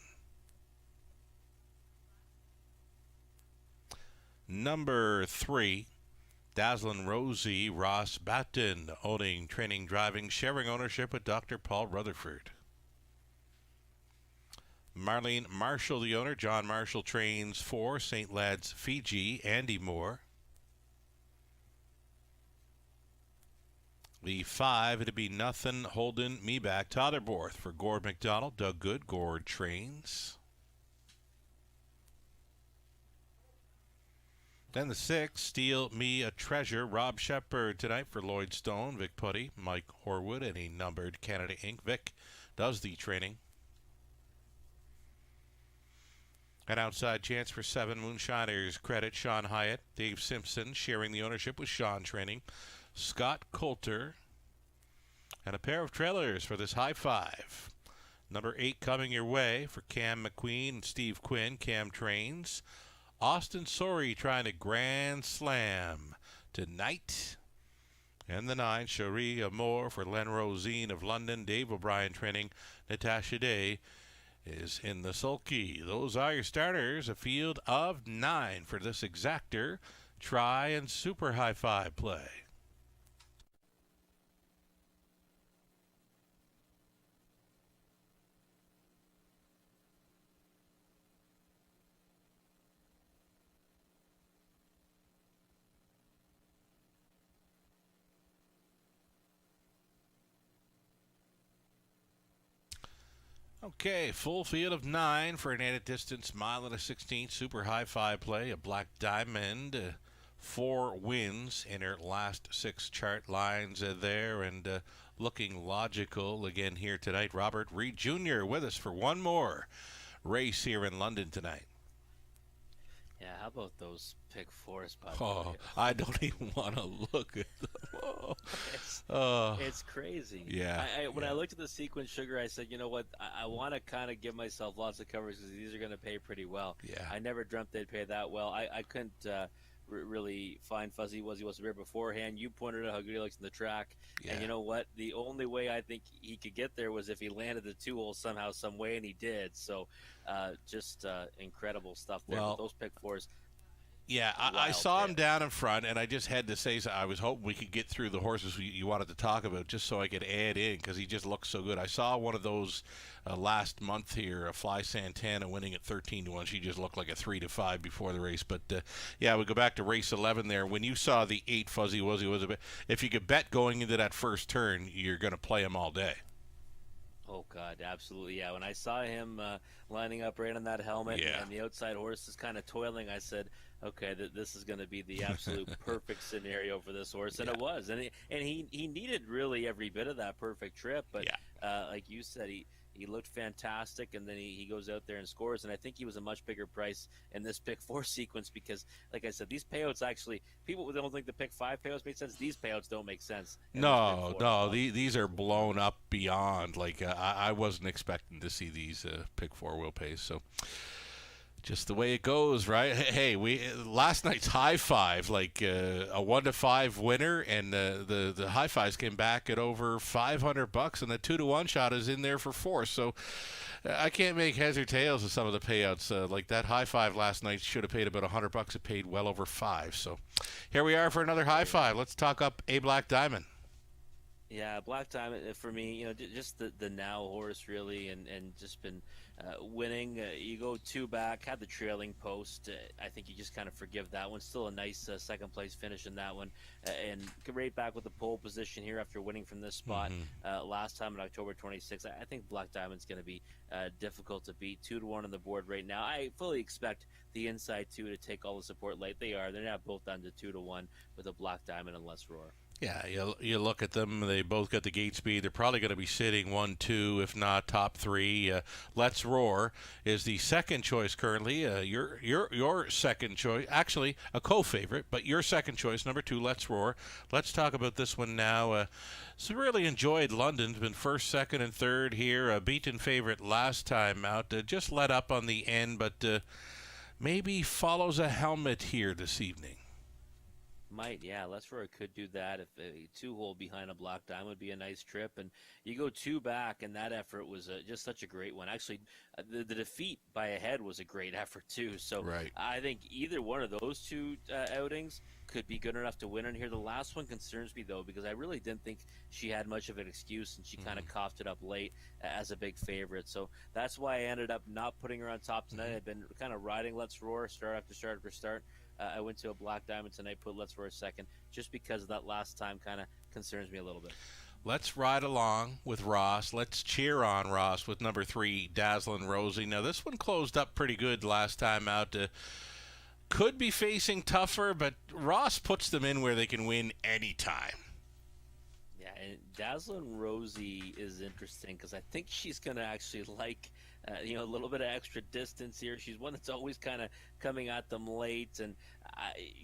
Number 3, Dazzlin' Rosie, Ross Batten, owning, training, driving, sharing ownership with Dr. Paul Rutherford. Marlene Marshall, the owner. John Marshall trains for St. Lad's Fiji, Andy Moore. The 5, it'd be Nothing Holding Me Back, Totherborth for Gord McDonald, Doug Good, Gord trains. Then the 6, Steal Me a Treasure, Rob Shepard tonight for Lloyd Stone, Vic Putty, Mike Horwood, and a numbered Canada Inc. Vic does the training. An outside chance for 7, Moonshiners, credit Sean Hyatt, Dave Simpson sharing the ownership with Sean training, Scott Coulter, and a pair of trailers for this high 5. Number 8 coming your way for Cam McQueen and Steve Quinn, Cam trains. Austin Sorey trying to grand slam tonight. And the 9, Cherie Amour for Len Rosine of London, Dave O'Brien training. Natasha Day is in the sulky. Those are your starters. A field of 9 for this exactor, try, and super high 5 play. Okay, full field of 9 for an added distance, mile and a 16th, super high 5 play. A Black Diamond, 4 wins in her last 6 chart lines there, and looking logical again here tonight. Robert Reed Jr. with us for one more race here in London tonight. Yeah, how about those pick 4s, by the way? I don't even want to look at them. It's crazy. Yeah. When I looked at the sequence sugar, I said, you know what? I want to kind of give myself lots of coverage because these are going to pay pretty well. Yeah. I never dreamt they'd pay that well. I couldn't really find Fuzzy Wuzzy was a bear beforehand. You pointed out how good he looks in the track. Yeah. And you know what? The only way I think he could get there was if he landed the 2 hole somehow, some way, and he did. So just incredible stuff there. Well, with those pick 4s. Yeah, I saw him down in front, and I just had to say so. I was hoping we could get through the horses you wanted to talk about just so I could add in because he just looks so good. I saw one of those last month here, Fly Santana winning at 13-1. She just looked like a 3-5 before the race. But, yeah, we go back to race 11 there. When you saw the 8 Fuzzy Wuzzy was a bit, if you could bet going into that first turn, you're going to play him all day. Oh, God, absolutely, yeah. When I saw him lining up right on that helmet and the outside horse is kind of toiling, I said, okay, this is going to be the absolute perfect scenario for this horse, and it was. And he needed really every bit of that perfect trip, but like you said, he looked fantastic, and then he goes out there and scores, and I think he was a much bigger price in this pick 4 sequence because, like I said, these payouts actually, people don't think the pick 5 payouts make sense. These payouts don't make sense. No, these are blown up beyond. Like, I wasn't expecting to see these pick 4 wheel pays, so just the way it goes, right? Hey, we last night's high 5, like a 1-5 winner, and the high 5s came back at over $500, and the 2-1 shot is in there for 4. So I can't make heads or tails of some of the payouts. Like that high 5 last night should have paid about $100. It paid well over 5. So here we are for another high 5. Let's talk up a Black Diamond. Yeah, Black Diamond for me, just the now horse really, and just been winning. You go 2 back, had the trailing post. I think you just kind of forgive that one. Still a nice second place finish in that one, and right back with the pole position here after winning from this spot last time in October 26th. I think Black Diamond's going to be difficult to beat. 2-1 on the board right now. I fully expect the inside 2 to take all the support late. They're now both down to 2-1 with a Black Diamond and Let's Roar. Yeah, you look at them. They both got the gate speed. They're probably going to be sitting 1-2, if not top 3. Let's Roar is the second choice currently. Your second choice, actually a co-favorite, but your second choice, number 2, Let's Roar. Let's talk about this one now. So really enjoyed London's been first, second, and third here. A beaten favorite last time out. Just let up on the end, but maybe follows a helmet here this evening. Might, yeah. Let's Roar could do that. If a 2-hole behind a Black Diamond would be a nice trip, and you go 2 back, and that effort was just such a great one. Actually, the defeat by a head was a great effort too. So right. I think either one of those 2 outings could be good enough to win in here. The last one concerns me though, because I really didn't think she had much of an excuse, and she kind of coughed it up late as a big favorite. So that's why I ended up not putting her on top tonight. I've been kind of riding Let's Roar start after start after start. I went to a Black Diamond tonight, put Let's Roar second, just because that last time kind of concerns me a little bit. Let's ride along with Ross. Let's cheer on Ross with number 3, Dazzlin' Rosie. Now, this one closed up pretty good last time out. Could be facing tougher, but Ross puts them in where they can win anytime. Yeah, and Dazzlin' Rosie is interesting because I think she's going to actually like a little bit of extra distance here. She's one that's always kind of coming at them late, and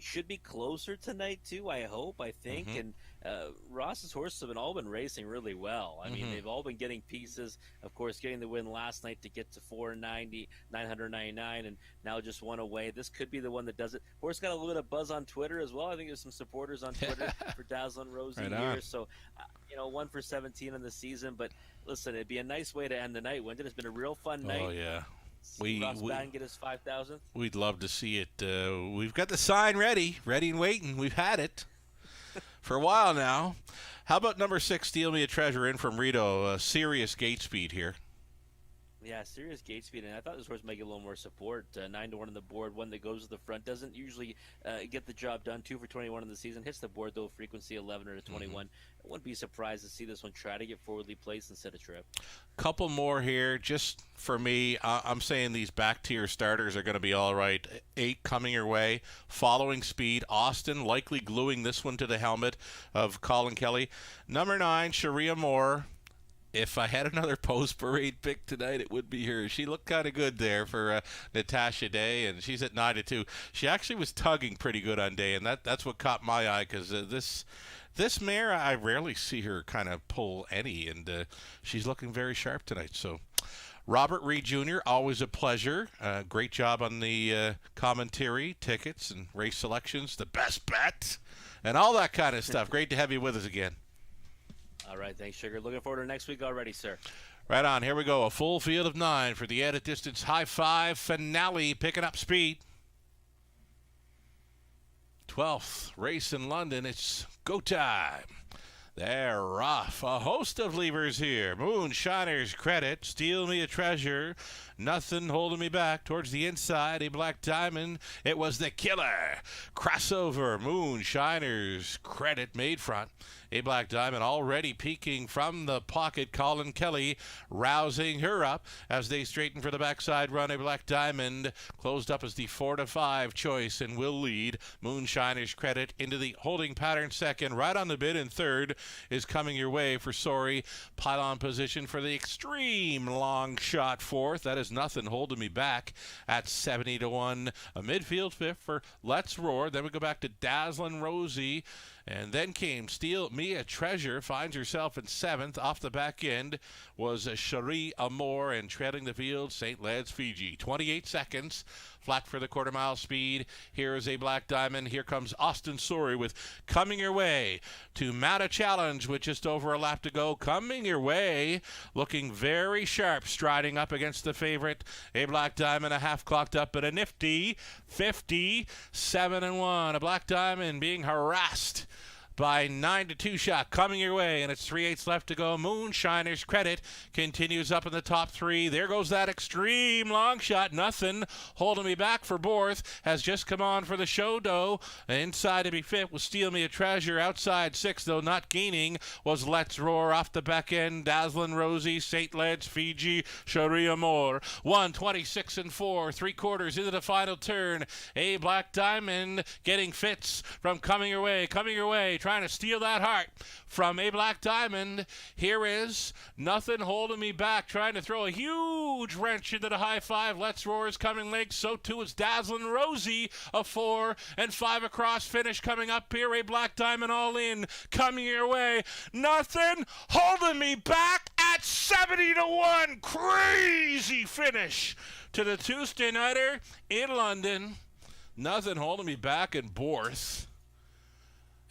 should be closer tonight too, I hope, I think. And Ross's horses have all been racing really well. I mean, they've all been getting pieces. Of course, getting the win last night to get to 999, and now just one away. This could be the one that does it. Horse got a little bit of buzz on Twitter as well. I think there's some supporters on Twitter for Dazzlin' Rosie here. So, 1 for 17 in the season, but listen, it'd be a nice way to end the night, wouldn't it? It's been a real fun night. Oh, yeah. Ross Batten get his 5,000th. We'd love to see it. We've got the sign ready and waiting. We've had it for a while now. How about number 6, Steal Me a Treasure in from Rito? Serious gate speed here. Yeah, serious gate speed, and I thought this horse might get a little more support. 9-1 on the board, one that goes to the front, doesn't usually get the job done. 2 for 21 in the season, hits the board though, frequency 11 or 21. I wouldn't be surprised to see this one try to get forwardly placed instead of trip. Couple more here, just for me. I'm saying these back tier starters are going to be all right. 8 coming your way, following speed. Austin likely gluing this one to the helmet of Colin Kelly. Number 9, Sharia Moore. If I had another post parade pick tonight, it would be her. She looked kind of good there for Natasha Day, and she's at 9-2. She actually was tugging pretty good on Day, and that's what caught my eye, because this mare, I rarely see her kind of pull any, and she's looking very sharp tonight. So, Robert Reed Jr., always a pleasure. Great job on the commentary, tickets, and race selections, the best bet, and all that kind of stuff. Great to have you with us again. All right, thanks, Sugar. Looking forward to next week already, sir. Right on. Here we go. A full field of 9 for the added distance high 5 finale, picking up speed. 12th race in London. It's go time. They're rough. A host of levers here. Moonshiner's Credit, Steal Me a Treasure, Nothing Holding Me Back. Towards the inside, a Black Diamond. It was the killer. Crossover, Moonshiner's Credit, made front. A Black Diamond already peeking from the pocket. Colin Kelly rousing her up as they straighten for the backside run. A Black Diamond closed up as the 4-5 choice and will lead. Moonshiner's Credit into the holding pattern second. Right on the bid in third is coming your way for Sorry. Pylon position for the extreme long shot fourth. That is Nothing Holding Me Back at 70-1. A midfield fifth for Let's Roar. Then we go back to Dazzlin' Rosie. And then came Steal Me a Treasure, finds herself in 7th. Off the back end was Cherie Amour, and trailing the field, St. Led's Fiji. 28 seconds, flat for the quarter-mile speed. Here is a Black Diamond. Here comes Austin Sorry with Coming Your Way to Mount a Challenge with just over a lap to go. Coming Your Way, looking very sharp, striding up against the favorite. A Black Diamond, a half clocked up at a nifty 57-1. A Black Diamond being harassed by 9-2 shot. Coming Your Way, and it's 3/8 left to go. Moonshiner's Credit continues up in the top 3. There goes that extreme long shot. Nothing Holding Me Back for Borth has just come on for the show dough. Inside to be fit will Steal Me a Treasure. Outside 6, though not gaining, was Let's Roar. Off the back end, Dazzlin' Rosie, St. Led's Fiji, Cherie Amour. 1:26-4, 3/4 into the final turn. A Black Diamond getting fits from Coming Your Way. Coming Your Way trying to steal that heart from a Black Diamond. Here is Nothing Holding Me Back, trying to throw a huge wrench into the high five. Let's Roar is coming late. So too is Dazzlin' Rosie. A 4 and 5 across finish coming up here. A Black Diamond all in, coming your way. Nothing Holding Me Back at 70-1. Crazy finish to the Tuesday nighter in London. Nothing Holding Me Back in Borth.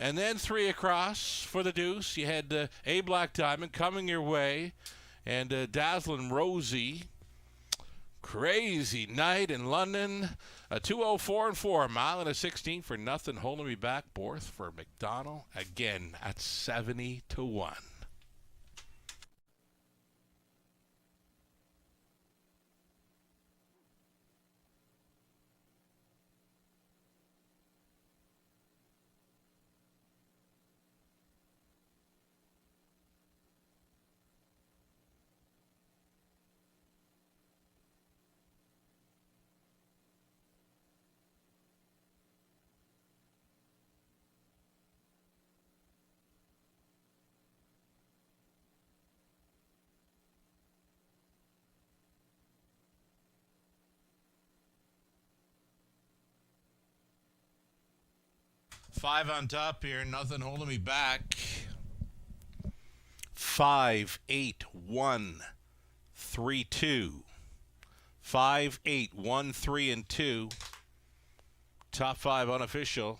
And then 3 across for the deuce. You had A Black Diamond coming your way. And Dazzlin' Rosie. Crazy night in London. A 2:04 and 4. A mile and a 16 for Nothing Holding Me Back. Borth for McDonald. Again at 70-1. Five on top here. Nothing Holding Me Back. 5, 8, 1, 3, 2. 5, 8, 1, 3, and 2. Top 5 unofficial.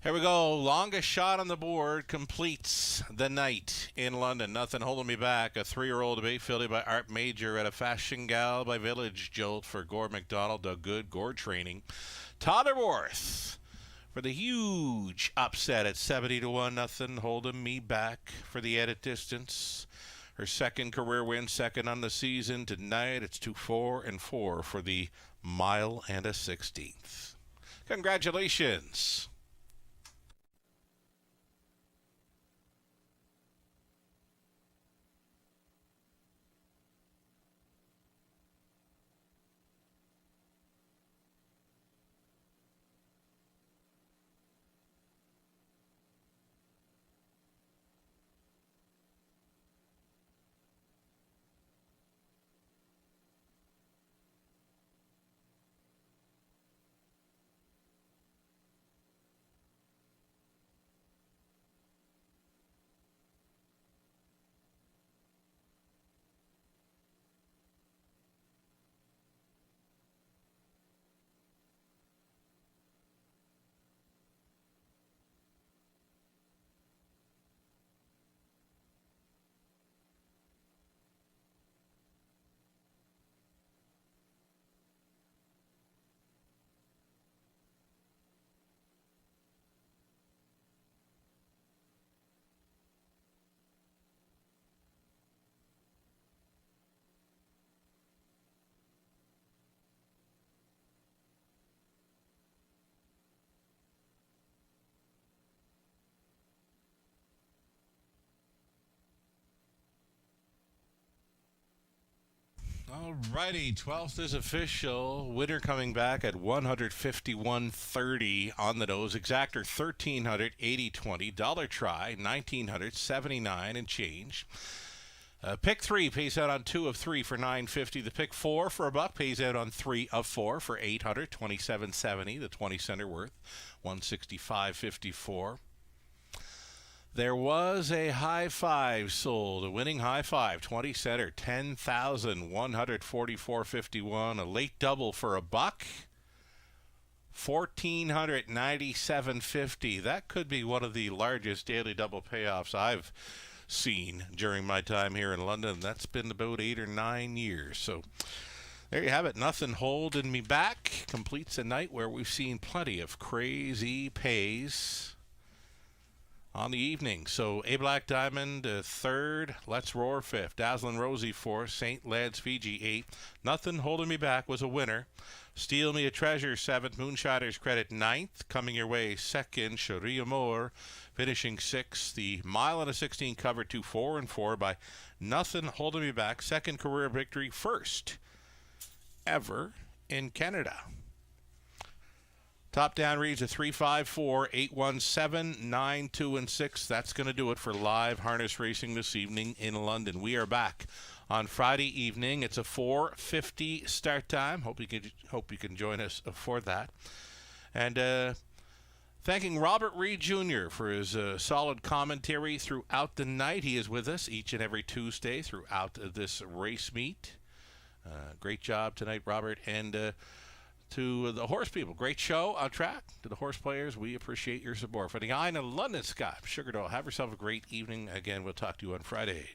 Here we go. Longest shot on the board completes the night in London. Nothing Holding Me Back. A 3-year-old debate filly by Art Major at a Fashion Gal by Village Jolt for Gord McDonald. Doug Good, Gord Training. Totterworth for the huge upset at 70-1. Nothing Holding Me Back for the edit distance. Her second career win, second on the season. Tonight it's 2-4 and 4 for the mile and a 16th. Congratulations. Alrighty, 12th is official. Winner coming back at 151.30 on the nose. Exactor 1,300, 80.20. Dollar try 1,979 and change. Pick 3 pays out on 2 of 3 for $9.50. The pick 4 for $1 pays out on 3 of 4 for $800, $27.70. The 20 center worth $165.54. There was a high five sold, a winning high five, 20 center, 10,144.51. A late double for $1, 1,497.50. That could be one of the largest daily double payoffs I've seen during my time here in London. That's been about 8 or 9 years. So there you have it. Nothing Holding Me Back completes a night where we've seen plenty of crazy pays on the evening. So A Black Diamond, third. Let's Roar, fifth. Dazzlin' Rosie, fourth. St. Led's Fiji, eighth. Nothing Holding Me Back was a winner. Steal Me a Treasure, seventh. Moonshiners Credit, ninth. Coming Your Way, second. Sharia Moore, finishing sixth. The mile and a 16 covered to 4 and 4 by Nothing Holding Me Back. Second career victory, first ever in Canada. Top down reads a 354, 817, 9, 2, and 6. That's going to do it for live harness racing this evening in London. We are back on Friday evening. It's a 4:50 start time. Hope you can join us for that. And thanking Robert Reed Jr. for his solid commentary throughout the night. He is with us each and every Tuesday throughout this race meet. Great job tonight, Robert. And to the horse people, great show on track. To the horse players, we appreciate your support. For the Eye in the London Sky, Sugar Doll, have yourself a great evening. Again, we'll talk to you on Friday.